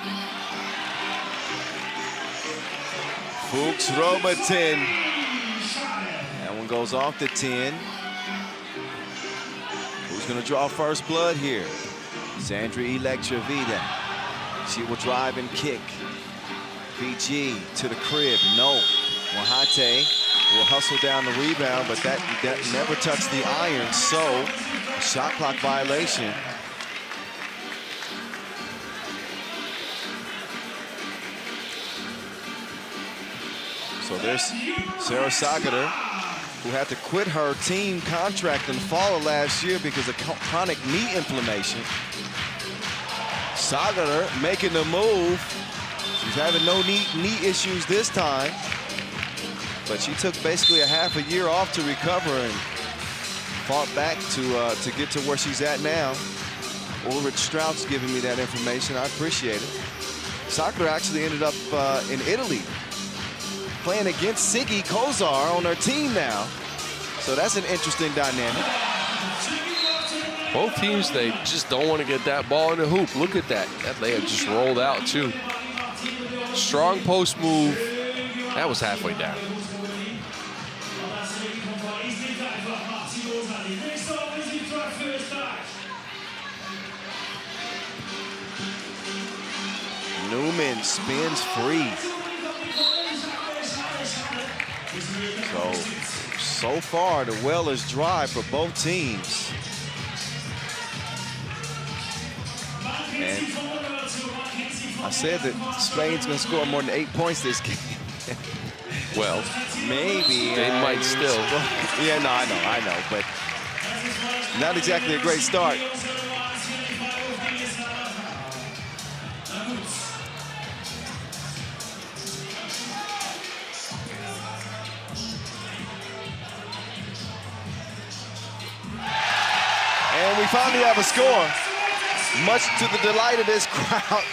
Fuchs Robertson. That one goes off the 10. Who's going to draw first blood here? Sandra Electravida. She will drive and kick. VG to the crib. No. Wahate will hustle down the rebound, but that never touched the iron. So, shot clock violation. So there's Sarah Sageder, who had to quit her team contract in the fall of last year because of chronic knee inflammation. Sageder making the move. She's having no knee issues this time. But she took basically a half a year off to recover and fought back to get to where she's at now. Ulrich Straut's giving me that information. I appreciate it. Sageder actually ended up in Italy playing against Sigi Kozar on her team now. So that's an interesting dynamic. Both teams, they just don't want to get that ball in the hoop. Look at that. That layup just rolled out, too. Strong post move. That was halfway down. Newman spins free. So far, the well is dry for both teams. And I said that Spain's going to score more than 8 points this game. Well, maybe. They might still. Yeah, no, I know, but not exactly a great start. And we finally have a score, much to the delight of this crowd.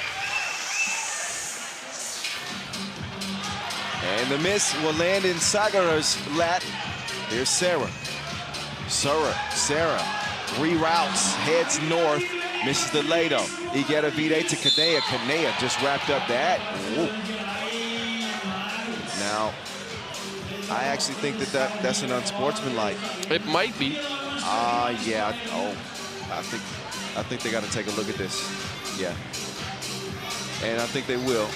And the miss will land in Sageder's lap. Here's Sarah. Sarah reroutes, heads north, misses the Lado. Igedavide to Kanea. Kanea just wrapped up that. Ooh. Now, I actually think that's an unsportsmanlike. It might be. Yeah. Oh, I think they got to take a look at this. Yeah. And I think they will.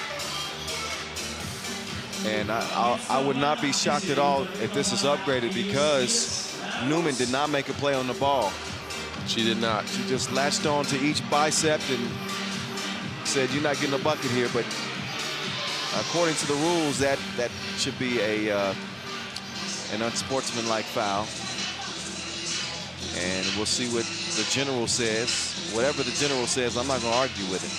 And I would not be shocked at all if this is upgraded because Newman did not make a play on the ball. She did not. She just latched on to each bicep and said, "You're not getting a bucket here." But according to the rules, that should be an unsportsmanlike foul. And we'll see what the general says. Whatever the general says, I'm not going to argue with it.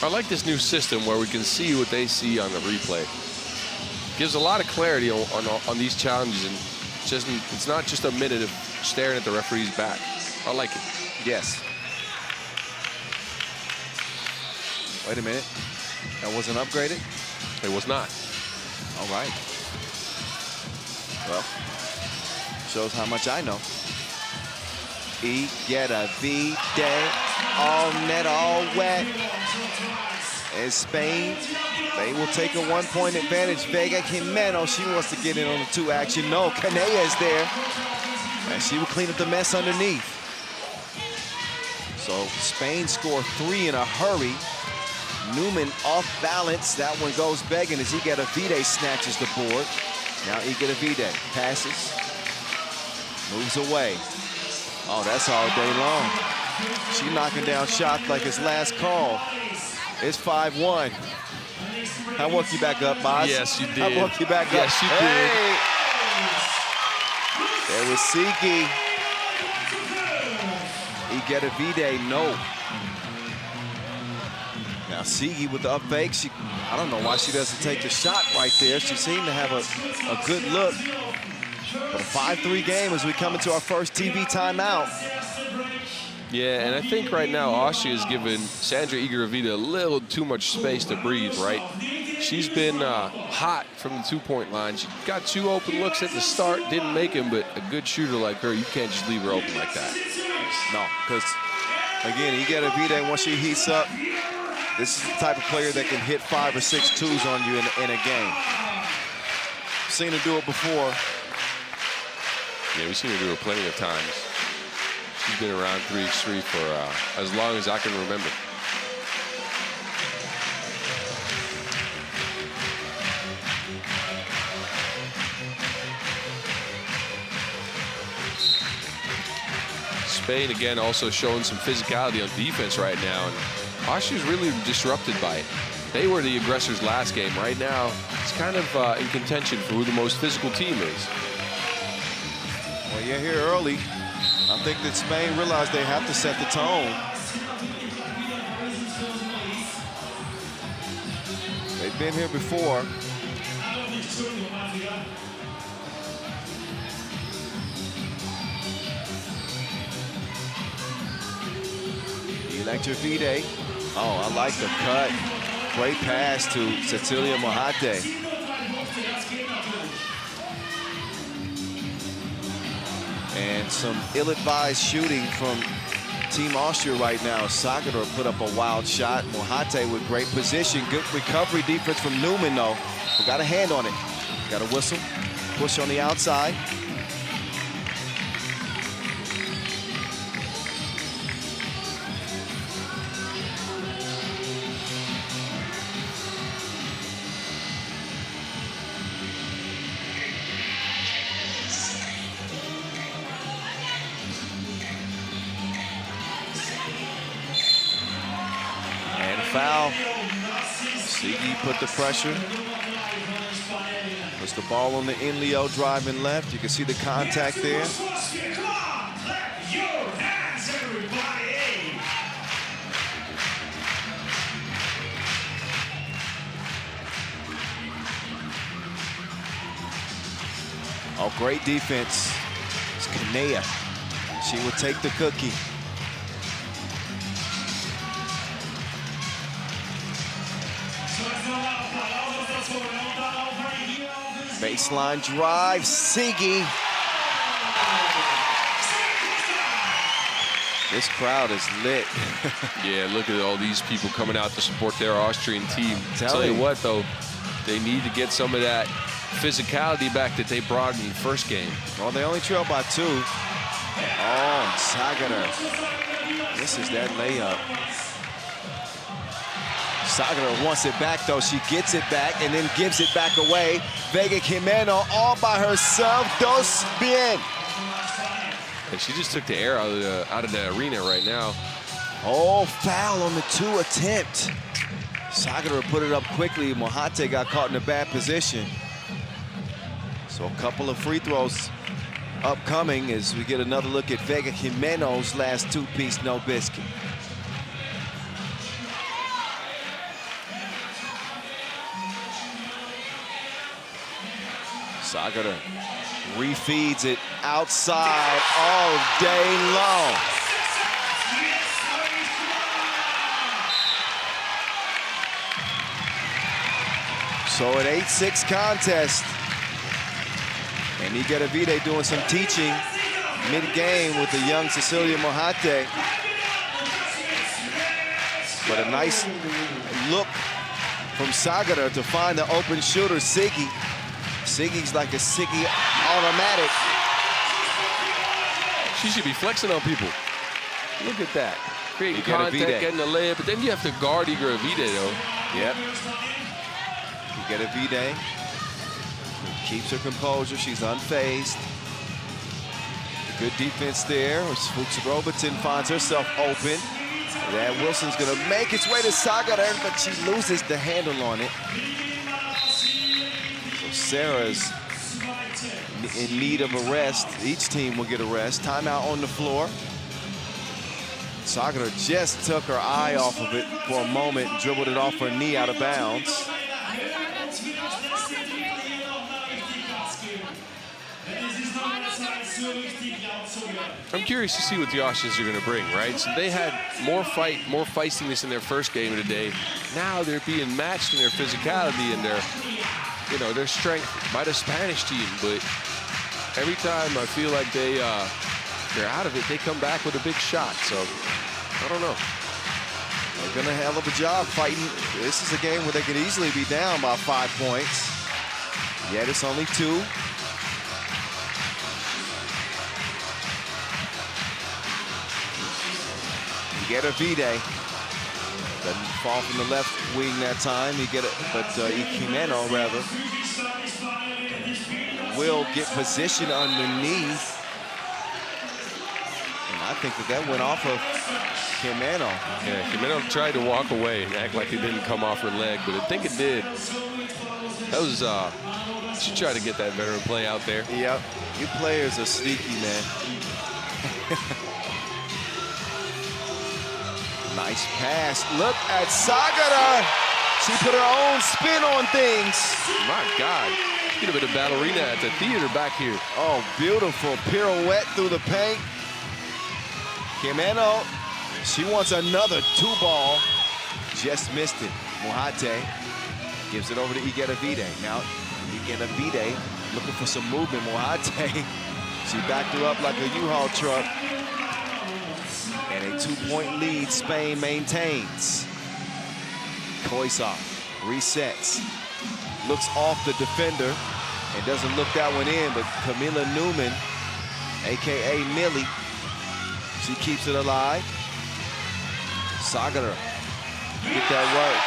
I like this new system where we can see what they see on the replay. Gives a lot of clarity on these challenges, and it's not just a minute of staring at the referee's back. I like it. Yes. Wait a minute. That wasn't upgraded? It was not. All right. Well, shows how much I know. Get a V-Day, all net, all wet. And Spain, they will take a 1-point advantage. Vega Jimeno, she wants to get in on the 2 action. No, Canea is there. And she will clean up the mess underneath. So Spain scored 3 in a hurry. Newman off balance. That one goes begging as Igedavide snatches the board. Now Igedavide passes, moves away. Oh, that's all day long. She knocking down shots like it's last call. It's 5-1. I woke you back up, Boz. Yes, you did. I woke you back up. Yes, you did. There was Sigi. Igedavide, no. Now Sigi with the up fake. I don't know why she doesn't take the shot right there. She seemed to have a good look. But a 5-3 game as we come into our first TV timeout. Yeah, and I think right now Austria is giving Sandra Igedavide a little too much space to breathe, right? She's been hot from the 2-point line. She got 2 open looks at the start, didn't make them, but a good shooter like her, you can't just leave her open like that. No, because, again, Igedavide, once she heats up, this is the type of player that can hit 5 or 6 twos on you in a game. Seen her do it before. Yeah, we've seen her do it plenty of times. She's been around 3x3 for as long as I can remember. Spain, again, also showing some physicality on defense right now. And Austria's really disrupted by it. They were the aggressors last game. Right now, it's kind of in contention for who the most physical team is. Well, you're here early. I think that Spain realized they have to set the tone. They've been here before. Igedavide. Oh, I like the cut. Great pass to Cecilia Mohate. And some ill-advised shooting from Team Austria right now. Sageder put up a wild shot. Mohate with great position. Good recovery defense from Newman, though. We got a hand on it. Got a whistle. Push on the outside. Foul. Sigi put the pressure. Puts the ball on the Inleo driving left. You can see the contact there. Oh, great defense. It's Canea. She will take the cookie. Baseline drive, Sigi. This crowd is lit. Yeah, look at all these people coming out to support their Austrian team. Tell you what, though, they need to get some of that physicality back that they brought in the first game. Well, they only trail by 2. Oh, Sageder. This is that layup. Sageder wants it back, though. She gets it back and then gives it back away. Vega Jimeno all by herself. Dos bien. And she just took the air out of the arena right now. Oh, foul on the 2 attempt. Sageder put it up quickly. Mohate got caught in a bad position. So a couple of free throws upcoming as we get another look at Vega Jimeno's last 2-piece no biscuit. Sageder refeeds it outside all day long. So an 8-6 contest. And Igedavide doing some teaching mid-game with the young Cecilia Mohate. But a nice look from Sagara to find the open shooter, Siggy. Siggy's like a Siggy automatic. She should be flexing on people. Look at that. Creating contact, getting the layup, but then you have to guard Igedavide, though. Yep. Igedavide keeps her composure. She's unfazed. Good defense there. Fuchs Robertson finds herself open. That Wilson's going to make its way to Sagara, but she loses the handle on it. So Sarah's in need of a rest. Each team will get a rest. Timeout on the floor. Sagara just took her eye off of it for a moment, dribbled it off her knee out of bounds. I'm curious to see what the Austrians are going to bring, right? So they had more feistiness in their first game of the day. Now they're being matched in their physicality and their strength by the Spanish team. But every time I feel like they're out of it, they come back with a big shot. So I don't know. They're gonna have a job fighting. This is a game where they could easily be down by 5 points. Yet it's only 2. Igedavide doesn't fall from the left wing that time. But Ikimeno rather will get position underneath. And I think that went off of Kimeno. Yeah, Kimeno tried to walk away and act like it didn't come off her leg, but I think it did. That was, she tried to get that veteran play out there. Yep, you players are sneaky, man. Nice pass. Look at Sagara. She put her own spin on things. My God. She could have been a ballerina at the theater back here. Oh, beautiful pirouette through the paint. Kimeno, she wants another 2-ball. Just missed it. Mohate gives it over to Igedavide. Now, Igedavide looking for some movement. Mohate, she backed her up like a U-Haul truck. And a 2-point lead Spain maintains. Koisar resets. Looks off the defender and doesn't look that one in, but Camila Newman, AKA Millie, she keeps it alive. Sagara, get that work.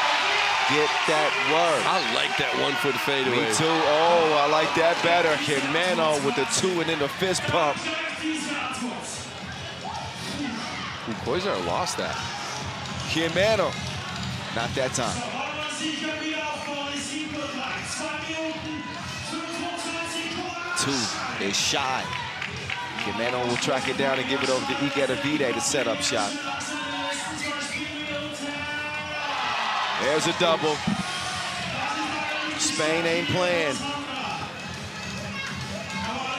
Get that work. I like that 1-foot fadeaway. Me too. Oh, I like that better. Kimeno with the 2 and then the fist pump. Koisar lost that. Kimeno, not that time. 2 is shy. Kimeno will track it down and give it over to Igedavide to set up shot. There's a double. Spain ain't playing.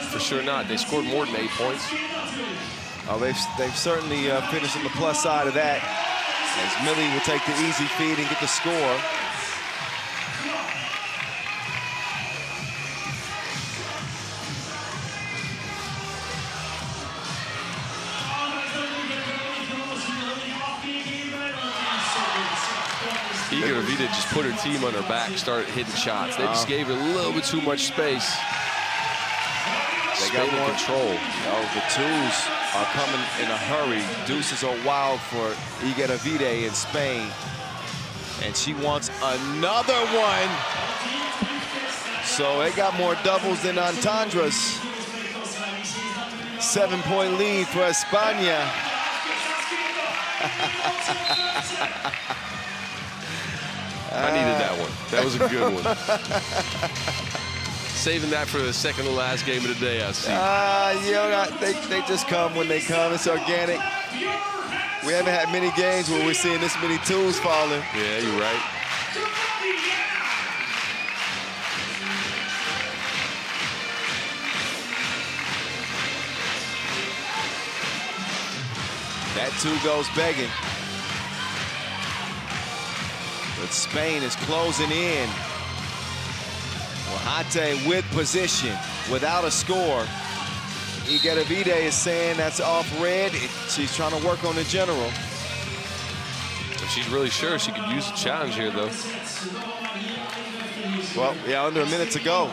For sure not. They scored more than 8 points. Oh, they've certainly finished on the plus side of that, as Millie will take the easy feed and get the score. Igedavide just put her team on her back, started hitting shots. They just gave her a little bit too much space. They got more control. Oh, the 2s are coming in a hurry. Deuces are wild for Igedavide in Spain. And she wants another one. So they got more doubles than entendres. 7-point lead for España. I needed that one. That was a good one. Saving that for the second to last game of the day, I see. They just come when they come. It's organic. We haven't had many games where we're seeing this many 2s falling. Yeah, you're right. That 2 goes begging. But Spain is closing in. Hate with position, without a score. Igedavide is saying that's off red. She's trying to work on the general. She's really sure she could use a challenge here, though. Well, yeah, under a minute to go.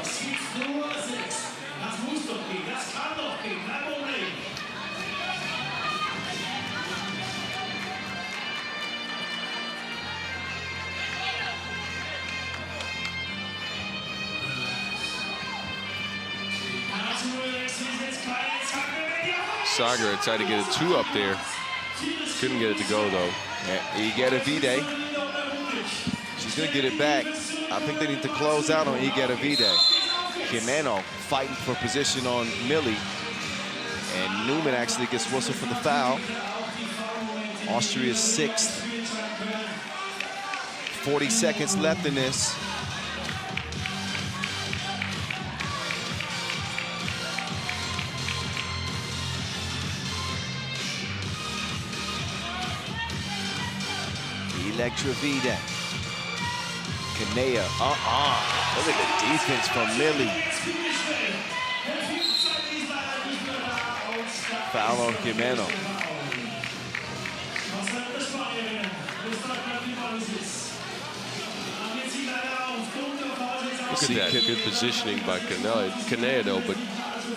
Sagar tried to get a 2 up there. Couldn't get it to go, though. Yeah, Igedavide. She's going to get it back. I think they need to close out on Igedavide. Jimeno fighting for position on Millie. And Newman actually gets whistled for the foul. Austria's 6th. 40 seconds left in this. Electravide. Kanea. Look at the defense from Millie. Foul on Jimeno. Look at that good positioning by Kanea, though, but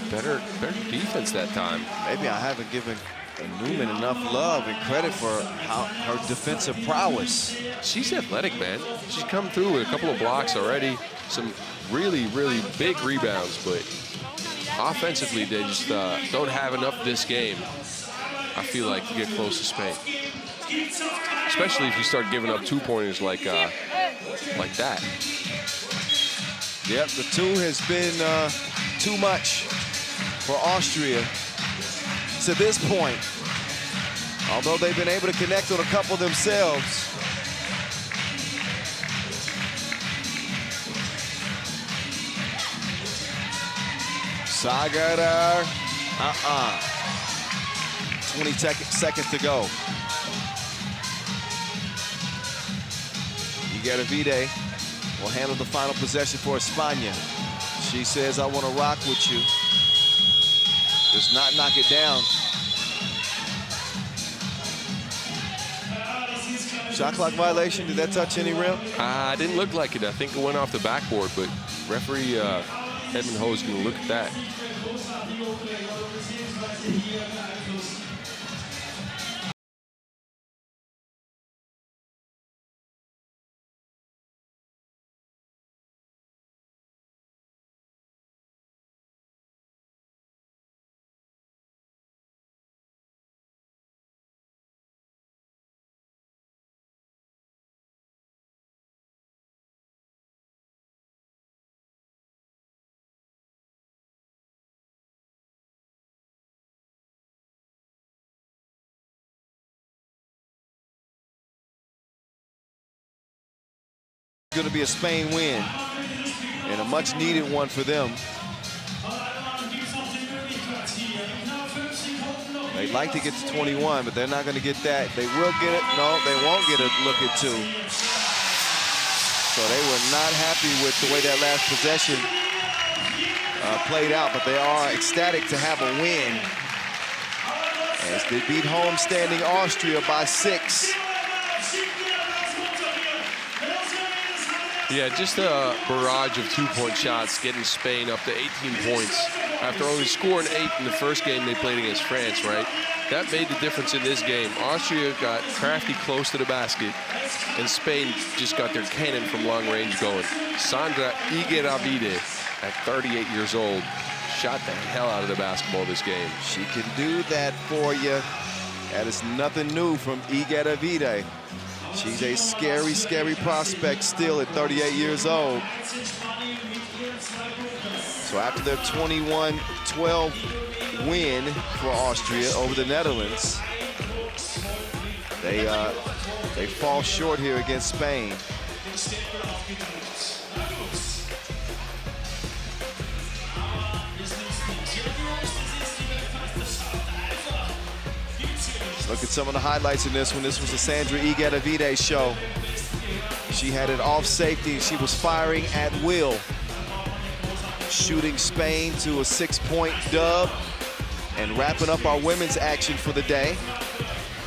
better defense that time. Maybe I haven't given Newman enough love and credit for her defensive prowess. She's athletic, man. She's come through with a couple of blocks already. Some really, really big rebounds, but offensively, they just don't have enough this game, I feel like, to get close to Spain. Especially if you start giving up 2-pointers like that. Yep, the 2 has been too much for Austria to this point. Although they've been able to connect on a couple themselves. Sagar, 20 seconds to go. Igedavide will handle the final possession for España. She says, I want to rock with you. Does not knock it down. Shot clock violation, did that touch any rim? It didn't look like it. I think it went off the backboard, but referee Edmund Ho is going to look at that. Going to be a Spain win, and a much needed one for them. They'd like to get to 21, but they're not going to get that. They will get it. No, they won't get a look at 2. So they were not happy with the way that last possession played out, but they are ecstatic to have a win as they beat homestanding Austria by 6. Yeah, just a barrage of 2-point shots, getting Spain up to 18 points after only scoring 8 in the first game they played against France, right? That made the difference in this game. Austria got crafty close to the basket, and Spain just got their cannon from long range going. Sandra Igedavide, at 38 years old, shot the hell out of the basketball this game. She can do that for you. That is nothing new from Igedavide. She's a scary, scary prospect still at 38 years old. So after their 21-12 win for Austria over the Netherlands, they fall short here against Spain. Look at some of the highlights in this one. This was the Sandra Igedavide show. She had it off safety. She was firing at will. shooting Spain to a 6-point dub and wrapping up our women's action for the day.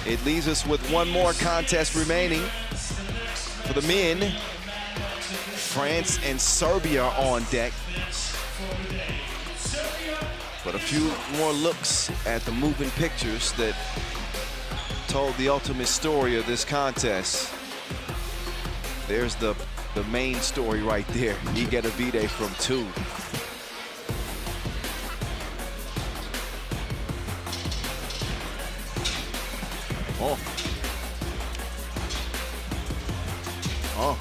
It leaves us with one more contest remaining for the men. France and Serbia are on deck. But a few more looks at the moving pictures that told the ultimate story of this contest. There's the main story right there. Iga Davide from 2. Oh. Oh.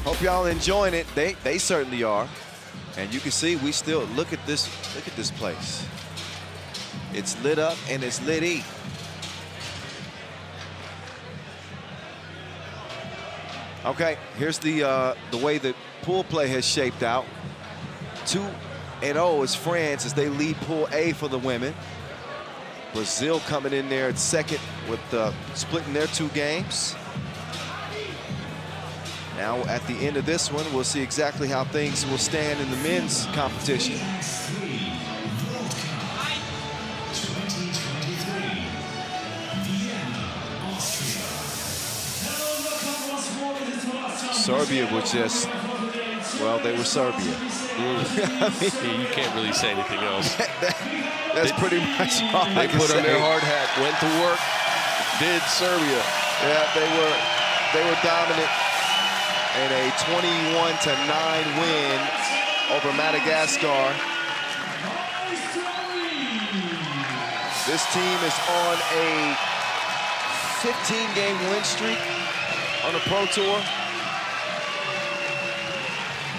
Hope y'all enjoying it. They certainly are. And you can see we still look at this place. It's lit up and it's lit-y. Okay, here's the way the pool play has shaped out. 2-0 is France as they lead Pool A for the women. Brazil coming in there at second with splitting their 2 games. Now at the end of this one, we'll see exactly how things will stand in the men's competition. Serbia was just, well, they were Serbia. I mean, you can't really say anything else. That's pretty much all They put on their hard hat, went to work, did Serbia. Yeah, they were dominant in a 21-9 win over Madagascar. This team is on a 15-game win streak on the Pro Tour.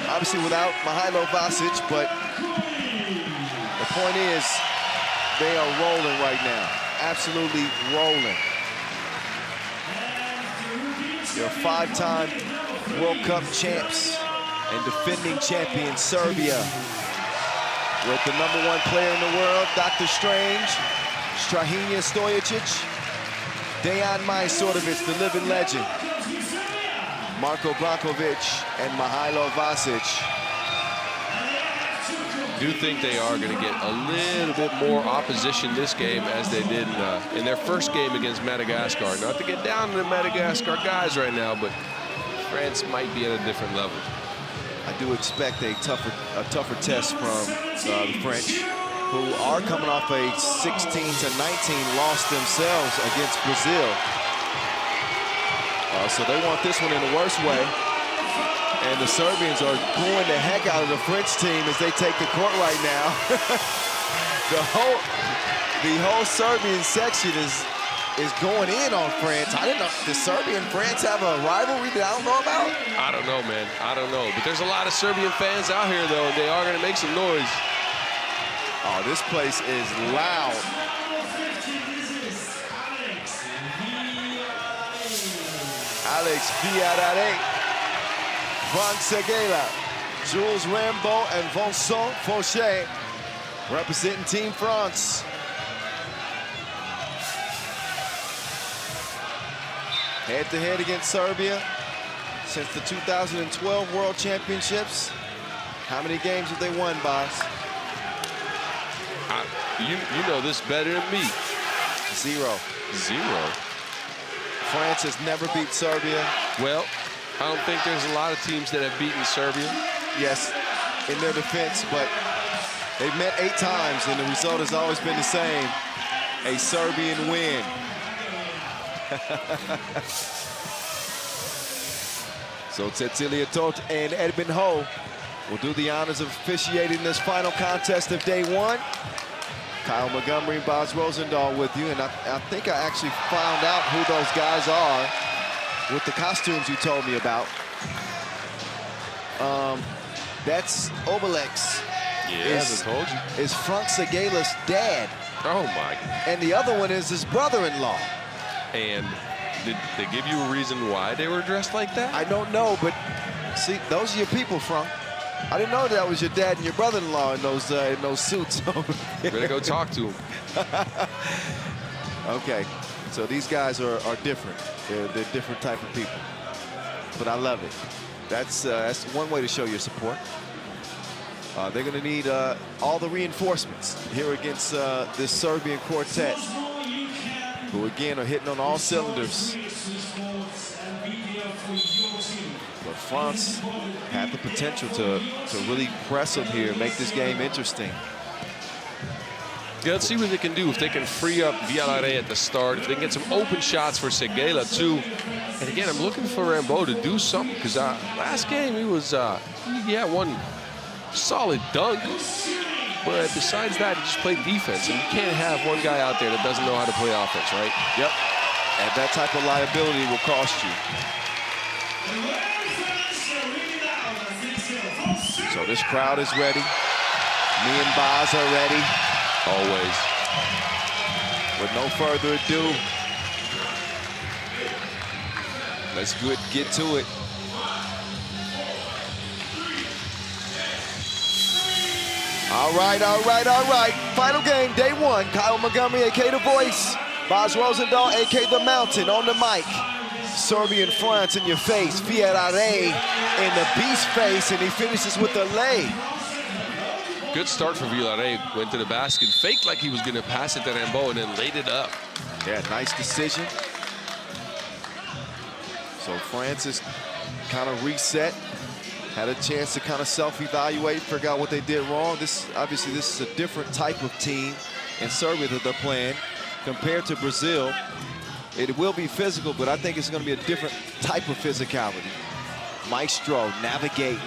Obviously without Mihailo Vasic, but the point is they are rolling right now. Absolutely rolling. They're 5-time World Cup champs and defending champion Serbia with the #1 player in the world, Dr. Strange, Strahinja Stojicic, Dejan Majsorovic, the living legend, Marko Brankovic, and Mihailo Vasic. Do think they are going to get a little bit more opposition this game as they did in their first game against Madagascar. Not to get down to the Madagascar guys right now, but France might be at a different level. I do expect a tougher test from the French, who are coming off a 16-19 loss themselves against Brazil. So they want this one in the worst way. And the Serbians are booing the heck out of the French team as they take the court right now. the whole Serbian section is going in on France. I didn't know, does Serbia and France have a rivalry that I don't know about? I don't know, man. I don't know. But there's a lot of Serbian fans out here, though, and they are going to make some noise. Oh, this place is loud. Alex Villarare, Franck Seguela, Jules Rambo, and Vincent Fauché representing Team France. Head-to-head against Serbia since the 2012 World Championships. How many games have they won, Boss? You know this better than me. 0. 0. France has never beat Serbia. Well, I don't think there's a lot of teams that have beaten Serbia. Yes, in their defense, but they've met 8 times, and the result has always been the same: a Serbian win. So Cecilia Tot and Edmund Ho will do the honors of officiating this final contest of day 1. Kyle Montgomery and Boz Rosendahl with you, and I think I actually found out who those guys are with the costumes you told me about. That's Obelix. Yes, I told you. Is Franck Seguela's dad. Oh, my. And the other one is his brother-in-law. And did they give you a reason why they were dressed like that? I don't know, but see, those are your people, Franck. I didn't know that was your dad and your brother-in-law in those suits. Better go talk to him. Okay. So these guys are different. They're different type of people. But I love it. That's one way to show your support. They're going to need all the reinforcements here against this Serbian quartet, who again are hitting on all cylinders. But France had the potential to really press them here, make this game interesting. Yeah, let's see what they can do. If they can free up Villarreal at the start, if they can get some open shots for Seguela too. And again, I'm looking for Rambo to do something, because last game he was, he had one solid dunk. But besides that, he just played defense. And you can't have one guy out there that doesn't know how to play offense, right? Yep. And that type of liability will cost you. So this crowd is ready. Me and Baz are ready. Always. With no further ado, let's get to it. All right. Final game, day one. Kyle Montgomery, a.k.a. The Voice. Baz Rosendahl, a.k.a. The Mountain, on the mic. Serbian France in your face. Villarreal in the beast face, and he finishes with a lay. Good start for Villarreal. Went to the basket, faked like he was going to pass it to Rambo, and then laid it up. Yeah, nice decision. So France is kind of reset. Had a chance to kind of self-evaluate, figure out what they did wrong. Obviously, this is a different type of team in Serbia that they're playing compared to Brazil. It will be physical, but I think it's going to be a different type of physicality. Maestro navigating,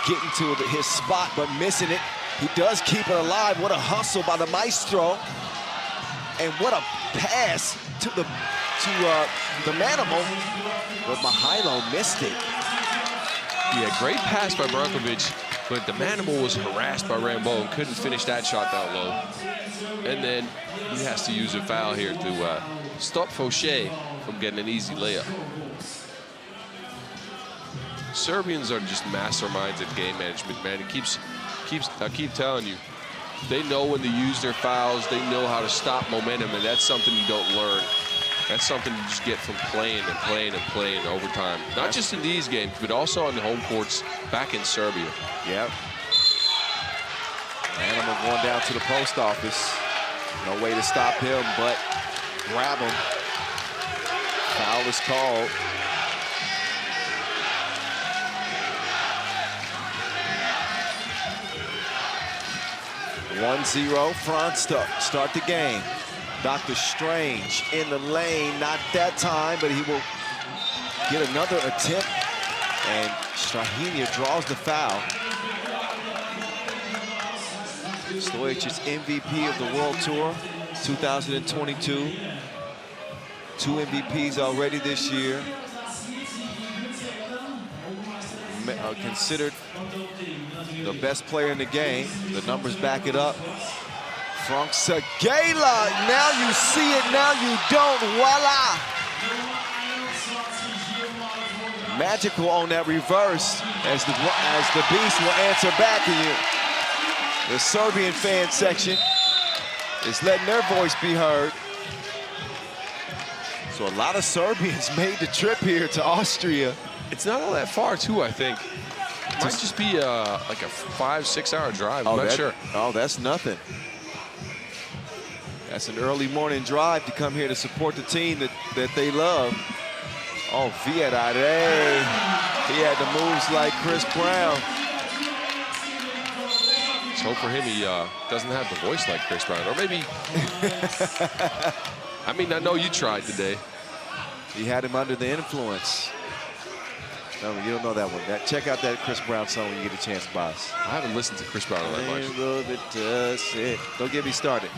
getting to his spot, but missing it. He does keep it alive. What a hustle by the Maestro. And what a pass to the Manimal. But Mihailo missed it. Yeah, great pass by Brankovic, but the Manimal was harassed by Rambo and couldn't finish that shot that low. And then he has to use a foul here to stop Fauché from getting an easy layup. Serbians are just masterminds at game management, man. I keep telling you, they know when to use their fouls. They know how to stop momentum, and that's something you don't learn. That's something you just get from playing over time. Not just in these games, but also on the home courts back in Serbia. Yep. Animal going down to the post office. No way to stop him, but grab him. Foul is called. (1-0) France to start the game. Dr. Strange in the lane, not that time, but he will get another attempt. And Strahinja draws the foul. Stojic is MVP of the World Tour 2022. 2 MVPs already this year. Considered the best player in the game. The numbers back it up. Frank Seguela, now you see it, now you don't, voila. Magical on that reverse as the Beast will answer back to you. The Serbian fan section is letting their voice be heard. So a lot of Serbians made the trip here to Austria. It's not all that far, too, I think. It might just be like a 5-6 hour drive. I'm not sure. Oh, that's nothing. That's an early morning drive to come here to support the team that they love. Oh, Villarreal. He had the moves like Chris Brown. Let's hope for him he doesn't have the voice like Chris Brown. Or maybe... I mean, I know you tried today. He had him under the influence. No, you don't know that one. Check out that Chris Brown song when you get a chance, boss. I haven't listened to Chris Brown all that much. Don't get me started.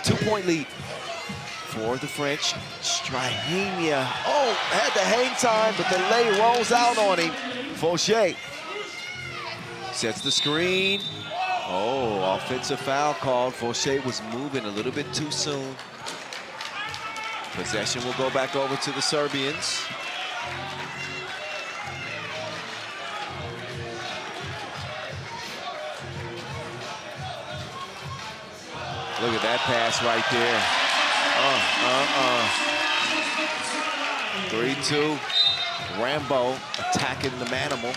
2-point lead for the French. Strahinja. Oh, had the hang time, but the lay rolls out on him. Fauché sets the screen. Oh, offensive foul called. Fauché was moving a little bit too soon. Possession will go back over to the Serbians. Look at that pass right there. 3-2. Rambo attacking the Manimal.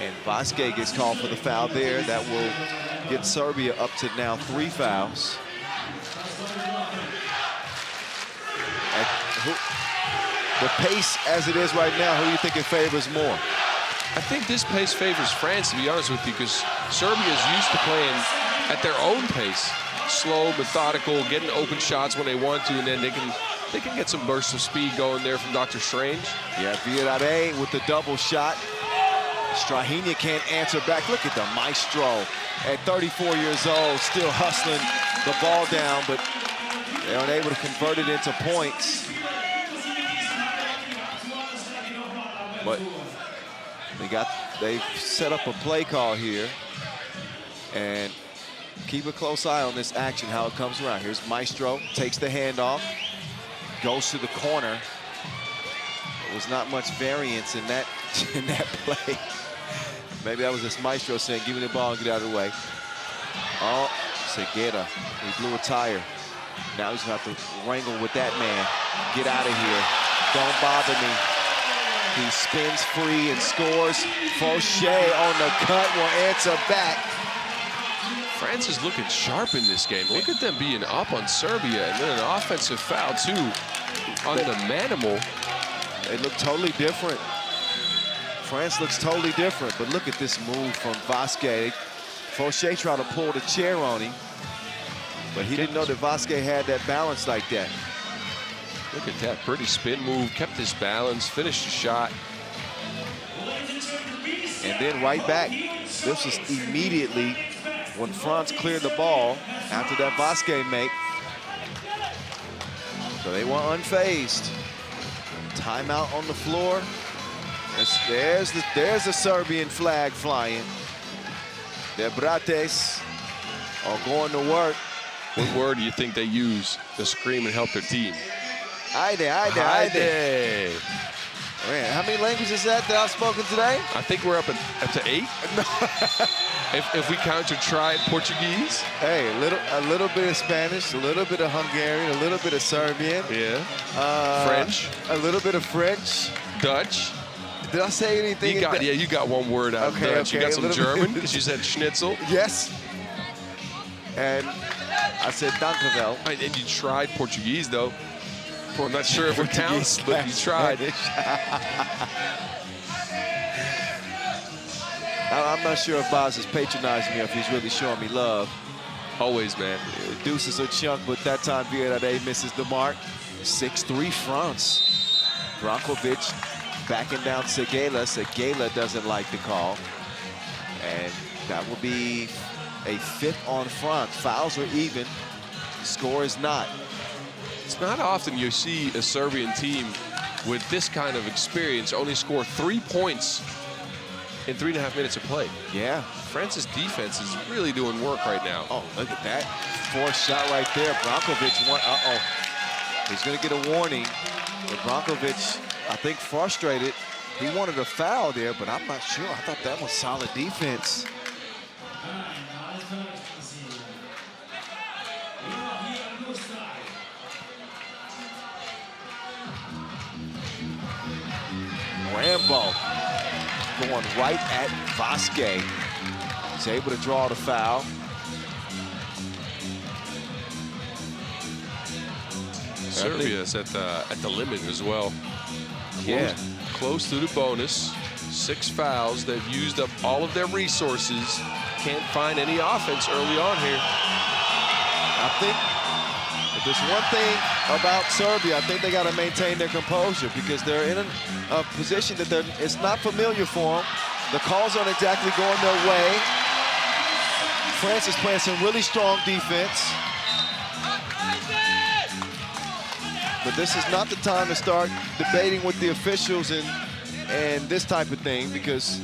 And Vasquez gets called for the foul there. That will get Serbia up to now 3 fouls. The pace as it is right now, who do you think it favors more? I think this pace favors France, to be honest with you, because Serbia is used to playing at their own pace. Slow, methodical, getting open shots when they want to, and then they can get some bursts of speed going there from Dr. Strange. Yeah, Villarreal with the double shot. Strahinja can't answer back. Look at the maestro at 34 years old, still hustling the ball down, but they aren't able to convert it into points. But they've set up a play call here, and keep a close eye on this action, how it comes around. Here's Maestro, takes the handoff, goes to the corner. There was not much variance in that play. Maybe that was this Maestro saying, give me the ball and get out of the way. Oh, Seguera, he blew a tire. Now he's gonna have to wrangle with that man. Get out of here, don't bother me. He spins free and scores. Fauché on the cut will answer back. France is looking sharp in this game. Look at them being up on Serbia, and then an offensive foul too on the Manimal. They look totally different. France looks totally different, but look at this move from Vasquez. Fauché tried to pull the chair on him, but he didn't know that Vasquez had that balance like that. Look at that pretty spin move, kept his balance, finished the shot. And then right back. This was immediately when France cleared the ball after that Vasquez make. So they were unfazed. Timeout on the floor. There's the Serbian flag flying. Their brates are going to work. What word do you think they use to scream and help their team? Haydi, haydi, haydi. Man, how many languages is that I've spoken today? I think we're up to 8. if we count your tried Portuguese. Hey, a little bit of Spanish, a little bit of Hungarian, a little bit of Serbian. Yeah. French. A little bit of French. Dutch. Did I say anything? You got one word out of Dutch. Okay, you got some German because you said schnitzel. Yes. And I said dankjewel. And you tried Portuguese, though. I'm not sure if it counts, but you tried. I'm not sure if Boz is patronizing me or if he's really showing me love. Always, man. Deuces a chunk, but that time Villarreal misses the mark. 6-3 France. Brankovic backing down Seguela. Seguela doesn't like the call. And that will be a 5th on France. Fouls are even. The score is not. It's not often you see a Serbian team with this kind of experience only score 3 points in 3.5 minutes of play. Yeah. France's defense is really doing work right now. Oh, look at that. Forced shot right there. Brankovic won. He's going to get a warning. But Brankovic, I think, frustrated. He wanted a foul there, but I'm not sure. I thought that was solid defense. Rambo going right at Vasquez. He's able to draw the foul. Serbia is at the limit as well. Yeah. Close to the bonus. 6 fouls. They've used up all of their resources. Can't find any offense early on here. I think if there's one thing about Serbia, I think they got to maintain their composure because they're in a position that it's not familiar for them. The calls aren't exactly going their way. France is playing some really strong defense. But this is not the time to start debating with the officials and this type of thing because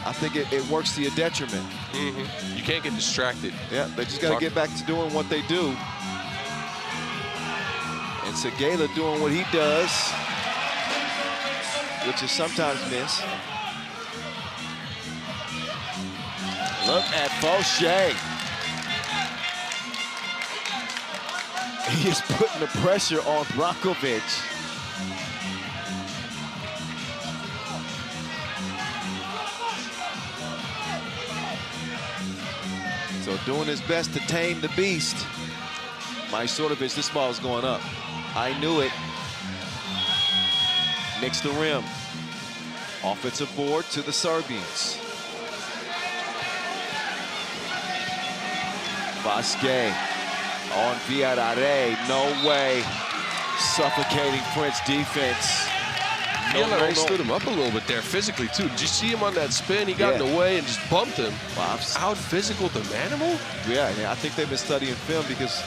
I think it works to your detriment. Mm-hmm. You can't get distracted. Yeah, they just got to get back to doing what they do. And Seguela doing what he does, which is sometimes miss. Look at Fauché. He is putting the pressure on Brankovic. So doing his best to tame the beast. Majstorovic, this ball is going up. I knew it. Nicks the rim. Offensive board to the Serbians. Vasquez on Villarare, no way. Suffocating French defense. Villarare stood him up a little bit there physically too. Did you see him on that spin? He got in the way and just bumped him. Wow. Out physical the manimal? Yeah, I think they've been studying film because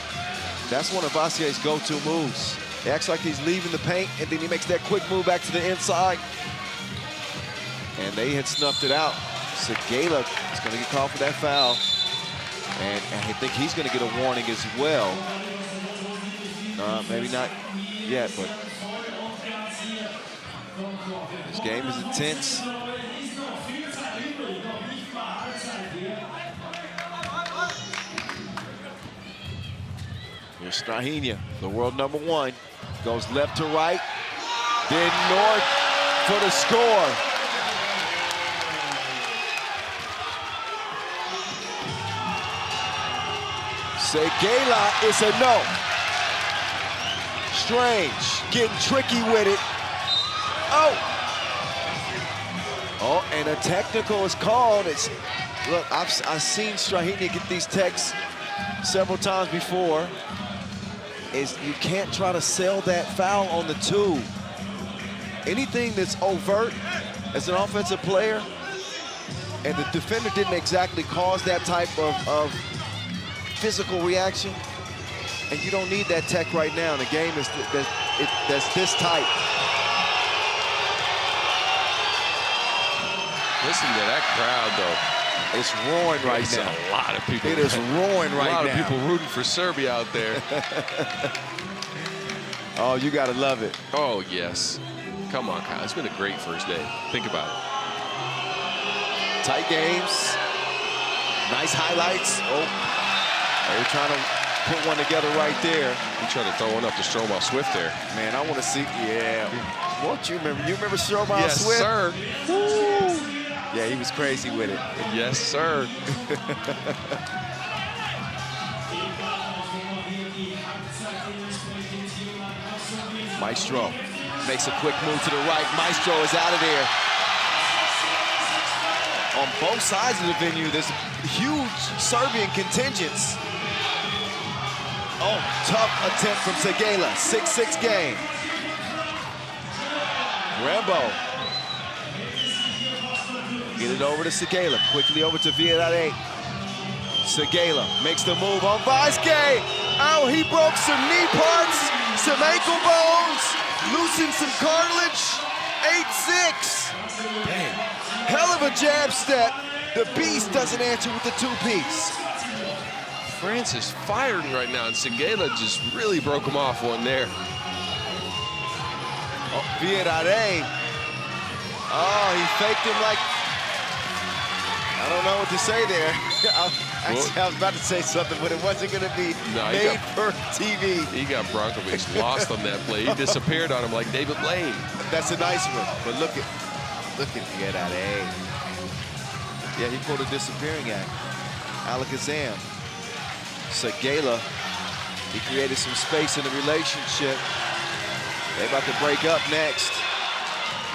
that's one of Vasquez's go-to moves. He acts like he's leaving the paint and then he makes that quick move back to the inside. And they had snuffed it out. Segala is going to get called for that foul. And I think he's going to get a warning as well. Maybe not yet, but this game is intense. Here's Strahinja, the world #1. Goes left to right, then north for the score. Segala is a no. Strange, getting tricky with it. Oh, and a technical is called. Look, I've seen Strahinja get these texts several times before. You can't try to sell that foul on the 2. Anything that's overt as an offensive player, and the defender didn't exactly cause that type of physical reaction, and you don't need that tech right now. And the game is that's this tight. Listen to that crowd, though. It's roaring right now. A lot of people. It is roaring right now. A lot of people rooting for Serbia out there. Oh, you gotta love it. Oh, yes. Come on, Kyle. It's been a great first day. Think about it. Tight games. Nice highlights. Oh, they're trying to put one together right there. He tried to throw one up to Stromae Swift there. Man, I want to see. Yeah. What you remember? You remember Stromae Swift? Yes, sir. Woo. Yeah, he was crazy with it. Yes, sir. Maestro makes a quick move to the right. Maestro is out of there. On both sides of the venue, there's huge Serbian contingents. Oh, tough attempt from Segala. 6-6 game. Rambo. Get it over to Segala. Quickly over to Villarare. Segala makes the move on Vasquez. Oh, he broke some knee parts, some ankle bones, loosened some cartilage. 8-6. Dang. Hell of a jab step. The beast doesn't answer with the 2-piece. France is firing right now, and Segala just really broke him off one there. Oh, Villarare. Oh, he faked him like, I don't know what to say there. I was about to say something, but it wasn't going to be made for TV. He got Brankovic lost on that play. He disappeared on him like David Blaine. That's a nice one, but look at Villarare. Yeah, he pulled a disappearing act. Alakazam. Segala, he created some space in the relationship. They're about to break up next.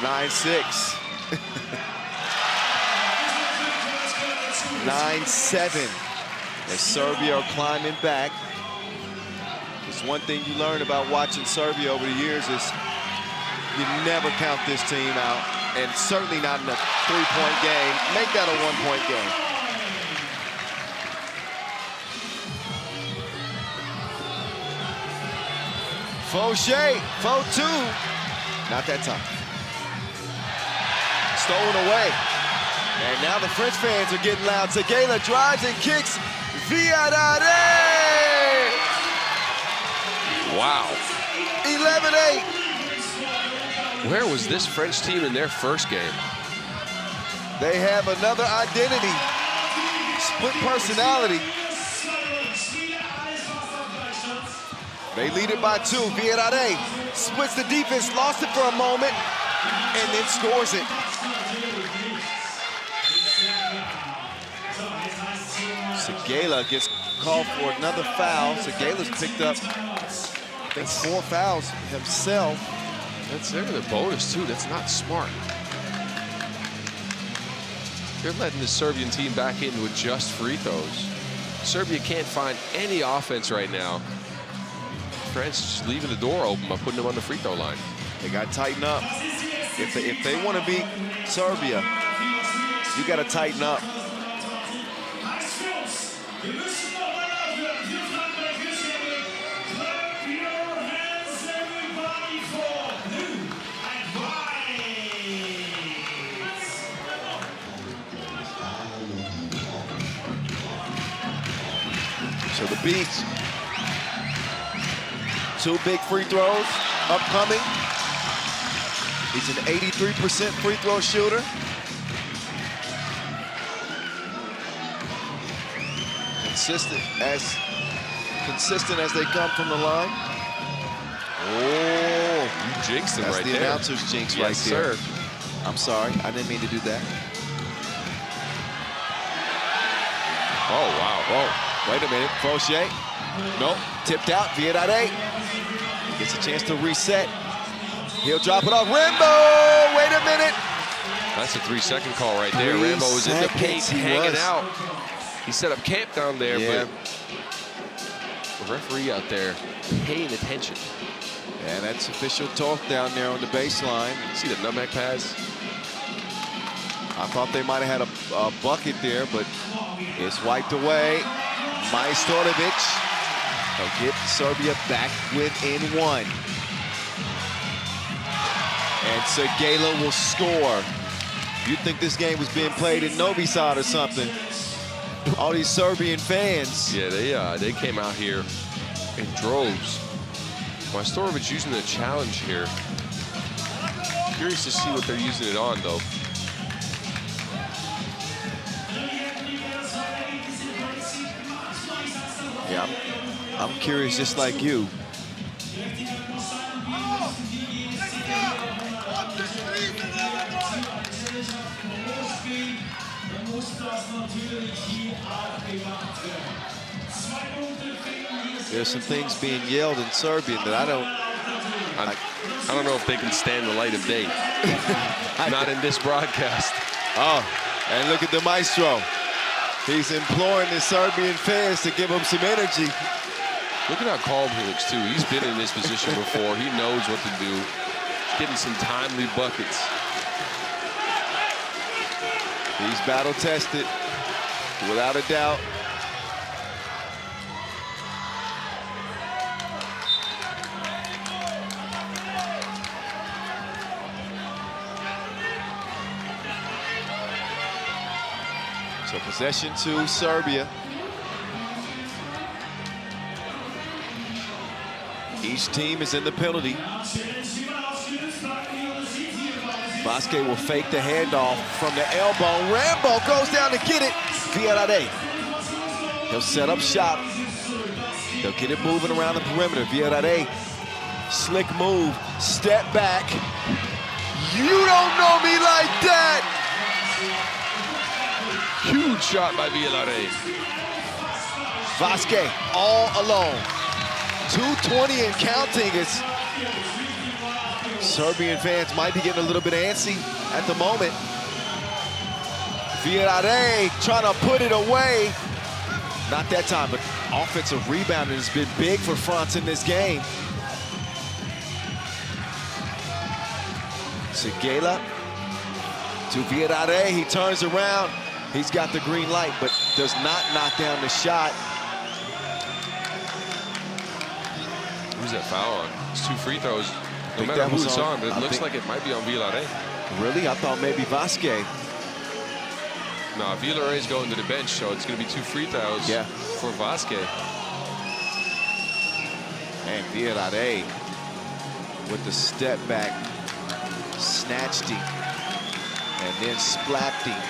9-6. 9-7. As Serbia are climbing back. It's one thing you learn about watching Serbia over the years is you never count this team out, and certainly not in a 3-point game. Make that a 1-point game. Fauché, 4-2. Not that time. Stolen away. And now the French fans are getting loud. Segala drives and kicks. Villarare! Wow. 11-8. Where was this French team in their first game? They have another identity. Split personality. They lead it by 2. Vienna splits the defense, lost it for a moment, and then scores it. Segela gets called for another foul. Segela's picked up, I think, 4 fouls himself. That's there the bonus, too. That's not smart. They're letting the Serbian team back in with just free throws. Serbia can't find any offense right now. France is just leaving the door open by putting them on the free throw line. They got to tighten up. If they want to beat Serbia, you got to tighten up. So the Beats, 2 big free throws upcoming. He's an 83% free throw shooter. Consistent as they come from the line. Oh, you jinxed him right there. That's the announcer's jinx right there. Sir. I'm sorry, I didn't mean to do that. Oh, wow. Whoa. Wait a minute, Fauché. Nope, tipped out, Vienna gets a chance to reset. He'll drop it off, Rambo, wait a minute. That's a 3-second call right there. Rambo was in the paint, hanging out. He set up camp down there, but the referee out there paying attention. And that's official talk down there on the baseline. See the nutmeg pass? I thought they might have had a bucket there, but it's wiped away. Majstorovic will get Serbia back within 1. And Segela will score. You'd think this game was being played in Novi Sad or something. All these Serbian fans. Yeah, they came out here in droves. Majstorovic using the challenge here. Curious to see what they're using it on, though. Yeah, I'm curious just like you. There's some things being yelled in Serbian that I don't know if they can stand the light of day. Not in this broadcast. Oh, and look at the maestro. He's imploring the Serbian fans to give him some energy. Look at how calm he looks, too. He's been in this position before. He knows what to do. Getting some timely buckets. He's battle-tested, without a doubt. So possession to Serbia. Each team is in the penalty. Vasquez will fake the handoff from the elbow. Rambo goes down to get it. Vienna. He'll set up shop. They'll get it moving around the perimeter. Vienna, slick move, step back. You don't know me like that. Huge shot by Villarreal. Vasquez all alone. 2:20 and counting. As Serbian fans might be getting a little bit antsy at the moment. Villarreal trying to put it away. Not that time, but offensive rebounding has been big for France in this game. Segela to Villarreal. He turns around. He's got the green light, but does not knock down the shot. Who's that foul on? It's 2 free throws. No matter who it's on, but it looks like it might be on Villarreal. Really? I thought maybe Vasquez. No, Villarreal's going to the bench, so it's going to be 2 free throws for Vasquez. And Villarreal with the step back, snatched him, and then splapped him.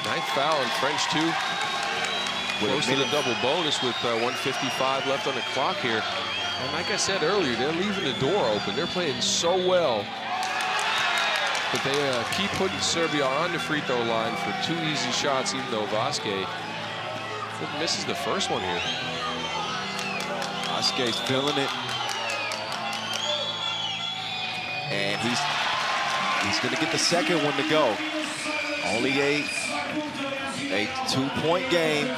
Ninth foul in French, too. Close to the double bonus with 1:55 left on the clock here. And like I said earlier, they're leaving the door open. They're playing so well. But they keep putting Serbia on the free throw line for 2 easy shots, even though Vasquez misses the first one here. Vasquez feeling it. And he's going to get the second one to go. Only a 2-point game.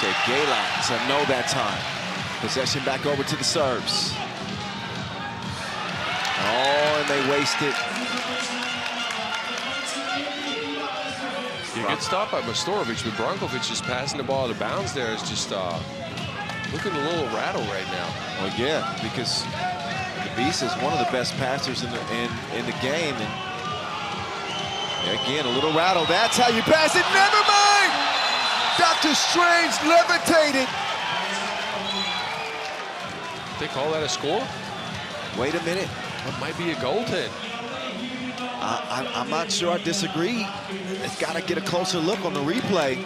Segela to no that time. Possession back over to the Serbs. Oh, and they waste it. Yeah, good stop by Mastorovic, but Brankovic just passing the ball out of bounds there is just looking a little rattled right now. Well, yeah, because the Beast is one of the best passers in the game, and again a little rattled. That's how you pass it. Never mind. Dr. Strange levitated. They call that a score? Wait a minute. That might be a goaltend. I'm not sure. I disagree. It's got to get a closer look on the replay.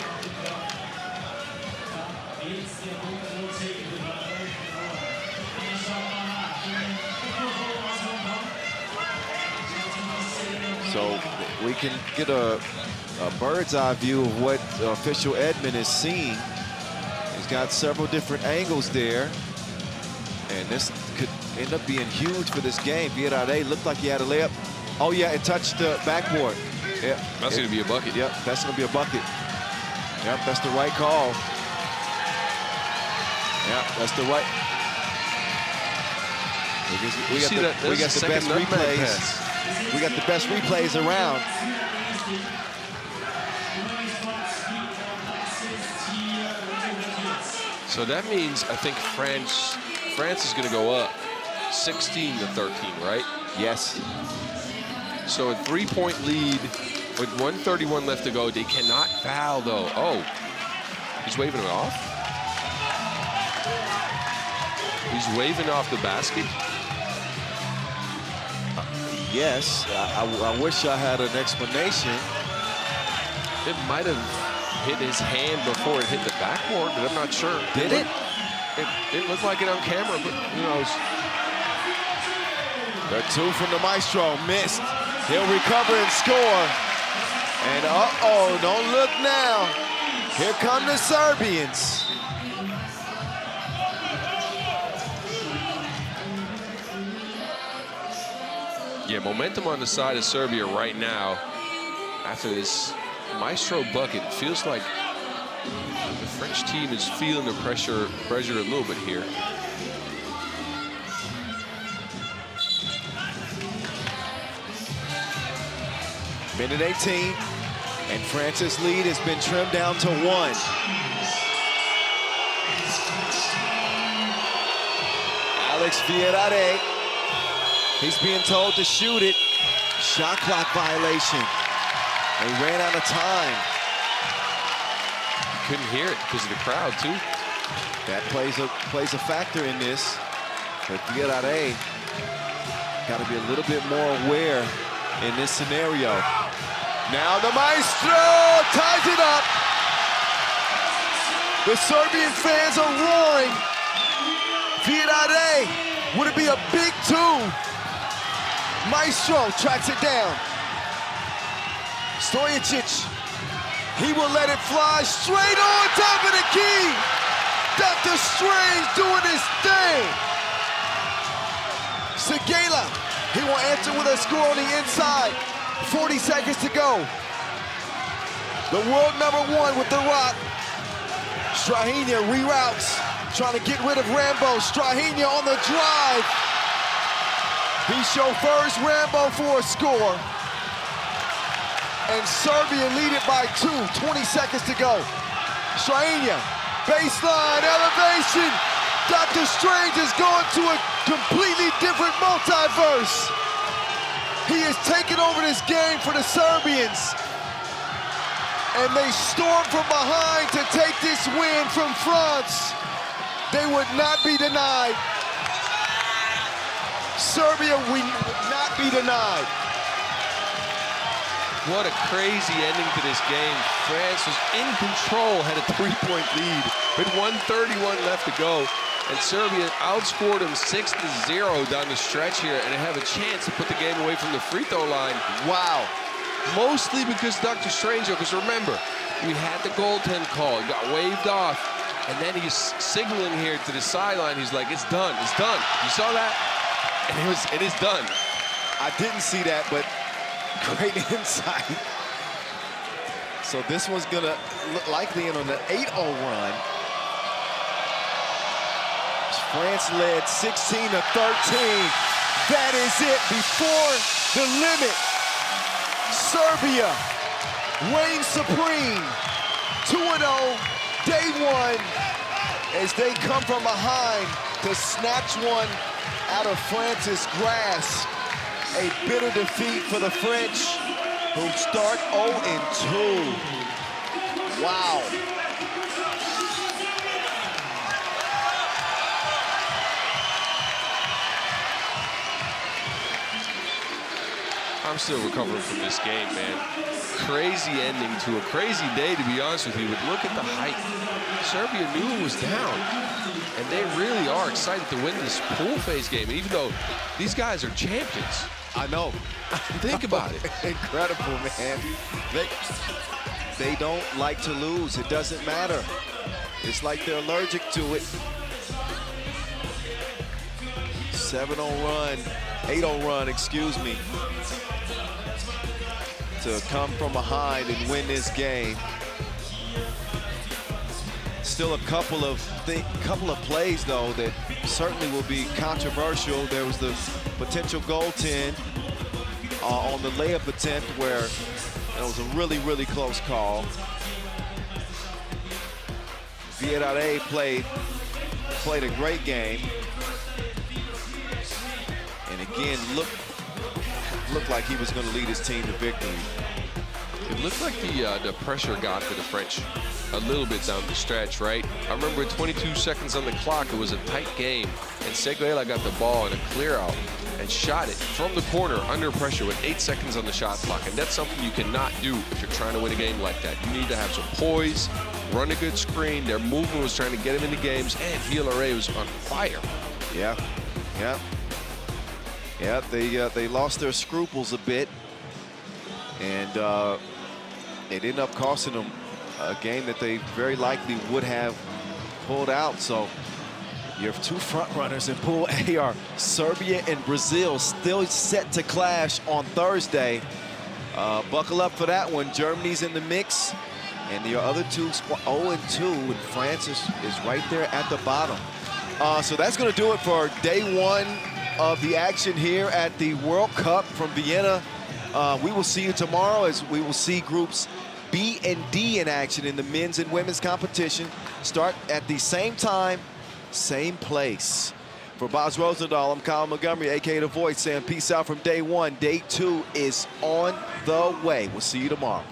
So we can get a bird's eye view of what official Edmund is seeing. He's got several different angles there. And this could end up being huge for this game. Viera looked like he had a layup. Oh, yeah, it touched the backboard. Yeah, that's going to be a bucket. Yep, that's going to be a bucket. Yep, that's the right call. Yep, that's the right. We got the best replays. We got the best replays around. So that means I think France is going to go up 16-13, right? Yes. So a 3-point lead with 1:31 left to go. They cannot foul, though. Oh, he's waving it off? He's waving off the basket? Yes. I wish I had an explanation. It might have hit his hand before it hit the backboard, but I'm not sure. Did it? It looked like it on camera, but who knows? The 2 from the Maestro missed. He'll recover and score. And uh-oh, don't look now. Here come the Serbians. Yeah, momentum on the side of Serbia right now. After this Maestro bucket, it feels like the French team is feeling the pressure a little bit here. Minute 18, and France's lead has been trimmed down to 1. Alex Viera, he's being told to shoot it. Shot clock violation. They ran out of time. Couldn't hear it because of the crowd, too. That plays a factor in this. But Viera got to be a little bit more aware in this scenario. Now the Maestro ties it up. The Serbian fans are roaring. Viera, would it be a big 2? Maestro tracks it down. Stojicic, he will let it fly straight on top of the key. Dr. Strange doing his thing. Segela, he will answer with a score on the inside. 40 seconds to go. The world #1 with the rock. Strahinja reroutes, trying to get rid of Rambo. Strahinja on the drive. He chauffeurs Rambo for a score. And Serbia lead it by 2, 20 seconds to go. Strahinja, baseline, elevation. Dr. Strange is going to a completely different multiverse. He has taken over this game for the Serbians. And they storm from behind to take this win from France. They would not be denied. Serbia will not be denied. What a crazy ending to this game. France was in control, had a 3-point lead with 1:31 left to go. And Serbia outscored them 6-0 down the stretch here, and they have a chance to put the game away from the free throw line. Wow. Mostly because Dr. Strange, because remember, we had the goaltend call. It got waved off, and then he's signaling here to the sideline. He's like, it's done, it's done. You saw that? And it is done. I didn't see that, but great insight. So this one's gonna likely end on an 8-0 run. France led 16-13. That is it before the limit. Serbia reigns supreme. 2-0, day one, as they come from behind to snatch one out of France's grasp. A bitter defeat for the French, who start 0-2. Wow. I'm still recovering from this game, man. Crazy ending to a crazy day, to be honest with you. But look at the hype. Serbia knew it was down, and they really are excited to win this pool phase game, even though these guys are champions. I know. Think about it. Incredible, man. They don't like to lose. It doesn't matter. It's like they're allergic to it. 7-0 run, 8-0 run, excuse me, to come from behind and win this game. Still a couple of plays, though, that certainly will be controversial. There was the potential goaltend on the layup attempt where it was a really, really close call. Vienna played a great game. And again, looked like he was going to lead his team to victory. It looked like the pressure got to the French a little bit down the stretch, right? I remember with 22 seconds on the clock, it was a tight game, and Seguela got the ball in a clear out and shot it from the corner under pressure with 8 seconds on the shot clock. And that's something you cannot do if you're trying to win a game like that. You need to have some poise, run a good screen. Their movement was trying to get him into games, and Villarreal was on fire. Yeah, yeah. Yeah, they lost their scruples a bit, and it ended up costing them a game that they very likely would have pulled out. So your two front runners in Pool A are Serbia and Brazil, still set to clash on Thursday. Buckle up for that one. Germany's in the mix, and your other two 0-2, and France is right there at the bottom. So that's going to do it for day one of the action here at the World Cup from Vienna. We will see you tomorrow as we will see groups B and D in action in the men's and women's competition. Start at the same time, same place. For Boz Rosendahl, I'm Kyle Montgomery, aka The Voice, saying peace out from day one. Day two is on the way. We'll see you tomorrow.